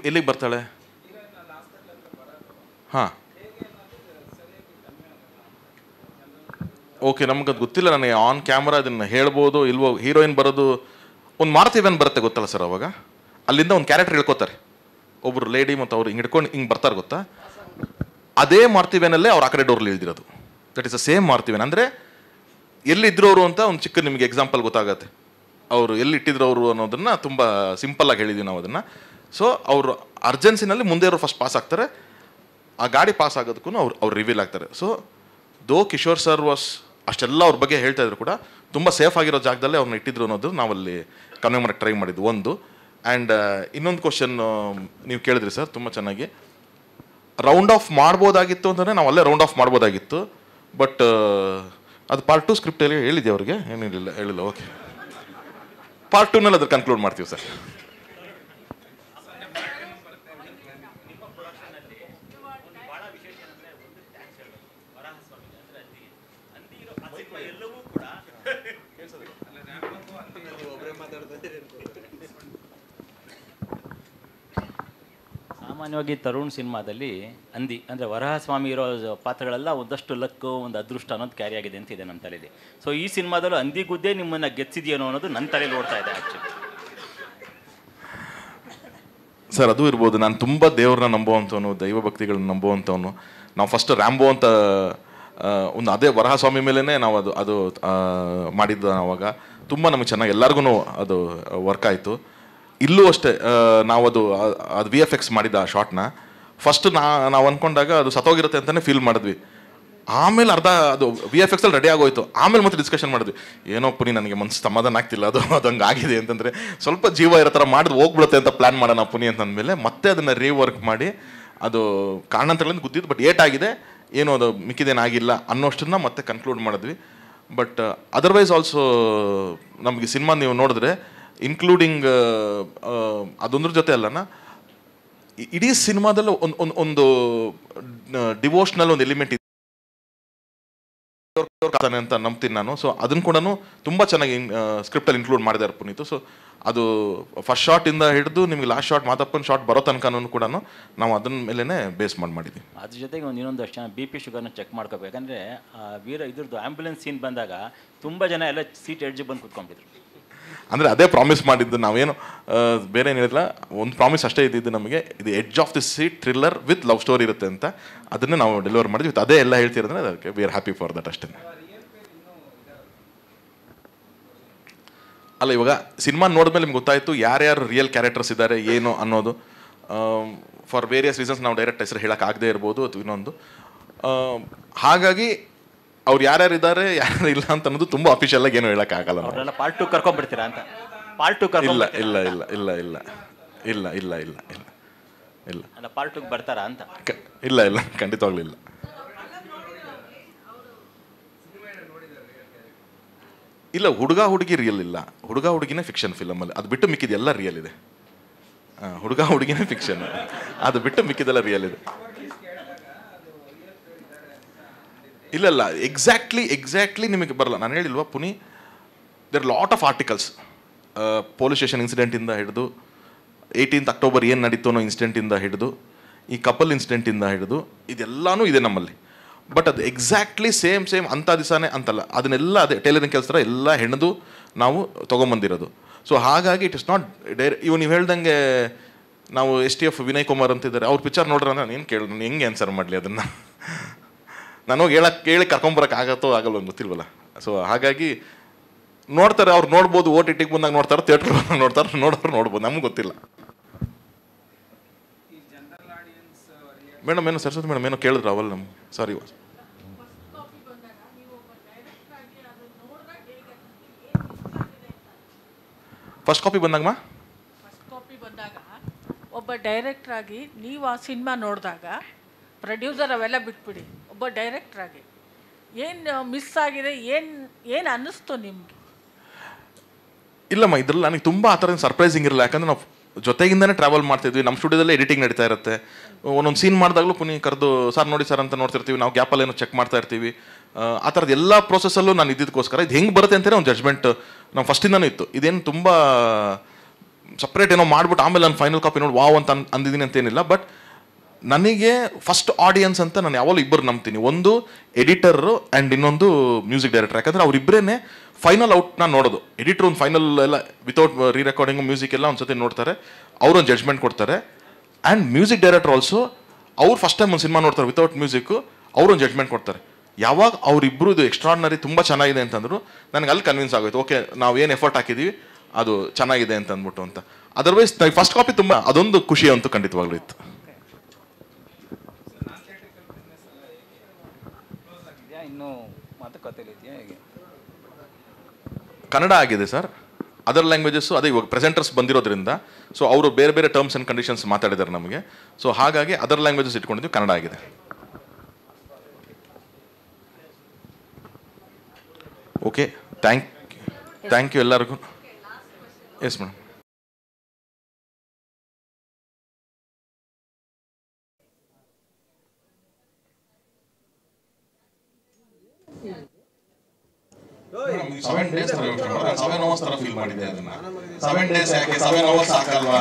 ಎಲ್ಲಿಗೆ ಬರ್ತಾಳೆ? ಹಾಂ, ಓಕೆ, ನಮಗದು ಗೊತ್ತಿಲ್ಲ. ನನಗೆ ಆನ್ ಕ್ಯಾಮ್ರಾ ಅದನ್ನು ಹೇಳ್ಬೋದು ಇಲ್ವೋ. ಹೀರೋಯಿನ್ ಬರೋದು ಒಂದು ಮಾರುತಿ ವ್ಯಾನ್ ಬರುತ್ತೆ ಗೊತ್ತಲ್ಲ ಸರ್, ಅವಾಗ ಅಲ್ಲಿಂದ ಒಂದು ಕ್ಯಾರೆಕ್ಟರ್ ಹೇಳ್ಕೊತಾರೆ ಒಬ್ರು ಲೇಡಿ, ಮತ್ತು ಅವ್ರು ಹಿಂಗೆ ಹಿಡ್ಕೊಂಡು ಹಿಂಗೆ ಬರ್ತಾರೆ ಗೊತ್ತಾ. ಅದೇ ಮಾರುತಿ ವ್ಯಾನಲ್ಲೇ ಅವ್ರು ಆ ಕಡೆ ಡೋರ್ಲಿ ಇಳ್ದಿರೋದು. That is a same Maruti van. ಅಂದರೆ ಎಲ್ಲಿದ್ರು ಅವರು ಅಂತ ಒಂದು ಚಿಕ್ಕ ನಿಮಗೆ ಎಕ್ಸಾಂಪಲ್ ಗೊತ್ತಾಗತ್ತೆ. ಅವರು ಎಲ್ಲಿ ಇಟ್ಟಿದ್ರು ಅವರು ಅನ್ನೋದನ್ನು ತುಂಬ ಸಿಂಪಲ್ಲಾಗಿ ಹೇಳಿದ್ವಿ ನಾವು ಅದನ್ನು. ಸೊ ಅವರು ಅರ್ಜೆನ್ಸಿನಲ್ಲಿ ಮುಂದೆ ಇರೋ ಫಸ್ಟ್ ಪಾಸ್ ಆಗ್ತಾರೆ, ಆ ಗಾಡಿ ಪಾಸ್ ಆಗೋದಕ್ಕೂ ಅವ್ರು ರಿವೀಲ್ ಆಗ್ತಾರೆ. ಸೊ ದೋ ಕಿಶೋರ್ ಸರ್ ವಾಸ್ ಅಷ್ಟೆಲ್ಲ ಅವ್ರ ಬಗ್ಗೆ ಹೇಳ್ತಾ ಇದ್ರು ಕೂಡ ತುಂಬ ಸೇಫ್ ಆಗಿರೋ ಜಾಗದಲ್ಲೇ ಅವ್ರನ್ನ ಇಟ್ಟಿದ್ರು ಅನ್ನೋದು ನಾವಲ್ಲಿ ಕನ್ವೆ ಮಾಡೋಕ್ಕೆ ಟ್ರೈ ಮಾಡಿದ್ದು ಒಂದು. ಆ್ಯಂಡ್ ಇನ್ನೊಂದು ಕ್ವಶನ್ ನೀವು ಕೇಳಿದ್ರಿ ಸರ್ ತುಂಬ ಚೆನ್ನಾಗಿ. ರೌಂಡ್ ಆಫ್ ಮಾಡ್ಬೋದಾಗಿತ್ತು ಅಂತಂದರೆ ನಾವು ಅಲ್ಲೇ ರೌಂಡ್ ಆಫ್ ಮಾಡ್ಬೋದಾಗಿತ್ತು, ಬಟ್ ಅದು ಪಾರ್ಟ್ 2 ಸ್ಕ್ರಿಪ್ಟಲ್ಲಿ ಹೇಳಿದ್ದೆ ಅವ್ರಿಗೆ, ಹೇಳಿಲ್ಲ. ಓಕೆ, ಪಾರ್ಟ್ 2ನಲ್ಲಿ ಅದ್ರ ಕನ್ಕ್ಲೂಡ್ ಮಾಡ್ತೀವಿ ಸರ್. ಸಾಮಾನ್ಯವಾಗಿ ತರುಣ್ ಸಿನಿಮಾದಲ್ಲಿ ಅಂದಿ ಅಂದರೆ ವರಹಸ್ವಾಮಿ ಇರೋ ಪಾತ್ರಗಳೆಲ್ಲ ಒಂದಷ್ಟು ಲಕ್ಕು, ಒಂದು ಅದೃಷ್ಟ ಅನ್ನೋದು ಕ್ಯಾರಿ ಆಗಿದೆ ಅಂತ ಇದೆ ನಮ್ಮ ತಲೆಯಲ್ಲಿ. ಸೊ ಈ ಸಿನಿಮಾದಲ್ಲೂ ಅಂದಿ ಗುದ್ದೆ ನಿಮ್ಮನ್ನು ಗೆಚ್ಚಿದೆಯೇನೋ ಅನ್ನೋದು ನನ್ನ ತಲೆಯಲ್ಲಿ ಓಡ್ತಾ ಇದೆ ಆ್ಯಕ್ಚುಲಿ. ಸರ್ ಅದು ಇರ್ಬೋದು. ನಾನು ತುಂಬ ದೇವ್ರನ್ನ ನಂಬುವಂಥವನು, ದೈವ ಭಕ್ತಿಗಳನ್ನ ನಂಬುವಂಥವನು. ನಾವು ಫಸ್ಟ್ ರ್ಯಾಂಬೋ ಅಂತ ಒಂದು ಅದೇ ವರಹಸ್ವಾಮಿ ಮೇಲೇ ನಾವು ಅದು ಮಾಡಿದ್ದು. ಆವಾಗ ತುಂಬ ನಮಗೆ ಚೆನ್ನಾಗಿ ಎಲ್ಲರಿಗೂ ಅದು ವರ್ಕ್ ಆಯಿತು. ಇಲ್ಲೂ ಅಷ್ಟೇ ನಾವು ಅದು VFX ಮಾಡಿದ ಆ ಶಾರ್ಟ್ನ ಫಸ್ಟ್ ನಾವು ಅಂದ್ಕೊಂಡಾಗ ಅದು ಸತ್ತೋಗಿರುತ್ತೆ ಅಂತಲೇ ಫೀಲ್ ಮಾಡಿದ್ವಿ. ಆಮೇಲೆ ಅರ್ಧ ಅದು VFX ಅಲ್ಲಿ ರೆಡಿ ಆಗೋಯ್ತು. ಆಮೇಲೆ ಮತ್ತೆ ಡಿಸ್ಕಷನ್ ಮಾಡಿದ್ವಿ, ಏನೋ ಪುನಿ ನನಗೆ ಮನಸ್ಸು ಸಮಾಧಾನ ಆಗ್ತಿಲ್ಲ, ಅದಂಗೆ ಆಗಿದೆ ಅಂತಂದರೆ ಸ್ವಲ್ಪ ಜೀವ ಇರೋ ಥರ ಮಾಡಿದ್ ಹೋಗ್ಬಿಡುತ್ತೆ ಅಂತ ಪ್ಲ್ಯಾನ್ ಮಾಡೋಣ ಪುನಿ ಅಂತಂದಮೇಲೆ ಮತ್ತೆ ಅದನ್ನು ರೀವರ್ಕ್ ಮಾಡಿ ಅದು ಕಾರಣಾಂತರಗಳಿಂದ ಗುದ್ದಿದ್ದು, ಬಟ್ ಏಟಾಗಿದೆ, ಏನೋ ಅದು ಮಿಕ್ಕಿದೇನಾಗಿಲ್ಲ ಅನ್ನೋಷ್ಟನ್ನ ಮತ್ತೆ ಕನ್ಕ್ಲೂಡ್ ಮಾಡಿದ್ವಿ. ಬಟ್ ಅದರ್ವೈಸ್ ಆಲ್ಸೋ ನಮಗೆ ಸಿನಿಮಾ ನೀವು ನೋಡಿದ್ರೆ ಇನ್ಕ್ಲೂಡಿಂಗ್ ಅದೊಂದ್ರ ಜೊತೆ ಅಲ್ಲನ ಇಡೀ ಸಿನಿಮಾದಲ್ಲಿ ಒಂದು ಡಿವೋಷನಲ್ ಒಂದು ಎಲಿಮೆಂಟ್ ಅಂತ ನಂಬ್ತೀನಿ ನಾನು. ಸೊ ಅದನ್ನು ಕೂಡ ತುಂಬ ಚೆನ್ನಾಗಿ ಸ್ಕ್ರಿಪ್ಟಲ್ಲಿ ಇನ್ಕ್ಲೂಡ್ ಮಾಡಿದ್ದಾರೆ ಪುನೀತ್. ಸೊ ಅದು ಫಸ್ಟ್ ಶಾರ್ಟಿಂದ ಹಿಡಿದು ನಿಮಗೆ ಲಾಸ್ಟ್ ಶಾರ್ಟ್ ಮಾತಪ್ಪನ ಶಾರ್ಟ್ ಬರೋ ತನಕ ಕೂಡ ನಾವು ಅದನ್ನ ಮೇಲೇ ಬೇಸ್ ಮಾಡಿದ್ವಿ. ಅದ್ರ ಜೊತೆಗೆ ಇನ್ನೊಂದಷ್ಟು ಜನ BP ಶುಗರ್ನ ಚೆಕ್ ಮಾಡ್ಕೋಬೇಕು. ಯಾಕಂದರೆ ಇದ್ರದ್ದು ಆ್ಯಂಬುಲೆನ್ಸ್ ಸೀನ್ ಬಂದಾಗ ತುಂಬ ಜನ ಎಲ್ಲ ಸೀಟ್ ಎಡ್ಜಿಗೆ ಬಂದು ಕೂತ್ಕೊಂಡಿದ್ರು. ಅಂದರೆ ಅದೇ ಪ್ರಾಮಿಸ್ ಮಾಡಿದ್ದು, ನಾವೇನು ಬೇರೆ ಏನು ಹೇಳಿಲ್ಲ, ಒಂದು ಪ್ರಾಮಿಸ್ ಅಷ್ಟೇ ಇದ್ದಿದ್ದು ನಮಗೆ, ಇದು edge of the seat thriller with love story ಇರುತ್ತೆ ಅಂತ. ಅದನ್ನೇ ನಾವು ಡೆಲಿವರ್ ಮಾಡಿದ್ವಿ. ಅದೇ ಎಲ್ಲ ಹೇಳ್ತಿರೋದ್ರೆ ಅದಕ್ಕೆ V are happy for that ಅಷ್ಟೇ. ಅಲ್ಲ, ಇವಾಗ ಸಿನಿಮಾ ನೋಡಿದ್ಮೇಲೆ ನಿಮ್ಗೆ ಗೊತ್ತಾಯಿತು ಯಾರ್ಯಾರು ರಿಯಲ್ ಕ್ಯಾರೆಕ್ಟರ್ಸ್ ಇದ್ದಾರೆ ಏನು ಅನ್ನೋದು. ಫಾರ್ ವೇರಿಯಸ್ ರೀಸನ್ಸ್ ನಾವು ಡೈರೆಕ್ಟ್ ಹೆಸರು ಹೇಳೋಕ್ಕಾಗದೇ ಇರ್ಬೋದು ಅಥವಾ ಇನ್ನೊಂದು. ಹಾಗಾಗಿ ಅವ್ರು ಯಾರ್ಯಾರು ಇದ್ದಾರೆ ಯಾರ್ಯಾರು ಇಲ್ಲ ಅಂತ ಅನ್ನೋದು ತುಂಬ ಅಫಿಷಿಯಲ್ ಆಗಿ ಏನು ಹೇಳೋಕ್ಕಾಗಲ್ಲ. ಅವರೆಲ್ಲ ಪಾರ್ಟ್ 2 ಕರ್ಕೊಂಡ್ಬಿಡ್ತೀರಾ ಅಂತ? ಪಾರ್ಟ್ 2 ಇಲ್ಲ ಇಲ್ಲ ಇಲ್ಲ ಇಲ್ಲ ಇಲ್ಲ ಇಲ್ಲ ಇಲ್ಲ ಇಲ್ಲ ಇಲ್ಲ ಇಲ್ಲ ಅಲ್ಲ, ಪಾರ್ಟ್ 2 ಬರ್ತಾರಾ ಅಂತ? ಇಲ್ಲ ಇಲ್ಲ, ಖಂಡಿತವಾಗ್ಲೂ ಇಲ್ಲ. ಇಲ್ಲ, ಹುಡುಗ ಹುಡುಗಿ ರಿಯಲ್ ಇಲ್ಲ, ಹುಡುಗ ಹುಡುಗಿನೇ ಫಿಕ್ಷನ್ ಫಿಲಮಲ್ಲಿ. ಅದು ಬಿಟ್ಟು ಮಿಕ್ಕಿದೆಲ್ಲ ರಿಯಲ್ ಇದೆ. ಹುಡುಗ ಹುಡುಗಿನೇ ಫಿಕ್ಷನ್, ಅದು ಬಿಟ್ಟು ಮಿಕ್ಕಿದೆಲ್ಲ ರಿಯಲ್ ಇದೆ. ಇಲ್ಲ ಇಲ್ಲ, ಎಕ್ಸಾಕ್ಟ್ಲಿ ನಿಮಗೆ ಬರಲ್ಲ. ನಾನು ಹೇಳಿಲ್ವಾ Puni, there lot of articles, police station ಇನ್ಸಿಡೆಂಟಿಂದ ಹಿಡಿದು 18th ಅಕ್ಟೋಬರ್ ಏನು ನಡೀತು ಅನ್ನೋ ಇನ್ಸಿಡೆಂಟಿಂದ ಹಿಡಿದು ಈ ಕಪಲ್ ಇನ್ಸಿಡೆಂಟಿಂದ ಹಿಡಿದು ಇದೆಲ್ಲನೂ ಇದೆ ನಮ್ಮಲ್ಲಿ. ಬಟ್ ಅದು ಎಕ್ಸಾಕ್ಟ್ಲಿ ಸೇಮ್ ಅಂಥ ದಿವಸನೇ ಅಂತಲ್ಲ, ಅದನ್ನೆಲ್ಲ ಅದೇ ಟೈಲರಿಂಗ್ ಕೆಲಸ ಎಲ್ಲ ಹೆಣ್ದು ನಾವು ತೊಗೊಂಬಂದಿರೋದು. ಸೊ ಹಾಗಾಗಿ ಇಟ್ ಇಸ್ ನಾಟ್ ಇವು ನೀವು ಹೇಳ್ದಂಗೆ ನಾವು STF ವಿನಯ್ ಕುಮಾರ್ ಅಂತಿದ್ದಾರೆ, ಅವ್ರ ಪಿಕ್ಚರ್ ನೋಡ್ರೆ ನಾನು ಏನು ಕೇಳಿ ನಾನು ಹೆಂಗೆ ಆನ್ಸರ್ ಮಾಡಲಿ ಅದನ್ನು? ನಾನು ಹೋಗಿ ಕೇಳಿ ಕರ್ಕೊಂಬರಕ್ಕೆ ಆಗತ್ತೋ ಆಗಲ್ಲ ಗೊತ್ತಿಲ್ವಲ್ಲ. ಸೊ ಹಾಗಾಗಿ ನೋಡ್ತಾರೆ, ಅವ್ರು ನೋಡ್ಬೋದು, OTT ಬಂದಾಗ ನೋಡ್ತಾರೆ, ಥಿಯೇಟ್ರ್ ಬಂದಾಗ ನೋಡೋರು ನೋಡ್ಬೋದು, ನಮ್ಗೆ ಗೊತ್ತಿಲ್ಲ. ಮೇಡಮ್ ಏನೋ ಸರಸ್ವತಿ ಮೇಡಮ್ ಏನೋ ಕೇಳಿದ್ರು ಅವಲ್ಲ ನಮ್ಗೆ, ಸಾರಿ. ಫಸ್ಟ್ ಕಾಪಿ ಬಂದಾಗ ಒಬ್ಬ ಡೈರೆಕ್ಟರ್ ಆಗಿ ನೀವು ಆ ಸಿನಿಮಾ ನೋಡಿದಾಗ, ಪ್ರೊಡ್ಯೂಸರ್ ಅವೆಲ್ಲ ಬಿಟ್ಬಿಡಿ, ಒಬ್ಬ ಡೈರೆಕ್ಟರ್ ಆಗಿ ಏನು ಮಿಸ್ ಆಗಿದೆ, ಏನು ಅನ್ನಿಸ್ತು ನಿಮಗೆ? ಇಲ್ಲಮ್ಮ, ಇದ್ರಲ್ಲಿ ನನಗೆ ತುಂಬ ಆ ಥರ ಸರ್ಪ್ರೈಸಿಂಗ್ ಇರಲ್ಲ. ಯಾಕಂದರೆ ನಾವು ಜೊತೆಗಿಂದನೇ ಟ್ರಾವೆಲ್ ಮಾಡ್ತಿದ್ವಿ, ನಮ್ಮ ಸ್ಟುಡಿಯೋದಲ್ಲೇ ಎಡಿಟಿಂಗ್ ನಡೀತಾ ಇರುತ್ತೆ. ಒಂದೊಂದು ಸೀನ್ ಮಾಡಿದಾಗಲೂ ಪುನಿ ಕರೆದು ಸರ್ ನೋಡಿ ಸರ್ ಅಂತ ನೋಡ್ತಿರ್ತೀವಿ, ನಾವು ಗ್ಯಾಪಲ್ಲಿ ಏನೋ ಚೆಕ್ ಮಾಡ್ತಾ ಇರ್ತೀವಿ. ಆ ಥರದ್ದು ಎಲ್ಲ ಪ್ರೋಸೆಸ್ಸಲ್ಲೂ ನಾನು ಇದ್ದಿದ್ದಕ್ಕೋಸ್ಕರ ಇದು ಹೆಂಗೆ ಬರುತ್ತೆ ಅಂತಲೇ ಒಂದು ಜಡ್ಜ್ಮೆಂಟ್ ನಾವು ಫಸ್ಟಿಂದನೂ ಇತ್ತು. ಇದೇನು ತುಂಬ ಸಪ್ರೇಟ್ ಏನೋ ಮಾಡ್ಬಿಟ್ಟು ಆಮೇಲೆ ನಾನು ಫೈನಲ್ ಕಾಪಿ ನೋಡಿ ವಾವ್ ಅಂತ ಅಂದಿದ್ದೀನಿ ಅಂತೇನಿಲ್ಲ. ಬಟ್ ನನಗೆ ಫಸ್ಟ್ ಆಡಿಯನ್ಸ್ ಅಂತ ನಾನು ಯಾವಾಗಲೂ ಇಬ್ಬರು ನಂಬ್ತೀನಿ, ಒಂದು ಎಡಿಟರು ಆ್ಯಂಡ್ ಇನ್ನೊಂದು ಮ್ಯೂಸಿಕ್ ಡೈರೆಕ್ಟರ್. ಯಾಕಂದರೆ ಅವರಿಬ್ಬರೇ ಫೈನಲ್ ಔಟ್ನ ನೋಡೋದು. ಎಡಿಟರ್ ಒಂದು ಫೈನಲ್ ಎಲ್ಲ ವಿತೌಟ್ ರೀ ರೆಕಾರ್ಡಿಂಗು ಮ್ಯೂಸಿಕ್ ಎಲ್ಲ ಒಂದು ಸತಿ ನೋಡ್ತಾರೆ, ಅವರೊಂದು ಜಡ್ಜ್ಮೆಂಟ್ ಕೊಡ್ತಾರೆ. ಆ್ಯಂಡ್ ಮ್ಯೂಸಿಕ್ ಡೈರೆಕ್ಟರ್ ಆಲ್ಸೋ ಅವ್ರು ಫಸ್ಟ್ ಟೈಮ್ ಒಂದು ಸಿನಿಮಾ ನೋಡ್ತಾರೆ ವಿತೌಟ್ ಮ್ಯೂಸಿಕ್ಕು, ಅವರೊಂದು ಜಡ್ಜ್ಮೆಂಟ್ ಕೊಡ್ತಾರೆ. ಯಾವಾಗ ಅವರಿಬ್ಬರು ಇದು ಎಕ್ಸ್ಟ್ರಾರ್ಡಿನರಿ ತುಂಬ ಚೆನ್ನಾಗಿದೆ ಅಂತಂದ್ರು ನನಗೆ ಅಲ್ಲಿ ಕನ್ವಿನ್ಸ್ ಆಗೋಯ್ತು, ಓಕೆ ನಾವು ಏನು ಎಫರ್ಟ್ ಹಾಕಿದ್ದೀವಿ ಅದು ಚೆನ್ನಾಗಿದೆ ಅಂತ ಅಂದ್ಬಿಟ್ಟು ಅಂತ. ಅದರ್ವೈಸ್ ಫಸ್ಟ್ ಕಾಪಿ ತುಂಬ ಅದೊಂದು ಖುಷಿ ಅಂತೂ ಖಂಡಿತವಾಗ್ಲೂ ಇತ್ತು. ಕನ್ನಡ ಆಗಿದೆ ಸರ್, ಅದರ್ ಲ್ಯಾಂಗ್ವೇಜಸ್ಸು ಅದೇ ಇವಾಗ ಪ್ರೆಸೆಂಟರ್ಸ್ ಬಂದಿರೋದ್ರಿಂದ ಸೊ ಅವರು ಬೇರೆ ಬೇರೆ ಟರ್ಮ್ಸ್ ಆ್ಯಂಡ್ ಕಂಡೀಷನ್ಸ್ ಮಾತಾಡಿದ್ದಾರೆ ನಮಗೆ. ಸೊ ಹಾಗಾಗಿ ಅದರ್ ಲ್ಯಾಂಗ್ವೇಜಸ್ ಇಟ್ಕೊಂಡಿದ್ದೀವಿ, ಕನ್ನಡ ಆಗಿದೆ. ಓಕೆ, ಥ್ಯಾಂಕ್ ಯು ಎಲ್ಲರಿಗೂ. Yes madam. Seven days feel ಮಾಡಿದೆ ಅದನ್ನ. 7 days ಯಾಕೆ 7 hours ಸಾಕಲ್ವಾ?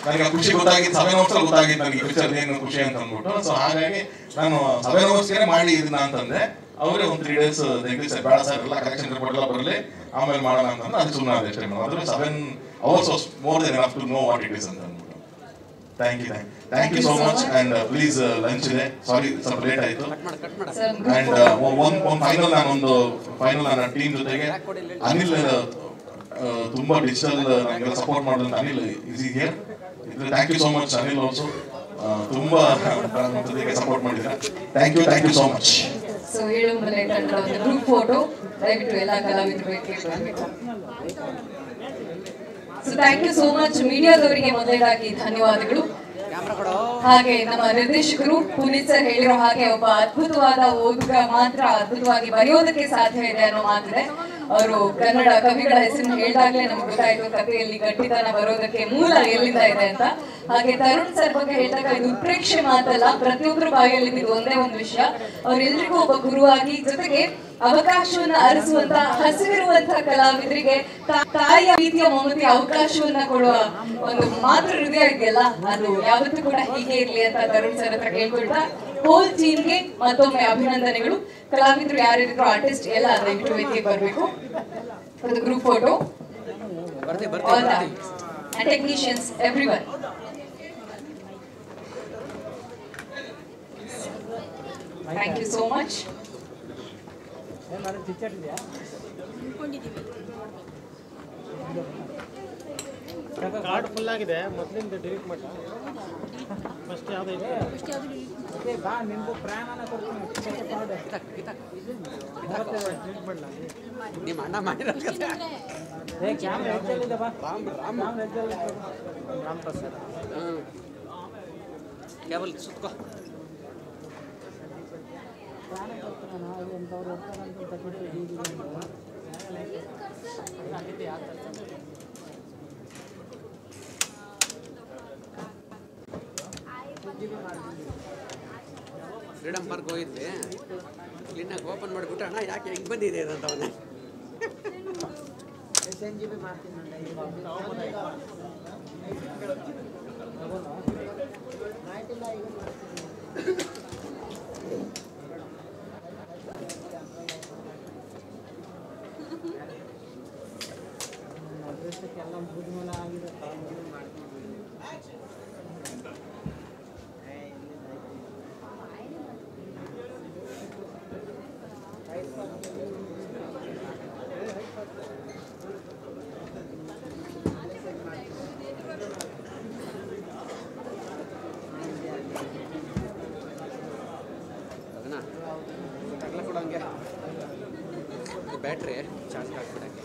ನನಗೆ ಖುಷಿ ಗೊತ್ತಾಗಿದ್ದು 7 hours ಗೊತ್ತಾಗಿದ್ದು ನನಗೆ ಪಿಕ್ಚರ್ ಏನು ಖುಷಿ ಅಂತ ಅಂದ್ಬಿಟ್ಟು. ಸೊ ಹಾಗಾಗಿ ನಾನು 7 hours ಮಾಡಿ ಇದನ್ನ ಅಂತಂದೆ. ಅವರೇ ಒಂದು 3 days ತೆಗೆದು ಸರ್ ಬೇಡ ಸರ್ ಎಲ್ಲ ಕರೆಕ್ಷನ್ ರಿಪೋರ್ಟ್ ಎಲ್ಲ ಬರಲಿ ಆಮೇಲೆ ಮಾಡೋಣ ಅಂತಂದ್ರೆ ಅದು ಸುಮ್ಮನೆ ಅಷ್ಟೇ ಮೇಡಮ್. ಅದ್ರ 7 hours was more than enough to know what it is ಅಂತ ಅಂದ್ಬಿಟ್ಟು. Thank you so much and please lunch ಇದೆ, ಸಾರಿ ಸ್ವಲ್ಪ ಲೇಟ್ ಆಯಿತು. ಆ್ಯಂಡ್ ಒಂದು ಫೈನಲ್ ನನ್ನ ಟೀಮ್ ಜೊತೆಗೆ ಅನಿಲ್ ತುಂಬ ಡಿಜಿಟಲ್ ನನಗೆಲ್ಲ ಸಪೋರ್ಟ್ ಮಾಡೋದು Anil is here. Thank you so much Anil also, ತುಂಬ ಜೊತೆಗೆ ಸಪೋರ್ಟ್ ಮಾಡಿದ್ದಾರೆ. Thank you so much. So Yelumale ತಂಡದ ಒಂದು ಗ್ರೂಪ್ ಫೋಟೋ ದಯವಿಟ್ಟು ಎಲ್ಲ ಕಲಾವಿದರು ಕೇಳಬೇಕು. So thank you so much. ಮೀಡಿಯಾದವರಿಗೆ ಮೊದಲನೇದಾಗಿ ಧನ್ಯವಾದಗಳು. ಹಾಗೆ ನಮ್ಮ ನಿರ್ದೇಶಕರು ಪುನೀತ್ ಸರ್ ಹೇಳಿರೋ ಹಾಗೆ ಒಬ್ಬ ಅದ್ಭುತವಾದ ಓದುಗ ಮಾತ್ರ ಅದ್ಭುತವಾಗಿ ಬರೆಯೋದಕ್ಕೆ ಸಾಧ್ಯ ಇದೆ ಅನ್ನೋ ಮಾತಿದೆ. ಅವರು ಕನ್ನಡ ಕವಿಗಳ ಹೆಸರನ್ನು ಹೇಳಿದಾಗಲೇ ನಮ್ಗೆ ಗೊತ್ತಾಯ್ತು ಕಥೆಯಲ್ಲಿ ಗಟ್ಟಿತನ ಬರೋದಕ್ಕೆ ಮೂಲ ಎಲ್ಲಿಂದ ಇದೆ ಅಂತ. ಹಾಗೆ ತರುಣ್ ಸರ್ ಬಗ್ಗೆ ಹೇಳಿದಾಗ ಇದು ಉತ್ಪ್ರೇಕ್ಷೆ ಮಾತಲ್ಲ, ಪ್ರತಿಯೊಬ್ಬರ ಬಾಯಲ್ಲಿ ಇದು ಒಂದೇ ಒಂದು ವಿಷಯ. ಅವರೆಲ್ಲರಿಗೂ ಒಬ್ಬ ಗುರುವಾಗಿ, ಜೊತೆಗೆ ಅವಕಾಶವನ್ನ ಅರಸುವಂತ ಹಸಿವಿರುವಂತ ಕಲಾವಿದರಿಗೆ ತಾಯಿಯ ರೀತಿಯ ಮಮತೆಯ ಅವಕಾಶವನ್ನ ಕೊಡುವ ಒಂದು ಮಾತೃ ಹೃದಯ ಇದೆಯಲ್ಲ, ಅದು ಯಾವತ್ತೂ ಕೂಡ ಹೀಗೆ ಇರ್ಲಿ ಅಂತ ತರುಣ್ ಸರ್ ಹತ್ರ ಕೇಳ್ಕೊಳ್ತಾ ಹೋಲ್ ಟೀಮ್ಗೆ ಮತ್ತೊಮ್ಮೆ ಅಭಿನಂದನೆಗಳು. ಕಲಾವಿದರು ಯಾರಿದ್ರು, ಆರ್ಟಿಸ್ಟ್ ಎಲ್ಲ ದಯವಿಟ್ಟು ವೇದಿಕೆಗೆ ಬರಬೇಕು. ಒಂದು group photo and technicians, everyone. Thank you so much. Card full ಆಗಿದೆ, ಮೊದಲಿಂದ ಡಿಲೀಟ್ ಮಾಡಿ. ಫಸ್ಟ್ ಯಾವುದು ಇದೆ? ಬಾ ನಿಂದು ಪ್ರಾಣನ ಕೊಡ್ತೀನಿ. ನಿಮ್ಮ ಅಣ್ಣ ಮಾಡಿರೋದು ಕ್ಯಾಮ್ರಾ ಹೆಜ್ಜಲ್ಲಿದೆ. ಬಾ ರಾಮ್ ಹೆಜ್ಜಲ್ಲಿ ರಾಮ್ ಪ್ರಸಾದ್ ಕೇಬಲ್ ಸುತ್ಕೋ. ಫ್ರೀಡಮ್ ಪಾರ್ಕ್ ಹೋಗಿದ್ವಿ, ಕ್ಲೀನಾಗಿ ಓಪನ್ ಮಾಡಿಬಿಟ್ಟು ಅಣ್ಣ ಯಾಕೆ ಹೆಂಗೆ ಬಂದಿದೆ ಅಂತ ಅವನ್ನ SNGB ಮಾಡ್ತೀನಿ. ಅಡ್ರೆಸ್ಸಕ್ಕೆಲ್ಲ ಮುಗಿದ್ಮೇಲೆ ಆಗಿದೆ. Battery charge ಹಾಕ್ಬಿಡಕ್ಕೆ